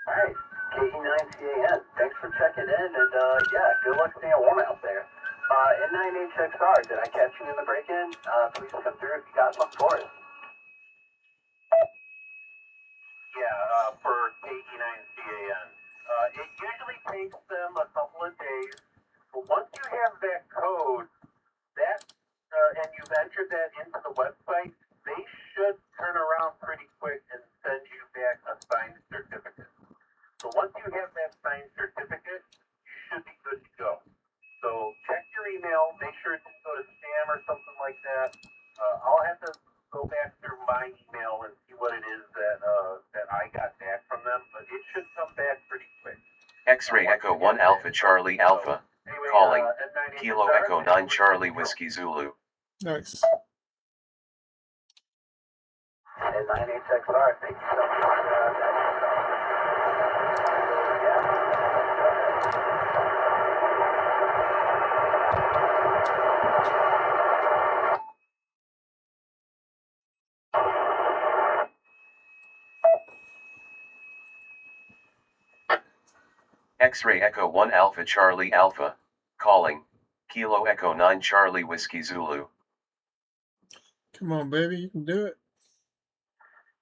Alright, KE9CAN, thanks for checking in, and yeah, good luck staying warm out there. N9HXR, did I catch you in the break-in? Please come through if you got some for us. Yeah, for KE9CAN. It usually takes them a couple of days, but once you have that code, and you've entered that into the website, they should turn around pretty quick and send you back a signed certificate. So once you have that signed certificate, you should be good to go. So check your email, make sure it didn't go to spam or something like that. I'll have to go back through my email and see what it is that I got back from them, but it should come back pretty quick. X-Ray Echo 1 Alpha Charlie Alpha. Calling. Kilo Echo 9 Charlie Whiskey Zulu. Nice. N9HXR, thank you so much. X-Ray Echo 1 Alpha Charlie Alpha. Calling. Kilo Echo 9 Charlie Whiskey Zulu. Come on, baby, you can do it.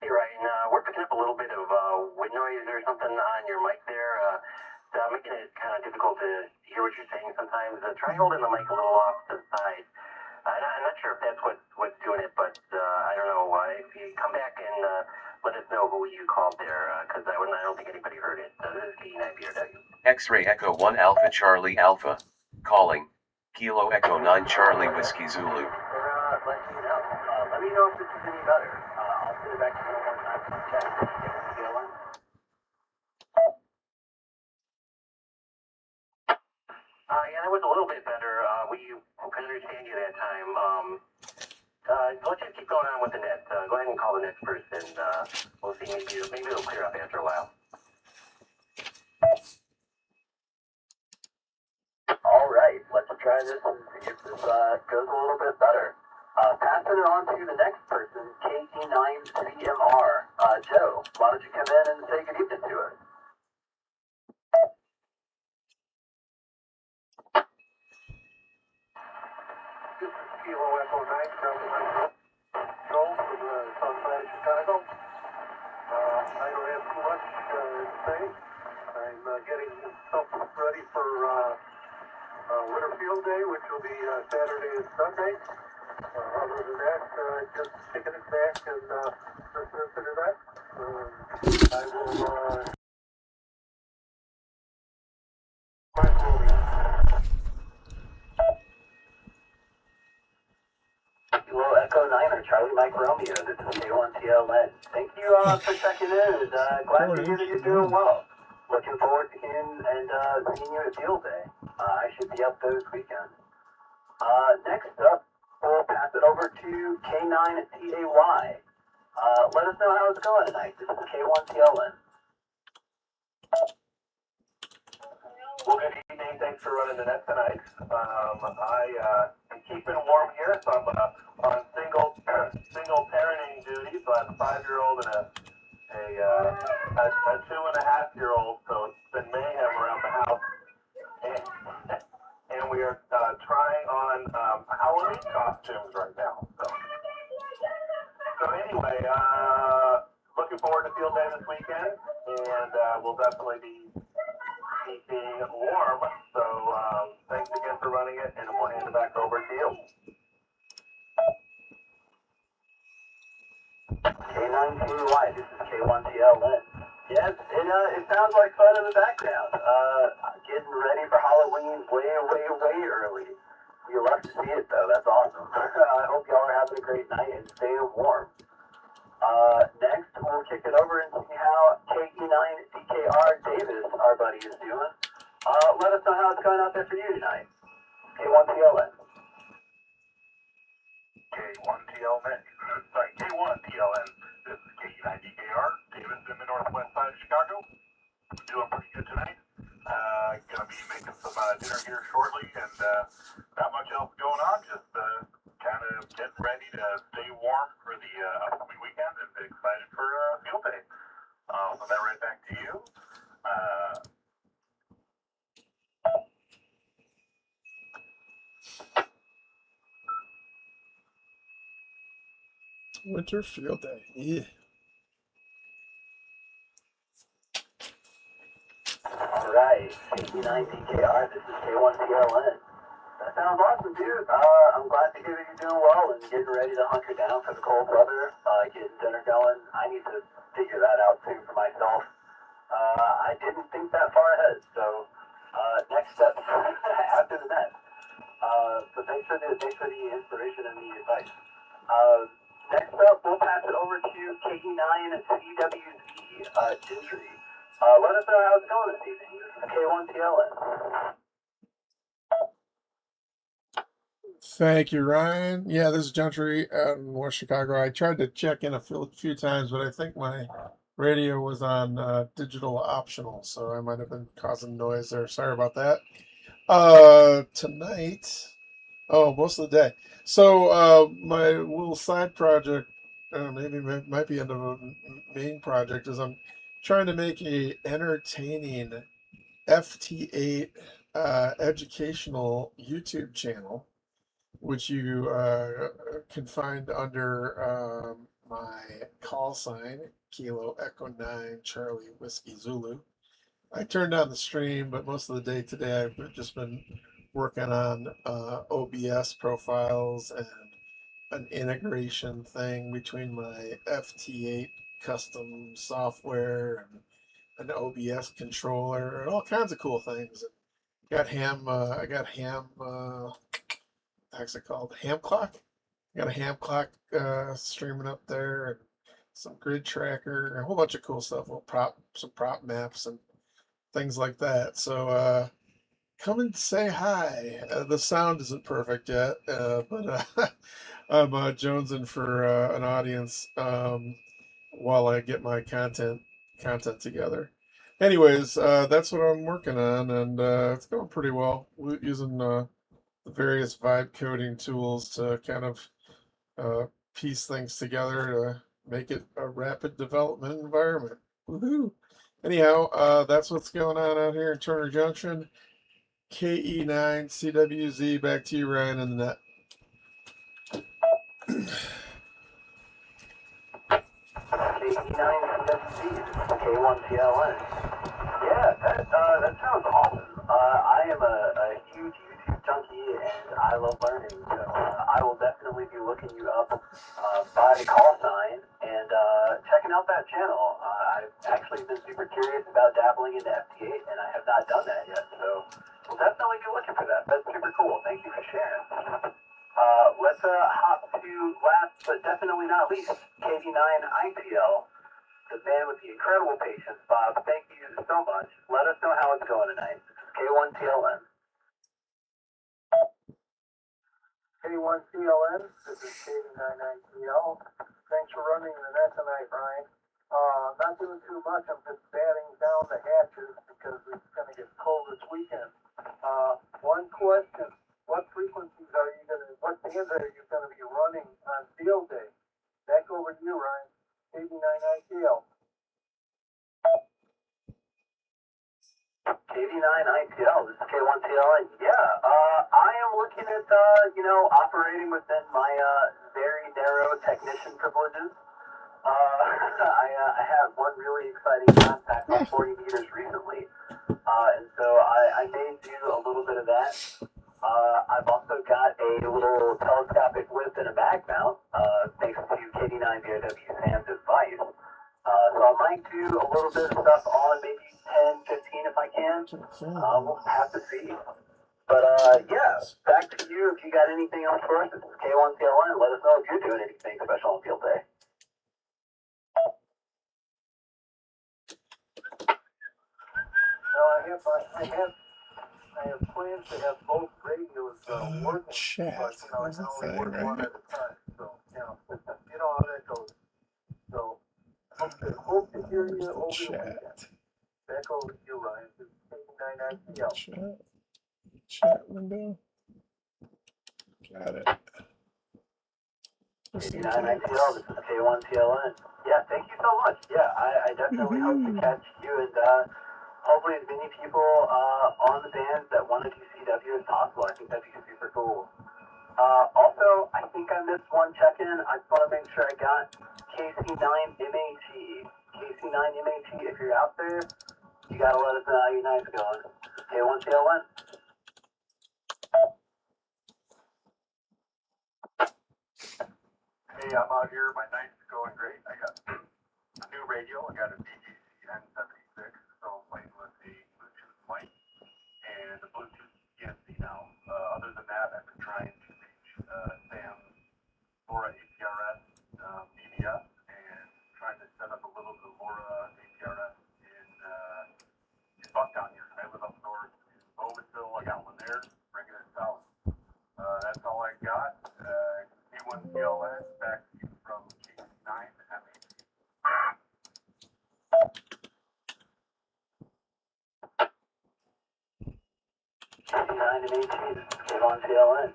Hey, Ryan, we're picking up a little bit of wind noise or something on your mic there. Making it kind of difficult to hear what you're saying sometimes. Try holding the mic a little off to the side. I'm not sure if that's what's doing it, but I don't know. If you come back and let us know who you called there, because I don't think anybody heard it. This is KE9BRW. X-Ray Echo 1 Alpha Charlie Alpha. Calling. Kilo Echo 9 Charlie Whiskey Zulu. Let me know. Let me know if this is any better. I'll send it back to you one more time to check. Yeah, that was a little bit better. We could understand you that time. Let's just keep going on with the net. Go ahead and call the next person. We'll see. Maybe it'll clear up after a while. All right, let's try this and see if this goes a little bit better. Passing it on to the next person, KE9CMR. Joe, why don't you come in and say good evening to us? This is Kilo Echo 9 Charlie Joel from the south side of Chicago. I don't have too much to say. I'm getting myself ready for Winter Field Day, which will be Saturday and Sunday. Other than that, just taking it back and listening to that. I will Kilo Echo 9 or Charlie Mike Romeo, this is K1TLN. Thank you for checking in. Glad to hear that you're doing well. Looking forward to hearing and seeing you at Field Day. I should be up those weekends. Next up, we'll pass it over to K9TAY. Let us know how it's going tonight. This is K1TLN. Well, good evening. Thanks for running the net tonight. I am keeping warm here, so I'm on single parenting duty. So I have a 5-year-old and a 2.5-year-old. So it's been mayhem around the house, and we are trying on Halloween costumes right now. So anyway, looking forward to Field Day this weekend, and we'll definitely be keeping warm. So thanks again for running it, and we'll hand it back over to you. K9TY, this is K1TLN. Yes, it sounds like fun in the background. Getting ready for Halloween way early. We love to see it, though. That's awesome. I hope y'all are having a great night and staying warm. Next, we'll kick it over and see how KE9DKR Davis, our buddy, is doing. Let us know how it's going out there for you tonight. K1TLN. K1TLN. This is KE9DKR, Davis in the northwest side of Chicago. I'm doing pretty good tonight. Gonna be making some dinner here shortly, and not much else going on. Just kind of getting ready to stay warm for the upcoming weekend, and excited for Field Day. I'll send that right back to you. Winter Field Day. Yeah. Alright, 89DKR, this is K1TLN. That sounds awesome, dude. I'm glad to hear that you're doing well and getting ready to hunker down for the cold weather, getting dinner going. I need to figure that out too for myself. I didn't think that far ahead, so next step after the net. So thanks for the inspiration and the advice. Next up, we'll pass it over to KE9 CWZ Gentry. Let us know how it's going this evening. This is K1TLN. Thank you, Ryan. Yeah, this is Gentry out in West Chicago. I tried to check in a few times, but I think my radio was on digital optional, so I might have been causing noise there. Sorry about that. Tonight, most of the day. So, my little side project, maybe might be into a main project, is I'm trying to make a entertaining FT8 educational YouTube channel, which you can find under my call sign, Kilo Echo 9 Charlie Whiskey Zulu. I turned on the stream, but most of the day today I've just been working on OBS profiles and an integration thing between my FT8 custom software and an OBS controller and all kinds of cool things. I got ham, how's it called? Ham clock? I got a ham clock streaming up there and some grid tracker, a whole bunch of cool stuff. Some prop maps and things like that. So come and say hi. The sound isn't perfect yet, but I'm jonesing for an audience while I get my content together. Anyways, that's what I'm working on, and it's going pretty well. We're using the various vibe coding tools to kind of piece things together to make it a rapid development environment. Woohoo! Anyhow, that's what's going on out here in Turner Junction. KE9 CWZ. Back to you, Ryan, in the net. KE9 CWZ, K1TLN. Yeah, that sounds awesome. I am a huge YouTube junkie and I love learning, so I will definitely be looking you up by the call sign and checking out that channel. I've actually been super curious about dabbling into FT8 and I have not done that yet, so we'll definitely be looking for that. That's super cool. Thank you for sharing. Let's hop to last but definitely not least, KV9ITL. The man with the incredible patience, Bob. Thank you so much. Let us know how it's going tonight. This is K1TLN. K1TLN, this is KV99TL. Thanks for running the net tonight, Ryan. Not doing too much. I'm just batting down the hatches because it's going to get cold this weekend. One question. What frequencies what bands are you going to be running on field day? Back over to you, Ryan. KV9ITL. KV9ITL, this is K1TLN. Yeah, I am looking at, operating within my very narrow technician privileges. I had one really exciting contact on 40 meters recently, and so I may do a little bit of that. I've also got a little telescopic whip and a mag mount, thanks to KD9VOW Sam's advice. So I might do a little bit of stuff on maybe 10, 15 if I can. We'll have to see. But yeah, back to you if you got anything else for us. This is K1TLN. Let us know if you're doing anything special on field day. I have plans to have both radios working, Chat. but I can only work one at a time. So you know how that goes. So hope to hear you over the weekend. Back over to you, Ryan. This is KV9ITL. Chat window. Got it. KV9ITL, this is K1TLN. Yeah, thank you so much. Yeah, I definitely hope to catch you and hopefully as many people on the band that want to do CW as possible. I think that'd be super cool. Also, I think I missed one check-in. I just want to make sure I got KC9MAT. KC9MAT, if you're out there, you gotta let us know how your night's going. K1CLN. Hey, I'm out here. My night's going great. I got a new radio. I got a BGC N76, so I'm playing with a Bluetooth mic and a Bluetooth PNC now. Other than that, I've been trying to reach Sam's LoRa APRS media and trying to set up a little bit of LoRa APRS in Bucktown here. I live up north in Bowmanville. I got one there, bringing it south. That's all I got. K1CLN, back to you from KC9MAT. KC9MAT, K1CLN.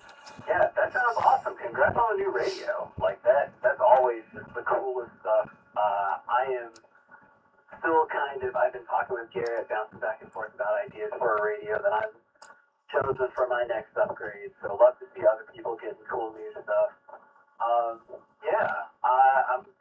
Yeah, that sounds awesome. Congrats on the new radio. Like that's always just the coolest stuff. I am still I've been talking with Garrett, bouncing back and forth about ideas for a radio that I'm chosen for my next upgrade. So love to see other people getting cool new stuff.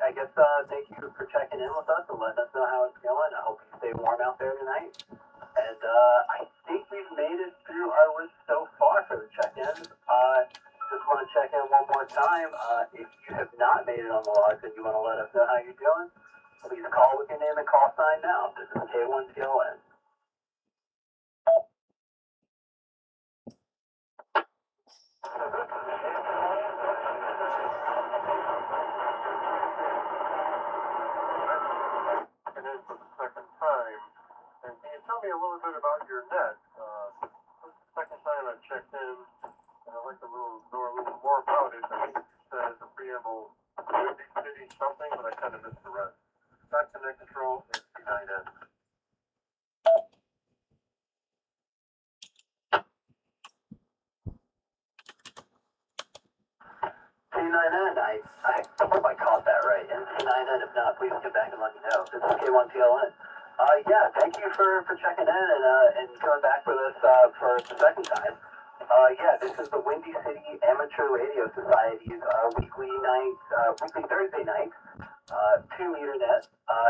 I guess thank you for checking in with us and letting us know how it's going. I hope you stay warm out there tonight. And I think we've made it through our list so far for the check-ins. Just want to check in one more time. If you have not made it on the logs and you want to let us know how you're doing, please call with your name and call sign now. This is K1CLN. And then for the second time, and can you tell me a little bit about your net? This is the second time I checked in, and I'd like to know a little more about it. I think it says the preamble, Windy City something, but I kind of missed the rest. Back to net control, C9N. C9N, I hope I caught that right. And C9N, if not, please get back and let me know. This is K1CLN. Thank you for checking in and coming back with us for the second time. This is the Windy City Amateur Radio Society's weekly Thursday night, 2-meter net,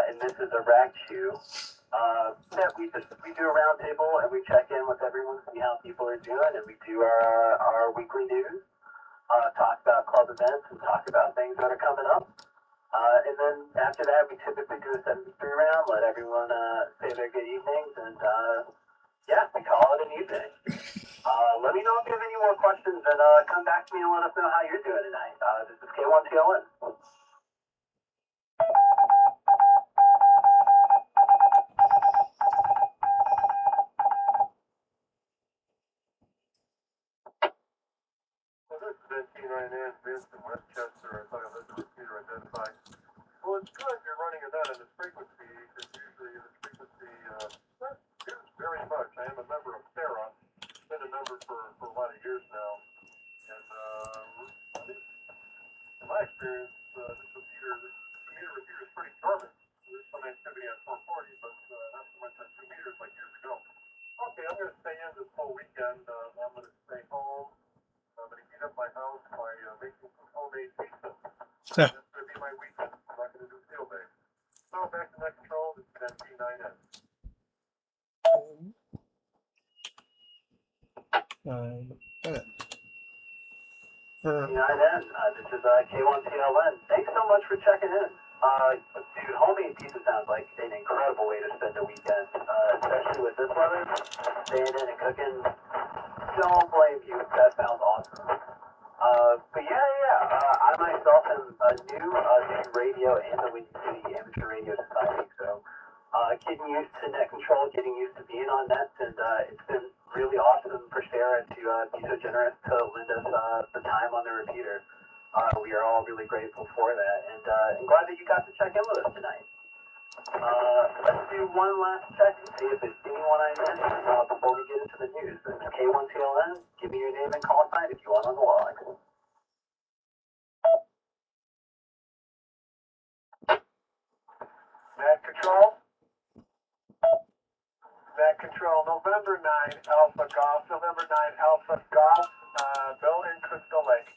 and this is a rack shoe. We do a round table and we check in with everyone, see how people are doing, and we do our weekly news. Talk about club events and talk about things that are coming up. And then after that, we typically do a 73 round, let everyone say their good evenings, and we call it an evening. Let me know if you have any more questions, and come back to me and let us know how you're doing tonight. This is K1CLN. C9N, Vince in Westchester. I thought I let the repeater identify. Well, it's good you're running it out on this frequency, because usually this frequency not used very much. I am a member of Sarah. Been a member for a lot of years now. And I think, in my experience, this meter repeater is pretty dormant. There's some activity on 440, but not so much on 2 meters like years ago. Okay, I'm going to stay in this whole weekend. I'm going to stay home. I'm going to heat up my house by making some homemade pizza. That's going to be my weekend. I'm not going to do field day. So back to net control. This is C9N. C9N, this is K1CLN. Thanks so much for checking in. Dude, homemade pizza sounds like an incredible way to spend a weekend, especially with this weather. Staying in and cooking. Don't blame you. That sounds awesome. I myself am new to radio and the Windy City Amateur Radio Society, so getting used to net control, getting used to being on nets, and it's been really awesome for Sarah to be so generous to lend us the time on the repeater. We are all really grateful for that, and I'm glad that you got to check in with us tonight. Let's do one last check and see if there's anyone I missed before we get into the news. This is K1CLN. Give me your name and call sign if you want on the log. Net control. Net control. November 9 Alpha Golf. November 9 Alpha Golf. Bill in Crystal Lake.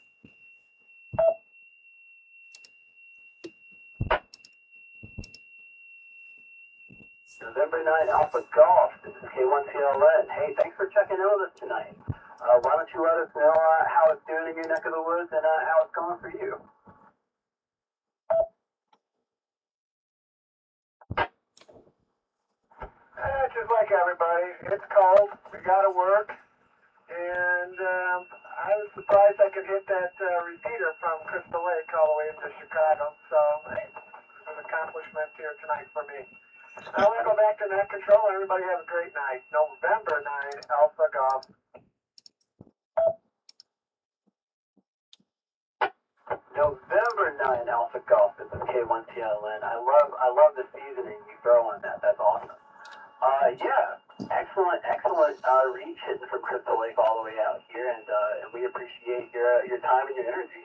November 9 Alpha Golf. This is K1CLN. Hey, thanks for checking in with us tonight. Why don't you let us know how it's doing in your neck of the woods and how it's going for you? Just like everybody, it's cold. We gotta work. And I was surprised I could hit that repeater from Crystal Lake all the way into Chicago. So, hey, it's an accomplishment here tonight for me. I want to go back to net control. Everybody have a great night. November 9, Alpha Golf. November 9 Alpha Golf. This is K1CLN. I love the seasoning you throw on that. That's awesome. Yeah, excellent reach hitting from Crystal Lake all the way out here, and we appreciate your time and your energy.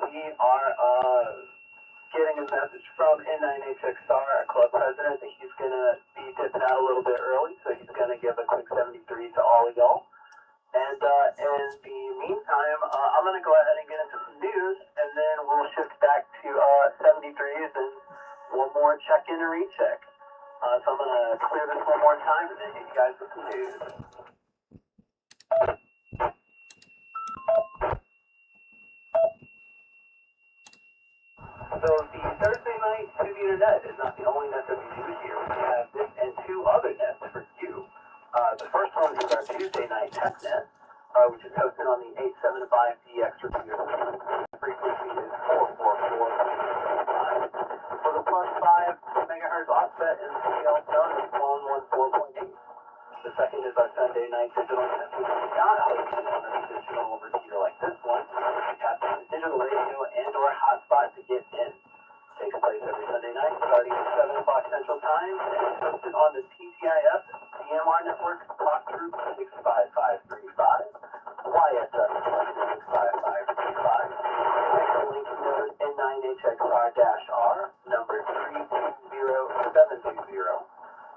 We are getting a message from N9HXR, our club president, that he's gonna be dipping out a little bit early, so he's gonna give a quick 73 to all of y'all. And in the meantime, I'm gonna go ahead and get into some news, and then we'll shift back to 73s and one more check-in and recheck. So I'm going to clear this one more time and then hit you guys with some news. So the Thursday night two-meter net is not the only net that we do here. We have this and two other nets for you. The first one is our Tuesday night test net, which is hosted on the 875DX repeater. Frequency is 444.5. For the plus 5 megahertz offset in the scale zone is 114.8. The second is our Sunday night digital net, which is not hosted on a traditional repeater like this one. We have the digital radio and or hotspot to get in. Takes place every Sunday night starting at 7 o'clock Central Time and is hosted on the TTIF DMR network clock group 65535, YSS 65535. Link node N9HXR-R, number 320720.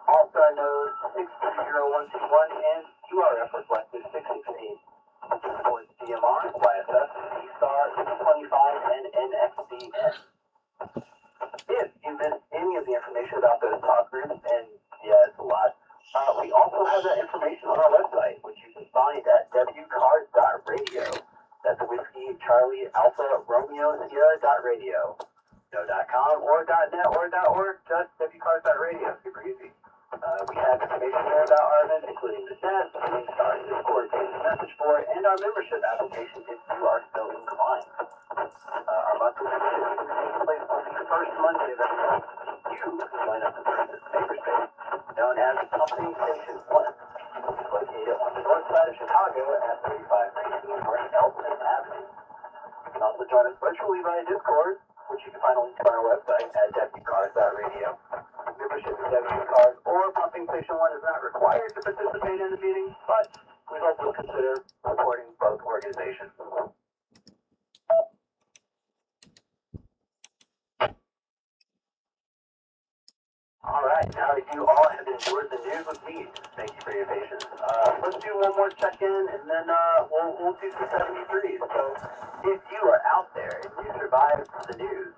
All-star node 630121 and QRF reflected 668. Supports DMR, YSS, D-Star, 625, and NXDN. If you missed any of the information about those talk groups, and yeah, it's a lot, we also have that information on our website, which you can find at wcars.radio. That's Whiskey Charlie Alpha Romeo Sierra.radio. No .com or .net or .org, just wcars.radio. Super easy. We have information there about our events, including the net, links to our Discord page, message board, and our membership application if you are still inclined. Our monthly meeting takes place on the first Monday of every month. You can join us in person makerspace, known as Company Station 1. It's located on the north side of Chicago at 3519 North Elton Avenue. You can also join us virtually via Discord, which you can find on our website at wcars.radio. Membership in WCars or Pumping Station 1 is not required to participate in the meeting, but we hope you'll consider supporting both organizations. All right, now that you all have enjoyed the news with me, thank you for your patience. Let's do one more check-in, and then we'll do some 73s. So if you are out there and you survived the news,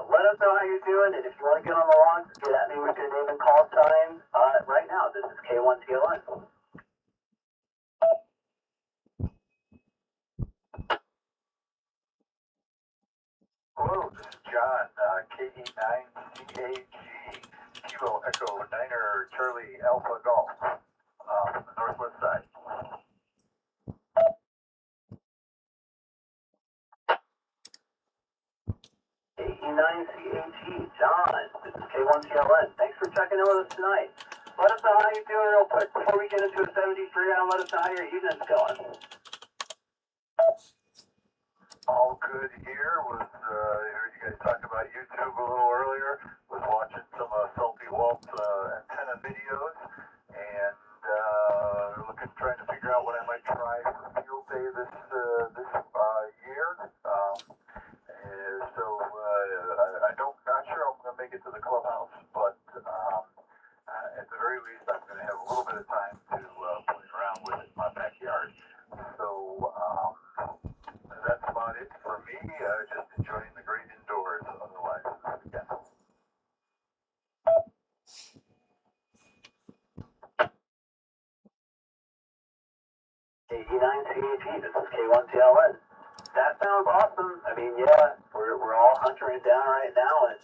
let us know how you're doing, and if you want to get on the line, get at me with your name and call sign right now. This is K1TLN. Hello, this is John, KE9CAG, Kilo Echo Niner Charlie Alpha Golf, from the northwest side. KE9CAG, John, this is K1TLN. Thanks for checking in with us tonight. Let us know how you're doing real quick before we get into a 73, and let us know how your evening's going. All good here. I heard you guys talk about YouTube a little earlier. Was watching some Salty Walt's antenna videos, and trying to figure out what I might try for field day this year. Not sure I'm going to make it to the clubhouse, but at the very least, I'm going to have a little bit of time to play around with it in my backyard. So tuning down right now, and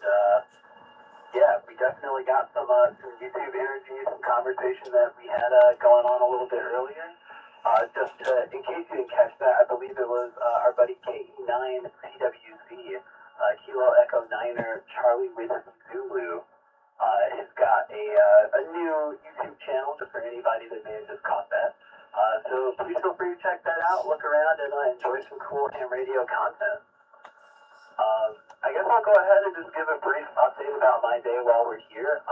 yeah, we definitely got some YouTube energy, some conversation that we had going on a little bit earlier. Just in case you didn't catch that, I believe it was our buddy KE9CWC, Kilo Echo Niner Charlie Whiskey Zulu, has got a new YouTube channel just for anybody that may have just caught that. So please feel free to check that out, look around, and enjoy some cool ham radio content. I guess I'll go ahead and just give a brief update about my day while we're here.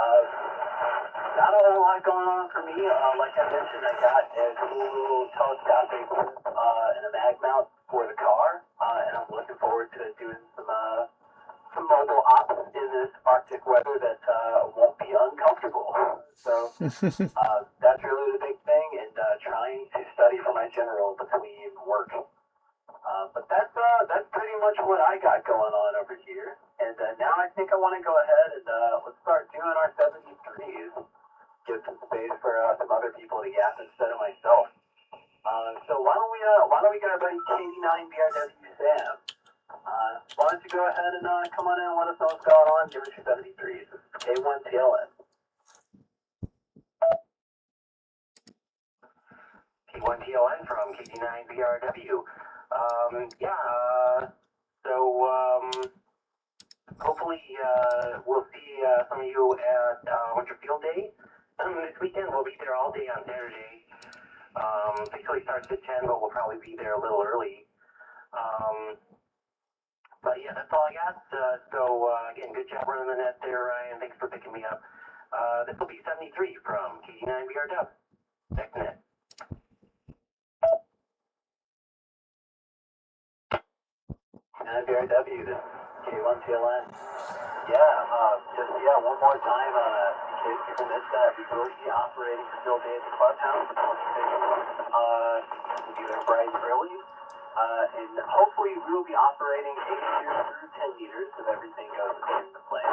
Not a whole lot going on for me. Like I mentioned, I got a cool little telescopic and a mag mount for the car, and I'm looking forward to doing some mobile ops in this Arctic weather that won't be uncomfortable. So that's really the big thing, and trying to study for my general between work. But that's pretty much what I got going on over here. And now I think I want to go ahead and let's start doing our 73s. Give some space for some other people to yap instead of myself. So why don't we get our buddy KD9BRW Sam? Why don't you go ahead and come on in and let us know what's going on? Give us your 73s. This is K1TLN. K1TLN from KD9BRW. Hopefully we'll see some of you at Winter Field Day this weekend. We'll be there all day on Saturday. Basically starts at 10, but we'll probably be there a little early. But yeah, that's all I got. Again, good job running the net there, Ryan. Thanks for picking me up. This will be 73 from KD9BRW. Next net. BRW, this is K1TLN. One more time, in case people missed that, we will be operating still day at the clubhouse, we'll be there bright and early, and hopefully we will be operating 8 meters through 10 meters if everything goes according to plan.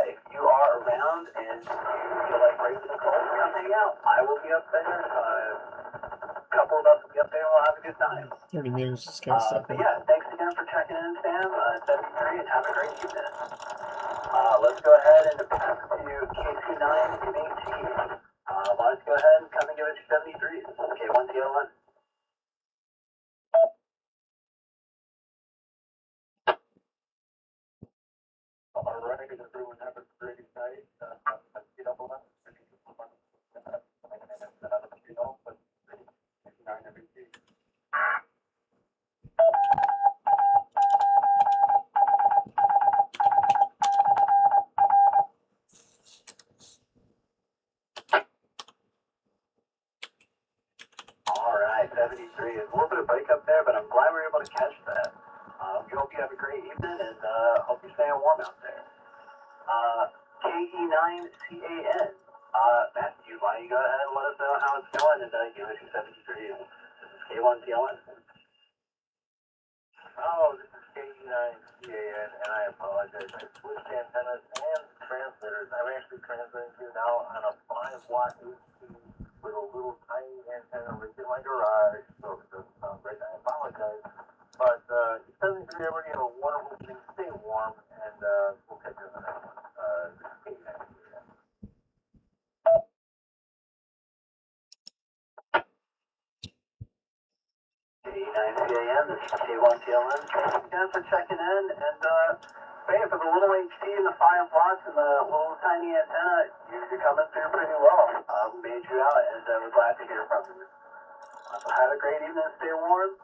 If you are around and you feel like breaking the cold, come hang out. I will be up there. A couple of us will be up there and we'll have a good time. 30 meters is kind of stuck. Thanks again for checking in, Sam. 73, and have a great evening. Let's go ahead and pass to KC9 and 18. Why don't you go ahead and come and give us your 73. This is K1TLN. All right, is everyone have a great night? Alright, 73. There's a little bit of break up there, but I'm glad we were able to catch that. We hope you have a great evening, and hope you're staying warm out there. KE9CAN. Matthew, why don't you go ahead and let us know how it's going, and give us your 73. This is K1TLN. Oh, this is KE9CAN, and I apologize. I switched antennas and transmitters. I'm actually transmitting to you now on a 5-watt AC with a little tiny antenna right in my garage, so it doesn't sound great. I apologize. But 73, everybody have a wonderful evening. Stay warm, and we'll catch you in the next one. This is KE9CAN. KE9CAN, this is K1TLN. Thanks again for checking in, and for the little HD and the 5 watts and the little tiny antenna, you're coming through pretty well. We made you out, and we're glad to hear from you. So have a great evening, stay warm.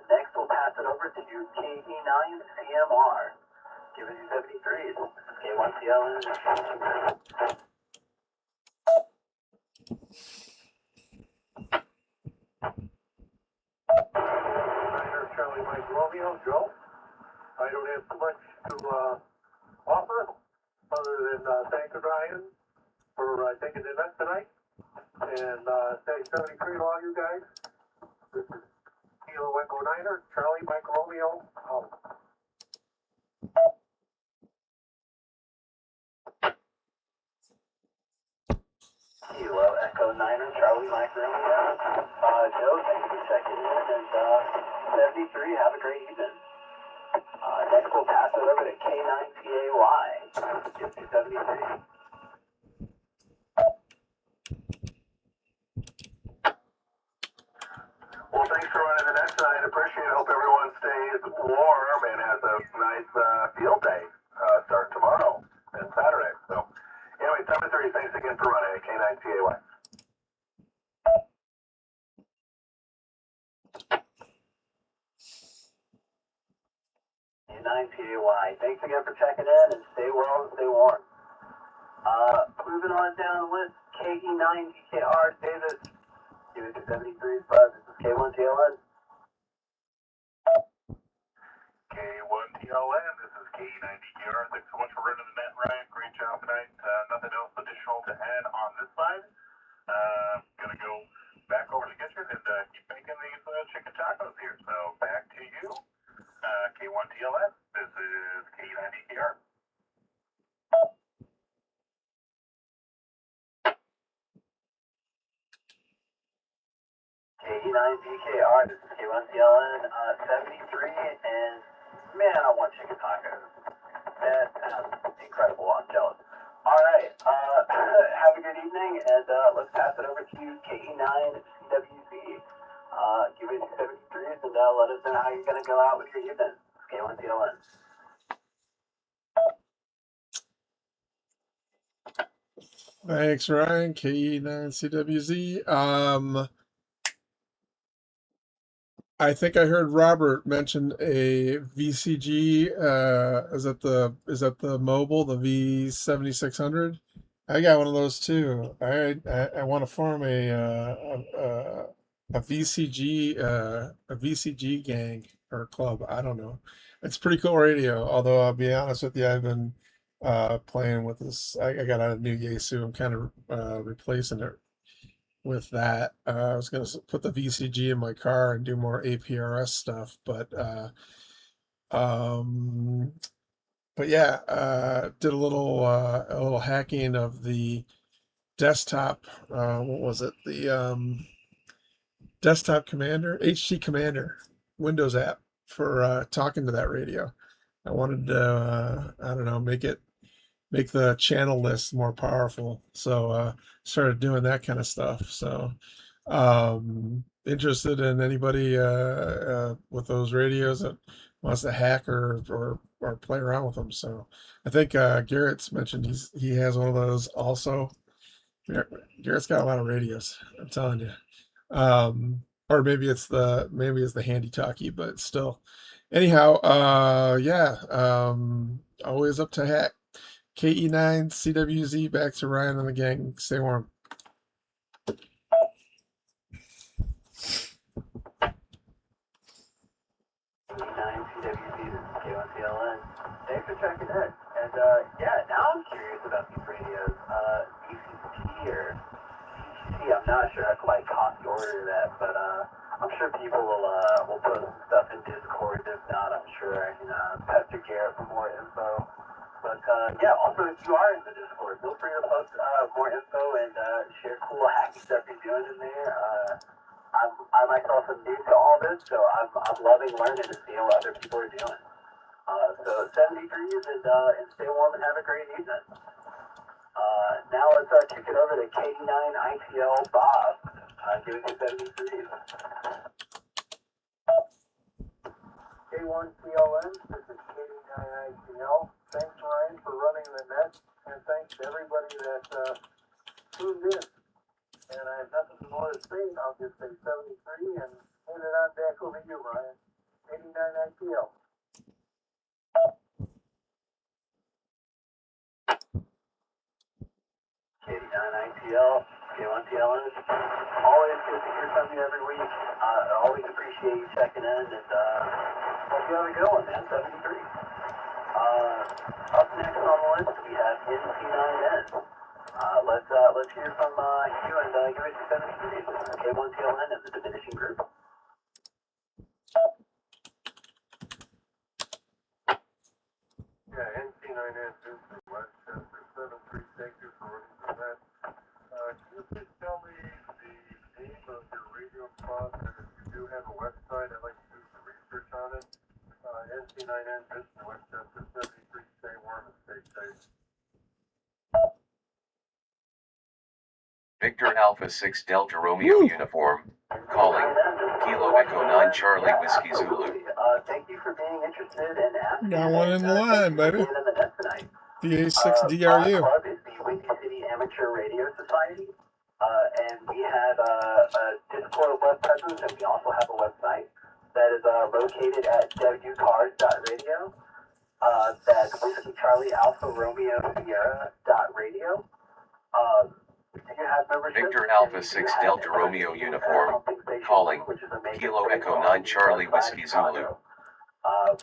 Next, we'll pass it over to KE9CMR. Give us your 73s. This is K1TLN. Charlie Mike Romeo, Joe. I don't have too much to offer other than thank Ryan for taking the event tonight, and say 73 to all you guys. This is Kilo Echo Niner, Charlie Mike Romeo, out. Kilo Echo Niner, Charlie Mike Romeo. Joe, thanks for checking in, and 73, have a great evening. over to K9TAY. Get to 73. Well, thanks for running the net tonight. Appreciate it. Hope everyone stays warm and has a nice field day starting tomorrow and Saturday. So, anyway, 7:30. Thanks again for running at K9TAY. K9TAY. Thanks again for checking in and stay well and stay warm. Moving on down the list, KE9DKR Davis. Give it to 73 buzz. This is K1TLN. K1TLN, this is K9DKR. Thanks so much for running the net, Ryan. Great job tonight. Nothing else additional to add on this side. Gonna go back over to the kitchen and keep making these chicken tacos here. So back to you, K1TLN. This is K9DKR. KE9DKR, this is K1TLN, 73, and man, I want chicken tacos. That sounds incredible. I'm jealous. All right, have a good evening, and let's pass it over to KE9CWZ. Give it to 73s, and let us know how you're going to go out with your evening. K1TLN. Thanks, Ryan. KE9CWZ. I think I heard Robert mention a VCG. Is that the mobile, the V7600? I got one of those too. I want to form a VCG gang or club. I don't know. It's pretty cool radio. Although I'll be honest with you, I've been playing with this. I got a new Yaesu. I'm kind of replacing it with that. I was going to put the VCG in my car and do more APRS stuff, but yeah, did a little hacking of the desktop. What was it? The desktop commander, HT Commander, Windows app for talking to that radio. I wanted to, I don't know, make the channel list more powerful. So started doing that kind of stuff. So interested in anybody with those radios that wants to hack or play around with them. So I think Garrett's mentioned he has one of those also. Garrett's got a lot of radios, I'm telling you. Or maybe it's the handy talkie, but still. Anyhow, yeah, always up to hack. KE9, CWZ, back to Ryan and the gang. Stay warm. KE9CWZ, this is K1TLN. Thanks for checking in. And yeah, now I'm curious about these radios. DCT or CGC, I'm not sure I quite caught the order of that, but I'm sure people will post some stuff in Discord. If not, I'm sure I can pester Garrett for more info. But yeah, also if you are in the Discord, feel free to post more info and share cool hacky stuff you're doing in there. I myself am new to all this, so I'm loving learning and seeing what other people are doing. So 73s and stay warm and have a great evening. Now let's kick it over to K9ITL Bob. Give it to 73s. K1TLN, this is K9ITL. Thanks, Ryan, for running the net, and thanks to everybody that tuned in. And I have nothing more to say. I'll just say 73 and hand it on back over to you, Ryan. K9ITL. K9ITL, K1TLN. Always good to hear from you every week. Always appreciate you checking in, and hope you have a good one, man. 73. Up next on the list, we have NC9N. Let's hear from you and give it to 73. This is K1TLN of the Diminishing Group. Yeah, NC9N, Vincent Westchester, 73. Thank you for running the net. Can you please tell me the name of your radio spot, and if you do have a website, I'd like to do some research on it. 69 entrance in Westchester, 73, stay warm and stay safe. Victor Alpha 6 Delta Romeo uniform, calling, Kilo Echo 9 Charlie Whiskey Zulu. Thank you for being interested in asking. Got one in line, baby. In the net tonight. VA6 Our DRU. club is the Windy City Amateur Radio Society, and we have a Discord web presence, and we also have a website that is located at wcars.radio. That's Whiskey Charlie Alpha Romeo Sierra.radio. Do you have membership? Victor Alpha 6 Delta Romeo uniform, calling, Kilo Echo 9 Charlie Whiskey Zulu.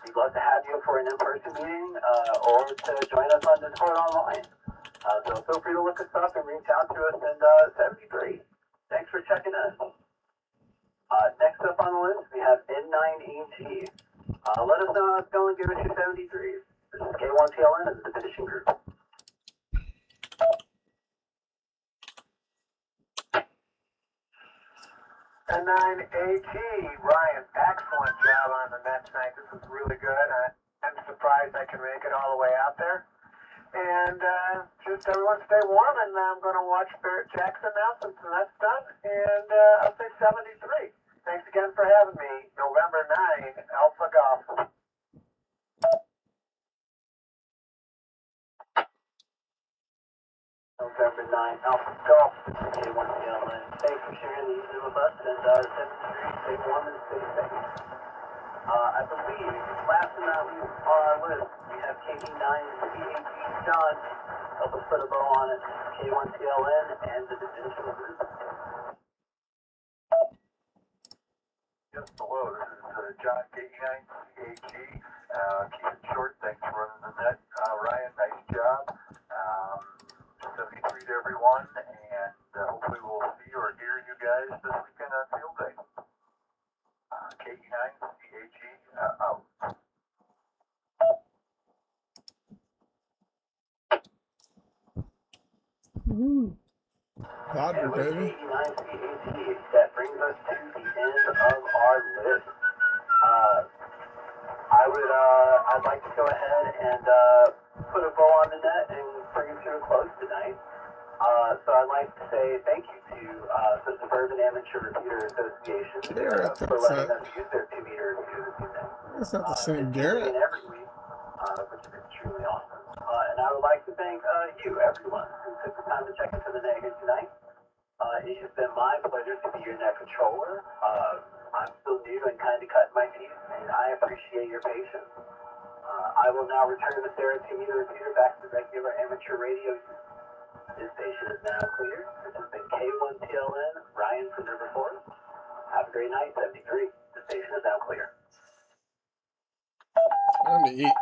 We'd love to have you for an in-person meeting or to join us on Discord online. So feel free to look us up and reach out to us, and that would be great. Thanks for checking us. Next up on the list, we have N9EG. Let us know how it's going. Give us your 73s. This is K1TLN and the finishing group. N9AG, Ryan, excellent job on the net tonight. This was really good. I'm surprised I can make it all the way out there. And just everyone stay warm, and I'm going to watch Barrett Jackson now since that's done. And I'll say 73. Thanks again for having me. November 9, Alpha Golf. November 9, Alpha Golf, K1TLN. Thanks for sharing the evening with us, and 73, stay warm and stay safe. I believe, last but not least on our list, we have KD9 CAG John. Help us put a bow on it. K1TLN and the divisional group. Yes, hello, this is John, KD9 CAG. Keep it short, thanks for running the net. Ryan, nice job. 73 to everyone, and hopefully we'll see or hear you guys this weekend on field day. KD9 CAG out. Dodger, baby. That brings us to the end of our list. I'd like to go ahead and put a bow on the net and bring it to a close tonight. So I'd like to say thank you to the Suburban Amateur Repeater Association for letting us use their 2-meter review this evening. That's not the same Garrett. Every week, which is extremely awesome. And I would like to thank you, everyone, who took the time to check into the net here tonight. It has been my pleasure to be your net controller. I'm still new and kind of cutting my teeth, and I appreciate your patience. I will now return the Sarah 2-meter repeater back to regular amateur radio use. This station is now clear. This has been K1TLN, Ryan from River Forest. Have a great night, 73. The station is now clear. Time to eat.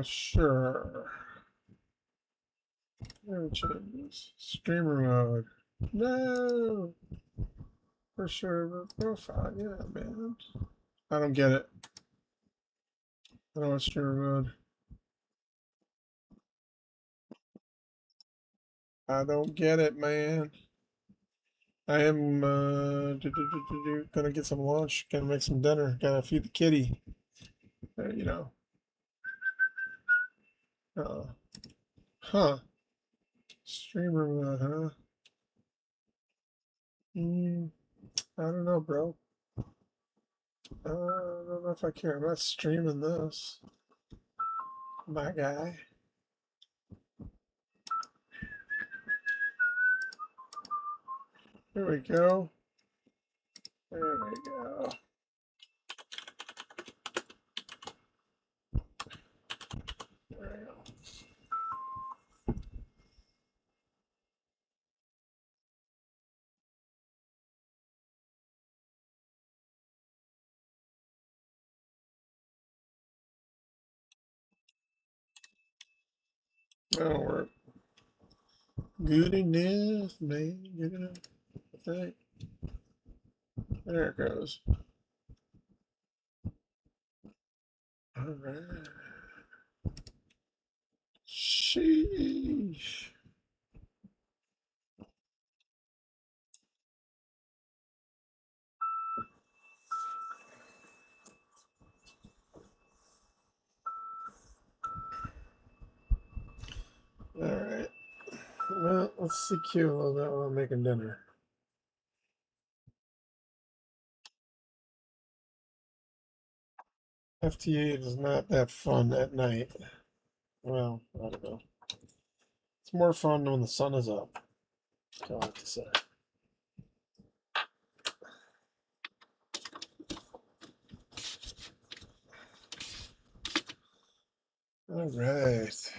Sure. No changes. Streamer mode. No. For server profile. Yeah, man. I don't get it. I don't want streamer mode. I don't get it, man. I am gonna get some lunch. Gonna make some dinner. Gotta feed the kitty. You know. Uh, huh. Streamer mode, huh? I don't know, bro. I don't know if I care. I'm not streaming this. My guy. Here we go. There we go. There we go. That'll work. Good enough, man. Good enough. I think. There it goes. All right. Sheesh. All right. Well, let's CQ a little bit while I'm making dinner. FT8 is not that fun at night. Well, I don't know. It's more fun when the sun is up. That's all I have to say. All right.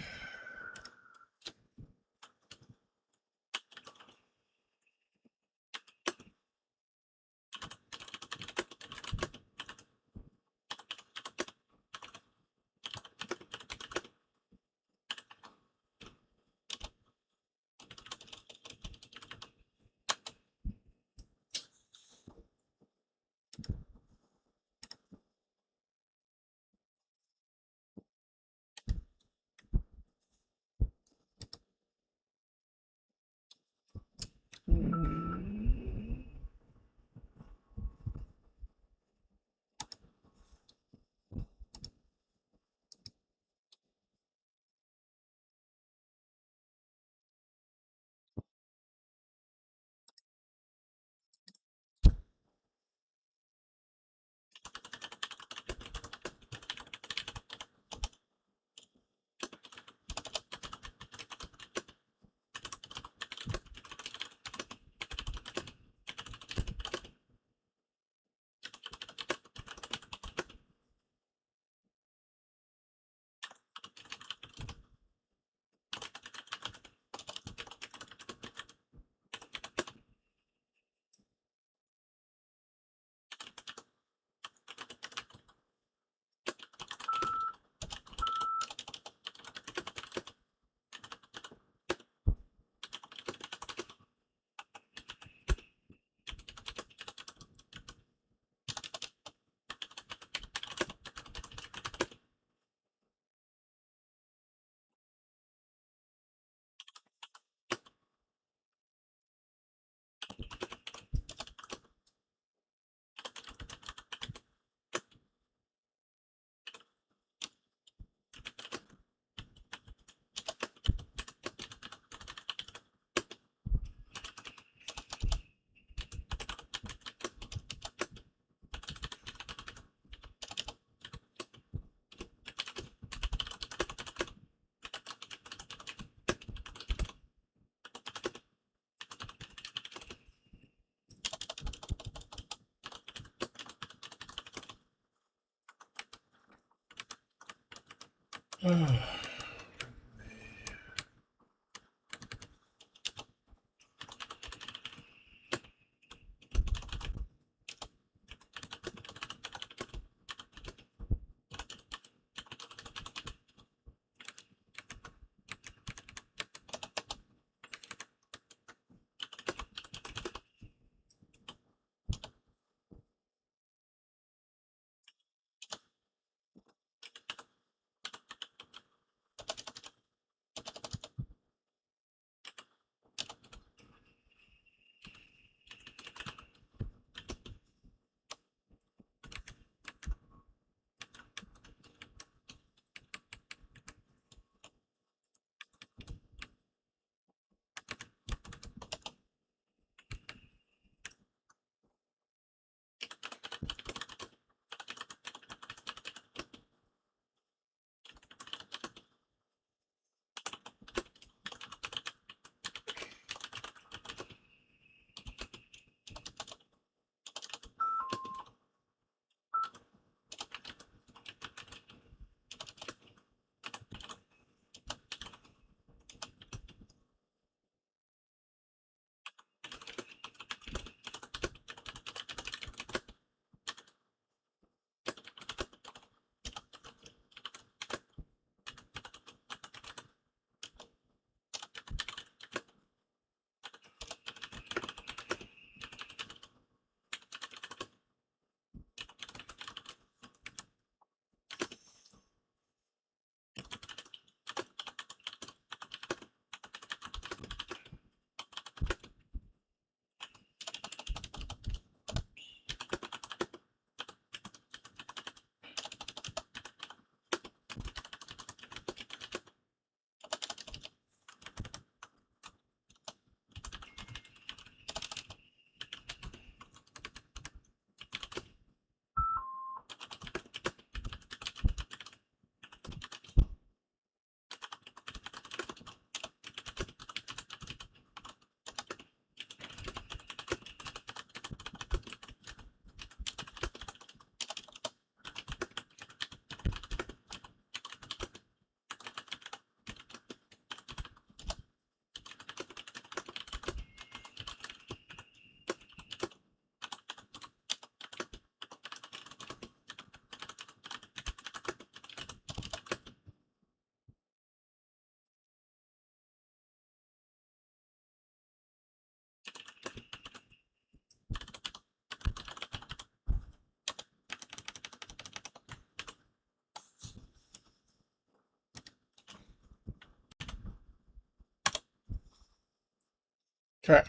Okay.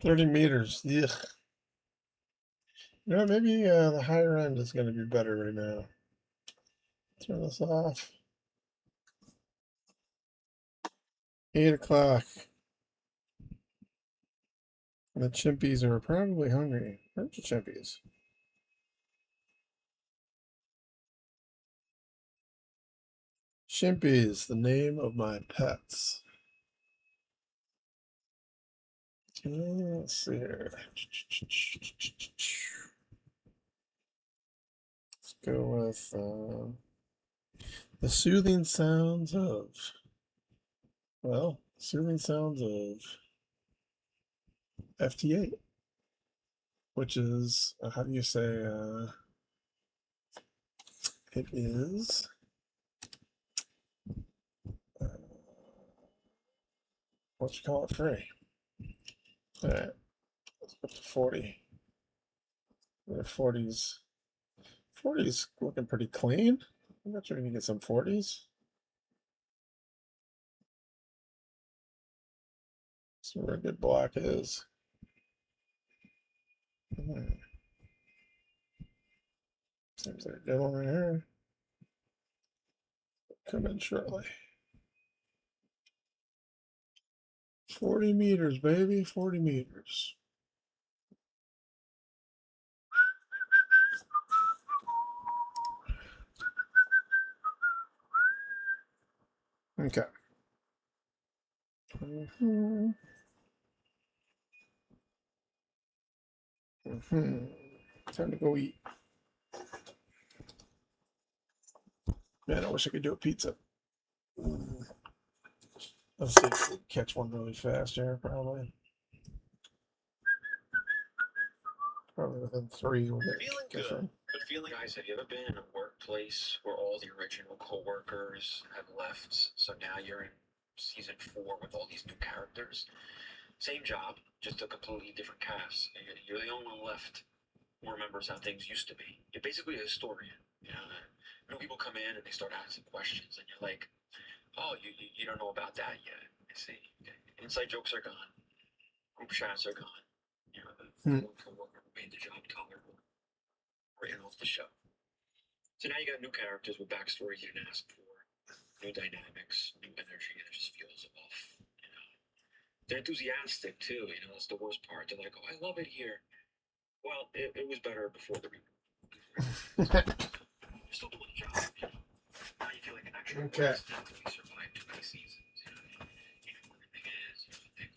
30 meters. Ugh. You know, maybe the higher end is going to be better right now. Turn this off. 8 o'clock. The chimpies are probably hungry. Where's the chimpies? Chimpies, the name of my pets. Let's see here. Let's go with the soothing sounds of, soothing sounds of FT8, which is, how do you say, it is, what you call it, free. All right, let's put to 40. The 40s. 40s looking pretty clean. I'm not sure we can get some 40s. See where a good block is. Seems like a good one right here. Come in shortly. 40 meters, baby. 40 meters. Okay. Time to go eat. Man, I wish I could do a pizza. Let's see if we can catch one really fast here. Probably within 3. We'll get Feeling catch good, one. but feeling. Guys, have you ever been in a workplace where all the original coworkers have left, so now you're in season 4 with all these new characters? Same job, just a completely different cast. And you're the only one left who remembers how things used to be. You're basically a historian. You know, new people come in and they start asking questions, and you're like, "Oh, you don't know about that yet." I see. Inside jokes are gone. Group shots are gone. You know, the coworker who made the job tolerable ran off the show. So now you got new characters with backstories you didn't ask for, new dynamics, new energy, and it just feels off. You know, they're enthusiastic too. You know, that's the worst part. They're like, "Oh, I love it here." Well, it was better before the reboot. You're still doing the job. You know? Now you feel like an extra. Okay. After we survived 2 many seasons. You know where everything is. You know, things.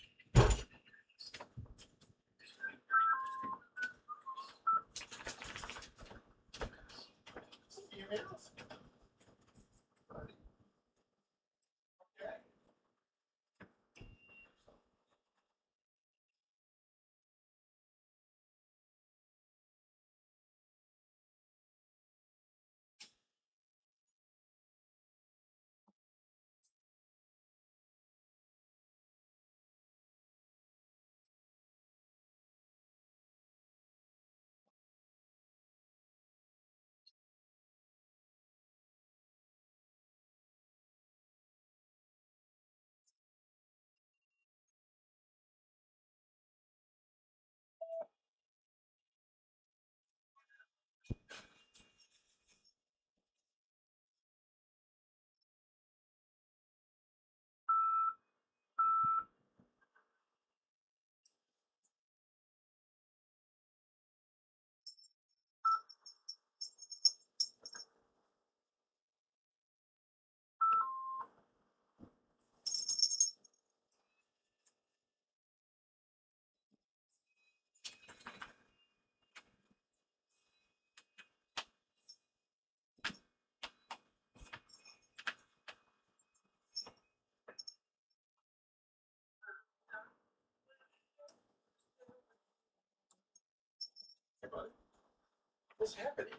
What's happening?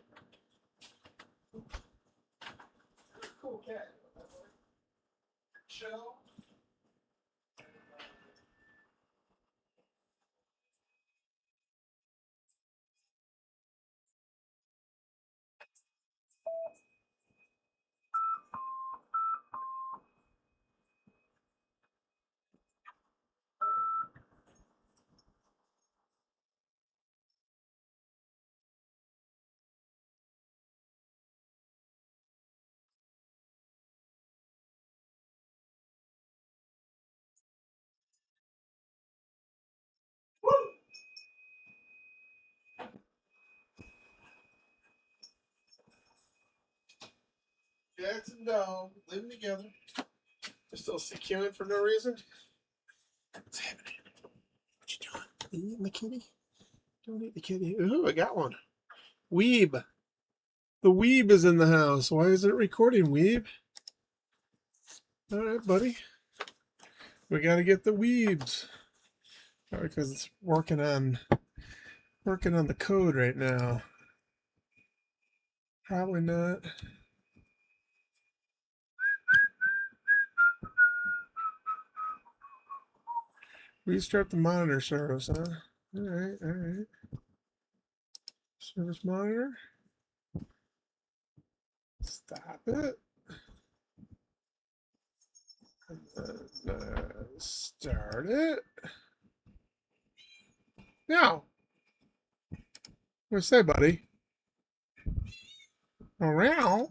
Cool cat. Show. Cats and dogs living together. They're still securing for no reason. What's happening? What you doing? Are you eating the kitty? Don't eat the kitty. Ooh, I got one. Weeb. The Weeb is in the house. Why is it recording, Weeb? All right, buddy. We got to get the Weebs. Because it's working on the code right now. Probably not. Restart the monitor service, huh? All right, all right. Service monitor. Stop it. And then, start it. Now. What's that, buddy? Around.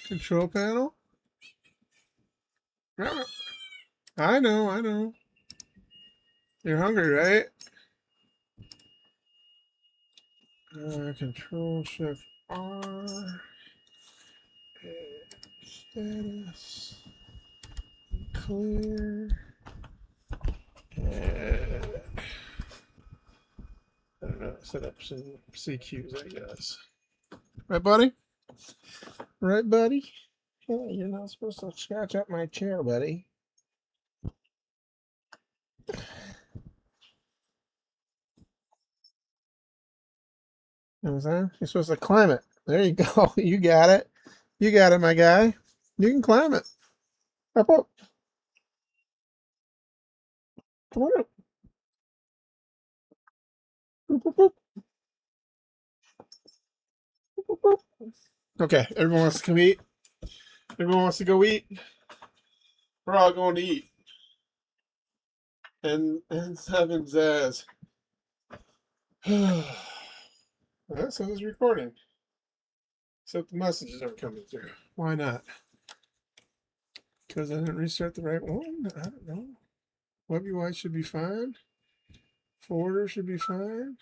Control panel. I know, I know. You're hungry, right? Control Shift R. Status. Clear. And I don't know. Set up some CQs, I guess. Right, buddy? Right, buddy? Hey, you're not supposed to scratch up my chair, buddy. You know what I'm saying? You're supposed to climb it. There you go. You got it. You got it, my guy. You can climb it. Up, up. Come on up. Boop, boop, boop. Boop, boop, boop. Okay, everyone wants to come eat. Everyone wants to go eat. We're all going to eat. And Seven says, that says it's recording. Except the messages aren't coming through. Why not? Because I didn't restart the right one? I don't know. Web UI should be fine. Forwarder should be fine.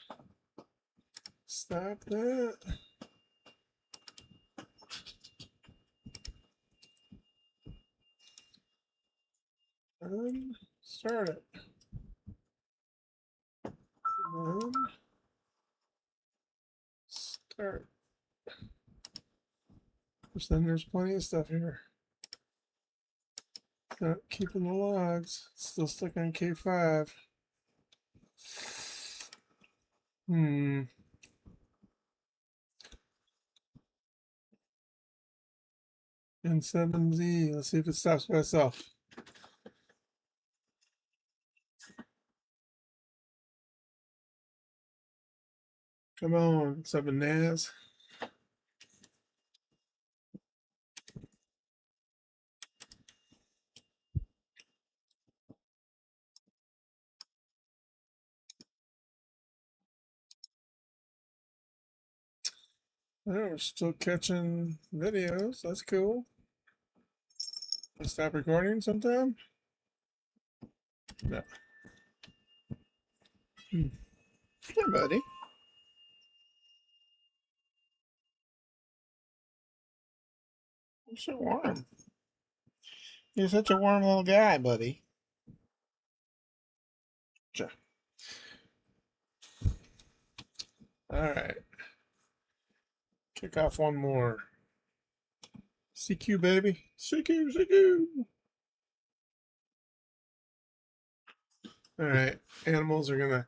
Stop that. Start it. Start. Which then there's plenty of stuff here. Not keeping the logs. Still stuck on K5. N7Z. Let's see if it stops by itself. Come on, 7 NAS. Oh, we're still catching videos. That's cool. Stop recording sometime? No. Hey, buddy. You're so warm. You're such a warm little guy, buddy. Sure. All right. Kick off one more. CQ, baby. CQ, CQ. All right. Animals are going to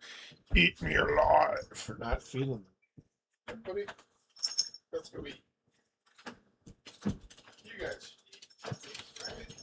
eat me alive for not feeding them. Buddy, let's go eat. You guys eat.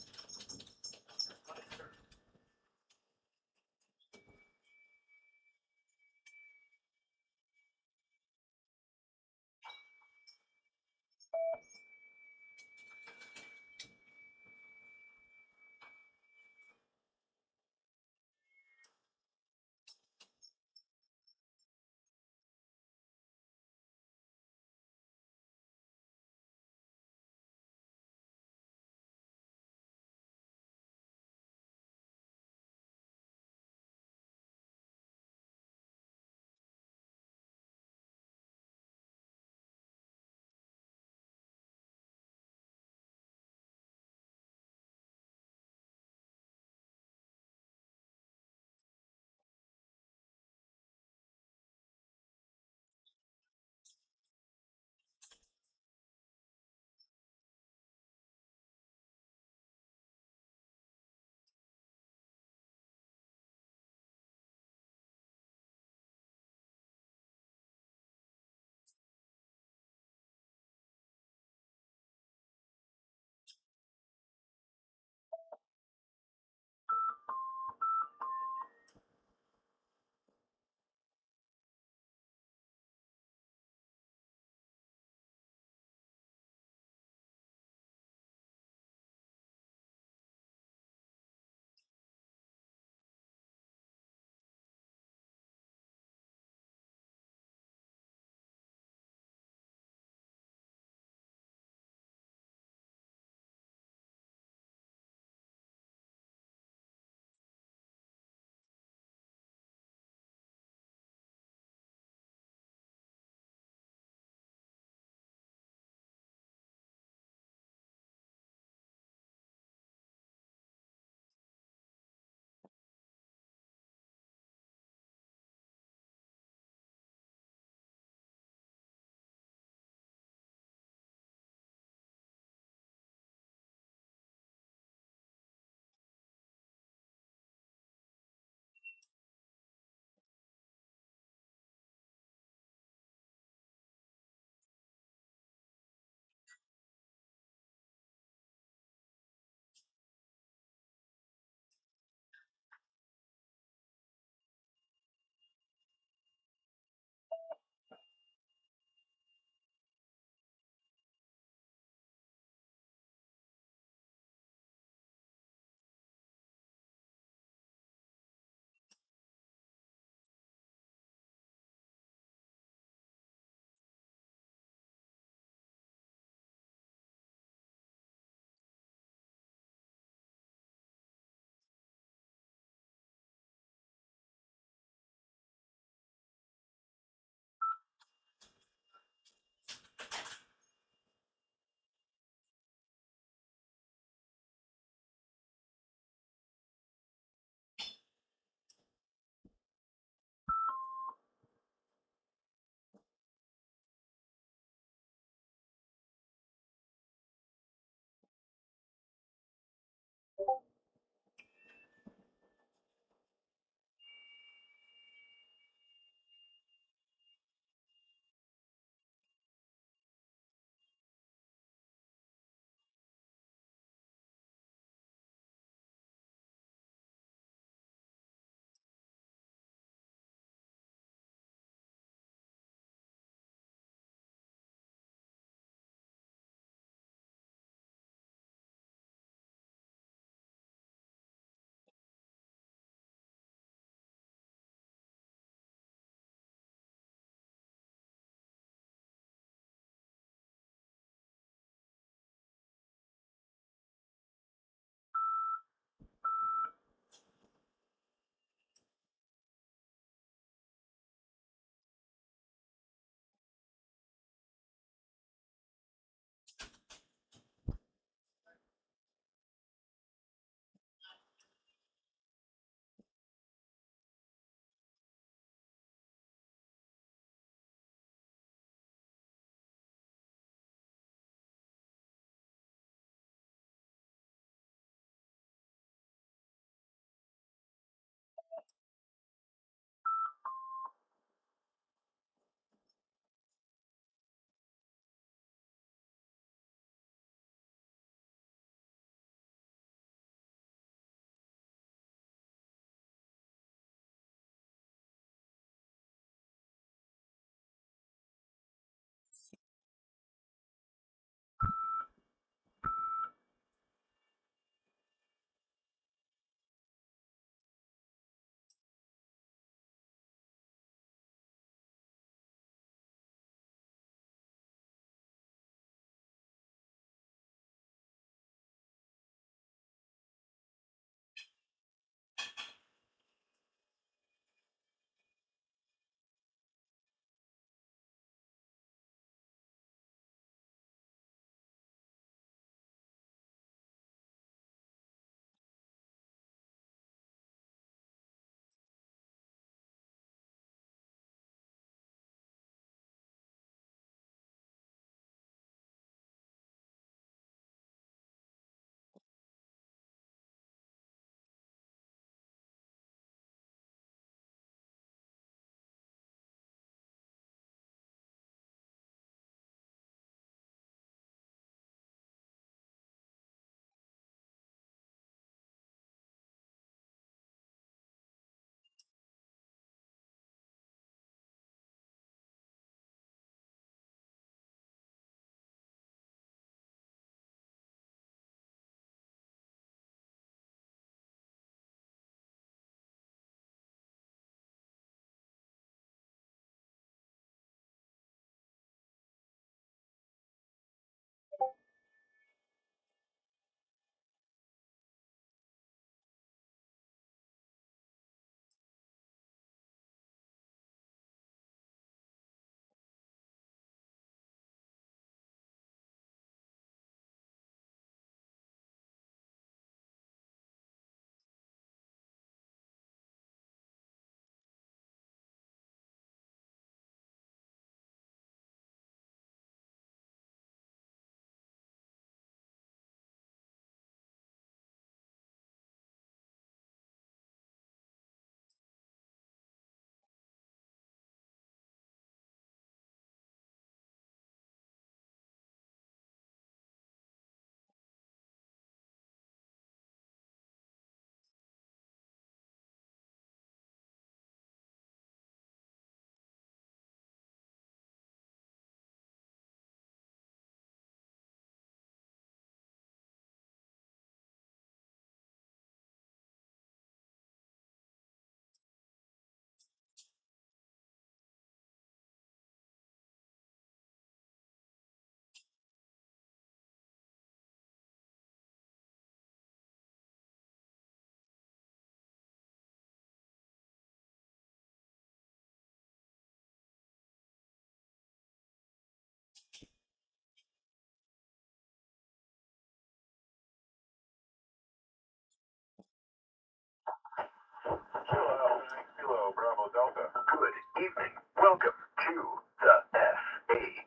evening. Welcome to the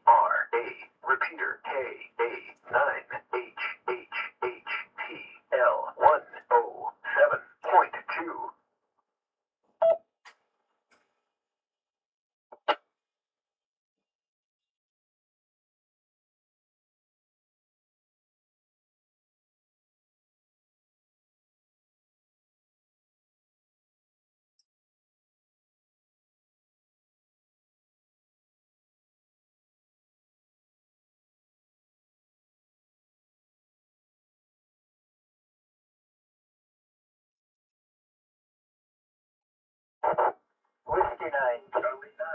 FARA repeater KA9HHHTL 107.2. Whiskey 9, Charlie 9.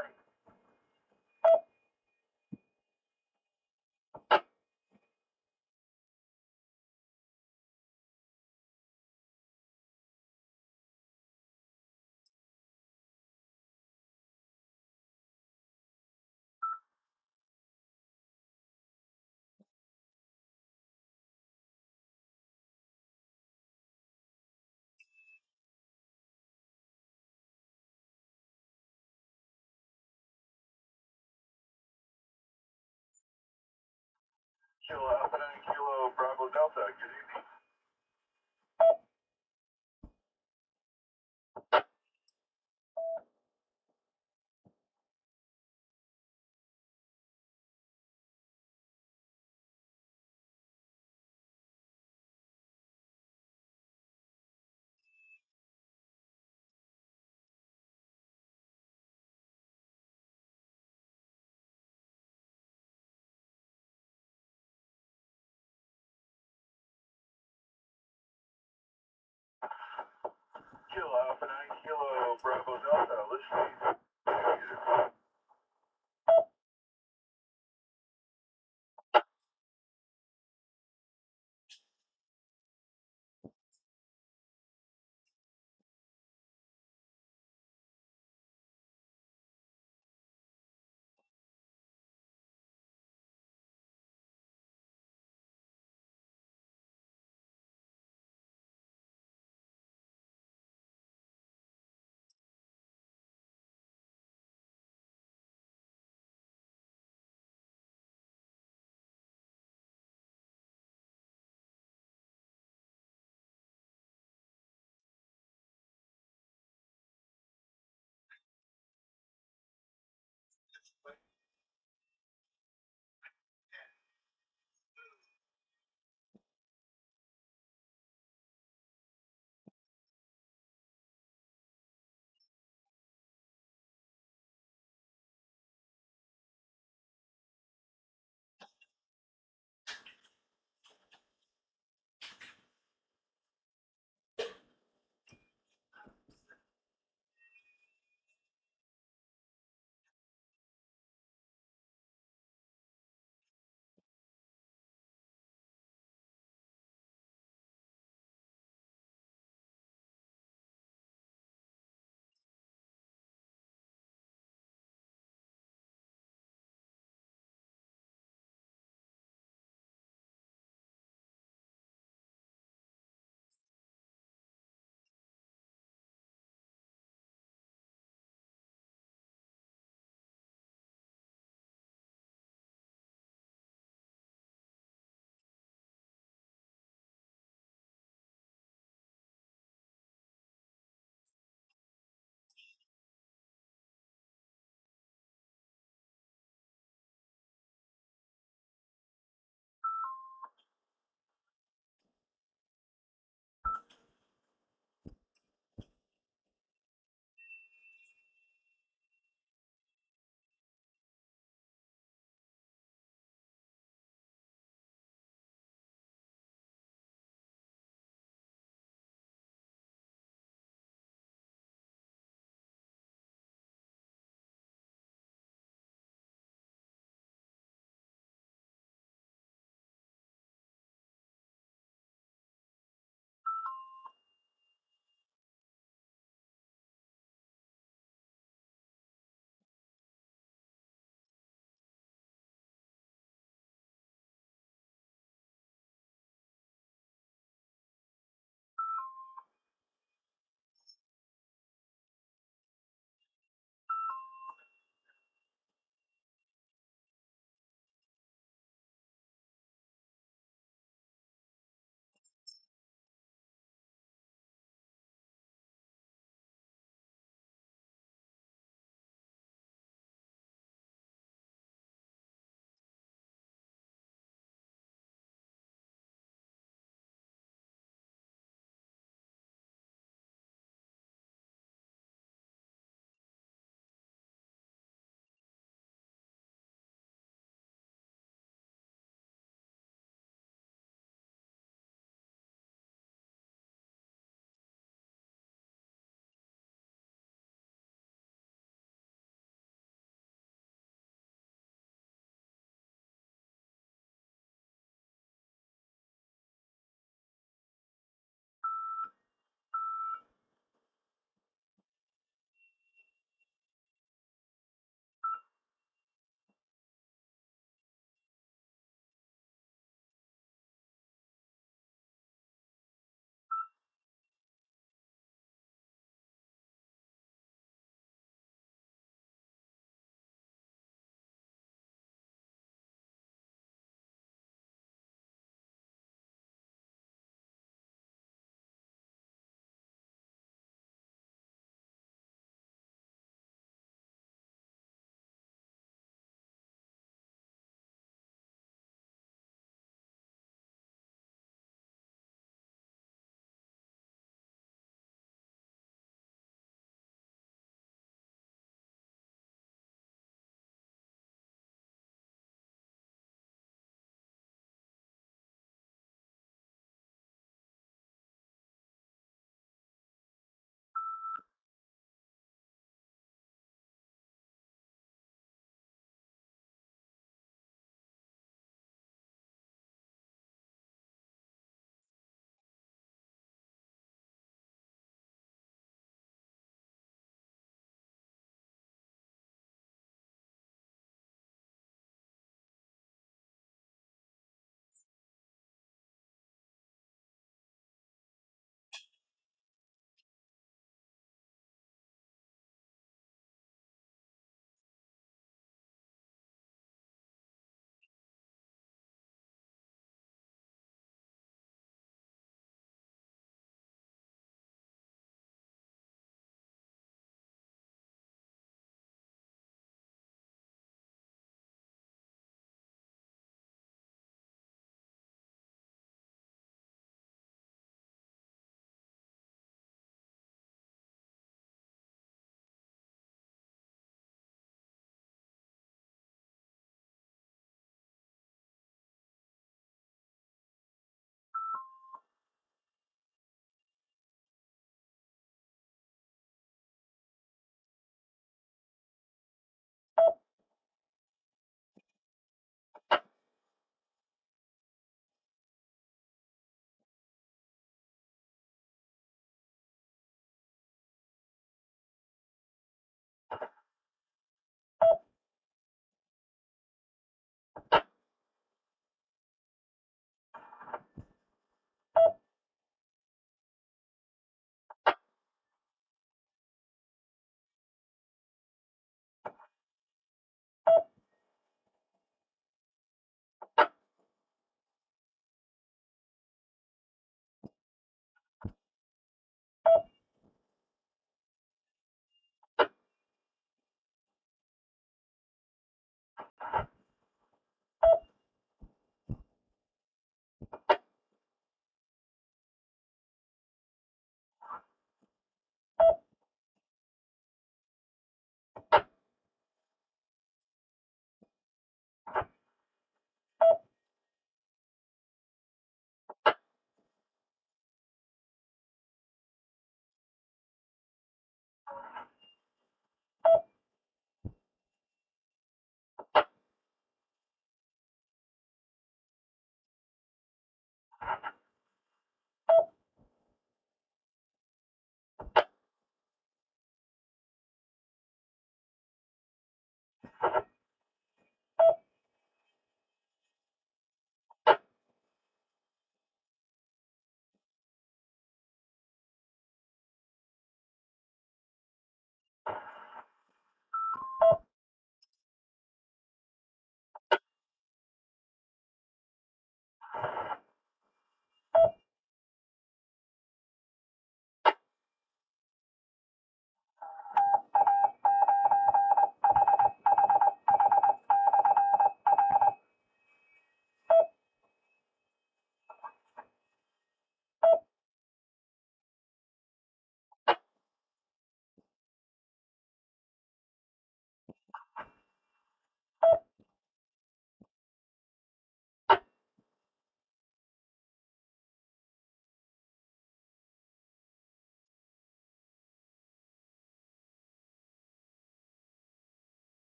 Kilo Alpha 9 Kilo Bravo Delta. Good evening. Kilo Alpha 9 Kilo Bravo Delta. Listening.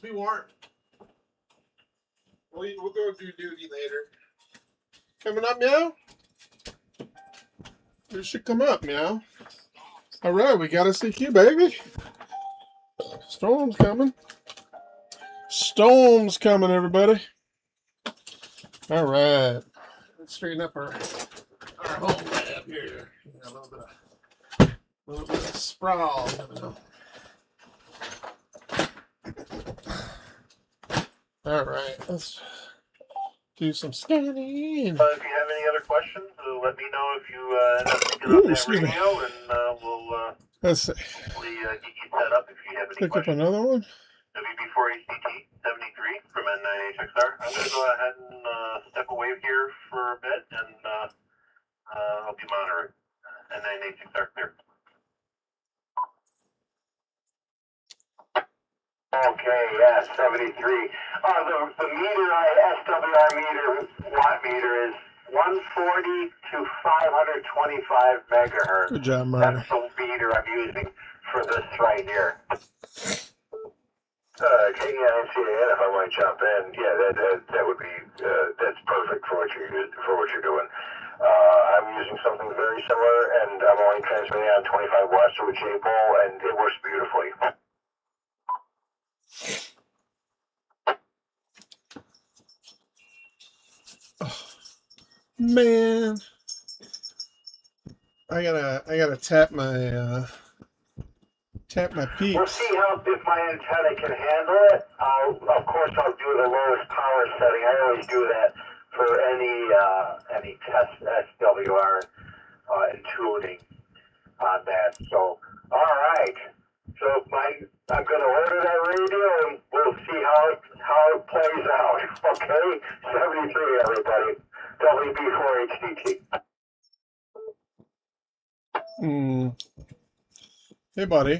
be warm. We'll go do duty later. Coming up, Meow? You should come up, Meow. All right, we got a CQ, baby. Storm's coming. Storm's coming, everybody. All right. Let's straighten up our home lab here. A little bit of sprawl. All right, let's do some scanning. If you have any other questions, let me know if you end up picking up that radio, and we'll let's see. get you set up if you have any Pick questions. up another one. WB4HDT 73 from N9HXR. I'm going to go ahead and step away here for a bit, and I'll be monitoring. N9HXR clear. Okay, yeah, 73. The meter, SWR meter, watt meter is 140 to 525 megahertz. Good job, Marty. That's the meter I'm using for this right here. KNCAN, if I might jump in, yeah, that would be that's perfect for what you're doing. I'm using something very similar, and I'm only transmitting on 25 watts to a J-pole, and it works beautifully. Man, I gotta tap my peeps. We'll see if my antenna can handle it. Of course, I'll do the lowest power setting. I always do that for any test SWR and tuning on that. So, all right. So I'm going to order that radio, and we'll see how it plays out. Okay, 73, everybody. WB4HDT. Hey, buddy.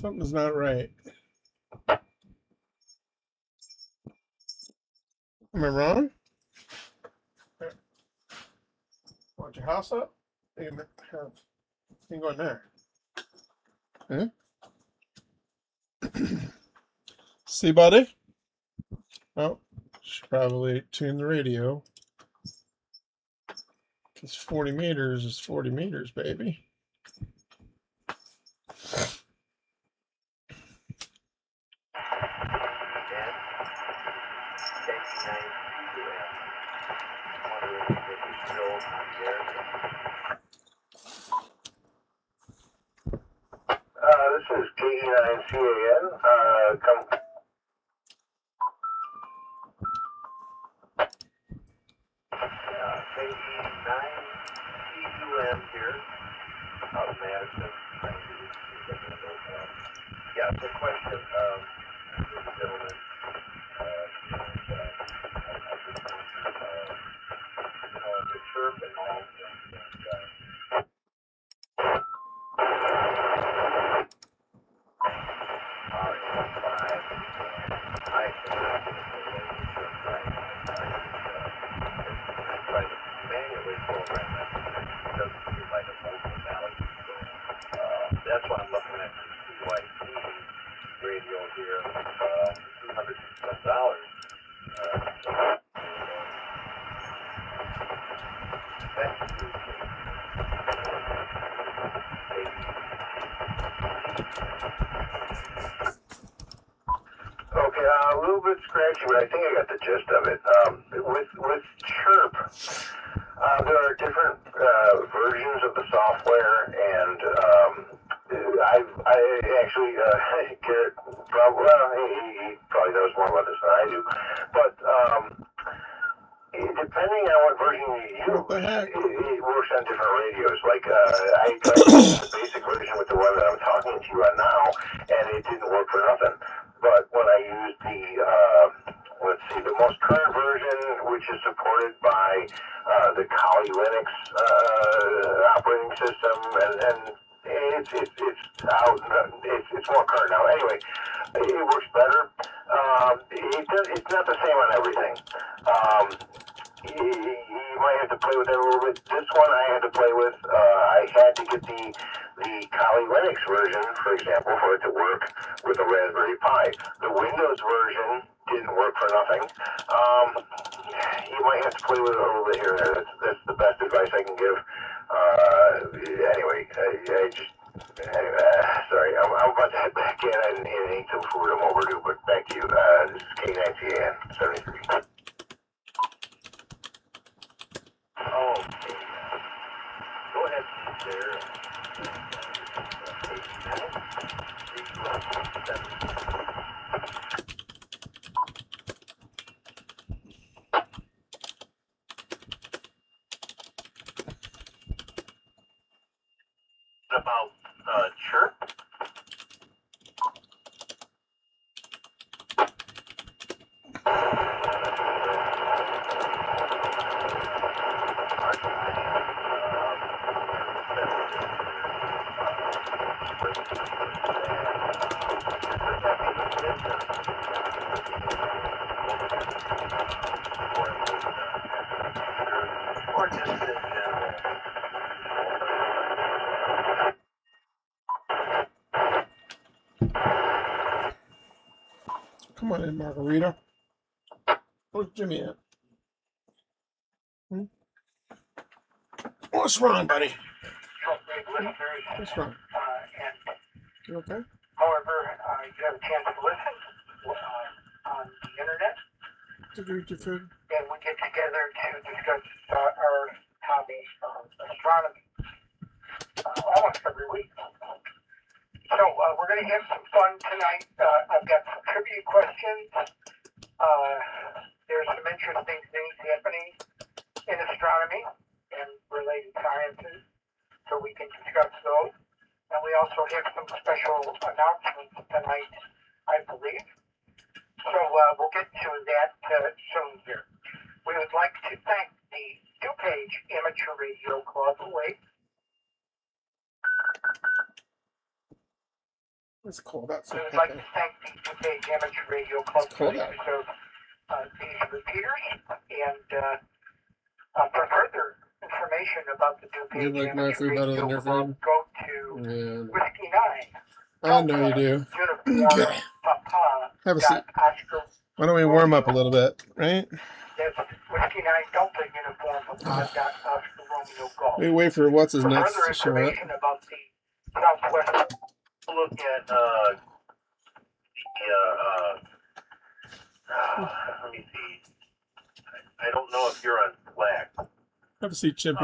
Something's not right. Am I wrong? Want your house up? You can go in there. Huh? See, buddy? Oh, should probably tune the radio. Because 40 meters is 40 meters, baby. This is KE9CAN. Come. KE9CUM here, out of Madison. Yeah, it's a question of this gentleman. The chirp and all that's why I'm looking at the CYC radio here, $200. Okay, a little bit scratchy, but I think I got the gist of it. With Chirp, there are different versions of the software, and I actually Garrett probably he probably knows more about this than I do, but depending on what version you use, it works on different radios. Like I tried the basic version with the one that I'm talking to you on now, and it didn't work for nothing. But when I used the most current version, which is supported by the Kali Linux operating system, and it's out, it's more current now. Anyway, it works better. It's not the same on everything. You you might have to play with that a little bit. This one I had to play with. I had to get the Kali Linux version, for example, for it to work with a Raspberry Pi. The Windows version didn't work for nothing. You might have to play with it a little bit here and there. That's the best advice I can give. Anyway, sorry, I'm about to head back in and eat some food. I'm overdue, but back to you. This is K9CAN 73. Oh, okay. Go ahead, there. About chirp. Or just in general. Come on in, Margarita. Where's Jimmy at? What's wrong, buddy? What's wrong? You okay? However, you have a chance to listen on the internet, Did you eat your food? and we get together to discuss our hobby of astronomy almost every week. So we're going to have some fun tonight. I've got some trivia questions. There's some interesting things happening in astronomy and related sciences, so we can discuss those. And we also have some special announcements tonight, I believe. So we'll get to that soon here. We would like to thank the DuPage Amateur Radio Club. Wait. It's cold outside. We would like to thank the DuPage Amateur Radio Club for cold the out. use of these repeaters. And for further information about the DuPage You like my Amateur food better than Radio your Club, food? go to Yeah. Whiskey 9. I know you do. Uniform Okay. Papa. Have a seat. Oscar. Why don't we warm up a little bit, right? That's Whiskey 9 Delta Uniform Papa. Oscar Romeo Golf. We wait for what's his For nuts further to show up. information about the Southwest. Look at let me see. I don't know if you're on Slack. Have a seat, Chimpy.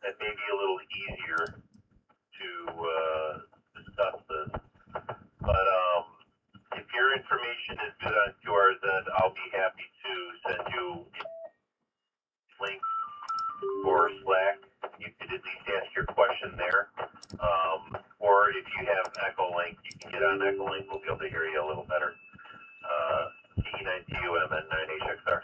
It may be a little easier to discuss this. But if your information is good on yours, then I'll be happy to send you a link for Slack. You could at least ask your question there. Or if you have Echolink, you can get on Echolink. We'll be able to hear you a little better. E9TUM and 9HXR.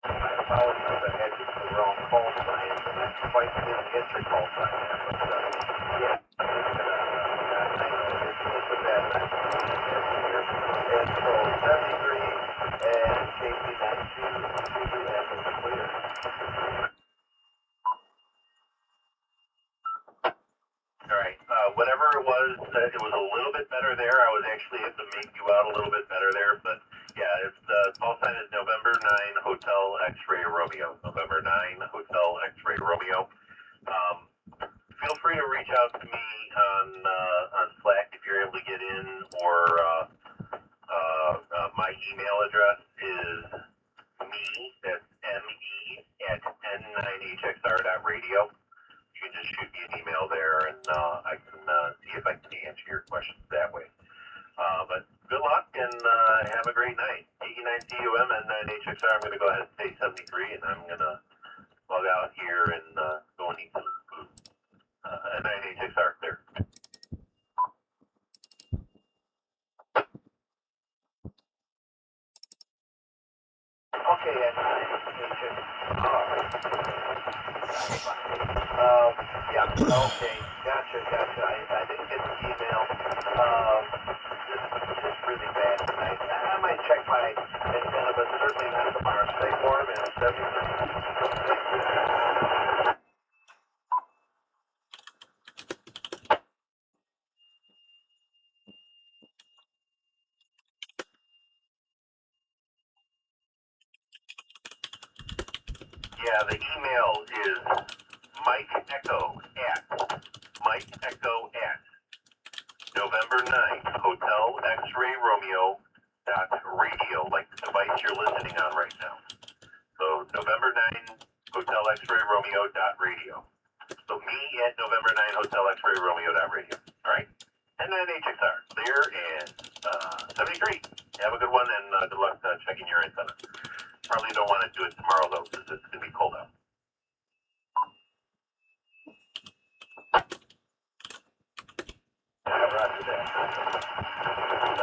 I apologize, I had just the wrong call sign, and I quite didn't get your call sign there, but yeah, I'm just gonna, I know this is the bad time here. And so 73 and KC92, we do have them clear. All right, whatever it was a little bit better there. I was actually able to make you out a little bit better there, but yeah, it's call sign is November 9 Hotel X-Ray Romeo. November 9 Hotel X-Ray Romeo. Feel free to reach out to me on Slack if you're able to get in, or my email address is that's me at n9hxr.radio. You can just shoot me an email there, and I can see if I can answer your questions that way. But good luck, and have a great night. E9TUM and 9HXR. I'm going to go ahead and say 73, and I'm going to log out here and go and eat some food. 9HXR, clear. KN9 yeah, okay, gotcha. I didn't get the email. This is really bad tonight. I might check my antenna, but certainly not tomorrow. Stay warm and everything. Yeah, the email is Mike Echo at November 9th, Hotel X-Ray Romeo .radio, like the device you're listening on right now. So November 9, Hotel X-Ray Romeo .radio. So me at November 9, Hotel X-Ray Romeo .radio. All right? 109HXR, there and 73. Have a good one and good luck checking your antenna. Probably don't want to do it tomorrow though, because it's going to be cold out. Roger that.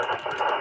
73.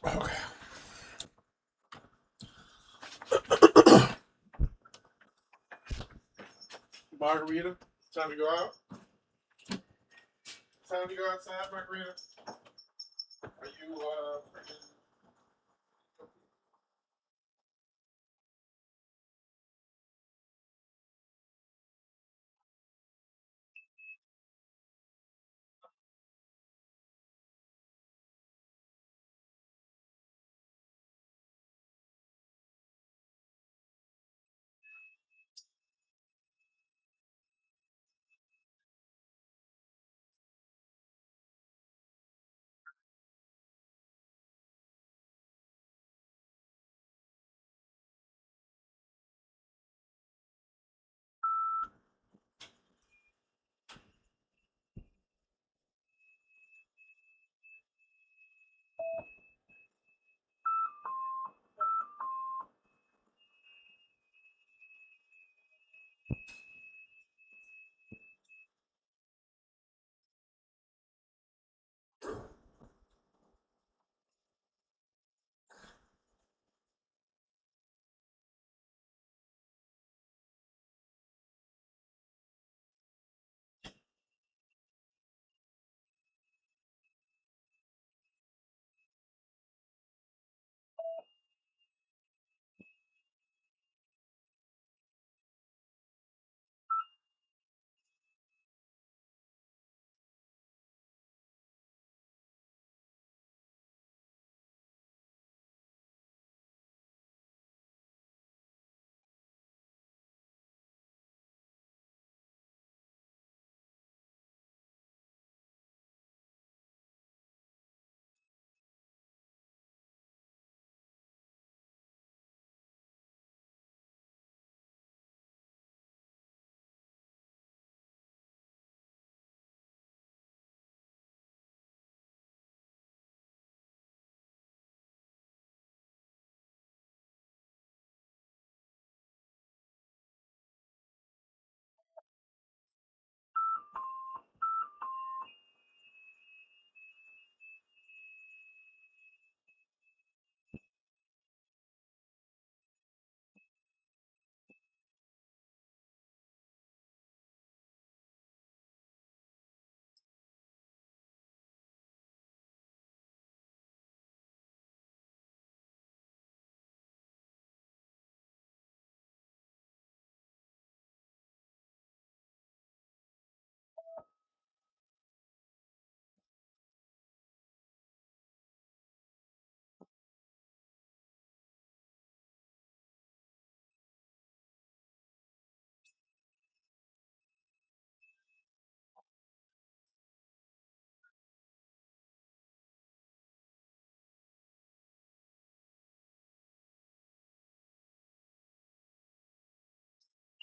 Okay. Margarita, it's time to go out. It's time to go outside, Margarita. Are you freaking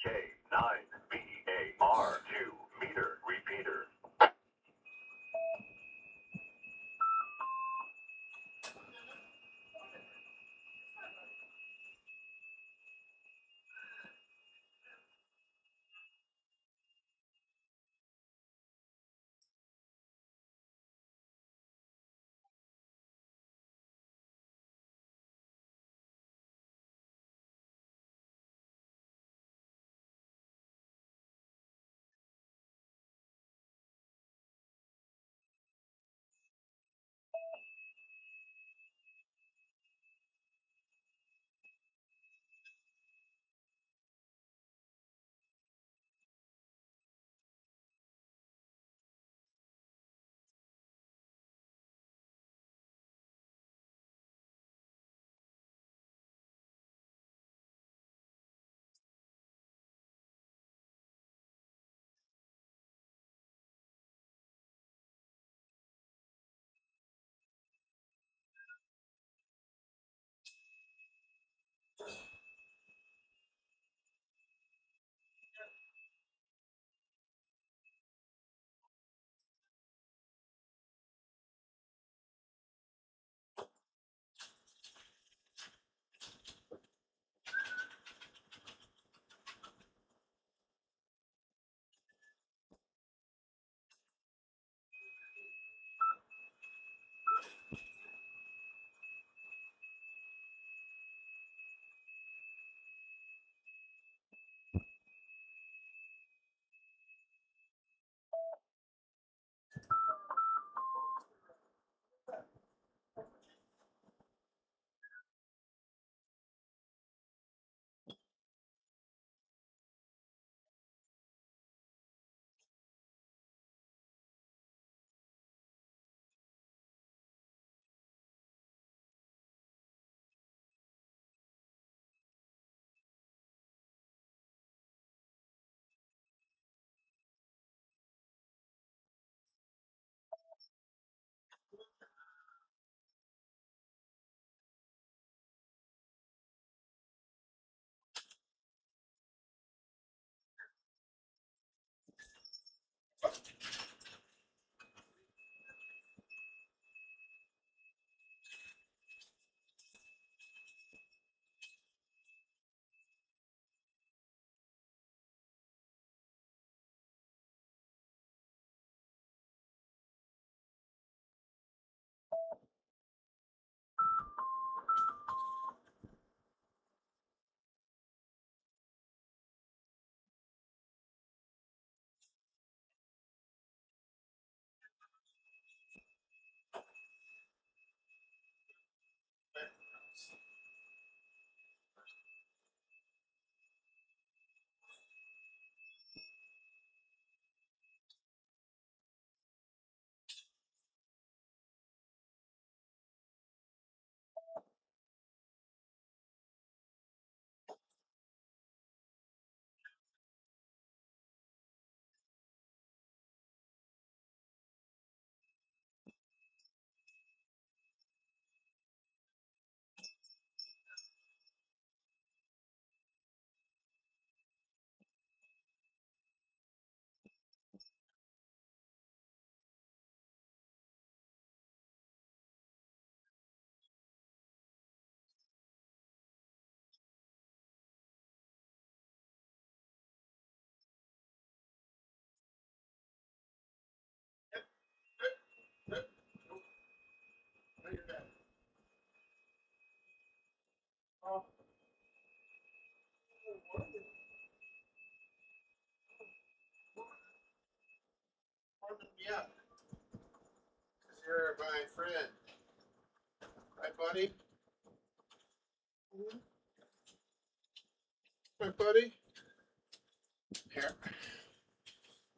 K9BAR2 meter repeater. Yeah, because you're my friend. Hi, buddy. My buddy. Here.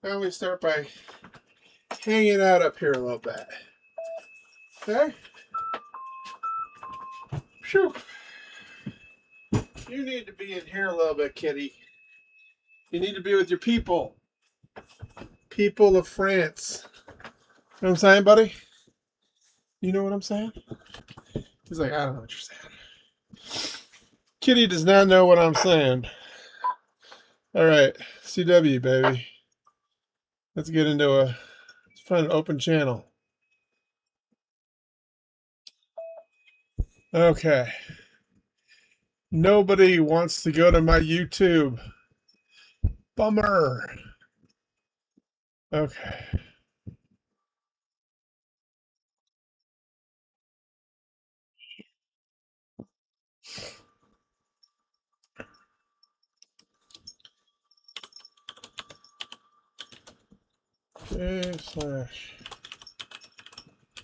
Now we start by hanging out up here a little bit. Okay? Phew. You need to be in here a little bit, kitty. You need to be with your people. People of France. You know what I'm saying, buddy? You know what I'm saying? He's like, I don't know what you're saying. Kitty does not know what I'm saying. All right, CW, baby. Let's get into let's find an open channel. Okay. Nobody wants to go to my YouTube. Bummer. Okay.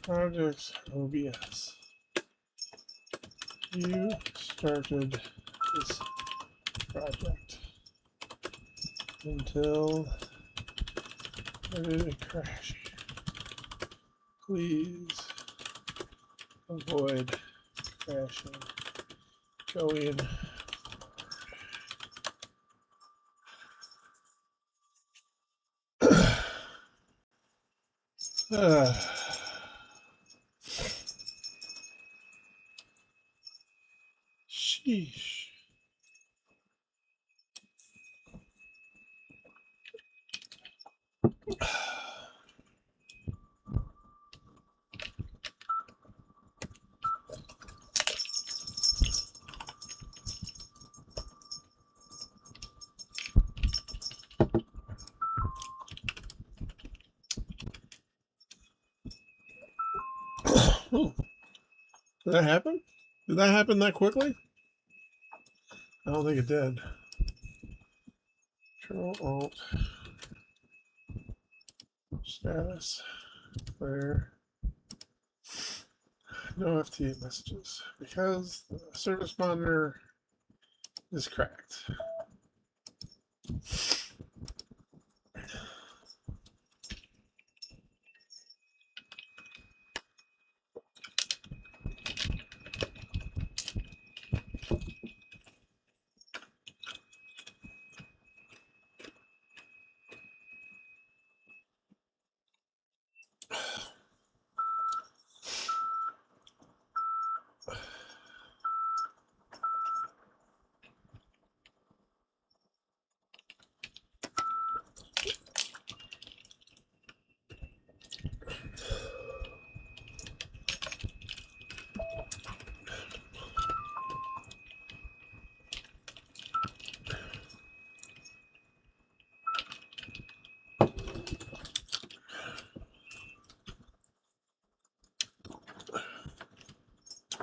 /projects OBS. You started this project until it crashed. Please avoid crashing. Going sheesh. Oh, did that happen? Did that happen that quickly? I don't think it did. Control Alt status clear. No FT messages because the service monitor is cracked.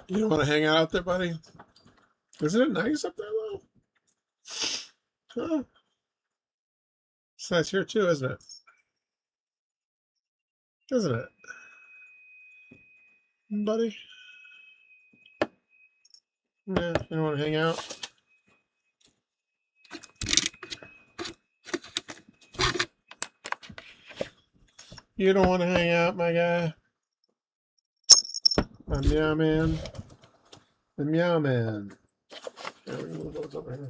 You don't want to hang out there, buddy? Isn't it nice up there, though? Huh? It's nice here, too, isn't it? Isn't it? Buddy? Yeah, you don't want to hang out? You don't want to hang out, my guy? My meow man? The meow man. Yeah, we can move those over here.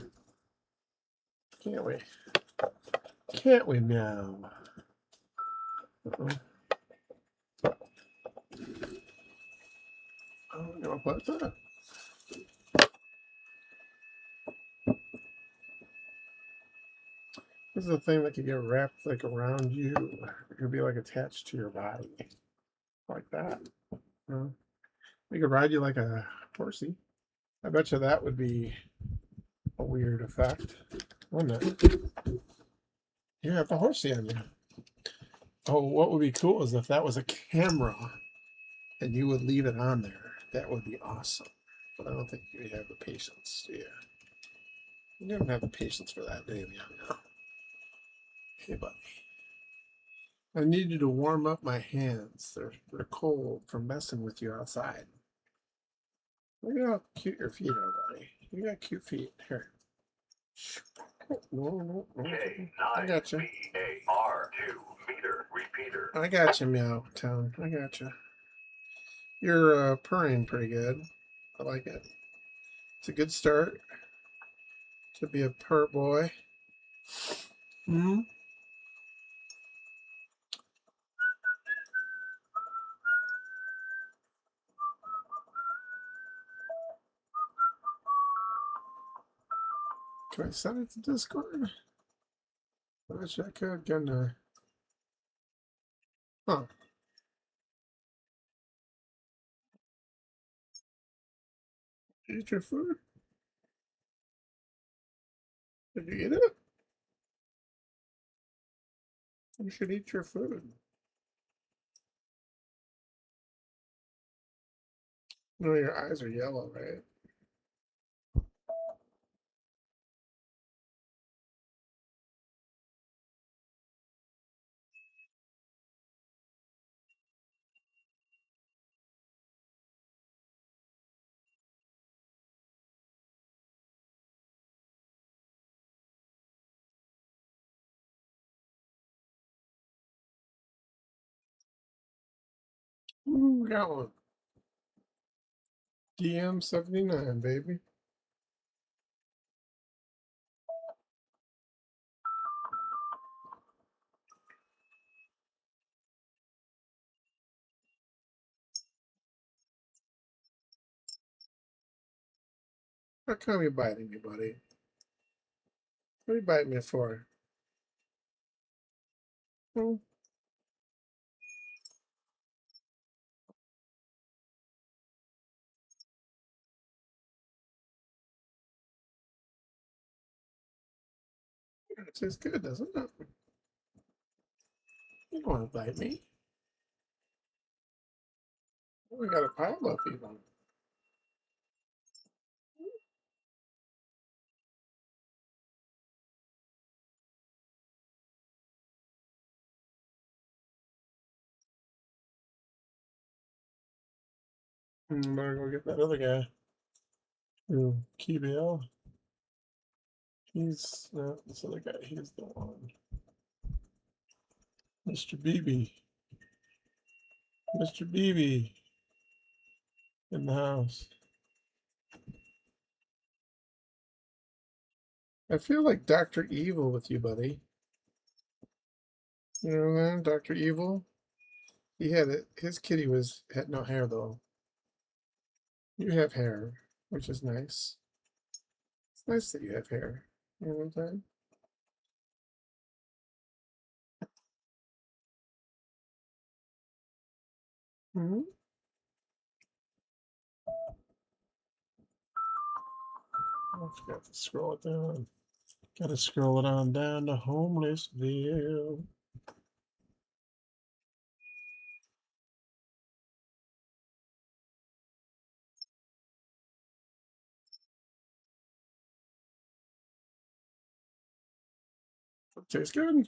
Can't we? Can't we meow? Uh-oh. Oh, you want to put that? This is a thing that could get wrapped like around you. It could be like attached to your body. Like that. We could ride you like a horsey. I bet you that would be a weird effect, wouldn't it? You have a horsey on you. Oh, what would be cool is if that was a camera and you would leave it on there. That would be awesome. But I don't think you have the patience, do you? You don't have the patience for that, do you? Hey, buddy. I need you to warm up my hands. They're cold from messing with you outside. Look at how cute your feet are, buddy. You got cute feet. Here. No. I got you. K9VAR2 meter repeater. I got you, Meow Town. I got you. You're purring pretty good. I like it. It's a good start to be a purr boy. Hmm. Can I send it to Discord? What's that code gonna? Huh. Eat your food? Did you eat it? You should eat your food. No, your eyes are yellow, right? Ooh, got one. DM79, baby. How come you biting me, buddy? What are you biting me for? Hmm? It tastes good, doesn't it? You don't want to bite me. We got a pile up even. Better go get that other guy. Ooh, Keybell. He's not this other guy. He's the one. Mr. BB. Mr. BB in the house. I feel like Dr. Evil with you, buddy. You know that? Dr. Evil? He had it. His kitty had no hair though. You have hair, which is nice. It's nice that you have hair. You know what I'm saying? Mm-hmm. I forgot to scroll it down. Gotta scroll it on down to Homelessville. That tastes good.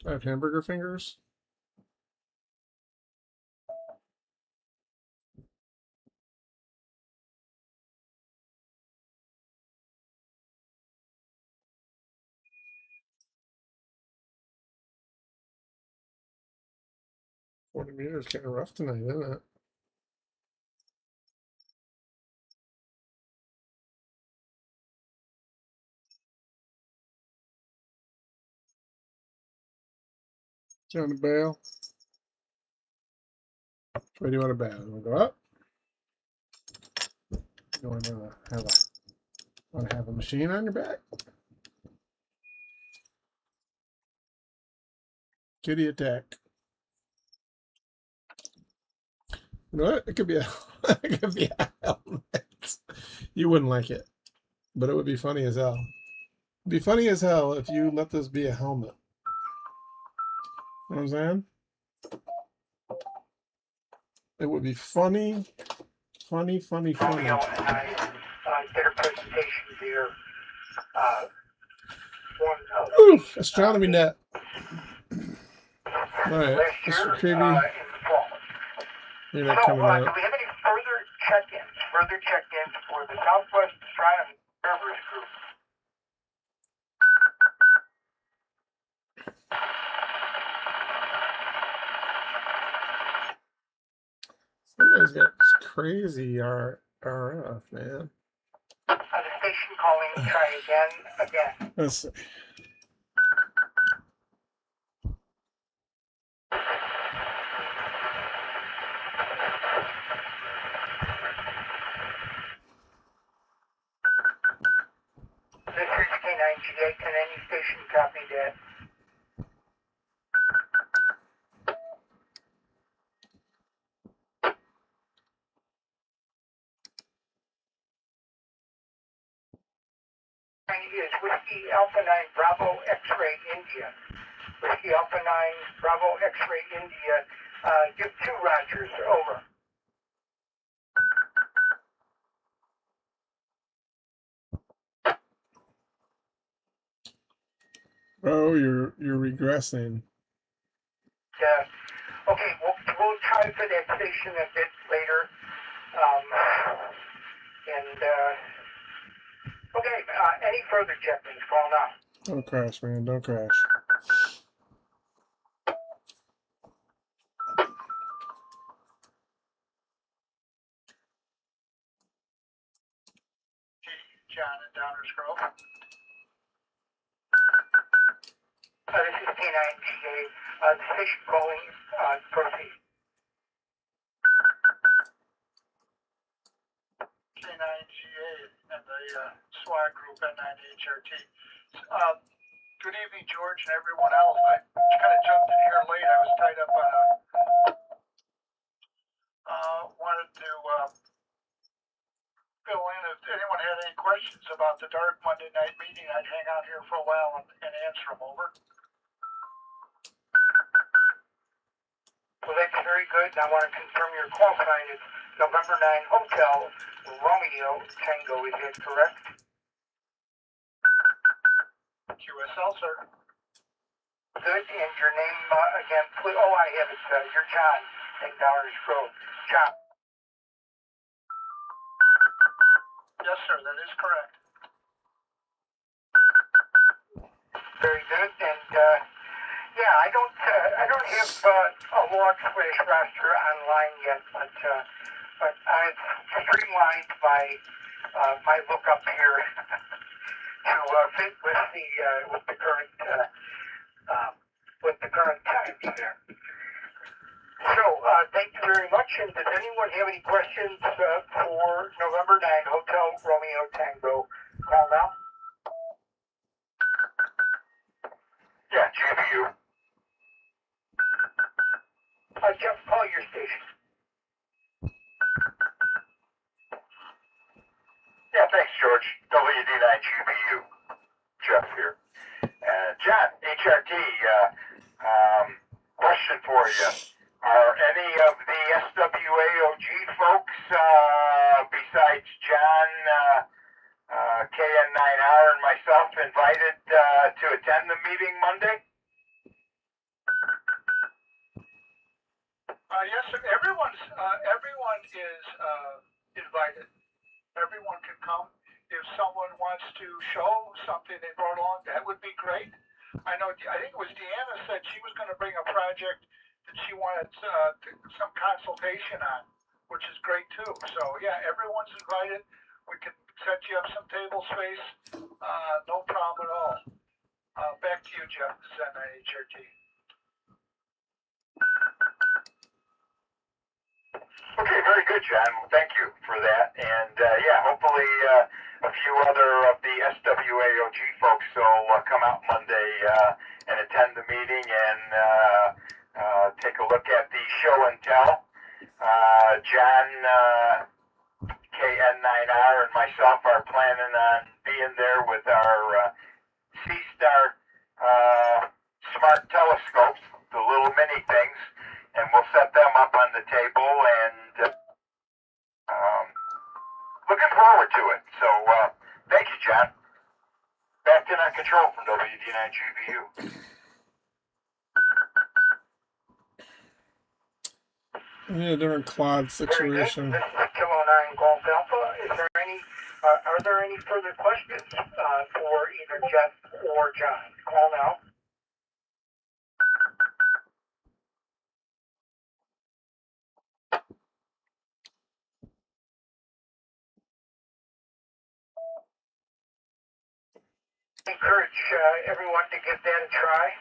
I have hamburger fingers. $40 kind of rough tonight, isn't it? Do you want to bail? Where do you want to bail? You want to go up? You want to have a machine on your back? Kitty attack. You know what? It could be a it could be a helmet. You wouldn't like it, but it would be funny as hell. It'd be funny as hell if you let this be a helmet. You know what I'm saying? It would be funny. Romeo and I did a presentation here. Ooh, astronomy net. All right, Last year Mr. in Creepy, the fall. you're not So, coming do out. we have any further check-ins for the Southwest Australian Beverage Group? Somebody's got this crazy RF, man. The station calling, try again. Let's see. station copied that. Is Whiskey Alpha 9 Bravo X-Ray India. Whiskey Alpha 9 Bravo X-Ray India. Give 2 Rogers, over. Oh, you're regressing. Okay, we'll try for that station a bit later. Okay, any further check-ins, call now. Don't crash, man. Don't crash. John in Downers Grove. This is K9GA. The station calling, proceed. K9GA and the SWAT group at 9HRT. Good evening, George, and everyone else. I kind of jumped in here late. I was tied up on wanted to fill in. If anyone had any questions about the dark Monday night meeting, I'd hang out here for a while and answer them. Over. Well, that's very good. And I want to confirm your call sign is November 9 Hotel Romeo Tango. Is that correct? QSL, sir. Good. And your name again, please. Oh, I have it. You're John in Downers Grove. John. Yes, sir. That is correct. Very good. And yeah, I don't have a log slash roster online yet, but I've streamlined my lookup here to fit with the current times here. So thank you very much. And does anyone have any questions for November 9 Hotel Romeo Tango? Call now. Yeah, GBU. Jeff, call your station. Yeah, thanks, George. WD9GBU. Jeff here. John, HRT, question for you. Are any of the SWAOG folks, besides John, KN9R, and myself, invited to attend the meeting Monday? Yes, sir. Everyone is invited. Everyone can come. If someone wants to show something they brought along, that would be great. I think it was Deanna said she was going to bring a project that she wanted some consultation on, which is great too. So yeah, everyone's invited. We can set you up some table space. No problem at all. Back to you, Jeff. This is NIHRT. Okay, very good, John. Well, thank you for that. And yeah, hopefully a few other of the SWAOG folks will come out Monday and attend the meeting and take a look at the show and tell. John, KN9R, and myself are planning on being there with our C-Star smart telescopes, the little mini things, and we'll set them up on the table and looking forward to it. So thank you, John. Back in on control from WD9GBU. Yeah, different cloud situation. This is Kilo 9 Golf Alpha. Are there any further questions for either Jeff or John? Call now. Encourage everyone to give that a try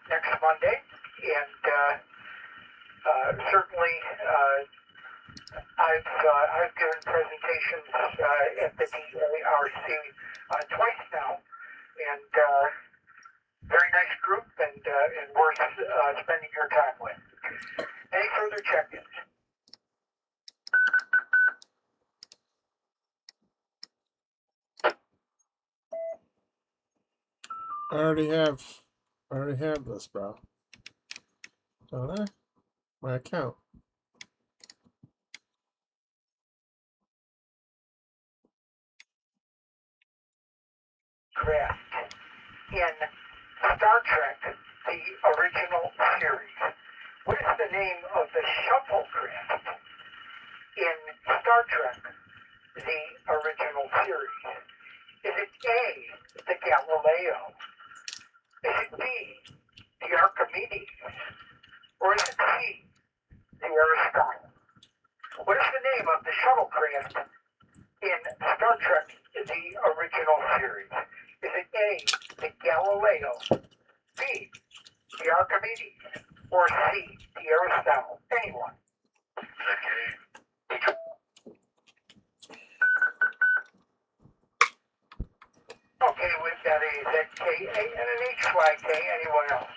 next Monday, and certainly I've given presentations at the DARC twice now, and very nice group, and worth spending your time with. Any further check-ins? I already have this, bro. Don't I? My account. Craft in Star Trek, the original series. What is the name of the shuttlecraft in Star Trek, the original series? Is it A, the Galileo? Is it B, the Archimedes? Or is it C, the Aristotle? What is the name of the shuttlecraft in Star Trek, the original series? Is it A, the Galileo, B, the Archimedes, or C, the Aristotle? Anyone? Okay, we've got a ZKA and an HYK. Anyone else?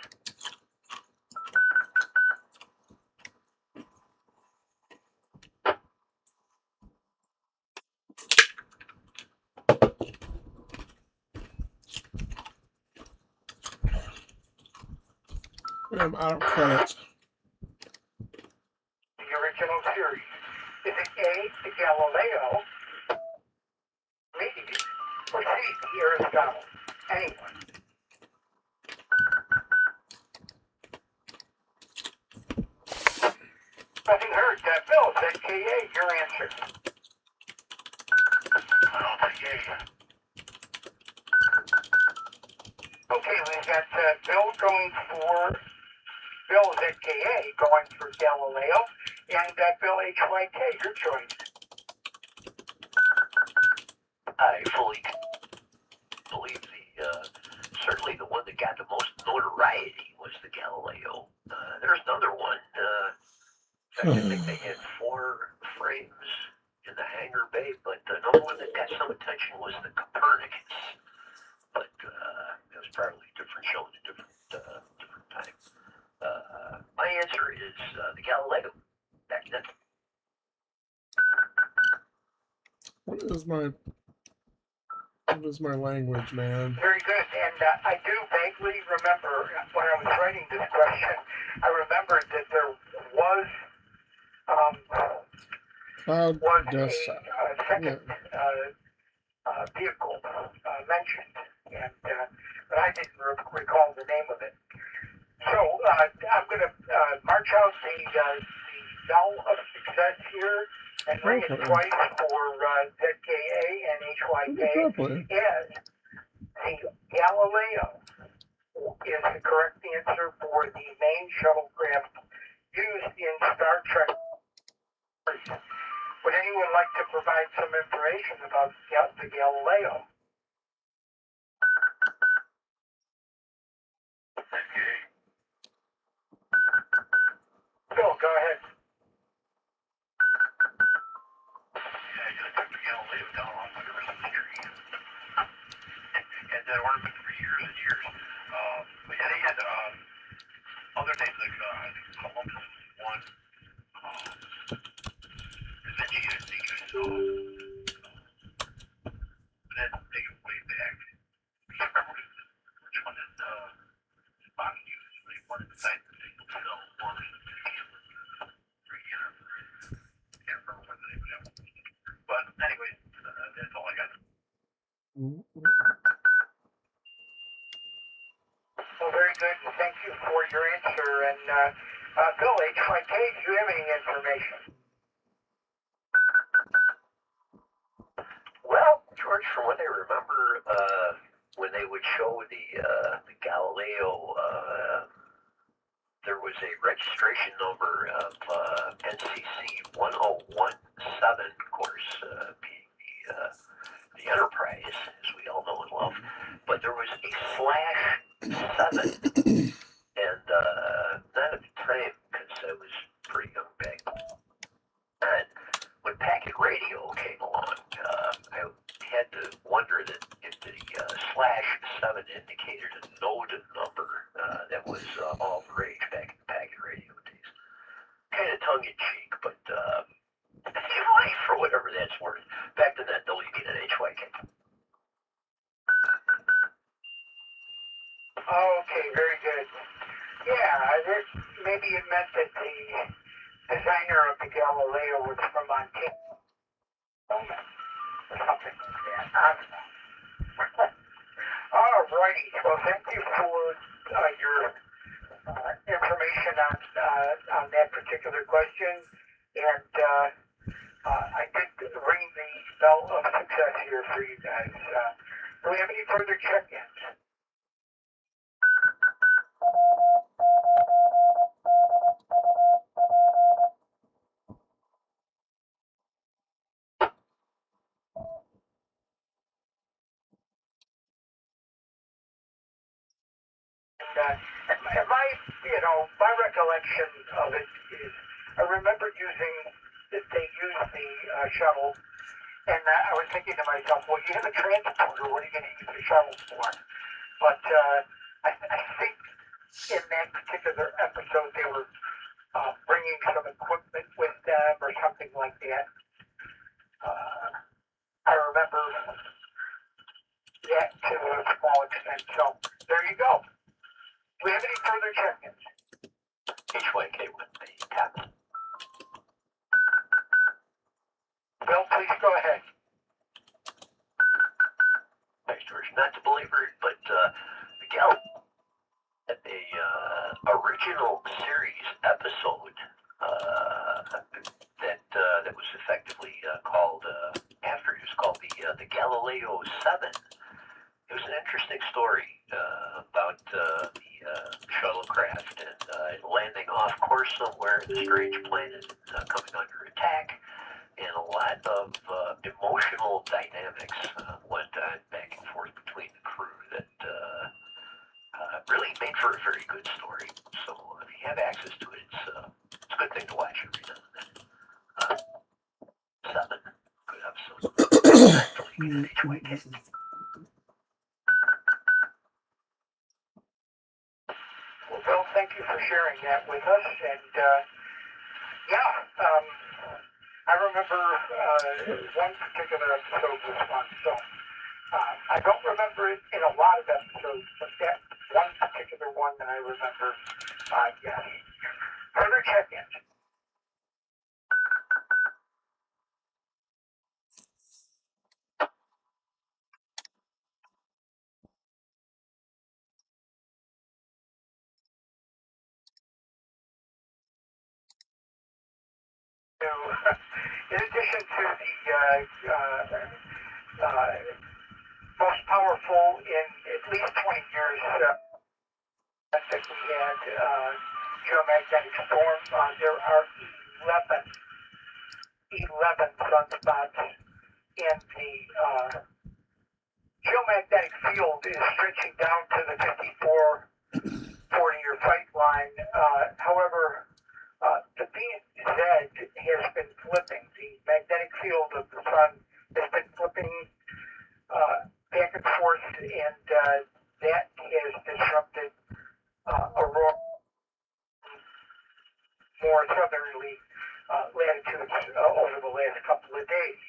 I'm out of credits. The original series. Is it A, the Galileo, B, or C, the Aristotle? Anyone? Nothing heard. Bill, ZKA, your answer. Okay, we've got Bill ZKA going for Galileo, and Bill HYK, your choice. I fully believe certainly the one that got the most notoriety was the Galileo. There's another one. In fact, I think they had 4 frames in the hangar bay, but another one that got some attention was the Copernicus. But it was probably different show at a different time. My answer is the Galileo. Back then. What is my language, man? Very good, and I do vaguely remember when I was writing this question, I remembered that there was Cloud a desktop. second vehicle mentioned, and but I didn't recall the name of it. So I'm going to march out the bell of success here and ring it twice for ZKA and HYK as the Galileo is the correct answer for the main shuttlecraft used in Star Trek. Would anyone like to provide some information about the Galileo? Bill, go ahead. I just took the Galileo down on my Christmas tree. Had that ornament for years and years. But yeah, they had other names like Columbus was one. Da Vinci, I think I saw. But then they go way back. I can't remember which one that Spock used. They wanted to find the single cell one. Can't remember what the name of that one was. But anyway, that's all I got. Well, very good. Thank you for your answer. And Bill, HYK, do you have any information? Well, George, from what I remember, when they would show the Galileo, there was a registration number of NCC 1017, of course, being the Enterprise, as we all know and love. But there was a /7, and not at the time, because I was pretty young back then. When packet radio came along, I had to wonder that if the /7 tongue-in-cheek, but for whatever that's worth. Back to that WB and HYK. Okay, very good. Yeah, maybe it meant that the designer of the Galileo was from Montana or something like that. I don't know. All righty. Well, thank you for your information on that particular question, and I did ring the bell of success here for you guys. Do we have any further check-ins? My recollection of it is I remember they used the shuttle, and I was thinking to myself, well, you have a transporter, what are you going to use the shuttle for? But I think in that particular episode they were bringing some equipment with them or something like that. I remember that to a small extent. So there you go. Do we have any further check-ins? HYK with the comment. Bill, please go ahead. Thanks, George. Not to belabor it, but Miguel, original series episode that was effectively called after it was called the Galileo 7. It was an interesting story about the shuttlecraft and landing off course somewhere in a strange planet, coming under attack, and a lot of emotional dynamics went on back and forth between the crew that really made for a very good story. So if you have access to it, it's a good thing to watch every now and then. 7, good episode. Well, Bill, thank you for sharing that with us. And I remember one particular episode was fun. So I don't remember it in a lot of episodes, but that one particular one that I remember, yes. Further check-ins. In addition to the most powerful in at least 20 years that we had geomagnetic storm, there are 11 sunspots, and the geomagnetic field is stretching down to the 54-40-year flight line. However, the BZ has been flipping. The magnetic field of the sun has been flipping back and forth, and that has disrupted aurora more southerly latitudes over the last couple of days.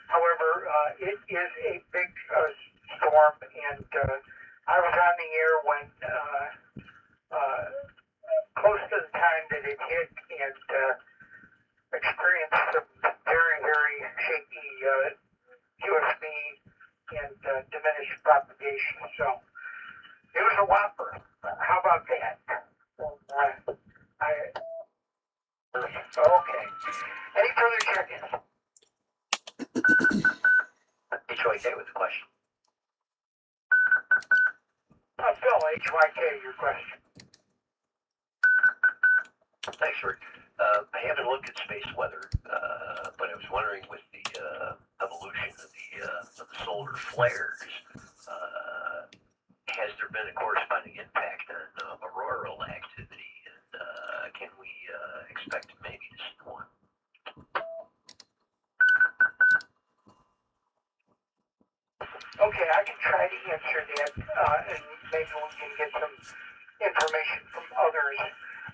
However, it is a big storm, and I was on the air when close to the time that it hit, and experienced some very, very shaky USB and diminished propagation. So it was a whopper. How about that? Okay. Any further check-ins? HYK with the question. Bill, HYK, your question. Thanks, Rick. I haven't looked at space weather, but I was wondering with the evolution of the solar flares, has there been a corresponding impact on auroral activity, and can we expect maybe to see one? Okay, I can try to answer that, and maybe we can get some information from others.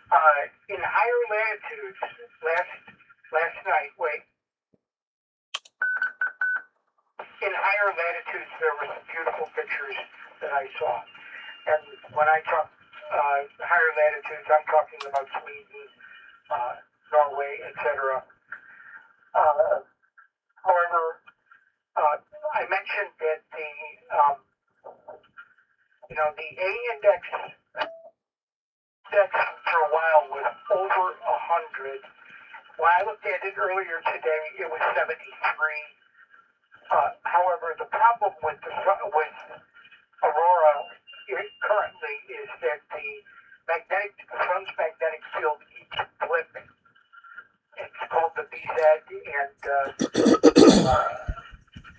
In higher latitudes, last night, in higher latitudes, there were some beautiful pictures that I saw. And when I talk higher latitudes, I'm talking about Sweden, Norway, etc. However, I mentioned that the A index for a while was over 100. When I looked at it earlier today, it was 73. However, the problem with aurora currently is that the sun's magnetic field keeps flipping. It's called the BZ, and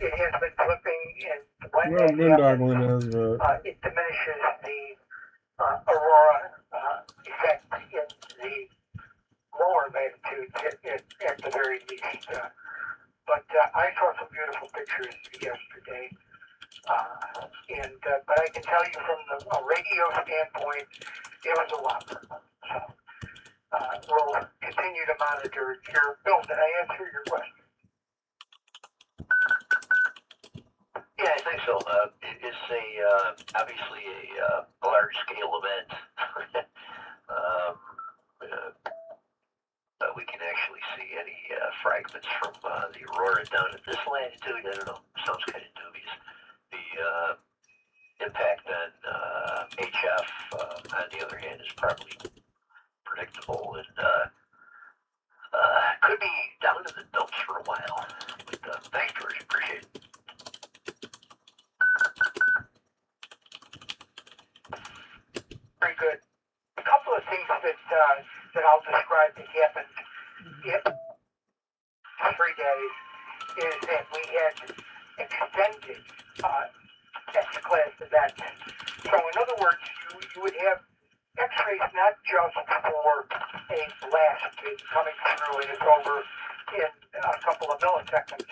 it has been flipping, and when that happens, it diminishes the aurora effect in the lower latitudes at the very least. But I saw some beautiful pictures yesterday, but I can tell you from a radio standpoint, it was a lot. So we'll continue to monitor it here. Bill, did I answer your question? Yeah, I think so. It's obviously a large scale event. We can actually see any fragments from the aurora down at this latitude. I don't know. Sounds kind of dubious. The impact on HF, on the other hand, is probably predictable and could be down in the dumps for a while. But thanks, George. Appreciate it. Very good. A couple of things that I'll describe that happened in 3 days is that we had extended X-class events. So in other words, you would have X-rays not just for a blast coming through and it's over in a couple of milliseconds.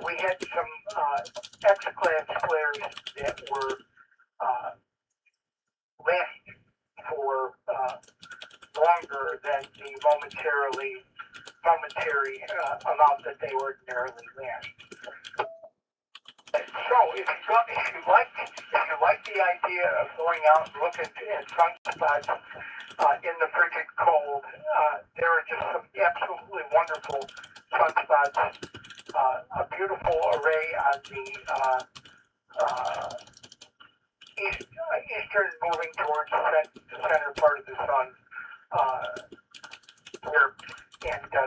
We had some X-class flares that were lasting for longer than the momentary amount that they ordinarily last. So if you like the idea of going out and looking at sunspots in the frigid cold, there are just some absolutely wonderful sunspots. A beautiful array on the eastern, moving towards the center part of the sun.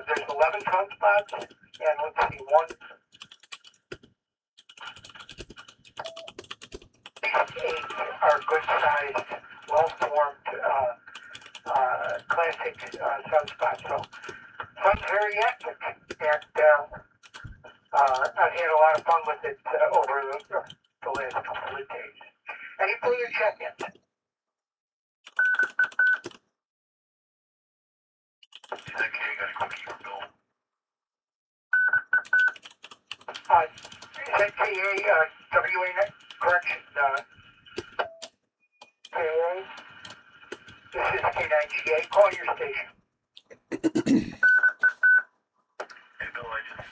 There's 11 sunspots, and let's see, these 8 are good-sized, well-formed, classic sunspots. So, sun's very active, and I've had a lot of fun with it over the last couple of days. Any further check-ins? Okay, got a cookie for Bill. Is that WA correction? KA? This is K9GA. Call your station. Hey, Bill, I just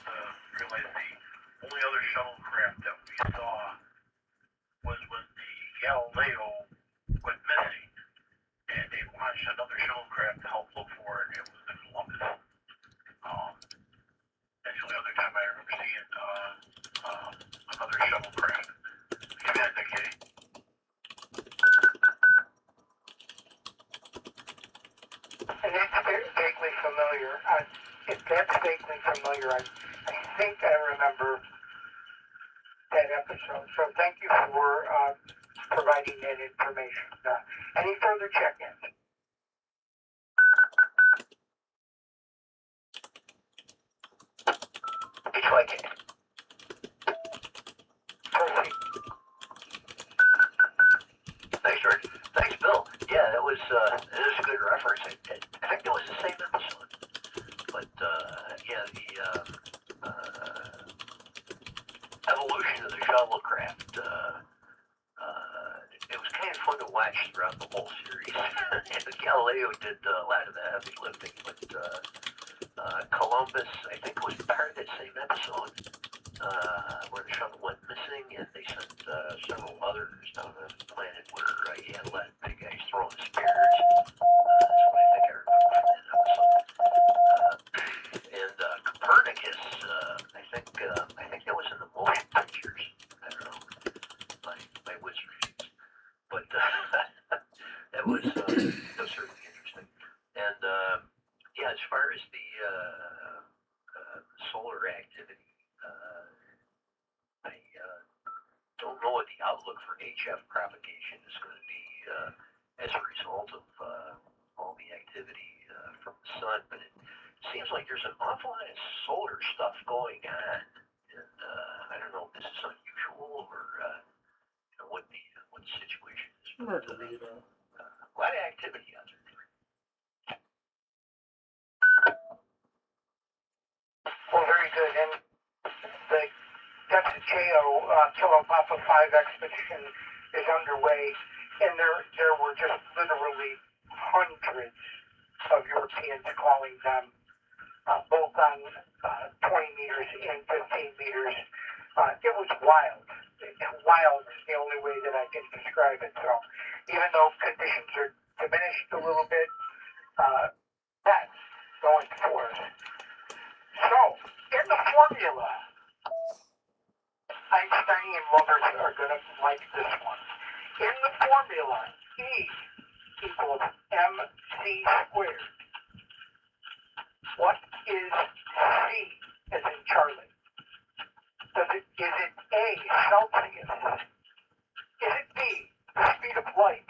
realized the only other shuttlecraft that we saw was when the Galileo went missing, and they launched another shuttlecraft to help look for it. It was in Columbus. That's the only other time I remember seeing another shuttlecraft. Maybe that's okay. And that's vaguely familiar. If that's vaguely familiar, I think I remember that episode. So thank you for providing that information. Any further check-ins? It's like it. Proceed. Thanks, George. Thanks, Bill. Yeah, that was a good reference. I think it was the same episode. But, yeah, the evolution of the shuttlecraft, it was kind of fun to watch throughout the whole series. Galileo did a lot of the heavy lifting, but Columbus, I think, was part of that same episode where the shuttle went missing, and they sent several others down to the planet where he had let big guys throw the spears. That's what I think I remember from that episode. And Copernicus, I think that was in the motion pictures. I don't know, my wizard. But that was certainly interesting. And yeah, as far as the solar activity, I don't know what the outlook for HF propagation is going to be as a result of all the activity from the sun, but it seems like there's an awful lot of solar stuff going on, and I don't know if this is unusual or what the situation is. But, a lot of activity out there. Well, very good. And the WJO Kilo Papa 5 expedition is underway, and there were just literally hundreds of Europeans calling them, both on 20 meters and 15 meters. It was wild. Wild is the only way that I can describe it. So even though conditions are diminished a little bit, that's going for us. So, in the formula, Einsteinian lovers are going to like this one. In the formula, E equals mc squared. What is C as in Charlie? Is it A, Celsius? Is it B, the speed of light?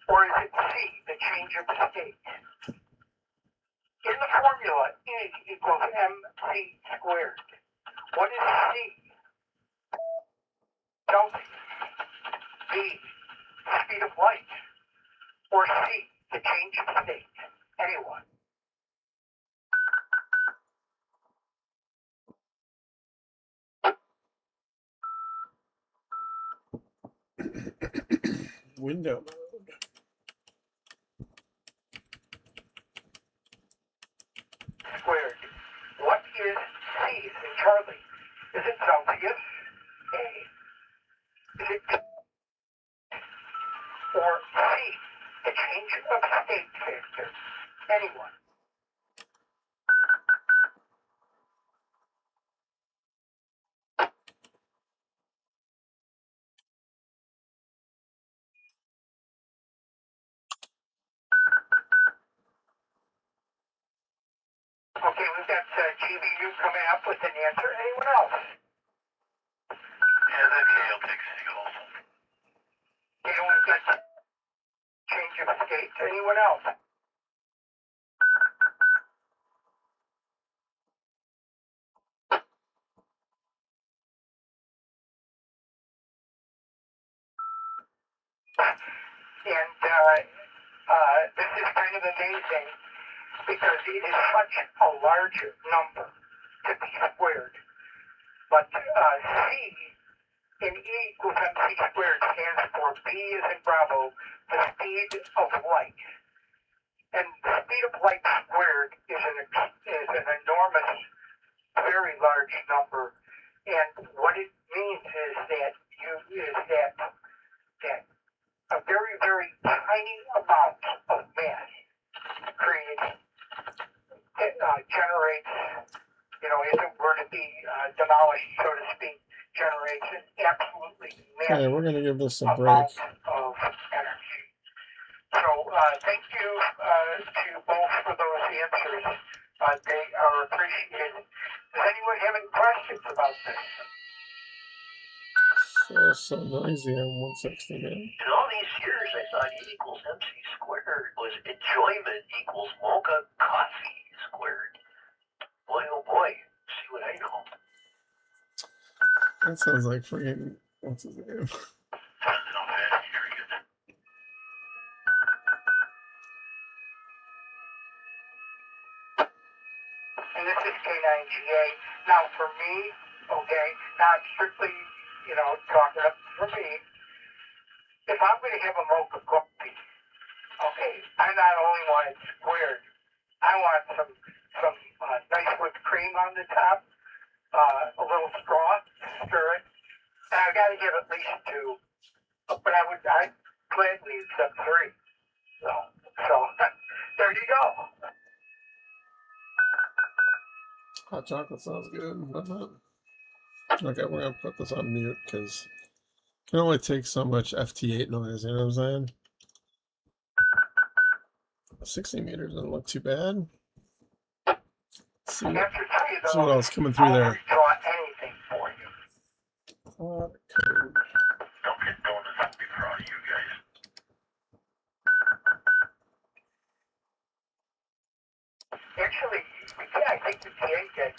Or is it C, the change of state? In the formula, E equals mc squared. What is C? Celsius. B, the speed of light. Or C, the change of state. Anyone? Window mode. Squared. What is C in Charlie? Is it Celsius? A. Is it B? Or C, the change of state factor? Anyone? Okay, we've got GBU coming up with an answer. Anyone else? Yeah, that's okay. I'll take C also. Okay, we've got change of state. Anyone else? And this is kind of amazing because it is such a large number to be squared. But C in E equals mc squared stands for B as in Bravo, the speed of light. And the speed of light squared is an enormous, very large number. And what it means is that a very, very tiny amount of mass generates, if it were to be demolished, so to speak, generates an absolutely massive Okay, we're going to give this a break. amount of energy. So thank you to both for those answers. They are appreciated. Does anyone have any questions about this? So noisy on 160 man. In all these years, I thought E equals mc squared was enjoyment equals mocha coffee squared. Boy, oh boy, see what I know. That sounds like freaking, what's his name? And this is K9GA. Now, for me, okay, not strictly, talking up for me, if I'm going to have a mocha coffee, Okay, I not only want it squared, I want some nice whipped cream on the top, a little straw, stir it, and I got to give at least 2. But I'd gladly accept 3. So there you go. Hot chocolate sounds good, doesn't it? Okay, we're gonna put this on mute because it can only take so much FT8 noise, you know what I'm saying? 60 meters doesn't look too bad. Let's see what, After 3 of those, what else coming through I there. won't draw anything for you. Code. Dunkin' Donuts will be proud of you guys. Actually, yeah, I think the TA did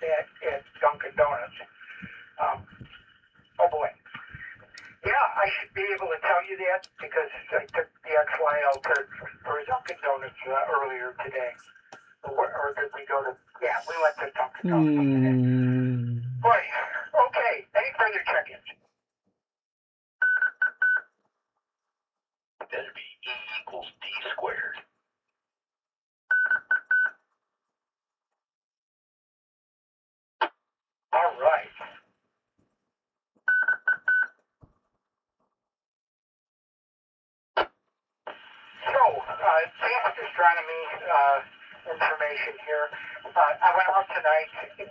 that at Dunkin' Donuts. Oh boy. Yeah, I should be able to tell you that because I took the XYL for Dunkin' Donuts earlier today. Or did we go to? Yeah, we went to Dunkin' Donuts. Boy, okay. Any further check-ins? That'd be E equals D squared. All right. So, fast astronomy information here. I went out tonight and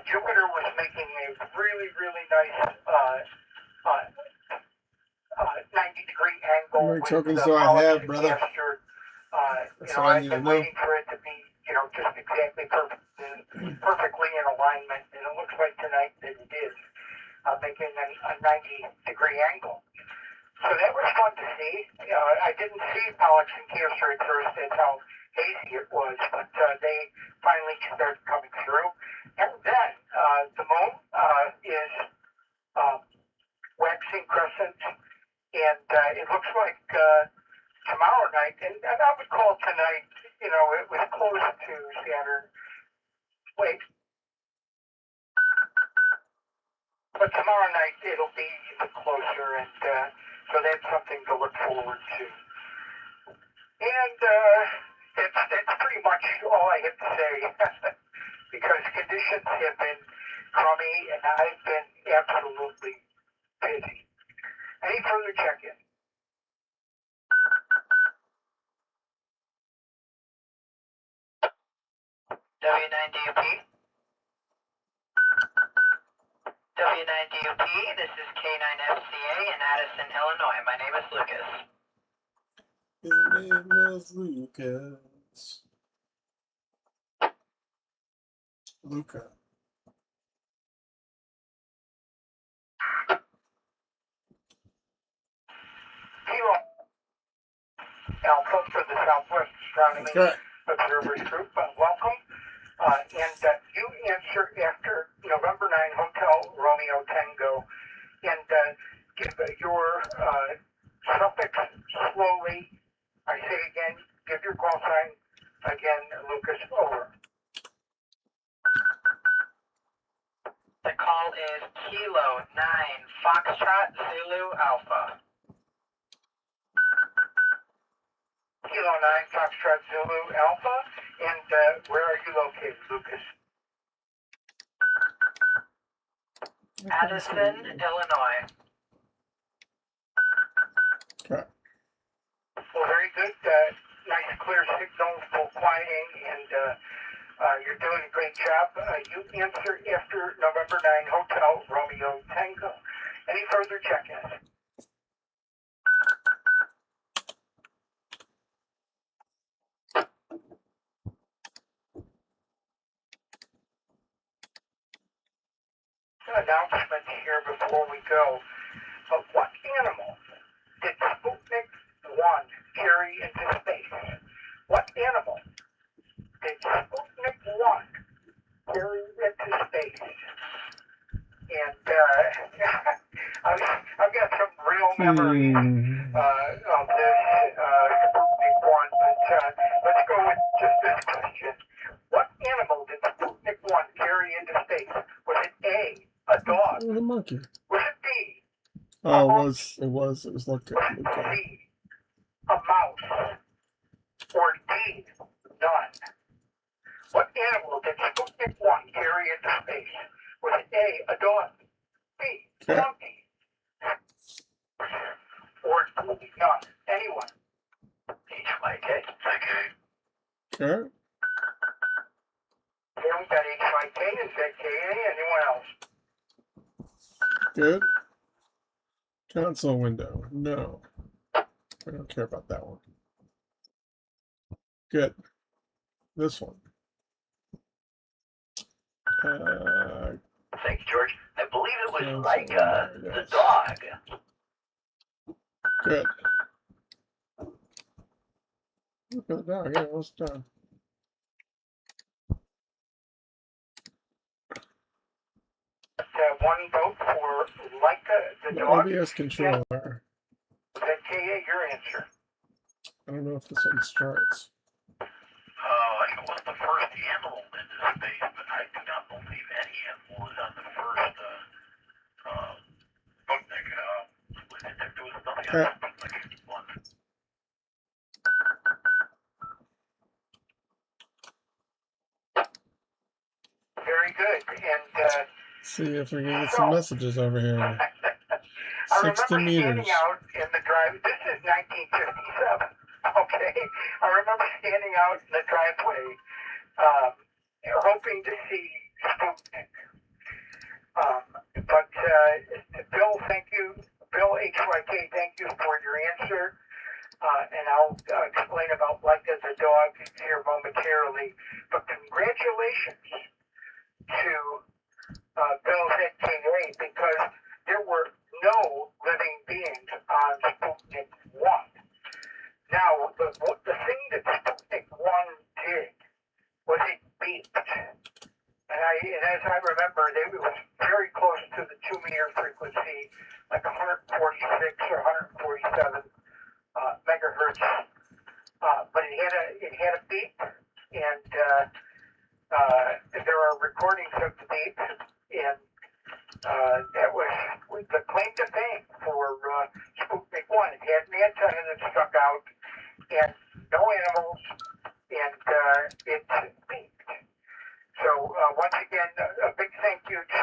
Jupiter was making a really, really nice 90-degree angle. How many with tokens the do I Pollux have, and brother? Castor. That's You know, what I I've need been to know. waiting for it to be, just exactly perfectly in alignment, and it looks like tonight that it is, making a 90-degree angle. So that was fun to see. I didn't see Pollux and Castor at first. That's how hazy it was, but they finally started coming through. And then the moon is waxing crescent, and it looks like tomorrow night, and I would call tonight, it was close to Saturn. Wait. But tomorrow night it'll be even closer, and so that's something to look forward to. And that's pretty much all I have to say, because conditions have been crummy, and I've been absolutely busy. Any further check-in? W9DOP. W9DOP, this is K9FCA in Addison, Illinois. My name is Lucas. His name was Lucas. Luca. Kilo Alpha for the Southwest Astronomy Observers Group. Welcome. And you answer after November 9 Hotel Romeo Tango, and give your suffix slowly. I say again, give your call sign again, Lucas, over. The call is Kilo 9 Foxtrot Zulu Alpha. Kilo 9 Foxtrot Zulu Alpha, and where are you located, Lucas? Addison, Illinois. Okay. Well, very good. Nice clear signal for quieting, and you're doing a great job. You answer after November 9 Hotel Romeo Tango. Any further check-ins? Announcement here before we go. What animal did Sputnik 1 carry into space? What animal did Sputnik 1 carry into space? And I've got some real memories of this Sputnik 1, but let's go with just this question. What animal did Sputnik 1 carry into space? Was it A, a dog? Oh, the monkey. Was it B? Oh, it was Luca. Was it C, none. What animal did Sputnik 1 carry into space? Was it A, a dog, B, a monkey, or none? Anyone? HYK. Sure. Okay, we've got HYK and ZKA. Anyone else? Good. Console window. No. I don't care about that one. Good. This one. Thanks, George. I believe it was Console like window, the yes. dog. Good. Look at the dog. Yeah, what's done? One vote for Leica the The dog. OBS controller. ZKA, your answer. I don't know if this one starts. It was the first animal into space, but I do not believe any animal was on the first Sputnik. There was nothing on Sputnik 1. Very good. And See if we can get some messages over here. I 60 remember meters. standing out in the drive. This is 1957. Okay, I remember standing out in the driveway, hoping to see Sputnik. But Bill, thank you. Bill HYK, thank you for your answer. And I'll explain about Leica the dog here momentarily. But congratulations to Bill ZKA, because there were no living beings on Sputnik 1. Now, the thing that Sputnik 1 did was it beeped. And as I remember, it was very close to the 2-meter frequency, like 146 or 147 megahertz. But it had a beep, and there are recordings of the beep, and that was the claim to fame for Sputnik 1. It had an antenna that stuck out, and no animals, and it beeped. So once again, a big thank you to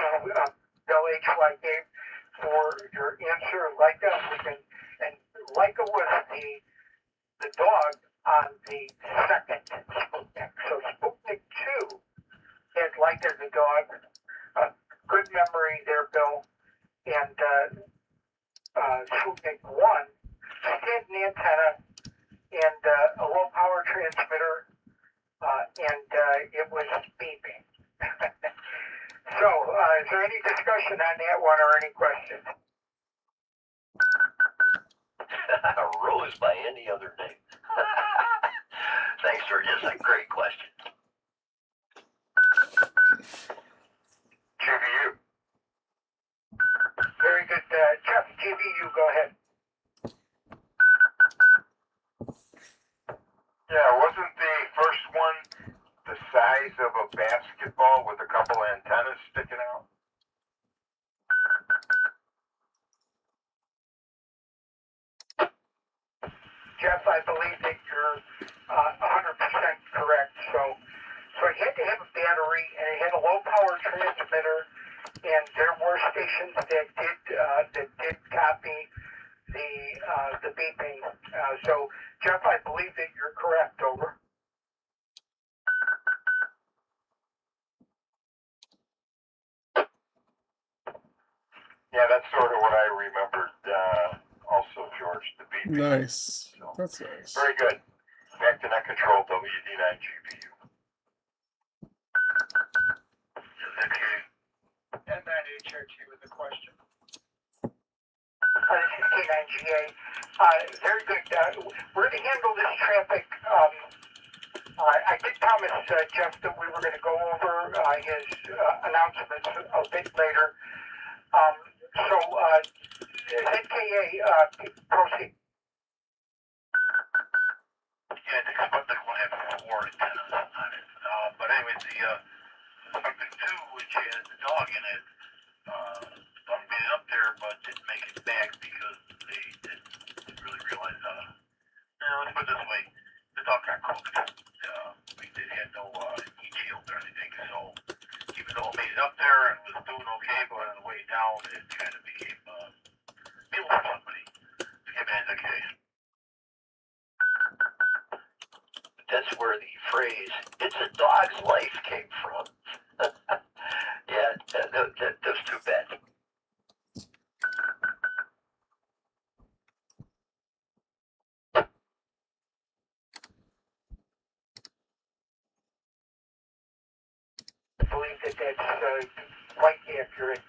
Bill HYK for your answer, Leica. And Leica was the dog on the second Sputnik. So Sputnik 2 had Leica the dog. Good memory there, Bill. And Sputnik 1 just had an antenna and a low power transmitter, and it was beeping. So, is there any discussion on that one or any questions? Rose by any other name. Thanks, George. That's a great question. GVU. Very good. Jeff, GVU, go ahead. Yeah, wasn't the first one the size of a basketball with a couple antennas sticking out? Jeff, I believe that you're 100% correct. So it had to have a battery, and it had a low power transmitter, and there were stations that did copy the beeping. So Jeff, I believe that you're correct. Over. Yeah, that's sort of what I remembered. Also, George, the beeping. Nice. So, That's nice. very good. Back to net control, WD9 GPU. And then HRT with the question. This is K9GA. Very good. We're going to handle this traffic. I did promise Jeff that we were going to go over his announcements a bit later. So, ZKA, proceed. Yeah, I think Sputnik 1 had 4 antennas on it. But anyway, the Sputnik 2, which had the dog in it, made it up there, but didn't make it back because they didn't really realize, let's put it this way, the dog got cooked. it's a dog's life came from. Yeah, those two bets. I believe that that's quite accurate.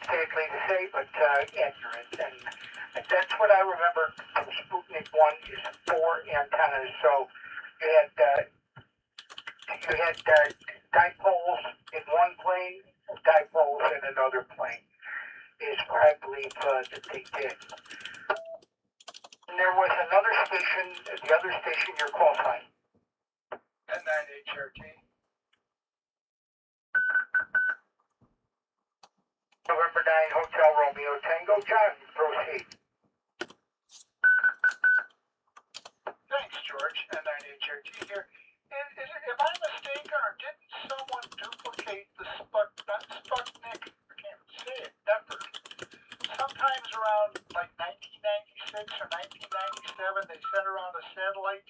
Sadly to say, but accurate. And that's what I remember from Sputnik 1 is 4 antennas. So you had dipoles in one plane, dipoles in another plane. Is what I believe that they did. And there was another station, the other station you're qualifying. N9HRT. November 9 Hotel Romeo Tango. John, proceed. Thanks, George. N9HRT here. Am I mistaken, or didn't someone duplicate the Sputnik? I can't say it, effort. Sometimes around like 1996 or 1997, they sent around a satellite.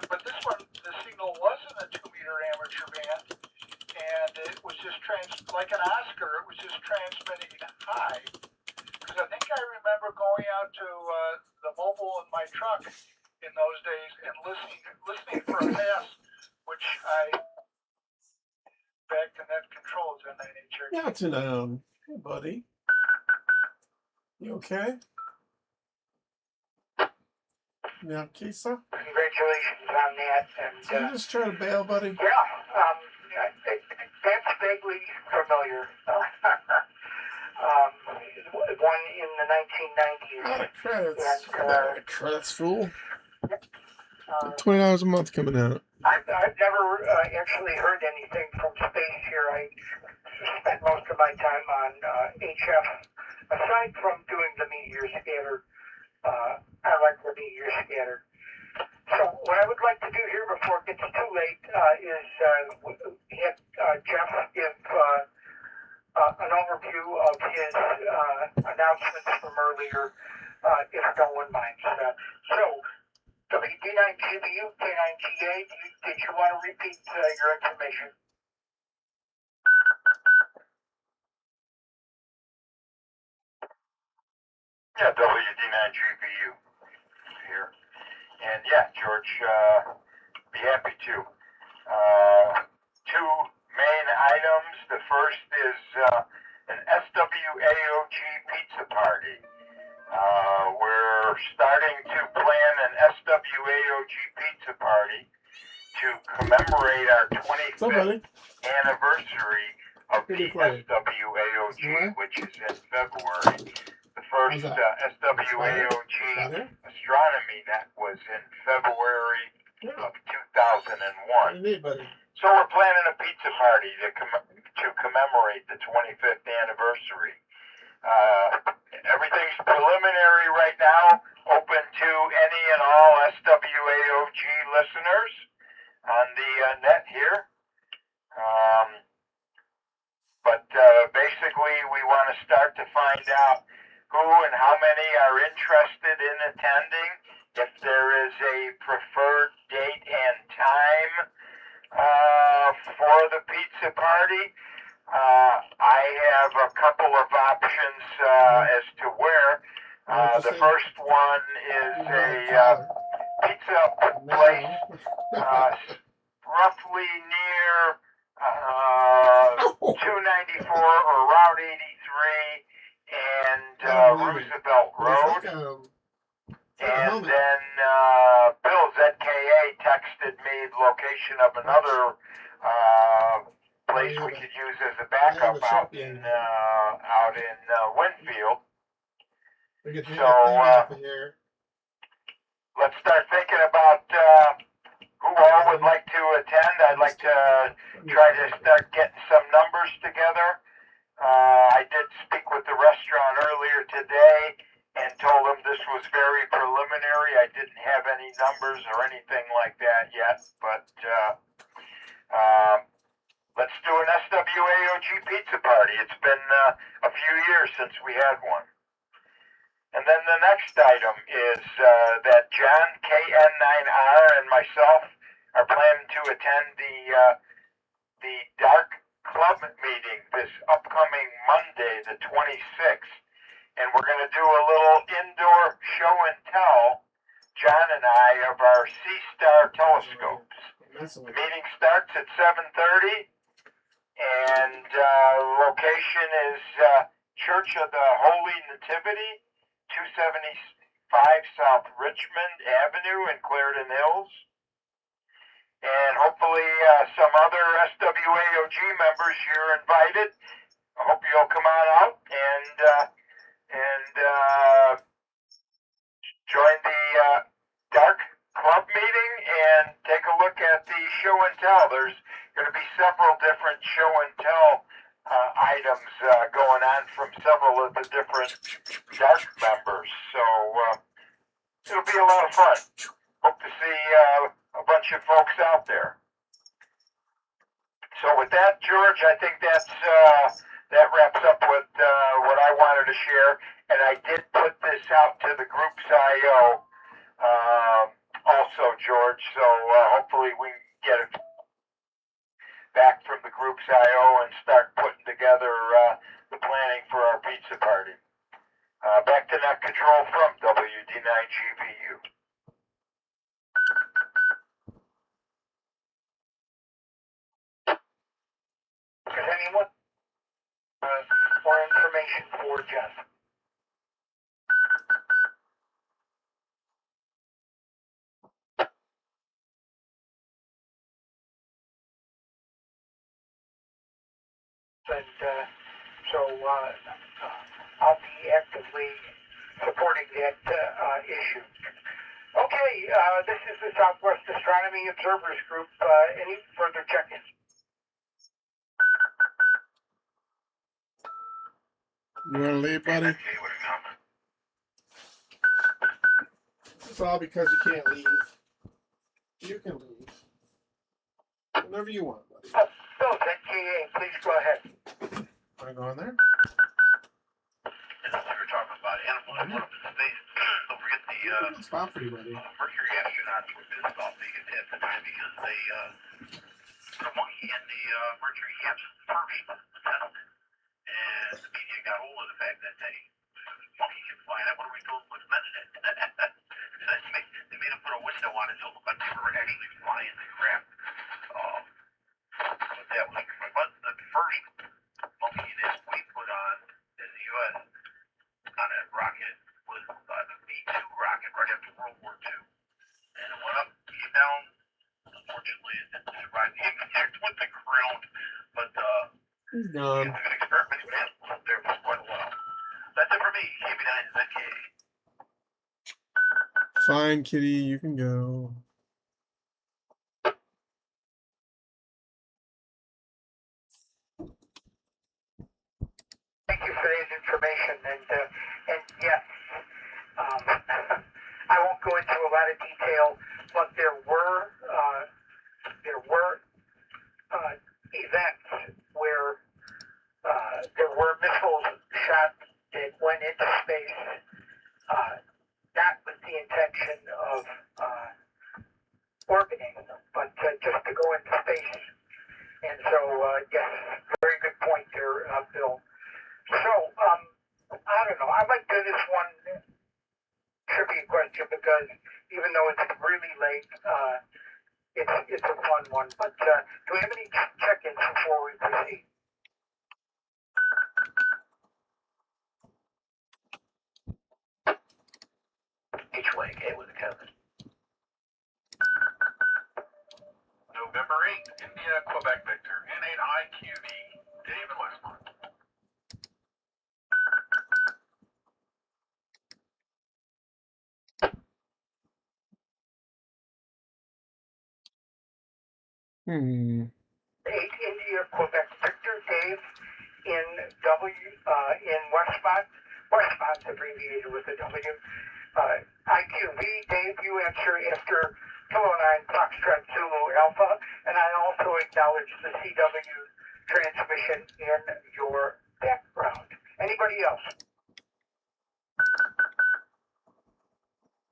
But this one, the signal wasn't a 2-meter amateur band, and it was just like an Oscar. It was just transmitting high. Because I think I remember going out to the mobile in my truck in those days and listening for a pass, which I back to net controls on 9HRT. Yeah, to know. Hey, buddy. You okay? Yeah, Kisa? Congratulations on that. And Did you just try to bail, buddy? yeah, that's vaguely familiar. One in the 1990s. Out of credits. And, Out of credits, fool. $20 a month coming out. I've never actually heard anything from space here. I spent most of my time on HF. Aside from doing the meteor scatter, I like the meteor scatter. So what I would like to do here before it gets too late is have Jeff give an overview of his announcements from earlier, if no one minds. So, WD9GBU, K9GA, did you want to repeat your information? Yeah, WD9GBU here. And yeah, George, be happy to. Two main items. The first is an SWAOG pizza party. We're starting to plan an SWAOG pizza party to commemorate our 25th anniversary of the SWAOG, which is in February. The first SWAOG astronomy net was in February of 2001. So we're planning a pizza party to commemorate the 25th anniversary. Everything's preliminary right now, open to any and all SWAOG listeners on the net here. But basically, we want to start to find out who and how many are interested in attending, if there is a preferred date and time for the pizza party. I have a couple of options as to where. The first one is a pizza place roughly near 294 or Route 83 and Roosevelt Road. And then Bill ZKA texted me the location of another place we could use as a backup out in Winfield. So let's start thinking about who all would like to attend. I'd like to try to start getting some numbers together. I did speak with the restaurant earlier today and told them this was very preliminary. I didn't have any numbers or anything like that yet, but let's do an SWAOG pizza party. It's been a few years since we had one. And then the next item is that John, KN9R, and myself attend the Dark Club meeting this upcoming Monday, the 26th. And we're going to do a little indoor show and tell, John and I, of our Sea Star telescopes. The meeting starts at 7:30, and location is Church of the Holy Nativity, 275 South Richmond Avenue in Clarendon Hills. And hopefully some other SWAOG members, you're invited. I hope you'll come on out and join the Dark Club meeting and take a look at the show and tell. There's going to be several different show and tell items going on from several of the different Dark members. So it'll be a lot of fun. Hope to see a bunch of folks out there. So with that, George, I think that wraps up what I wanted to share. And I did put this out to the Groups IO also, George. So hopefully we can get it back from the Groups IO and start putting together the planning for our pizza party. Back to Net Control from WD9GVU. Does anyone more information for Jeff? And so I'll be actively supporting that issue. Okay, this is the Southwest Astronomy Observers Group. Any further check-ins? You want to leave, buddy? It's all because you can't leave. You can leave. Whenever you want, buddy. Bill, NKA, please go ahead. Want to go in there? And that's what you're talking about. Animals that went up into space. Don't forget the Stop for you, buddy. Mercury astronauts were pissed off at the time because they put a monkey in the Mercury capsule first attempt. And the media got hold of the fact that the monkey can fly. That would have removed what's meant in it. They made him put a window on it so it looked like they were actually flying the craft. But that was the first monkey that we put on in the U.S. on a rocket was the B-2 rocket right after World War II. And it went up, came down. Unfortunately, it didn't survive the impact with the ground. But He's gone. it's an experiment with animals up there for quite a while. That's it for me. KB9ZK. Fine, kitty, you can go. Thank you for that information, and yes, I won't go into a lot of detail, but there were events where there were missiles shot that went into space, not with the intention of orbiting, but just to go into space. And so, yes, very good point there, Bill. So, I don't know. I might do this one trivia question because even though it's really late, it's a fun one. But do we have any check-ins before we proceed? HYK with a comment. November 8th, India, Quebec Victor, N8IQV, Dave and Westmont. Hmm. 8 India, Quebec Victor, Dave in in Westmont. Westmont's abbreviated with a W. IQV, Dave, you answer after Kilo 9 Foxtrot Zulu Alpha, and I also acknowledge the CW transmission in your background. Anybody else?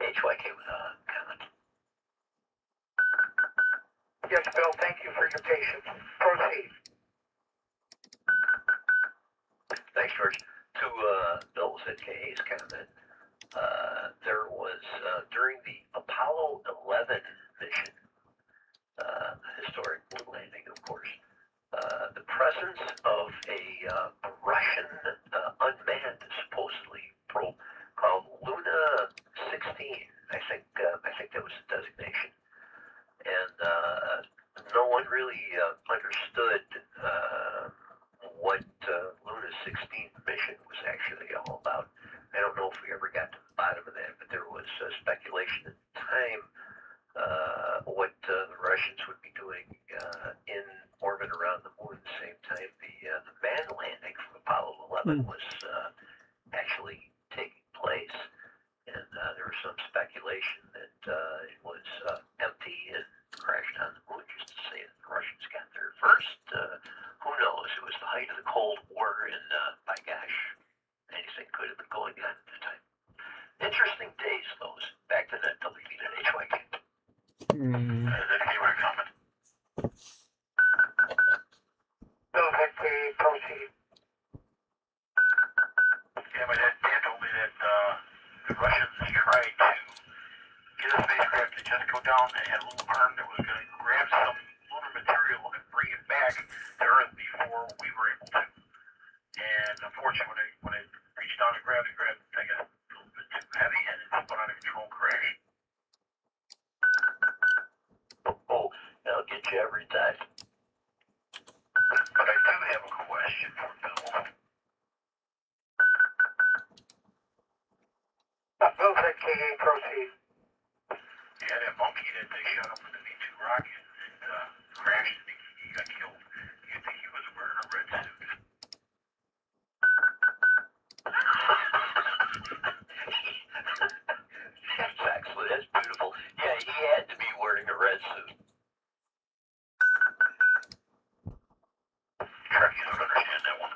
HYK with a comment. Yes, Bill, thank you for your patience. Proceed. Thanks, George. To Bill ZKA's comment, there was during the Apollo 11 mission, historic moon landing, of course, the presence of a Russian unmanned, supposedly, probe called Luna 16. I think that was the designation, and no one really understood what Luna 16 mission was actually all about. I don't know if we ever got to the bottom of that, but there was speculation at the time what the Russians would be doing in orbit around the moon at the same time the manned landing from Apollo 11 was actually taking place. And there was some speculation that it was empty and crashed on the moon just to say that the Russians got there first. Who knows? It was the height of the Cold War, and by gosh, anything could have been going on at the time. Interesting days, those. Back to that WV.HYK. ZK, want to comment? Bill ZK, proceed. Yeah, my dad told me that the Russians tried to get a spacecraft to just go down and had a little arm that was going to grab some lunar material and bring it back to Earth before we were able to. And unfortunately, when I reached down and grabbed it, I got a little bit too heavy and it went on a controlled crash. Oh, I'll get you every time. But I do have a question for Bill. Bill ZK, proceed. Yeah, that monkey that they shot up with the V2 rocket and crashed and he got killed. You think he was wearing a red suit? That's beautiful. Yeah, he had to be wearing a red suit. Trekkies don't understand that one.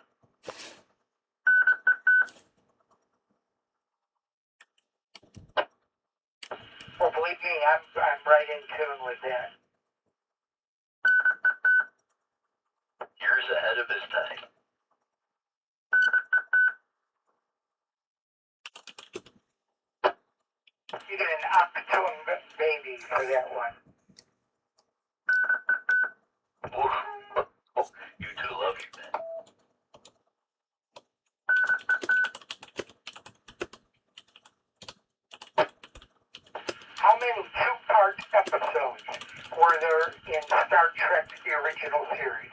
Well, believe me, I'm right in tune with that. Years ahead of his time. You get an opportune baby for that one. Oh, you two love you, man. How many two-part episodes were there in Star Trek, the original series?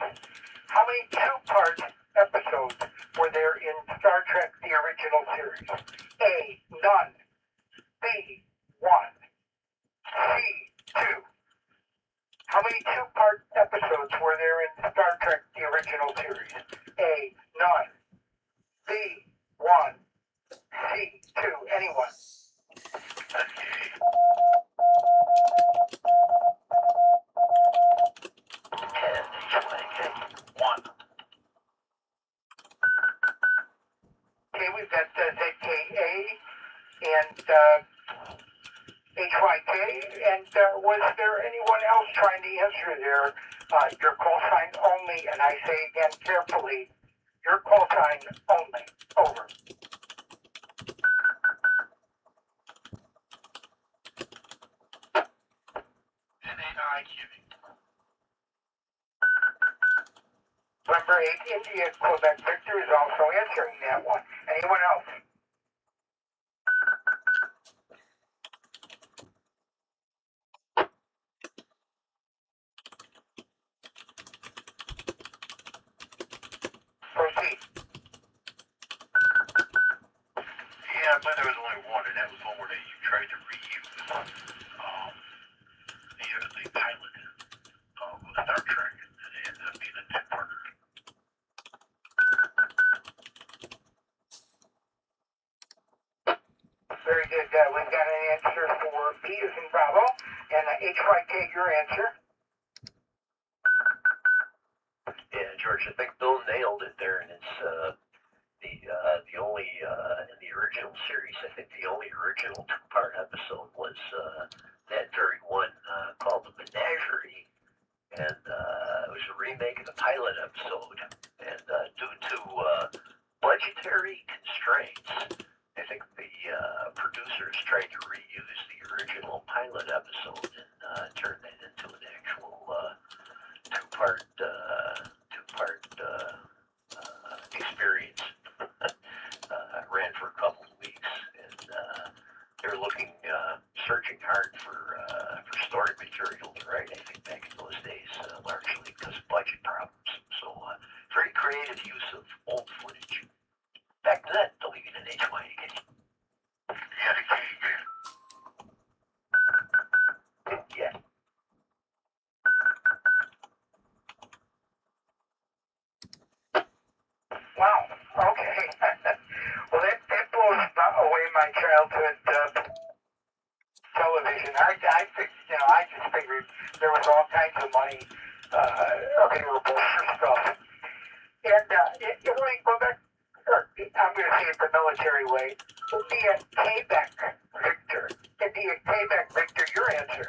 How many two-part episodes were there in Star Trek, the original series? A, none. B, 1. C, 2. How many two-part episodes were there in Star Trek, the original series? A, none. B, 1. C, 2. Anyone? Okay, we've got ZKA and HYK, and was there anyone else trying to answer there? Your call sign only, and I say again carefully, your call sign only. Over. Number 8, India Quebec Victor is also answering that one. Anyone else? Proceed. Yeah, I believe there was only one, and that was one where you tried to reuse the pilot of Star Trek, and it ended up being a two-parter. Very good. We've got an answer for B as in Bravo, and HYK, your answer. Yeah, George, I think Bill nailed it there, and it's the only in the original series. I think the only original two-part episode was that very one called the Menagerie, and it was a remake of the pilot episode. And due to budgetary constraints, I think the producers tried to reuse the original pilot episode and turn that into an actual two-part experience. Ran for a couple of weeks, and they're looking, searching hard for story material to write. I think back in those days, largely because of budget problems. So very creative use of old footage. Back to that, WBNHY. Yeah. Wow. Okay. Well, that blows away my childhood television. I think, I just figured there was all kinds of money available for stuff. And if we go back, I'm going to say it the military way. India Quebec, Victor. India Quebec, Victor, your answer.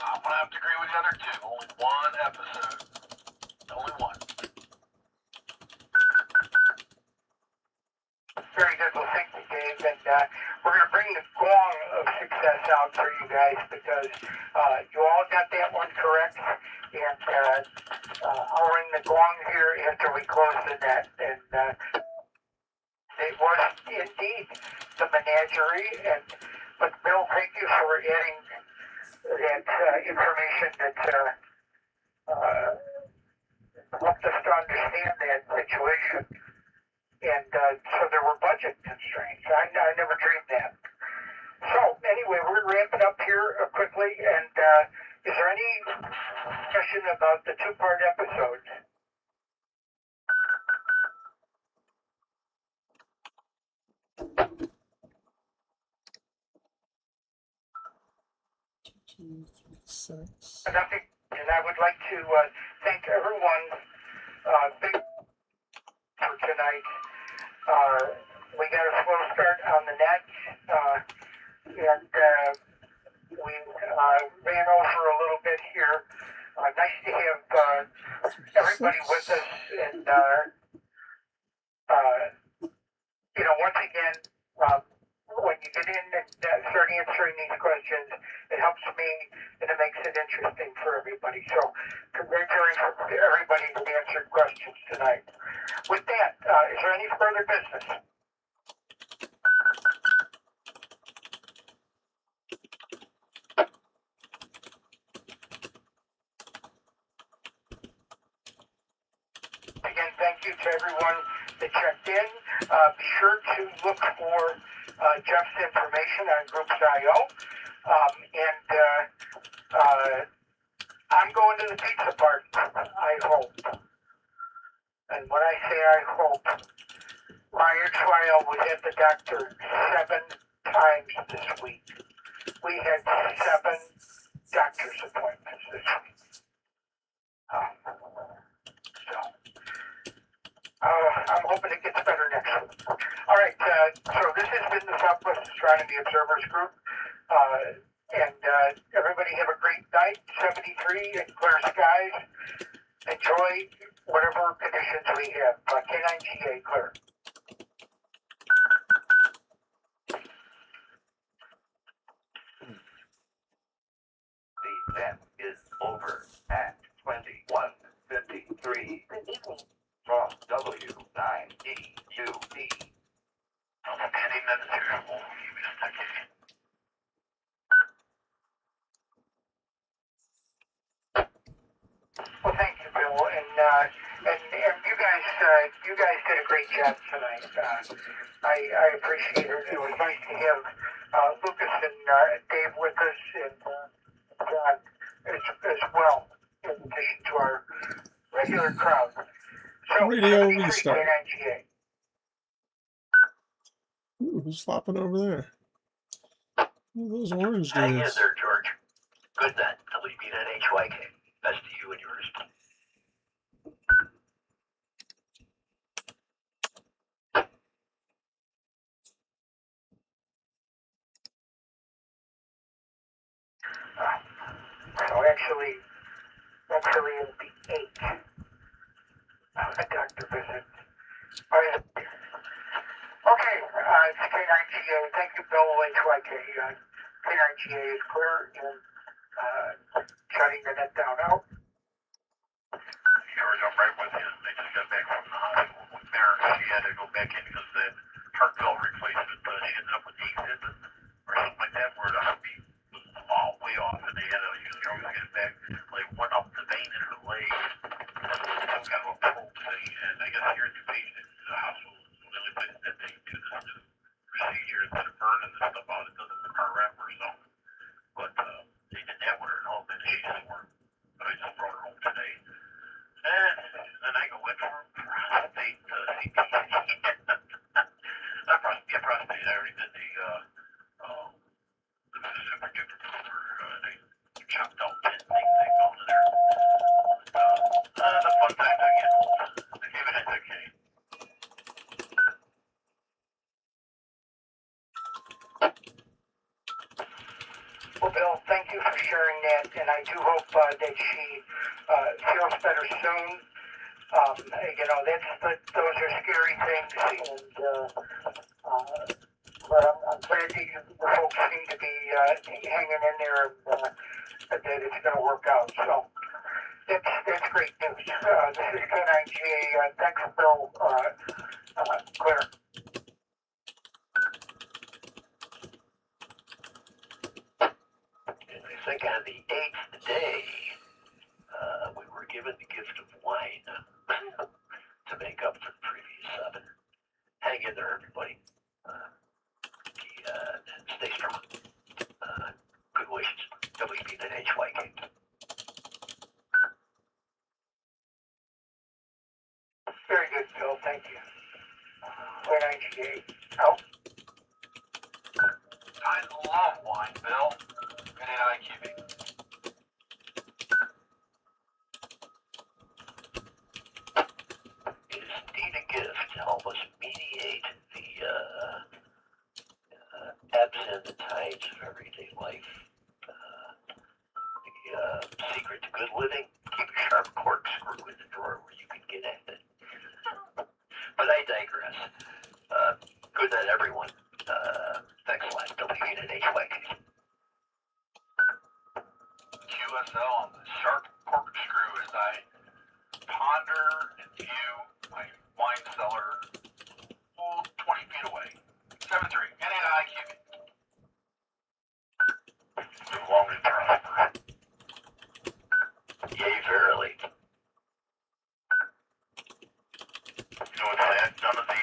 I'm going to have to agree with the other two. Only one episode. Only one. Very good. Well, thank you, Dave. And we're going to bring the gong of success out for you guys because you all got that one correct. And I'll ring the gong here after we close the net. And it was indeed the menagerie. But Bill, thank you for adding that information that helped us to understand that situation. And so there were budget constraints. I never dreamed that. So anyway, we're wrapping up here quickly. And is there any discussion about the two-part episode? Nothing. And I would like to thank everyone big for tonight. We got a slow start on the net, and we ran over a little bit here. Nice to have everybody with us, and once again, when you get in and start answering these questions, it helps me and it makes it interesting for everybody. So, congratulations to everybody that answered questions tonight. With that, is there any further business? Again, thank you to everyone that checked in. Be sure to look for Jeff's information on Groups.io. I'm going to the pizza party, I hope. And when I say I hope, my ex-wife was at the doctor 7 times this week. We had 7 doctor's appointments this week. I'm hoping it gets better next week. All right, so this has been the Southwest Astronomy Observers Group. Everybody have a great night, 73 and clear skies. Enjoy whatever conditions we have. K9GA clear. The net is over at 21:53. Good evening. From W9EUD. Any minute here. We'll give you a second. Well, thank you, Bill, and you guys did a great job tonight. I appreciate it. It was nice to have Lucas and Dave with us, and John as well, in addition to our regular crowd. So, Radio restart. K9GA. Ooh, who's flopping over there? Ooh, those orange Hang in dudes. there, George. Good then. WBNHYK. Best to you and yours. No, actually it's the 8th. A doctor visit. All right. Okay, it's K9GA. Thank you, Bill, HYK. K9GA is clear and shutting the net down out. George, I'm right with you. They just got back from the hospital with Mary. She had to go back in because that heart valve replacement, she ended up with AFib or something like that, where the heartbeat was all way off, and they had to always get it back. Like, went up the vein in her leg, some kind of a probe thing, and I guess you're the patient at the hospital. The only place that they do this procedure instead of burning the stuff out, it does it with a car wrap or something. But they did that with her, and all the she's sore. But I just brought her home today. And then I go in for prostate CT. Not prostate, prostate. I already did the super duper duper. They chopped out 10 things they found in there. The fun times I get old. Even it's okay. Well, Bill, thank you for sharing that, and I do hope that she feels better soon. Those are scary things, but I'm glad that you folks seem to be hanging in there and that it's going to work out. So that's great news. This is K9GA. Thanks, Bill. Clear. I think on the 8th day, we were given the gift of wine to make up for the previous 7. Hang in there, everybody. Stay strong. Good wishes. WB-HYK. Very good, Bill. Thank you. K9GA. Out. I love wine, Bill. NAIQB. It is indeed a gift to help us mediate the ebbs and the tides of everyday life. The secret to good living, keep a sharp corkscrew in the drawer where you can get at it. But I digress. Good night, everyone. Thanks a lot. WB-HYK. QSL on the sharp corkscrew as I ponder and view my wine cellar 20 feet away. 7-3, NAIQB. Live long and prosper. Yea, verily. You know what's sad? None of the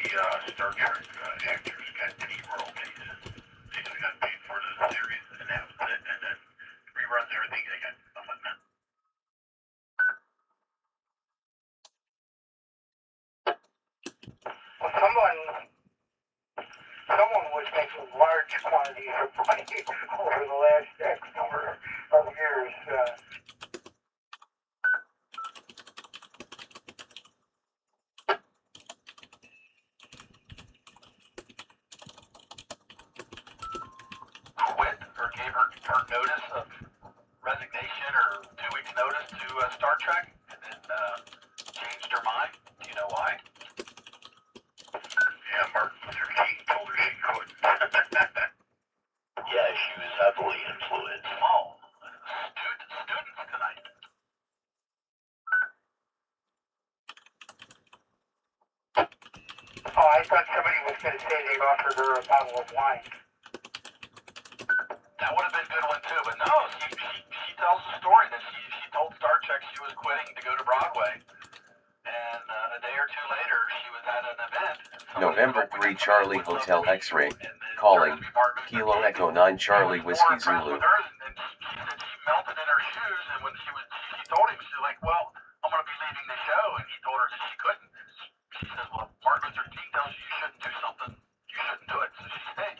Star Trek actors got any royalties. They just got paid for the series, and that was it. And then reruns, everything, they got nothing. Well, someone was making large quantities of money over the last X number of years. Quit or gave her notice of resignation or 2 weeks notice to Star Trek, and then changed her mind. Do you know why? Yeah, Martin Luther King told her she couldn't. Yeah, she was heavily influenced. Oh, students tonight. Oh, I thought somebody was going to say they offered her a bottle of wine. That would have been a good one too, but no, she tells the story that she told Star Trek she was quitting to go to Broadway, and a day or 2 later she was at an event. November 3 Charlie Hotel X-Ray, calling, Kilo Echo 9 Charlie Whiskey Zulu. And she said she melted in her shoes, and when she told him, she's like, well, I'm going to be leaving the show, and he told her that she couldn't. She says, well, Martin Luther King tells you shouldn't do something, you shouldn't do it, so she stayed.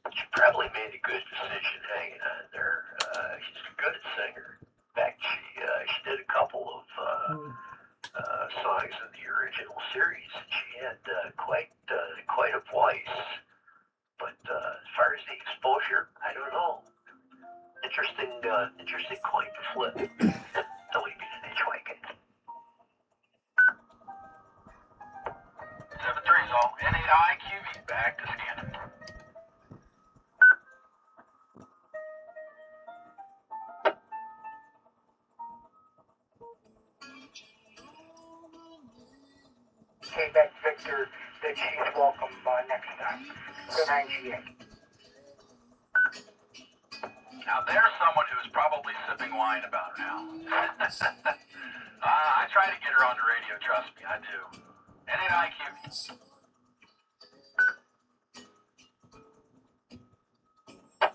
She probably made a good decision hanging on there. She's a good singer. In fact, she did a couple of songs in the original series. She had quite a voice, but interesting coin to flip. Believe me, they try it. 7-3's all. N8IQV back to scanning. Okay, that's Victor. That she's welcome next time. The 98. Now there's someone who's probably sipping wine about her now. I try to get her on the radio, trust me, I do. N8IQV.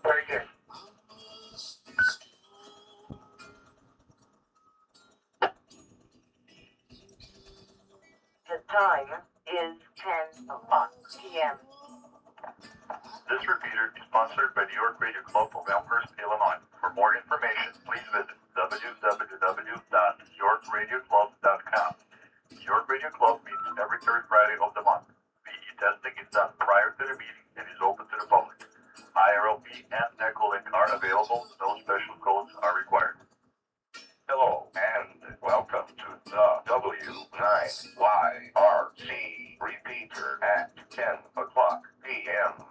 Very good. The time is 10 o'clock p.m. This repeater is sponsored by New York Radio Club of Elmhurst, Illinois. For more information, please visit www.yorkradioclub.com. New York Radio Club meets every third Friday of the month. VE testing is done prior to the meeting and is open to the public. IRLP and Echolink are available. No special codes are required. Hello and welcome to the W9YRC repeater at 10 o'clock p.m.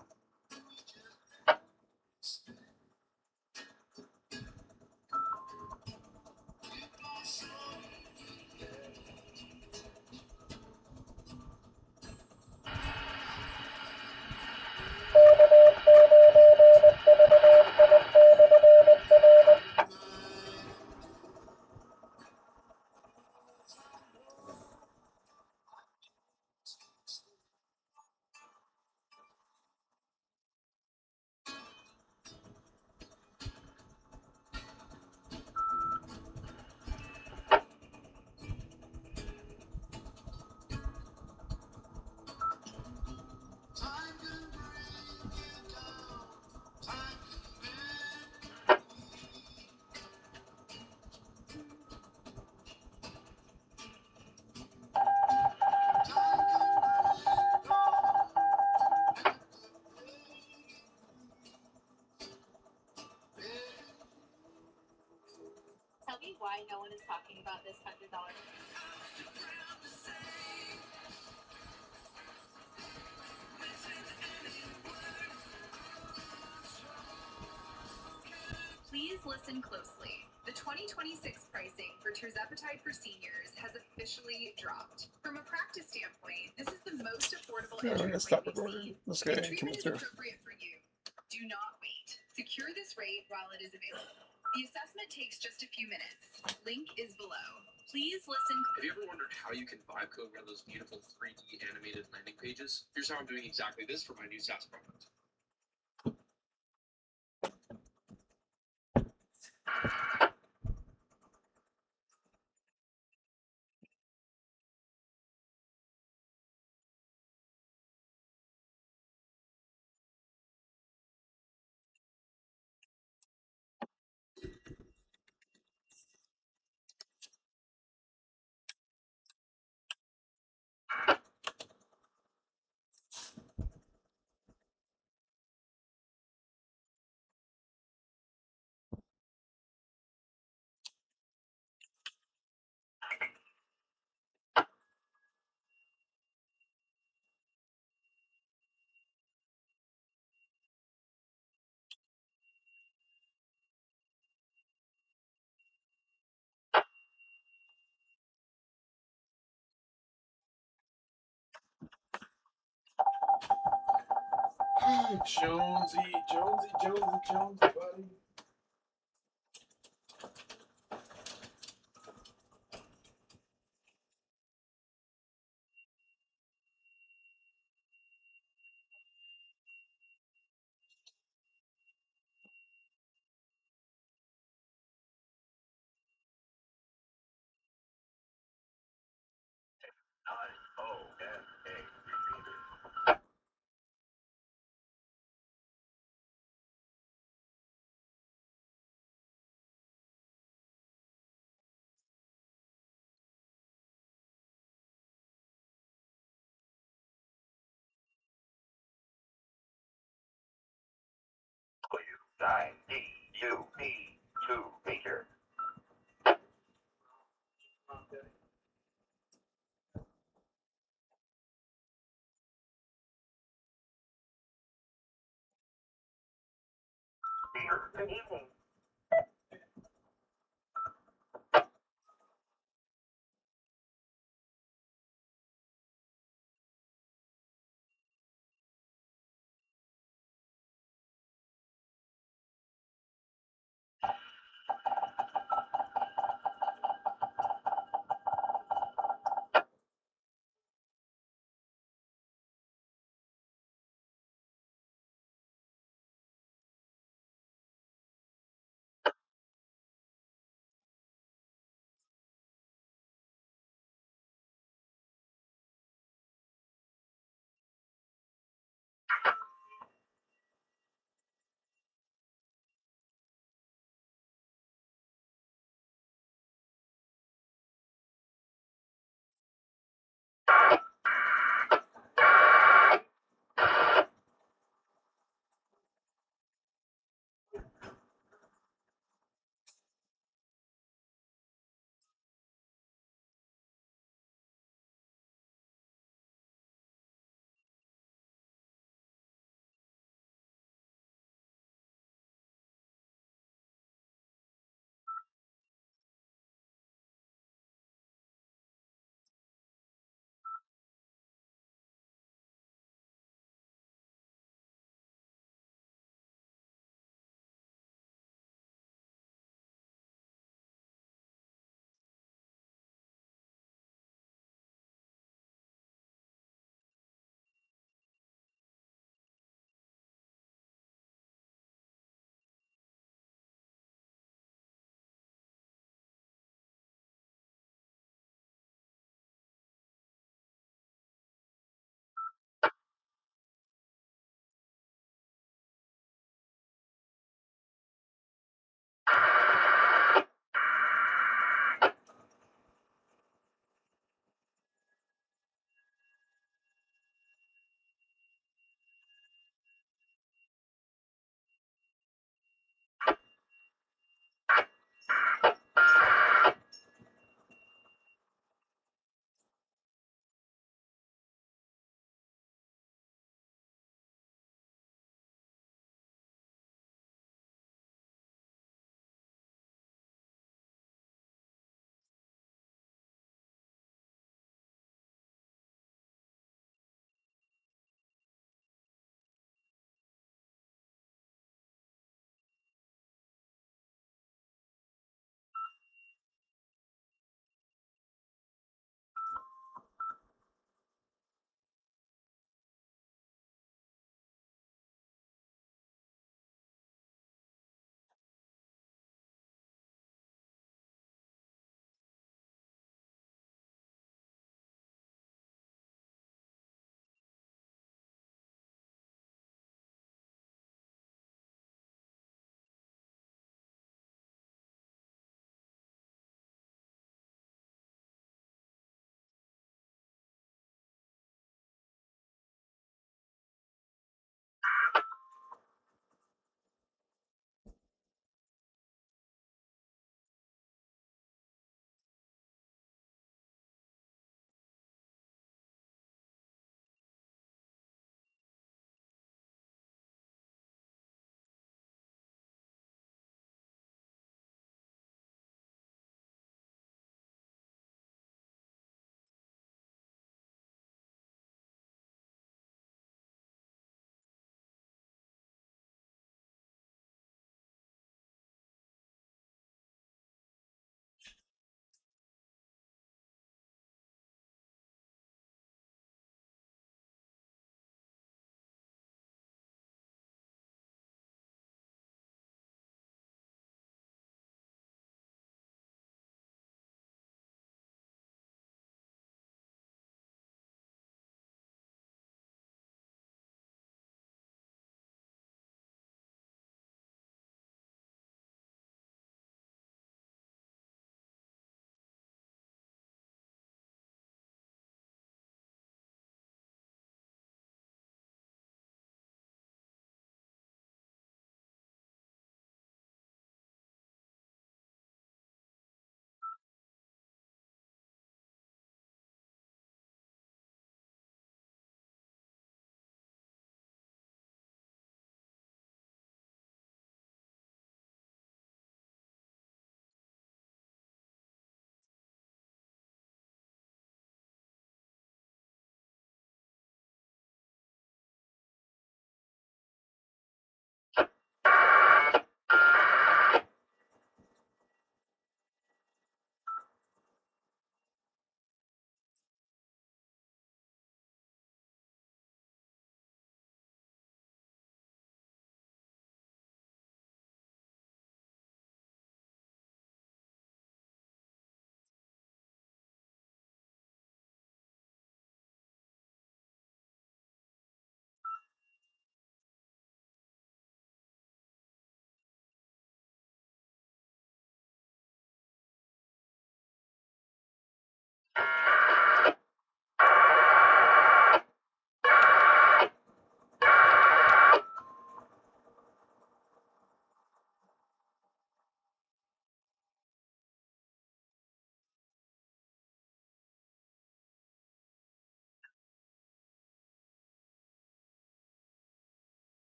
Tell me why no one is talking about this $100. Please listen closely. The 2026 pricing for tirzepatide for seniors has officially dropped. From a practice standpoint, this is the most affordable I'm entry gonna point stop we've recording. seen. This guy If ain't treatment coming is through. appropriate for you, do not wait. Secure this rate while it is available. The assessment takes just a few minutes. Link is below. Please listen. Have you ever wondered how you can vibe code one of those beautiful 3D animated landing pages? Here's how I'm doing exactly this for my new SaaS product. Jonesy, buddy. W9DUP too. Take care. Good evening.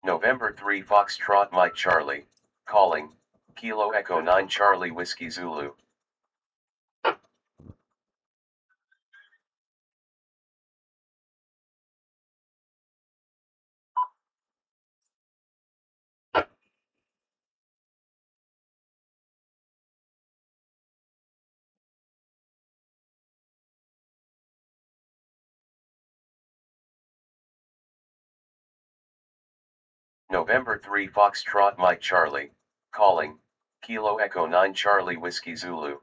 November 3 Foxtrot Mike Charlie. Calling. Kilo Echo 9 Charlie Whiskey Zulu. November 3 Foxtrot Mike Charlie. Calling. Kilo Echo 9 Charlie Whiskey Zulu.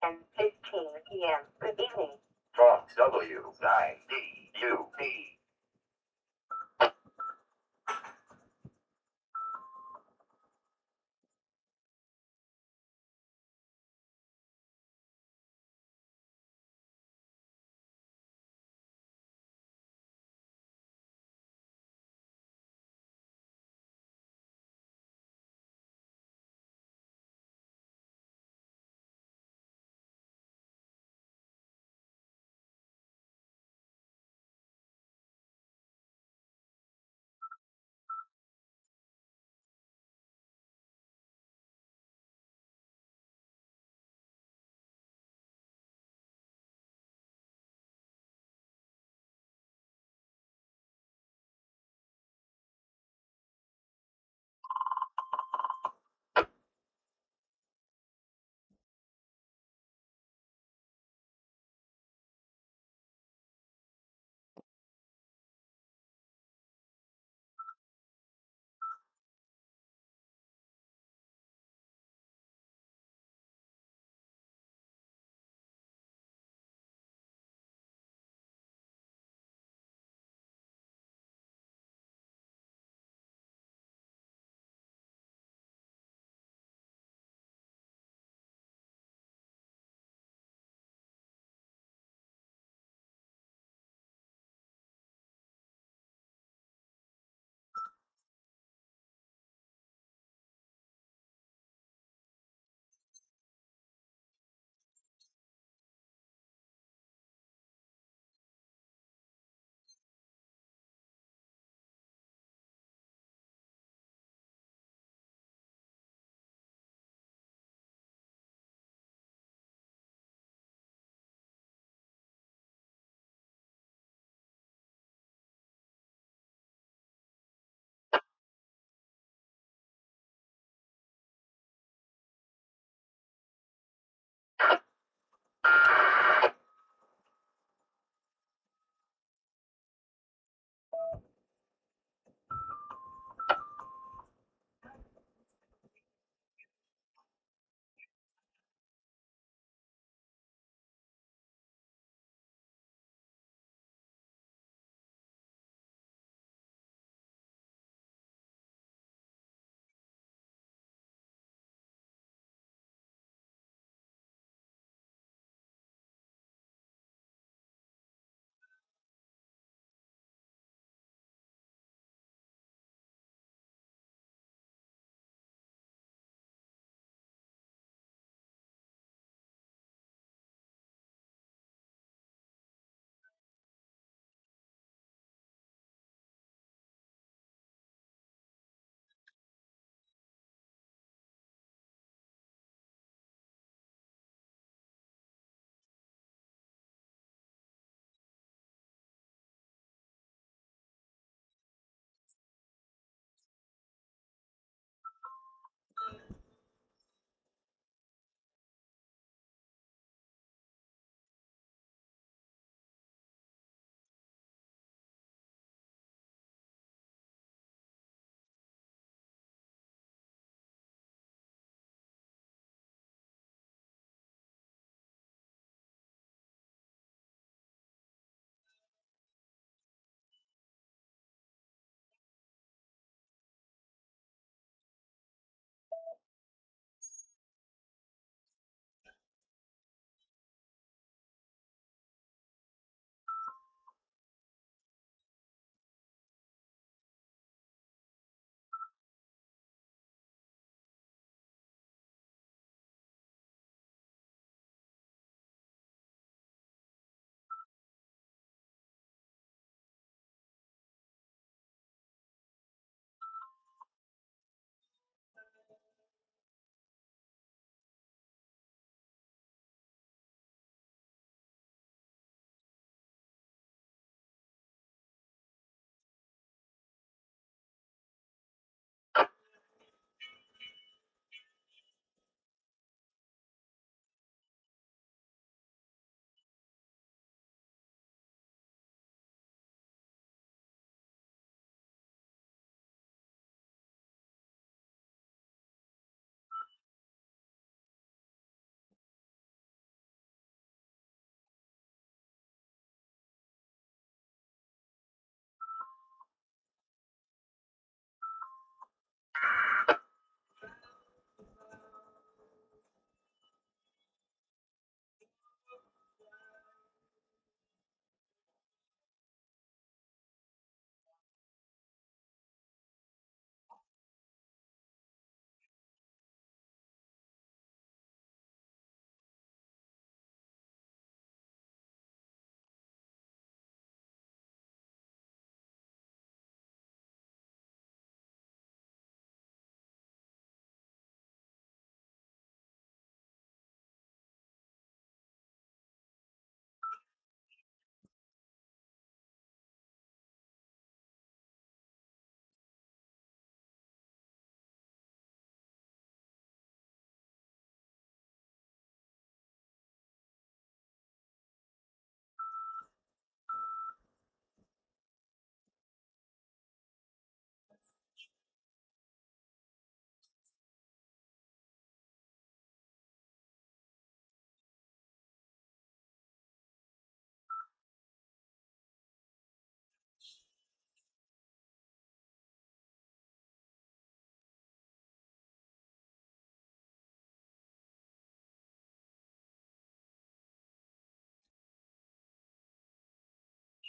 And 15 p.m. Good evening. From WIDUB.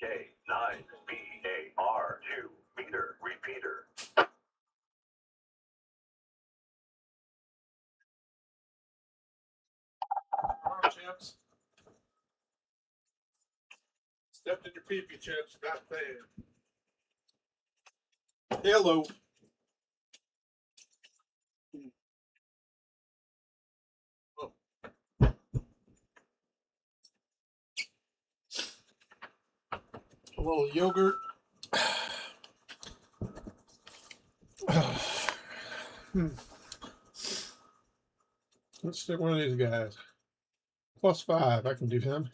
K9BAR2 meter repeater. Come on, Chips. Stepped in your pee-pee, Chips. Not saying. Hello. Oh. A little yogurt. Let's stick one of these guys. +5. I can do him.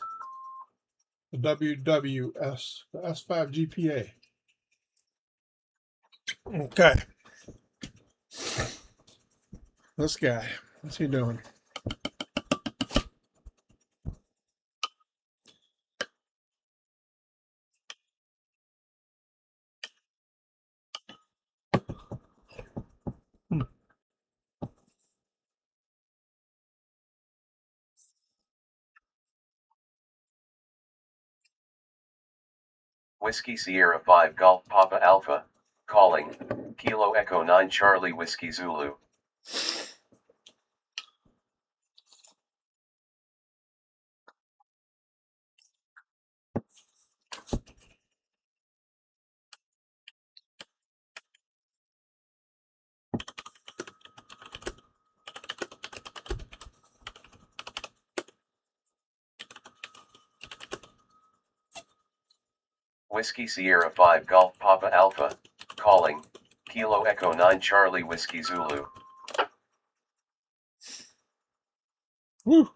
The WWS, the S5 GPA. Okay. This guy. What's he doing? Whiskey Sierra 5 Golf Papa Alpha. Calling. Kilo Echo 9 Charlie Whiskey Zulu. Whiskey Sierra 5 Golf Papa Alpha. Calling. Kilo Echo 9 Charlie Whiskey Zulu. Woo.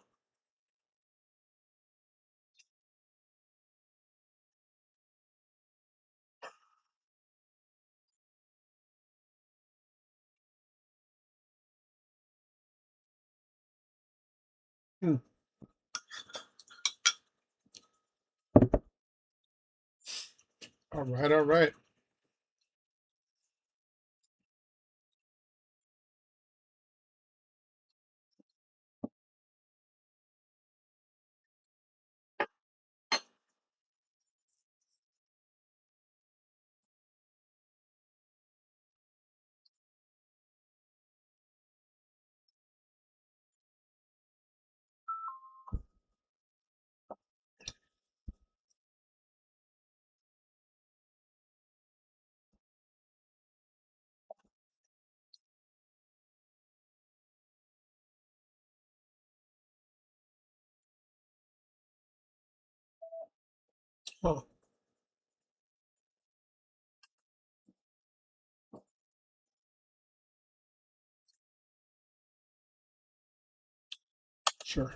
All right, all right. Oh, sure.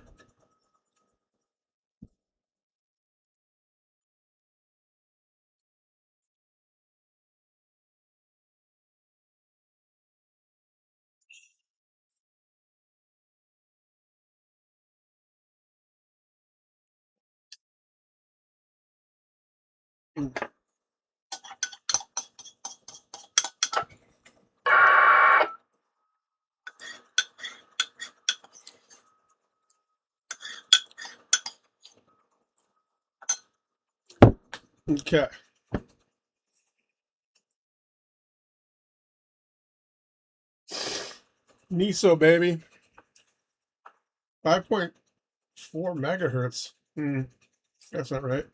Okay. NISO, baby. 5.4 megahertz. That's not right.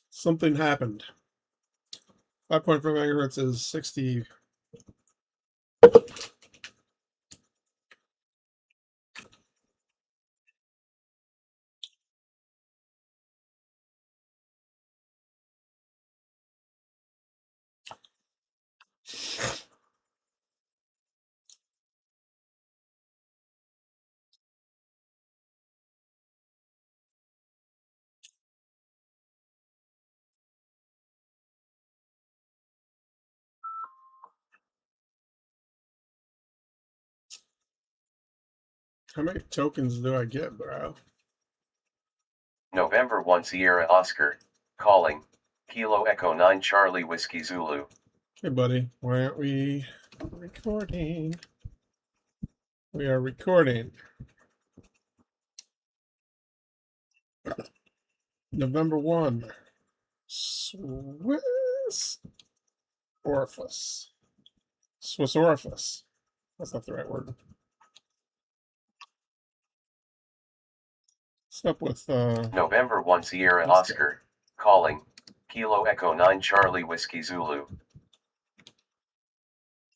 Something happened. 5.4 megahertz is 60. How many tokens do I get, bro? November 1 Sierra Oscar. Calling. Kilo Echo 9 Charlie Whiskey Zulu. Hey, buddy. Why aren't we recording? We are recording. November 1. Swiss orifice. Swiss orifice. That's not the right word. What's up with November 1 Sierra Oscar. Calling. Kilo Echo 9 Charlie Whiskey Zulu.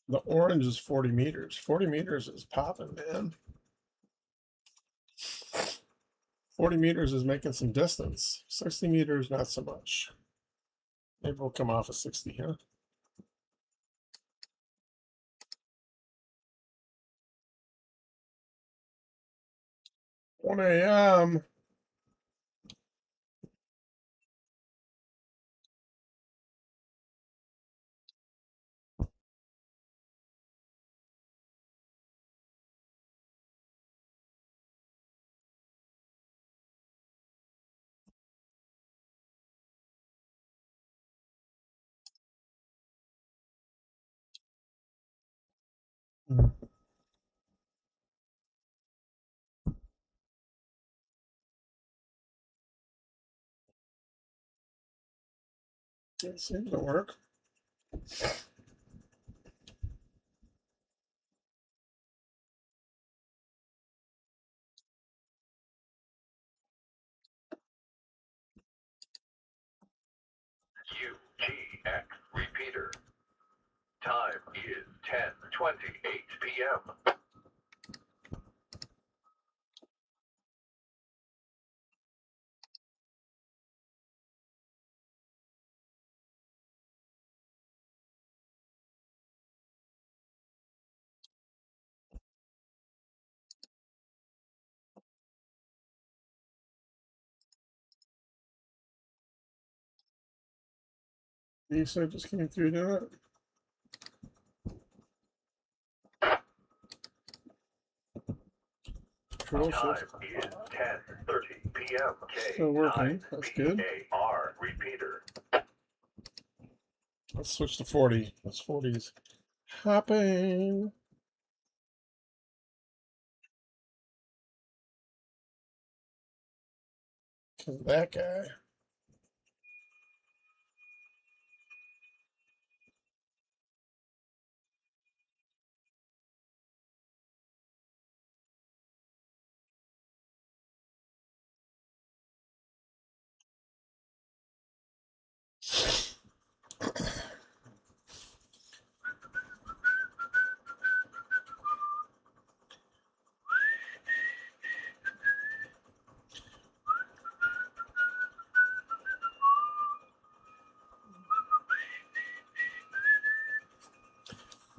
The orange is 40 meters. 40 meters is popping, man. 40 meters is making some distance. 60 meters, not so much. Maybe we'll come off of 60, huh? One a.m. It seems to work. UGX repeater. Time is 10:28 p.m. Lisa just came through to it. Control Time shift. is 10:30 p.m. Still working. That's good. KAR repeater. Let's switch to 40. That's 40s. Hopping. Because that guy.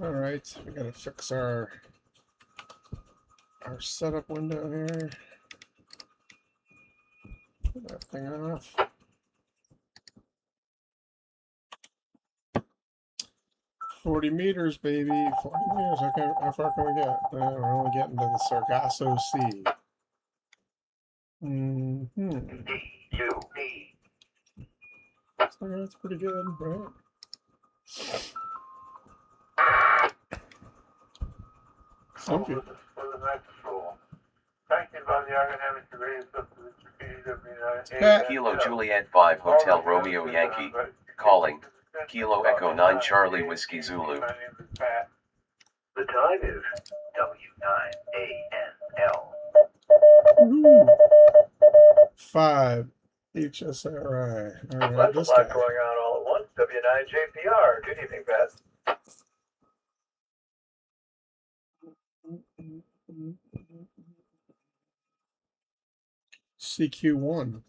All right, we gotta fix our setup window here. Turn that thing off. $40 meters, baby. 40 meters. Okay, how far can we get? We're only getting to the Sargasso Sea. So that's pretty good, right? Some people. Kilo Juliet 5 Hotel Romeo Yankee. Calling. Kilo Echo 9 Charlie Whiskey Zulu. The time is W9ANL. 5 HSRI. All right, That's this a lot guy. going on all at once. W9JPR. Good evening, Pat. CQ1.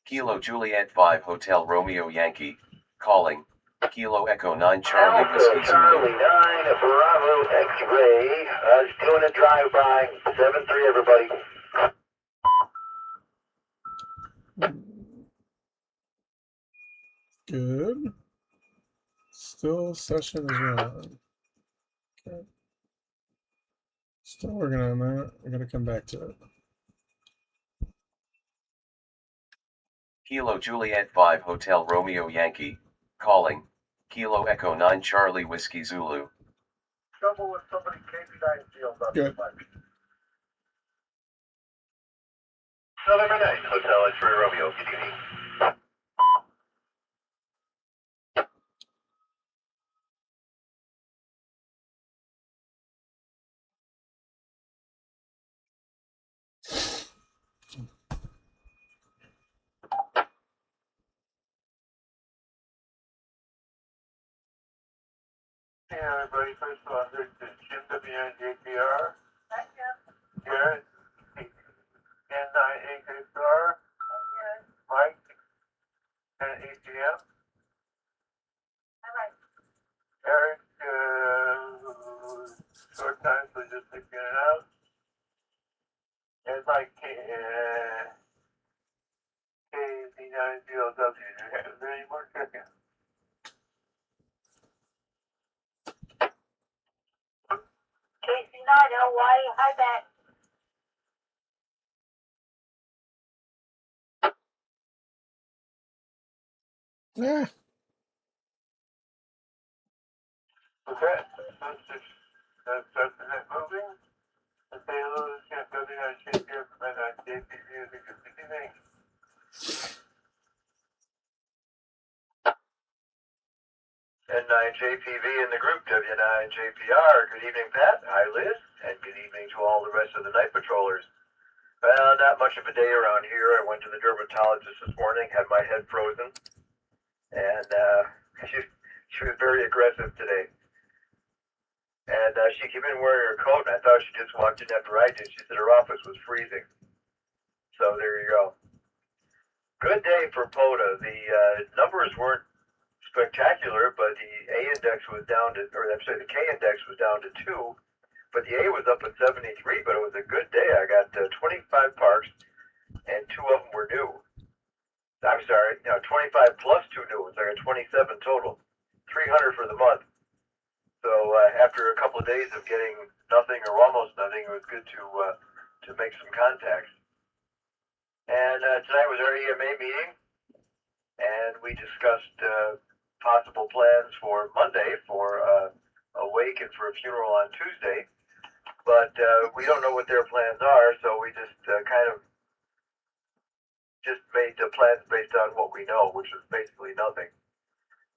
Kilo Juliet 5 Hotel Romeo Yankee. Calling. Kilo Echo 9 Charlie Whiskey Charlie Zulu. 9, Bravo X-ray. Just doing a drive-by. 7-3, everybody. Good. Still session is on. Okay. Still working on that. We're gonna come back to it. Kilo Juliet 5 Hotel Romeo Yankee. Calling. Kilo Echo 9 Charlie Whiskey Zulu. Trouble with somebody KB9 seals up. Good. November 9, Hotel Amature Romeo, good evening. Hey everybody, first of all, this is Jim WNJPR. Hi Jim. Garrett, N9AKSR. Mike, and ATM. Alright. Eric, short time, so just take in and out. And Mike, KZ9ZLW. Is there any more checking? KC9, Hawaii, hi back. Yeah. Okay, that's the net moving. And say hello to Camp W9 here from JP Music is beginning. N9JPV in the group, W9JPR. Good evening, Pat. Hi, Liz. And good evening to all the rest of the night patrollers. Well, not much of a day around here. I went to the dermatologist this morning, had my head frozen. And she was very aggressive today. And she came in wearing her coat, and I thought she just walked in after I did. She said her office was freezing. So there you go. Good day for POTA. The numbers weren't spectacular, but the A index was down to, or I'm sorry, the K index was down to 2, but the A was up at 73, but it was a good day. I got 25 parks, and 2 of them were new. I'm sorry, 25 plus 2 new ones. I got 27 total, 300 for the month. So after a couple of days of getting nothing or almost nothing, it was good to make some contacts. And tonight was our EMA meeting, and we discussed possible plans for Monday for a wake and for a funeral on Tuesday. But we don't know what their plans are, so we just kind of just made the plans based on what we know, which is basically nothing.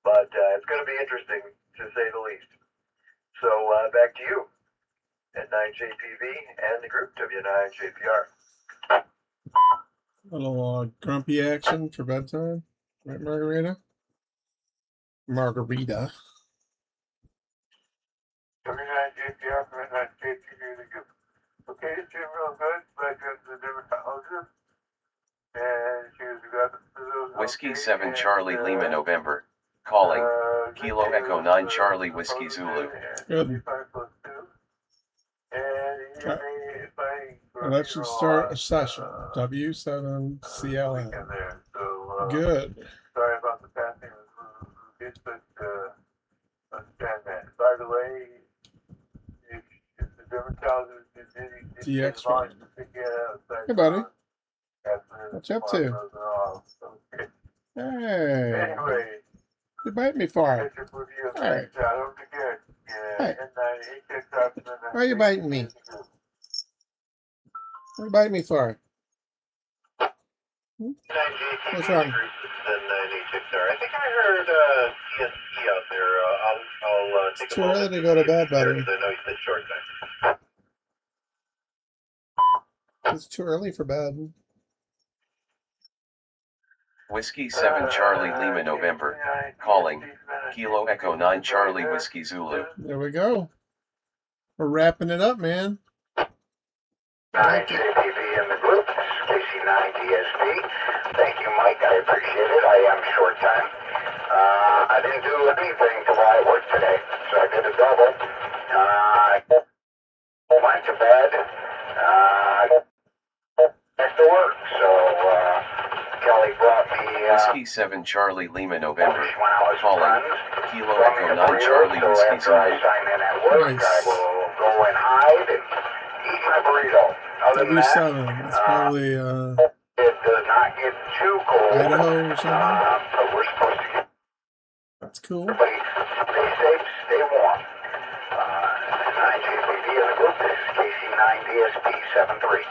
But it's going to be interesting, to say the least. So back to you, N9JPV and the group, W9JPR. A little grumpy action for bedtime, right, Margarita? Margarita. WNJPR from N9JPV, the group. Okay, it's doing real good. Back to the dermatologist. And she was Whiskey 7 Charlie Lima November. Calling. Kilo Echo 9 Charlie Whiskey Zulu. Good. Well, that should start a session. W7CLN. Good. Sorry about the passing of but understand that. By the way, if the dermatologist did DX1. Hey, buddy. What you up to? Hey. Anyway. You bite me for it. Hey. Hey. Why are you biting me? Why are you biting me for? What's wrong? I think I heard CSC out there. I'll take it's too early to go to bed, buddy. I know you said short time. It's too early for bed. Whiskey 7 Charlie Lima November. Calling. Kilo Echo 9 Charlie Whiskey Zulu. There we go. We're wrapping it up, man. JPV in the group, KC9DSP. Thank you, Mike. I appreciate it. I am short time. I didn't do anything till I worked today, so I did a double. I went to bed. Back to work. So Kelly brought me. Whiskey 7 Charlie Lima November. Calling. Kilo Echo 9 Charlie Whiskey Zulu. I sign in at work. I will go and hide and eat my burrito. W7. It's probably it does not get too cold. Idaho or something. But we're supposed to get. That's cool. Everybody stay safe, stay warm. 9JPV in the group. This is KC9DSP 73.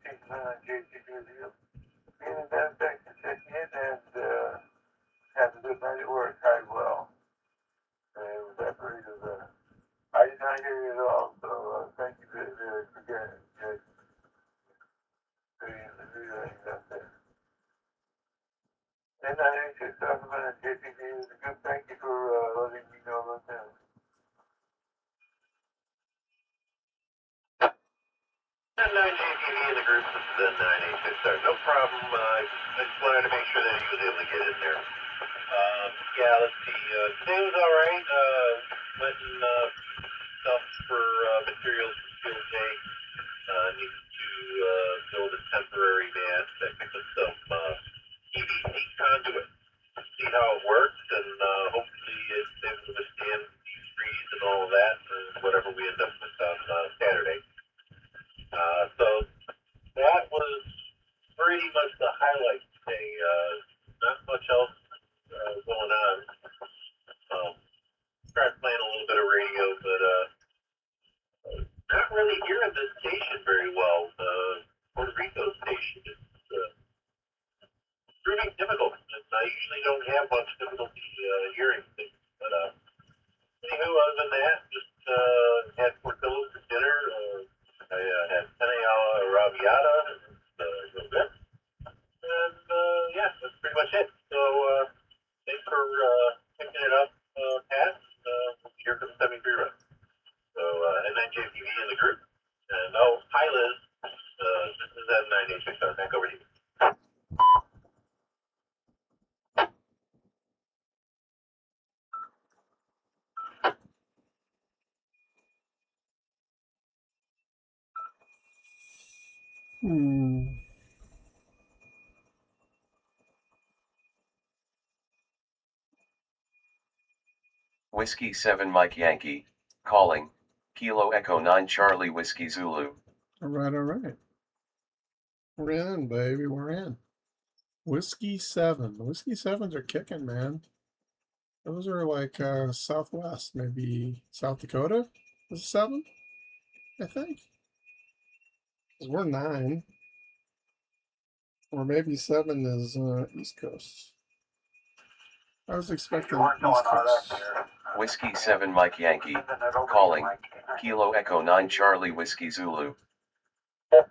JTV. Being in that thanks for checking in and have a good night at work. Hi, well. And with that very good. I did not hear you at all, so thank you for getting it. And I actually talking about JTV is a good thank you for letting me know about that. And 9JTV in the group, this is N9867. No problem. I just wanted to make sure that he was able to get in there. Yeah, let's see. Today was all right. Went and stuff for materials for field day. Needed to build a temporary mast. I picked up some PVC conduit. See how it works, and hopefully it's able to withstand freeze and all of that, and whatever we end up with on Saturday. So that was pretty much the highlight today. Not much else going on. Tried playing a little bit of radio, but not really hearing this station very well. Puerto Rico station is proving difficult. I usually don't have much difficulty hearing things, but anywho, other than that, just had portillos for dinner. I had penne alla arrabbiata, real good. And yeah, that's pretty much it. So thanks for picking it up, Pat. We'll be here for the 73 run. So and then JTV in the group. And oh, hi Liz. This is N9867. Back over to you. Whiskey 7 Mike Yankee, calling, Kilo Echo 9 Charlie Whiskey Zulu. All right. We're in, baby, we're in. Whiskey 7. Whiskey 7s are kicking, man. Those are like Southwest, maybe South Dakota is 7, I think. 'Cause we're 9. Or maybe 7 is East Coast. I was expecting East Coast. Whiskey 7 Mike Yankee, calling, Kilo Echo 9 Charlie Whiskey Zulu. Oh,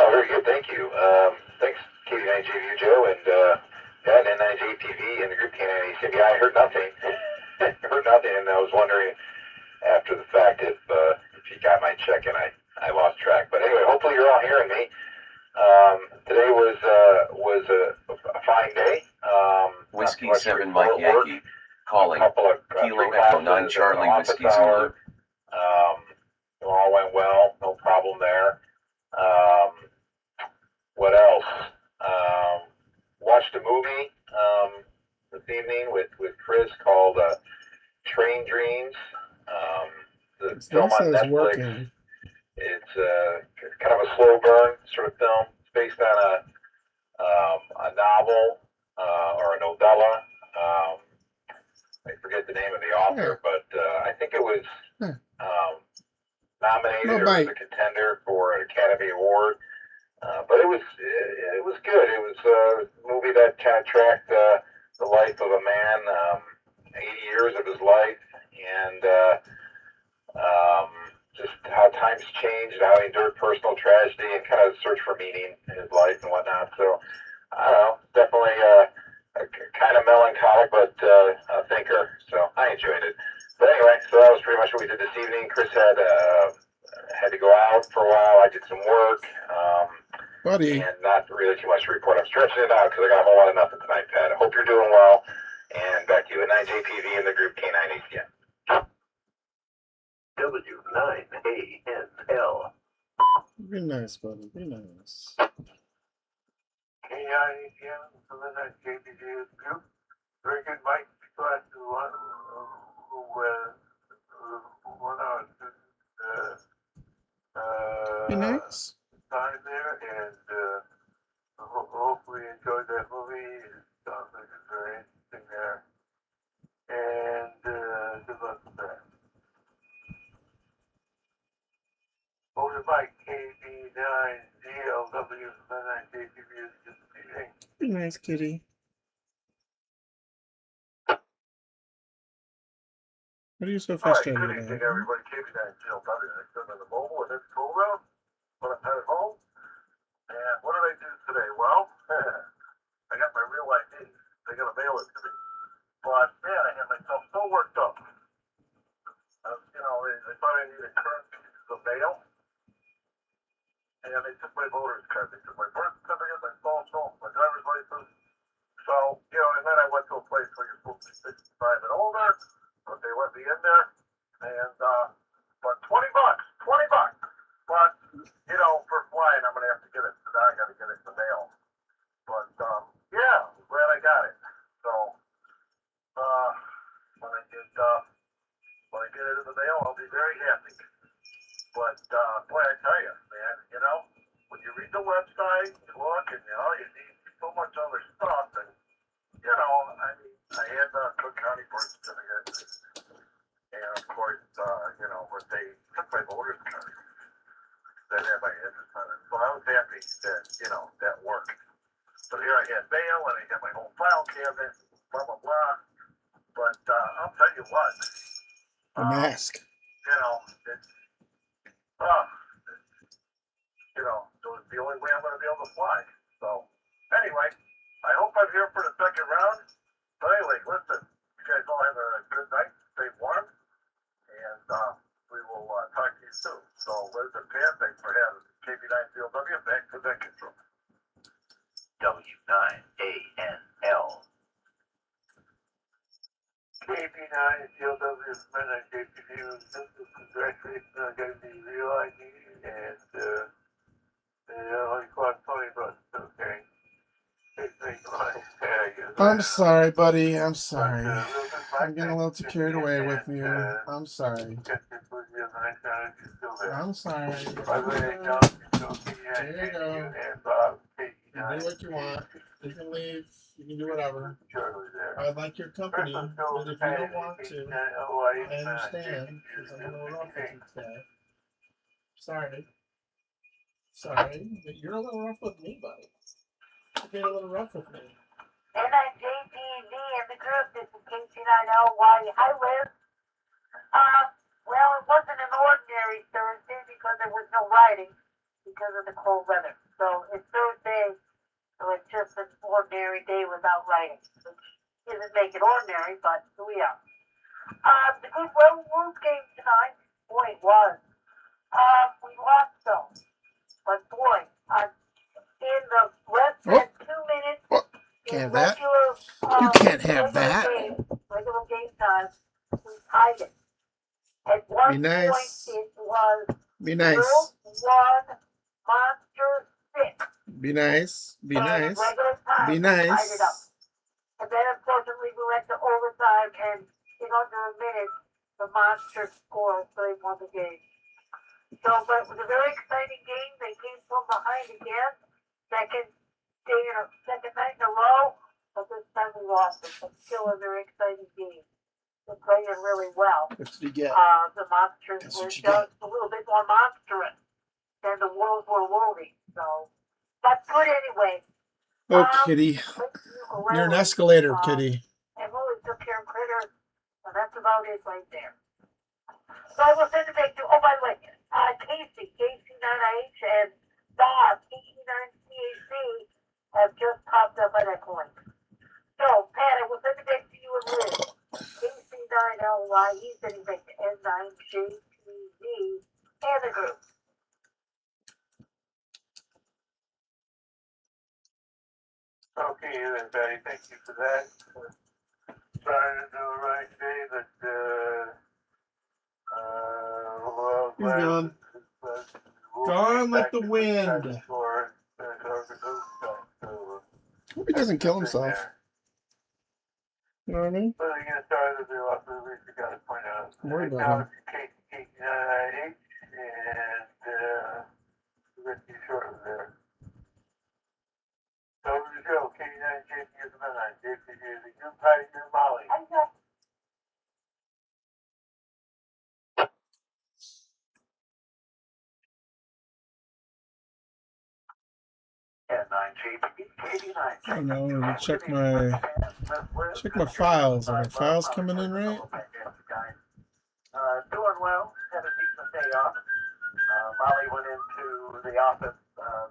very good, thank you. Thanks, KD9JV Joe, and N9JTV and the group K9ACB. I heard nothing. And I was wondering after the fact if you got my check, and I lost track. But anyway, hopefully you're all hearing me. Today was a fine day. Whiskey 7 Mike Yankee, calling, Kilo Echo 9 Charlie Whiskey Zulu. It all went well, no problem there. What else? Watched a movie this evening with Chris called Train Dreams. The film on Netflix. Working. It's kind of a slow burn sort of film. It's based on a novel or a novella. I forget the name of the author, but I think it was nominated or was a contender for an Academy Award. But it was good. It was a movie that kind of tracked the life of a man, 80 years of his life, and just how times changed, how he endured personal tragedy, and kind of searched for meaning in his life and whatnot. So, I don't know, definitely kind of melancholic, but a thinker. So I enjoyed it. But anyway, so that was pretty much what we did this evening. Chris had to go out for a while. I did some work. Buddy. And not really too much to report. I'm stretching it out because I got a whole lot of nothing tonight, Pat. I hope you're doing well. And back to you at 9JPV in the group K9ACN. W9ANL. Be nice, buddy. Be nice. K9ACN, so then that JPG group. Very good, Mike. Glad to won our Be nice. time there, and hopefully enjoyed that movie. It sounds like it's very interesting there. And good luck with that. with Mike, KB9DLW, Midnight JTV is just speaking. Be nice, kitty. What are you so frustrated Good about? evening, everybody. KB9DLW. I sit on the mobile and it's cool road when I'm at home. And what did I do today? Well, I got my real ID. They got to mail it to me. But man, I had myself so worked up. I thought I needed currency to mail. And they took my voter's card. They took my birth certificate, my social, my driver's license. So, and then I went to a place where you're supposed to be 65 and older, but they let me in there. And, but $20. But, for flying, I'm going to have to get it. So now I got to get it in the mail. But, yeah, I'm glad I got it. So, when I get it in the mail, I'll be very happy. But, boy, I tell you, man, when you read the website, you look, and, you need so much other stuff, and, I had the Cook County birth certificate, and, of course, when they took my voter's card, that had my address on it, so I was happy that, that worked. So here I had mail, and I got my whole file cabinet, blah, blah, blah, but, I'll tell you what. The mask. It's the only way I'm going to be able to fly. So, anyway, I hope I'm here for the second round. But anyway, listen, you guys all have a good night. Stay warm. And we will talk to you soon. So, Liz and Pam, thanks for having me. KB9CLW, back to the control. W9ANL. KB9CLW is Midnight JTV. Congratulations on getting the real ID. And, only cost $20, okay? I'm sorry, buddy. I'm sorry. I'm getting a little too carried away with you. I'm sorry. I'm sorry. There you go. You do what you want. You can leave. You can do whatever. I like your company, but if you don't want to, I understand, because I'm a little rough with you today. Sorry, but you're a little rough with me, buddy. You're being a little rough with me. NIJTV in the group, this is KC9LY. Hi, Liz. Well, it wasn't an ordinary Thursday because there was no riding because of the cold weather. So it's Thursday, so it's just an ordinary day without riding, which doesn't make it ordinary, but here we are. The good Wolves game tonight, boy, it was. We lost though, but boy, in the less than 2 minutes, Can't in have that. regular, You can't have that. Regular game time, we tied it. At one Be nice. point, it was Be nice. 0-1 Monster 6. Be nice. Be And nice. regular time, Be we tied it up. nice. And then, unfortunately, we went to overtime, and in under a minute, the Monsters scored, so they won the game. So, but it was a very exciting game. They came from behind again. Second night in a row, but this time we lost it. But still a very exciting game. They're playing really well. What did you get? The Monsters were just a little bit more monstrous than the Wolves were wolving. So, but good anyway. Oh, kitty. You're an escalator, kitty. And Willie took care of critters, and that's about it right there. So I will send it back to, oh, by the way, Casey, KC9IH, and Bob, KC9CAC, have just popped up on that coin. So, Pat, I will send it back to you and Liz. KC9LY, he's sending back to N9JTV and the group. Okay, then, Betty, thank you for that. Trying to do the right day, but, He's gone. Gone like the wind. Hope he doesn't kill himself. You know what I mean? Well, you get started with the last at least you got to point out. I'm worried about him. KC9IH, and, we'll get you shortly there. So, over to Joe, KC9JP is the midnight. JP is the good party, good Molly. I don't know. Let me check my files. Are my files coming in right? Doing well. Had a decent day off. Molly went into the office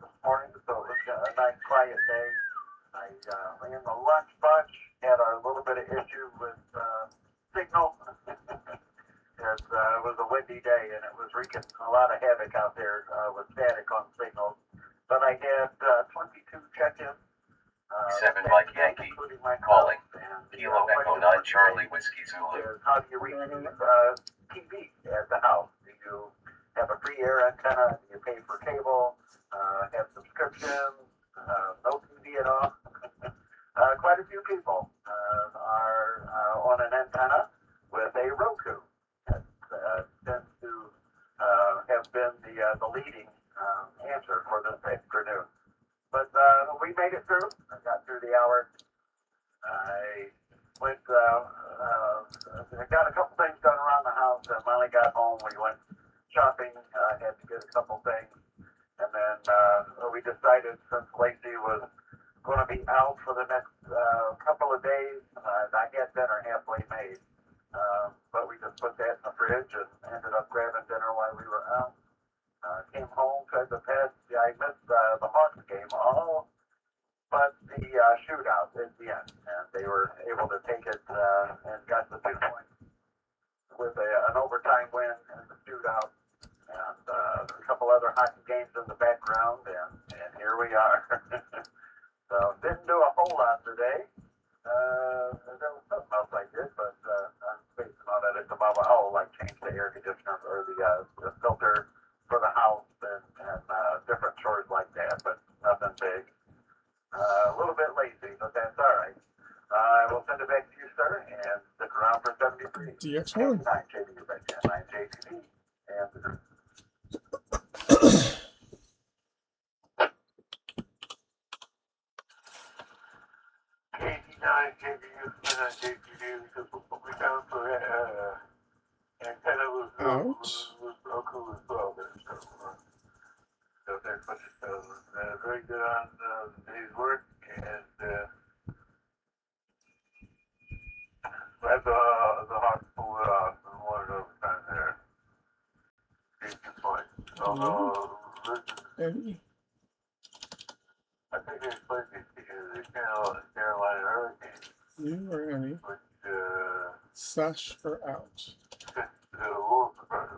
this morning, so it was a nice quiet day. I in the lunch bunch had a little bit of issue with signal. It was a windy day, and it was wreaking a lot of havoc out there with static on signals. But I had 22 check-ins. 7 Mike Yankee, calling, Kilo Echo 9 Charlie Whiskey Zulu. How do you reach TV at the house? Do you have a free air antenna? Do you pay for cable? Have subscriptions? No TV at all? Quite a few people are on an antenna with a Roku. That tends to have been the leading answer for this afternoon. But we made it through. I got through the hour. I went, I got a couple things done around the house. Molly got home. We went shopping. I had to get a couple things. And then we decided, since Lacey was going to be out for the next couple of days, I had dinner halfway made. But we just put that in the fridge and ended up grabbing dinner while we were out. Came home, fed the pets. I missed the Hawks game, all but the shootout at the end. And they were able to take it and got the 2 points with an overtime win in the shootout. And a couple other hockey games in the background, and here we are. So didn't do a whole lot today. There was something else I did, but I'm spacing on it at the moment. Oh, like change the air conditioner or the filter for the house and different chores like that, but nothing big. A little bit lazy, but that's all right. I will send it back to you, sir, and stick around for 73. DX1. 9 JBU back there, 9 JTV, and the group. KT9 JBU, 9 JTV, because we found for antenna was Roku as well. So that's what it was very good on the day's work, and glad the Hawks pulled it off and won it overtime there. 8 points. Although, I think they played the Carolina Hurricanes. You or any? Which, Slash or out? the Wolves are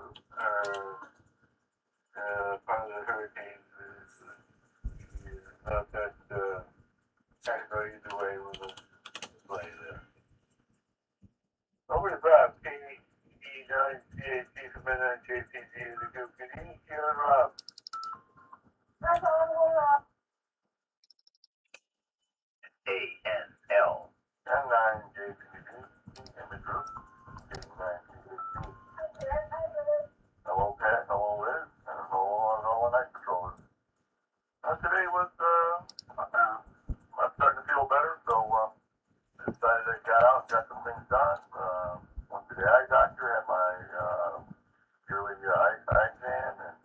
part of the Hurricanes is not that kind of go either way with the play there. Over to Bob, KD9 CAC from N9 JPG, the group. Good evening, Kieran Rob. ANL. N9 JPG, in the group. K9 CAC. Hello, Pat. Hello, Liz. And hello, night patrollers. Today was, I'm starting to feel better, so decided I got out and got some things done. Went to the eye doctor, had my yearly eye exam, and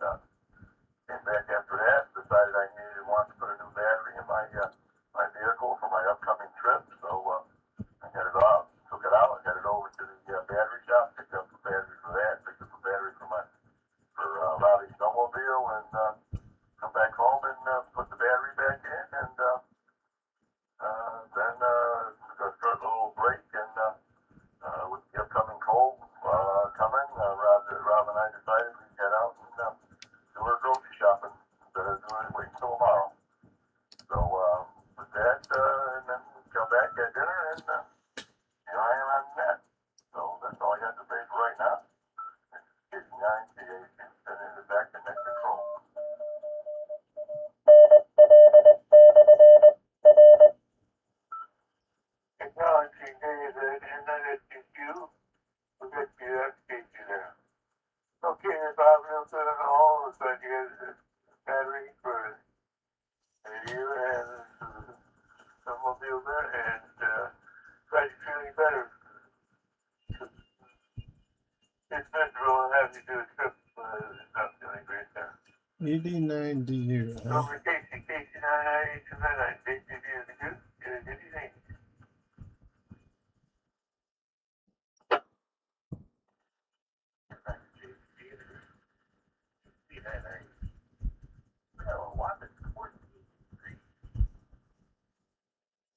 came back after that. Decided I wanted to put a new battery in my vehicle for my upcoming trip, so I got it off, took it out, got it over to the battery shop, picked up the battery for that, picked up the battery for Robbie's snowmobile, and come back home and put the battery back in, and then took a short little break, and with the upcoming cold coming, Rob and I decided we'd head out and do our grocery shopping instead of waiting until tomorrow. So with that, and then come back, get dinner, and here I am on that. So that's all I got to say for right now. It's 9 CAC, and in the back to next control. Acknowledging David, and then it's you. We'll get you that speech there. Okay, Bob, real good on all. Looks like you got a battery for you and snowmobile there, and glad you're feeling better. It's miserable and having to do a trip. It's not feeling great there. 89 DU. Over Casey 9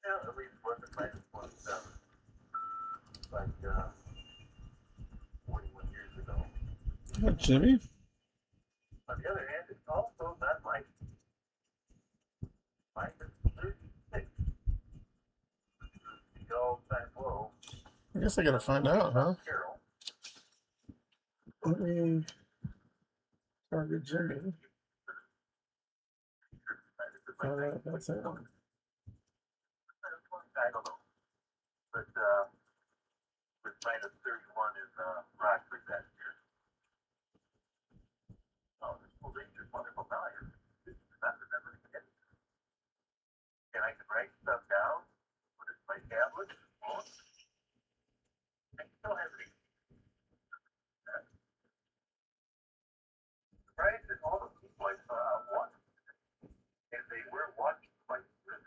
At least what the plan was like 41 years ago. Jimmy? On the other hand, it's also not like minus 36. The all-time low. I guess I gotta find out, huh? Carol. Let me target Jimmy. Find out if that's it. I don't know. But with minus 31 is Rockford that year. Oh, this will reach this wonderful value. This is not remember to get. And I can write stuff down, put it in my tablet, phone. I still have it. Right? And all the people I saw out once, and they were watching like this.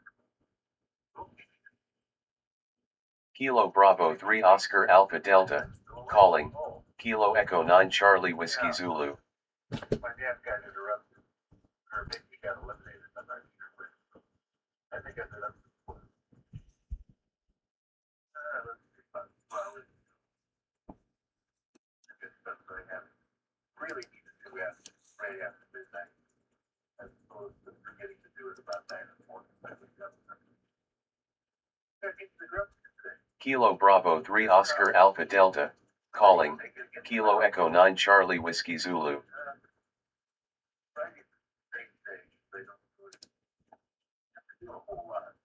Kilo Bravo 3 Oscar Alpha Delta, calling, Kilo Echo 9 Charlie Whiskey Zulu. My dad got interrupted, or maybe he got eliminated, I'm not sure, but I think I ended up. Let's see, good stuff that I have really need to do right after midnight, as opposed to forgetting to do it about 9 in the morning. I wake up. Gotta get to the grub today. Kilo Bravo 3 Oscar Alpha Delta, calling, Kilo Echo 9 Charlie Whiskey Zulu. Do a whole lot.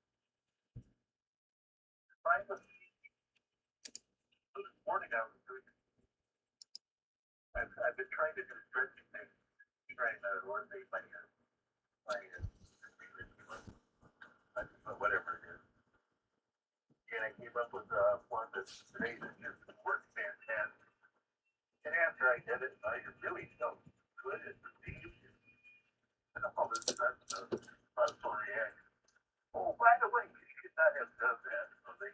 This morning I was doing. I've been trying to do stretching things, trying to eliminate my whatever it is. And I came up with one that today that just worked fantastic. And after I did it, I really felt good and relieved. And all this stuff, muscle reaction. Oh, by the way, you should not have done that. So they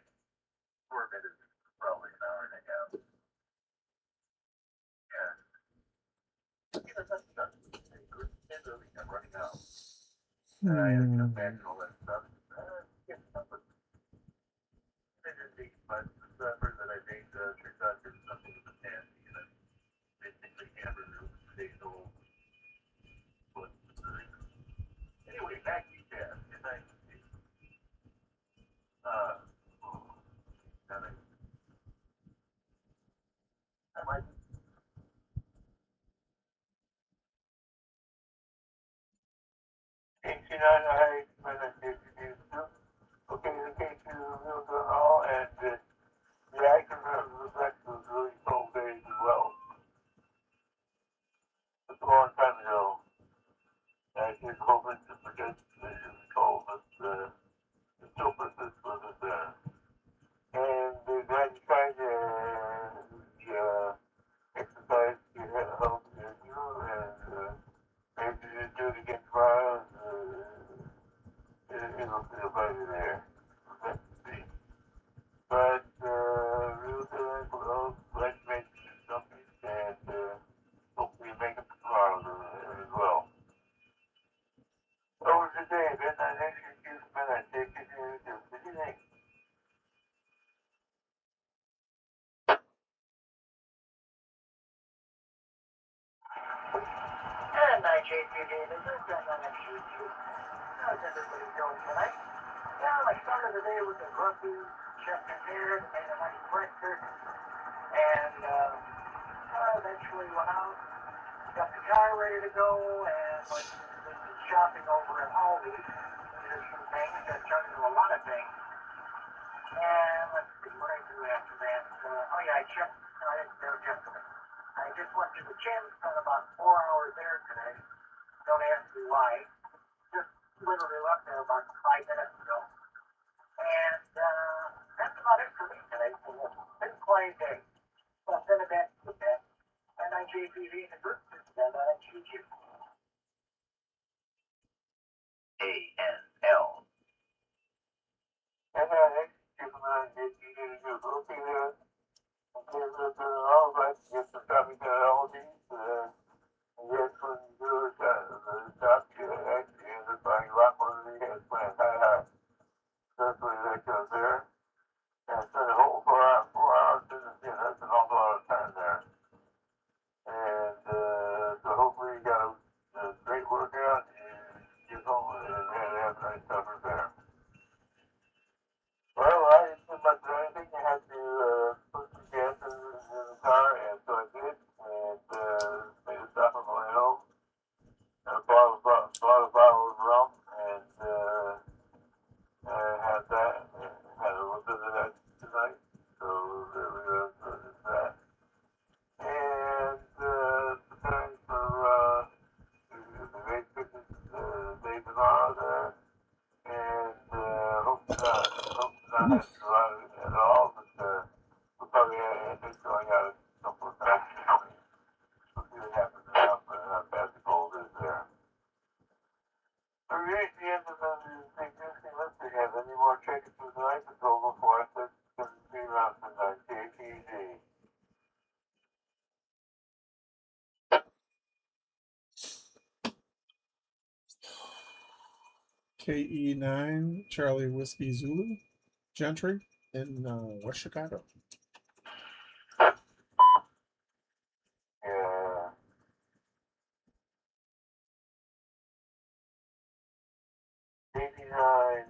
4 minutes, probably an hour and a half. Yeah. You know, that's good. I'm running out. And I had to come back and all that stuff. Get something. But the supper that I made turns out there's something in the fancy, and it's basically hamburger with days old. Anyway, back to that. And I might. I okay, the case is real good and all, and the action of the sex was really cold days as well. It's a long time ago. I did hoping to forget that it was cold, but the still persists with it there. And then you find the exercise you had help you do, and maybe you do it again tomorrow, and it'll feel better there. Let's see. But real good for those let's make something, and hopefully make it tomorrow as well. Over today, then I next excuse me, I take it to what do you think? And I JPD, this is Amature Radio. How's everybody doing tonight? Well, I started the day with a grumpy chest-and-beard and a nice breakfast, and eventually went out, got the car ready to go, and went to some shopping over at Aldi's. There's some things that turned into a lot of things. And let's see what I do after that. Oh yeah, I checked. I didn't go yesterday. I just went to the gym, spent about 4 hours there today. Don't ask me why. Just literally left there about 5 minutes ago. And that's about it for me today. It's been a quiet day. So I've been back to the bed. And I JPV in the group, and I choose you. AN. okay there. Okay, all right, get some time to get all these, and yes, when you do the shop, you actually end up buying a lot more than you had planned. Hi. That's the way that goes there. And spend a whole 4 hours in the gym. That's an awful lot of time there. And so hopefully you got a great workout and get home and have a nice supper there. Well, I didn't do much of anything. I had to put some gas in the car, and so I did. And made a stop on the way home. And bought a bottle of rum, and had that. Had a little bit of that tonight. So there we go. So there's that. And preparing for the race fitness day tomorrow there. And hope to not have to go out at all, but we'll probably end up going out a couple of times. We'll see what happens and how bad the cold is there. So we reached the end of the existing list. Do you have any more check-ins for tonight? The total for us is 17 rounds tonight. JPG. KE9 Charlie Whiskey Zulu Gentry in West Chicago. Yeah. KE9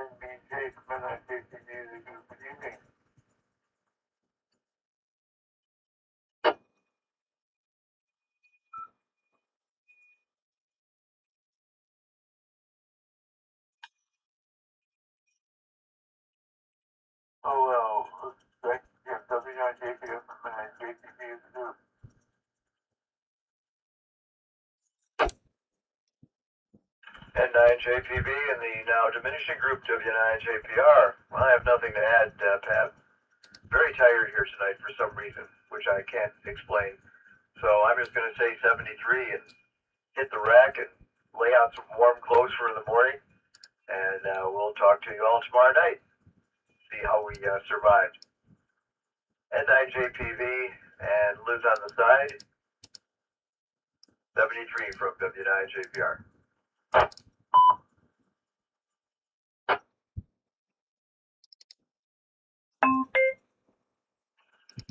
NBJ from NIJPG is a good evening. Oh, well, that's W9JPF from NIJPG is new. N9JPB and the now diminishing group W9JPR. I have nothing to add, Pat. Very tired here tonight for some reason, which I can't explain. So I'm just going to say 73 and hit the rack and lay out some warm clothes for the morning. And we'll talk to you all tomorrow night. See how we survived. N9JPV and Liz on the side. 73 from W9JPR.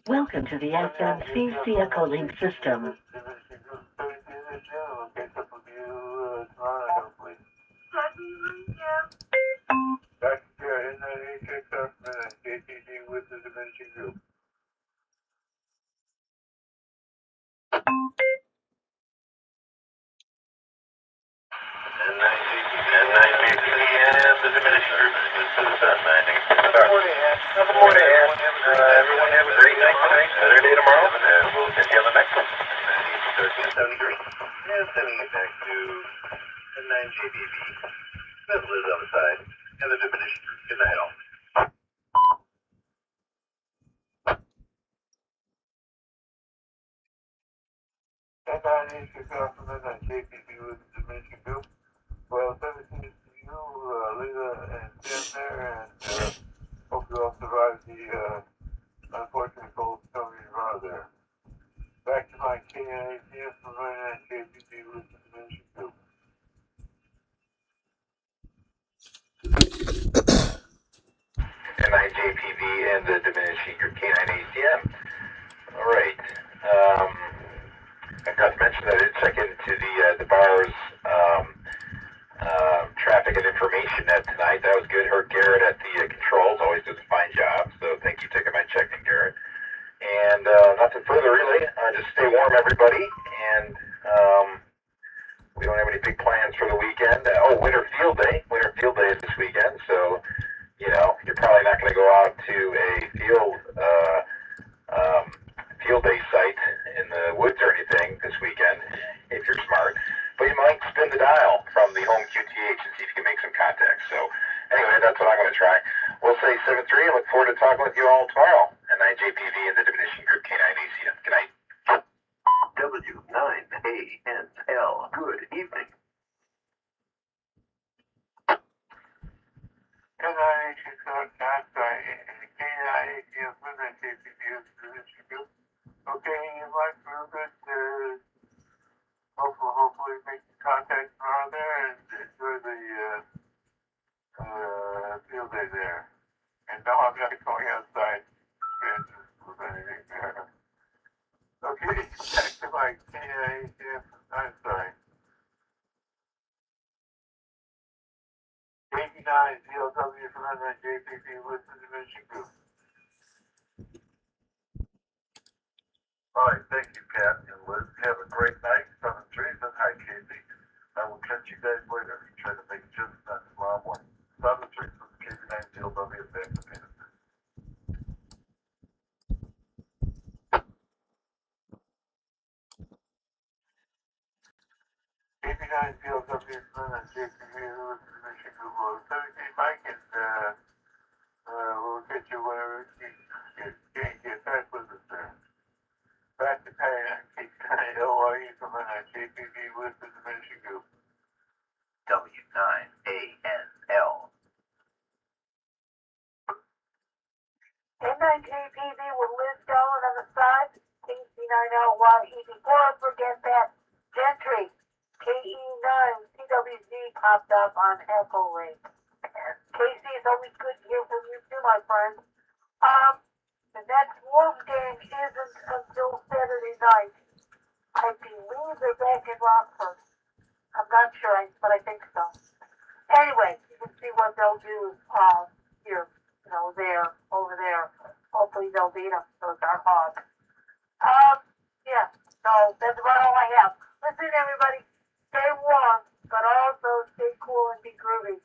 Welcome to the SMC Vehicle Link system. Back to N9HXF and JTG with the diminishing group. N9JPV and the diminishing group. This is landing. Good morning, everyone have a great night tonight. Better day tomorrow. We'll catch you on the next one. 1373. And sending it back to N9JPV. Then Liz on the side. And the diminishing group. Good night, all. N9HXF from NIJPG with the diminishing group. Well, 17 to you, Lisa and Tim there, and hope you all survive the unfortunate cold stormy tomorrow there. Back to my KNACF from NIJPG with the diminishing group. NIJPV and the diminishing group K9ACM. All right. I forgot to mention that I did check into the bar's traffic and information net tonight. That was good. Heard Garrett at the controls. Always does a fine job. So thank you for taking my check-in, Garrett. And nothing further, really. Just stay warm, everybody. And we don't have any big plans for the weekend. Winter Field Day. Winter Field Day is this weekend. So, you're probably not going to go out to a field day site in the woods or anything this weekend, if you're smart. But you might spin the dial from the home QTH and see if you can make some contacts. So anyway, that's what I'm going to try. We'll say 7-3 and look forward to talking with you all tomorrow. And NIJPV and the diminishing group K9ACM. Good night. W9ANL. Good evening. N9HXF, K9ACM Michigan. Okay, in my group, hopefully make contact tomorrow there and enjoy the field day there. And no, I'm not going outside with anything there. Okay, back to my KIHF, I'm sorry. 89 CLW from JPP listed in Michigan. All right, thank you, Pat and Liz. Have a great night. 7-3, and hi, Casey. I will catch you guys later. Try to make just that tomorrow morning. 7-3, this is KC9 CLW, back to Peterson. KC9 CLW from JPP listed in Michigan. Well, 17 Mike, and we'll get you whenever you get back with us there. Back to Pat, KC9 LYE from JPP listed in Michigan. W9ANL. N9JPV with Liz Dolan on the side, KC9LYE. Before I forget that, Gentry, KE9CWZ popped up on Echo Link. Casey, it's always good to hear from you too, my friend. The next Wolves game isn't until Saturday night. I believe they're back in Rockford. I'm not sure, but I think so. Anyway, you can see what they'll do here, over there. Hopefully they'll beat them, those are Hogs. Yeah, so that's about all I have. Listen, everybody, stay warm, but also stay cool and be groovy.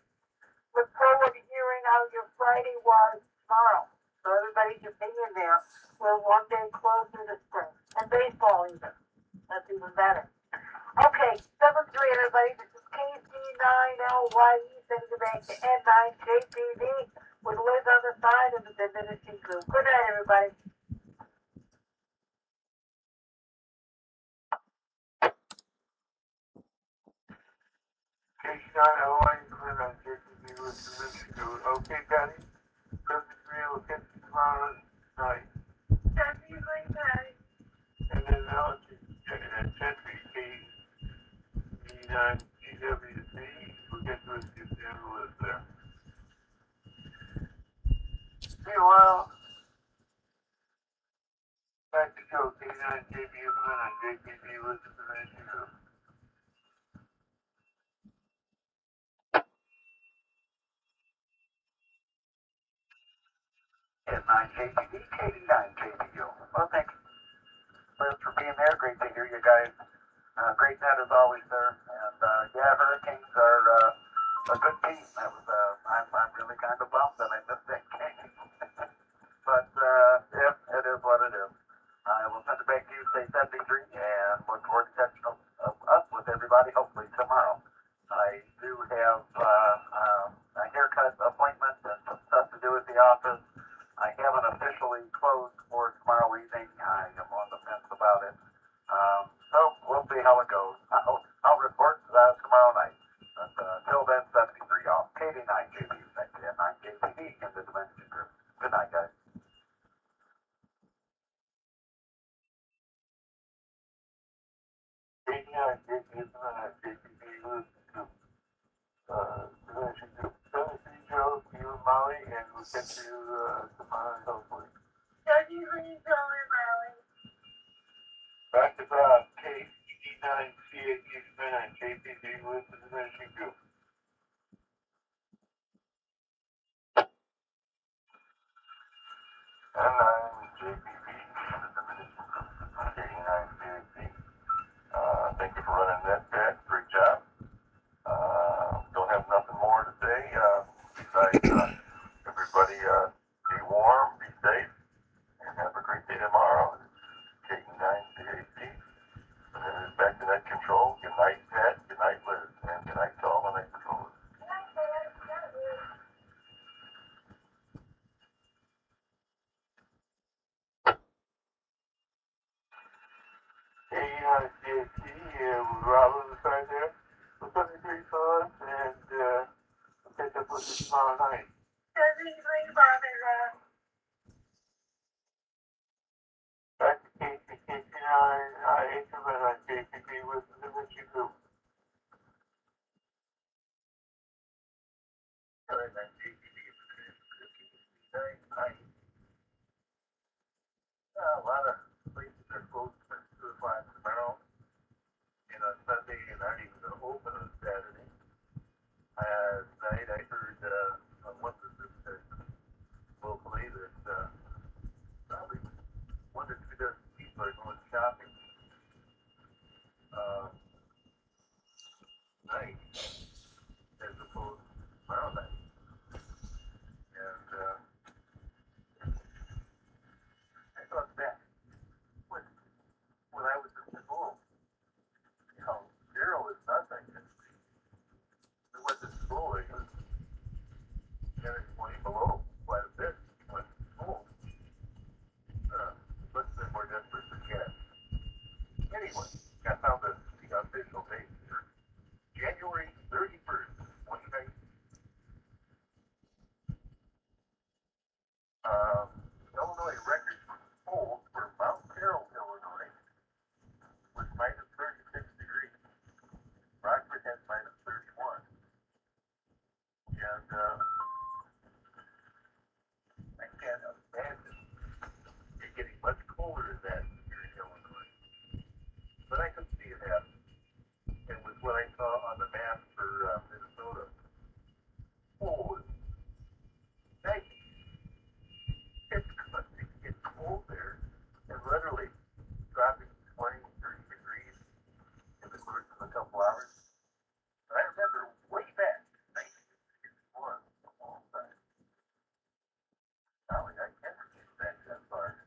Look forward to hearing how your Friday was tomorrow. So everybody just hang in there. We're one day closer to spring. And baseball even. That's even better. Okay, 7-3 everybody. This is KC9LYE sending it back to N9JPV with Liz on the side of the diminishing group. Good night, everybody. KC9LYE from JPP listed in Michigan. Okay, Patty. Perfect real. Catch you tomorrow night. Catch you later, Patty. And then now it's Gentry KC9 GWC. We'll get to it at the end of the list there. Meanwhile, back to Joe, K9JPU on JPP listed in Michigan. N9JPD, KD9JPU. Well, thanks, Liz, for being there. Great to hear you guys. Great net as always, sir. And yeah, Hurricanes are a good team. That was I'm really kind of bummed that I missed that game. But yeah, it is what it is. I will send it back to you, say 73, and look forward to catching up with everybody hopefully tomorrow. I do have a haircut appointment and some stuff to do at the office. I haven't officially closed for tomorrow evening. I am on the fence about it. So we'll see how it goes. I'll report tomorrow night. But till then, 73 off. KD9JP, back to N9JPD in the Dimension Group. Good night, guys. KD9JPU on JPP listed to Dimension Group. 73 Joe, you and Molly, and we'll get you tomorrow hopefully. Catch you later, Molly. Back to Bob, KD9CHU on JPP listed in Dimension Group. And I'm JPP in the Dimension Group. KD9CHU. Thank you for running that, Pat. Great job. Don't have nothing more to say. Besides, everybody be warm, be safe, and have a great day tomorrow. KD9CHU. And then back to net control. Good night, Pat. Good night, Liz. And good night to all the night controllers. KD9CHU, with Rob on the side there. So 73 thoughts, and we'll catch up with you tomorrow night. 73 Bob and I'm JPD. Nice. A lot of places are closed for 2 o'clock tomorrow. And on Sunday, you're not even going to open on Saturday. Tonight I heard on one of the stations locally that probably 1 to 2 dozen people are going shopping night as opposed to tomorrow night. And I thought back when I was in school, you know, 0 is nothing. We went to school, it was 10 or 20 below quite a bit. We went to school. But they're more desperate for cash. Anyway, I found the official date here. January 31st, 2019. Illinois records were pulled for Mount Carroll, Illinois, was minus 36 degrees. Rockford had minus 31. And I can't imagine it getting much colder than that here in Illinois. But I could see it happen. And with what I saw on the map for Minnesota, holy, thank you. It's going to get cold there, and literally dropping 20, 30 degrees in the course of a couple hours. And I remember way back in 1961, the whole time. Golly, I can't forget that far.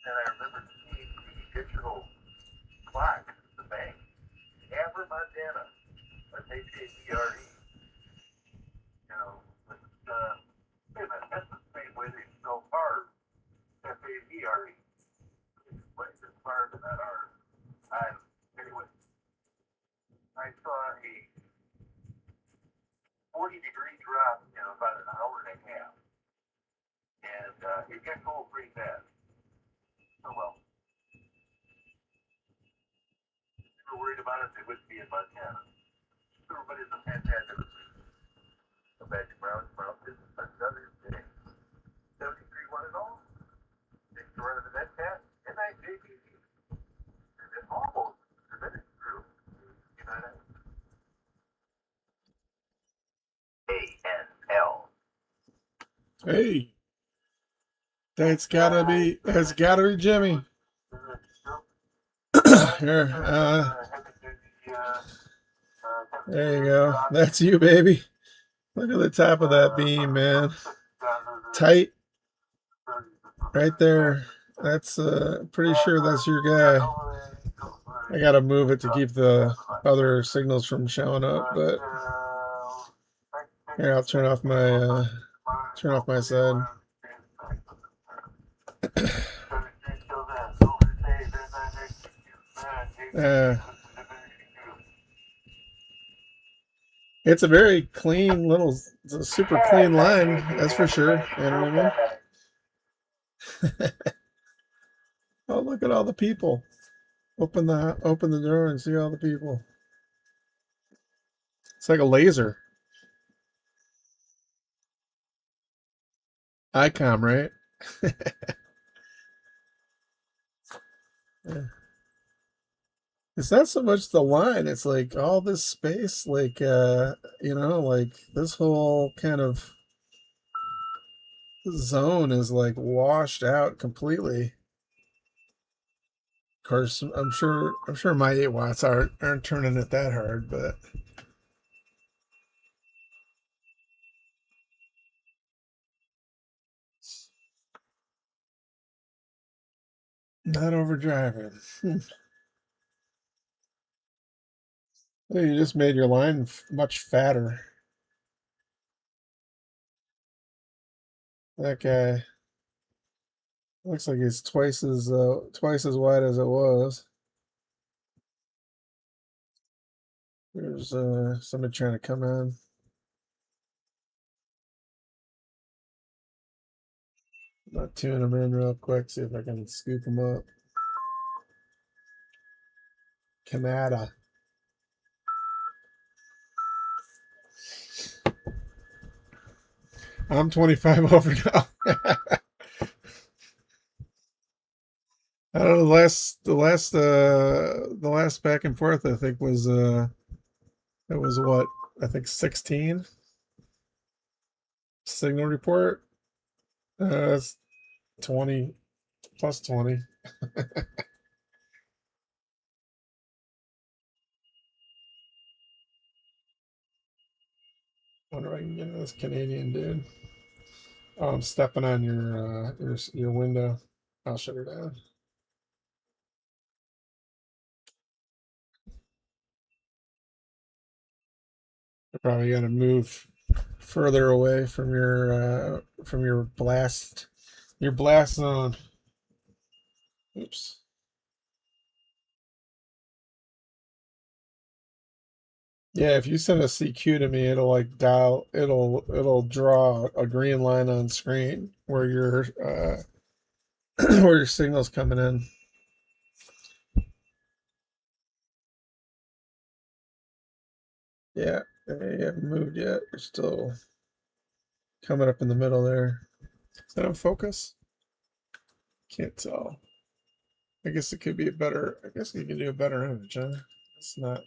And I remember seeing the digital clock at the bank, Amber, Montana, ATABRE. You know, but, wait a minute, that's the same way they spell farm, FAVRE. It's farm and not R. Anyway, I saw a 40-degree drop in about an hour and a half. And it got cold pretty fast. Oh well. If you were worried about it, they wouldn't be in Montana. Everybody's a fantastic. Come back to Browns Mountain another day. 73 1 and all. Thanks for running the NetCat. And I JPD. And then almost the minute through. You know that? ANL. Hey, that's gotta be Jimmy. Here, there you go. That's you, baby. Look at the top of that beam, man. Tight. Right there. That's pretty sure that's your guy. I gotta move it to keep the other signals from showing up, but here, I'll turn off my side. It's a very clean it's a super clean line, that's for sure. You know what I mean? Oh, look at all the people. Open the door and see all the people. It's like a laser. ICOM, right? Yeah. It's not so much the line, it's like all this space, like like this whole kind of zone is like washed out completely. Of course, I'm sure my 8 watts aren't turning it that hard, but not overdriving. Well, you just made your line much fatter. That guy looks like he's twice as wide as it was. There's somebody trying to come in. I'll tune him in real quick, see if I can scoop him up. Canada. I'm 25 over now. I don't know, the last back and forth I think was it was what, I think 16 signal report. It's 20 plus 20. Wonder if I can get this Canadian dude. Oh, I'm stepping on your window. I'll shut her down. I probably got to move further away from your blast zone. Oops. Yeah, if you send a CQ to me, it'll like it'll draw a green line on screen where your where your signal's coming in. Yeah, they haven't moved yet. They're still coming up in the middle there. Is that on focus? Can't tell. I guess it could be a better. I guess you can do a better image, huh? It's not.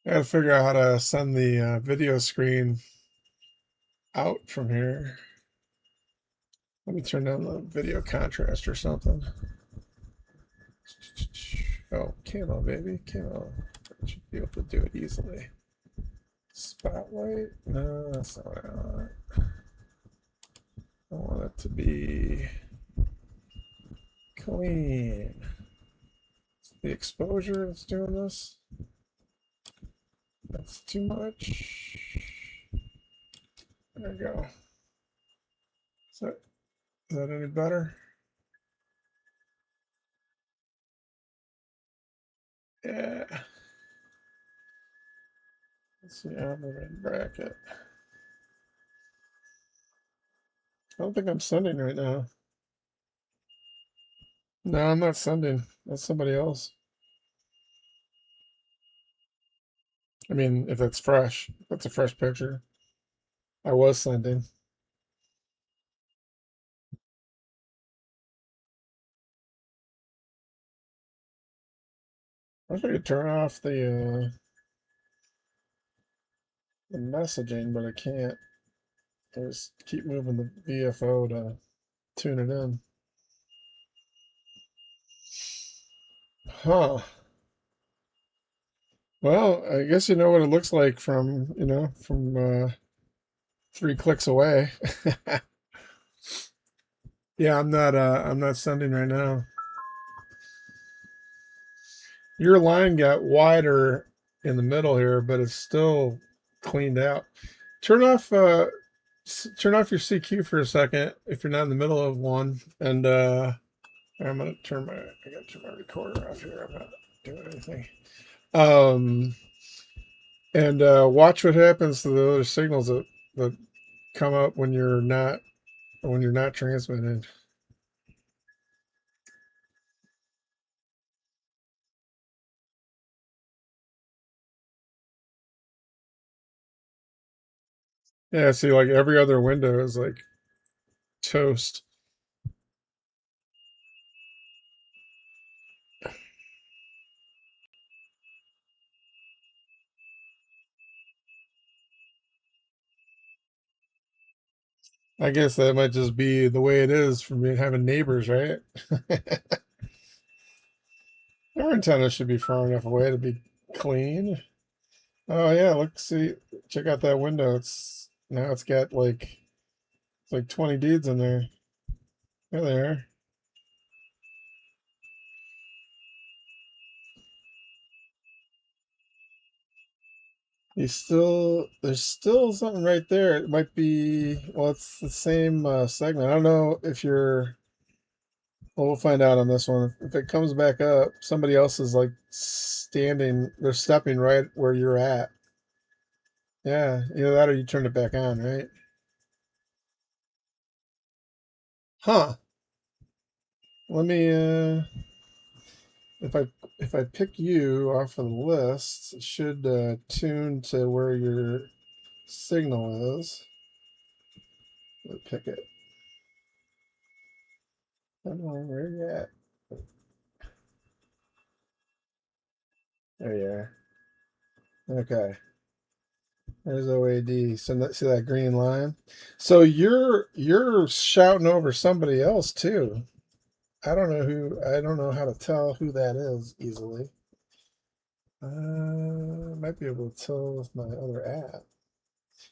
I gotta figure out how to send the video screen out from here. Let me turn down the video contrast or something. Oh, camo, baby, camo. I should be able to do it easily. Spotlight? No, that's not what I want. I want it to be clean. It's the exposure that's doing this. That's too much. There we go. Is that any better? Yeah. Let's see, overhead bracket. I don't think I'm sending right now. No, I'm not sending. That's somebody else. I mean, if that's fresh, that's a fresh picture. I was sending. I wish I could turn off the messaging, but I can't. I just keep moving the VFO to tune it in. Huh. Well, I guess you know what it looks like from 3 clicks away. Yeah, I'm not sending right now. Your line got wider in the middle here, but it's still cleaned out. Turn off your CQ for a second if you're not in the middle of one, and I'm gonna turn my recorder off here. I'm not doing anything. And watch what happens to the other signals that come up when you're not transmitting. Yeah, see, like every other window is like toast. I guess that might just be the way it is for me having neighbors, right? Our antenna should be far enough away to be clean. Oh yeah, look, see, check out that window. It's got like 20 dudes in there. There they are. There's still something right there. It might be, well, it's the same segment. I don't know if you're, well, we'll find out on this one. If it comes back up, somebody else is like they're stepping right where you're at. Yeah, either that or you turned it back on, right? Huh. Let me, if I pick you off of the list, it should tune to where your signal is. Let's pick it. Come on, where you at? There you are. Okay. There's OAD. So see that green line? So you're shouting over somebody else too. I don't know how to tell who that is easily. Might be able to tell with my other app.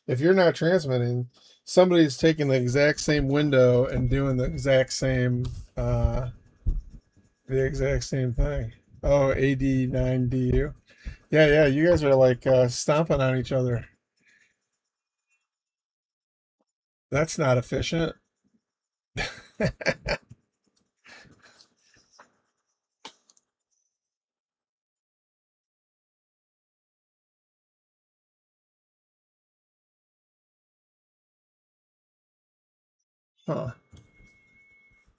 If you're not transmitting, somebody's taking the exact same window and doing the exact same thing. Oh, AD9DU. Yeah, you guys are like stomping on each other. That's not efficient. Huh.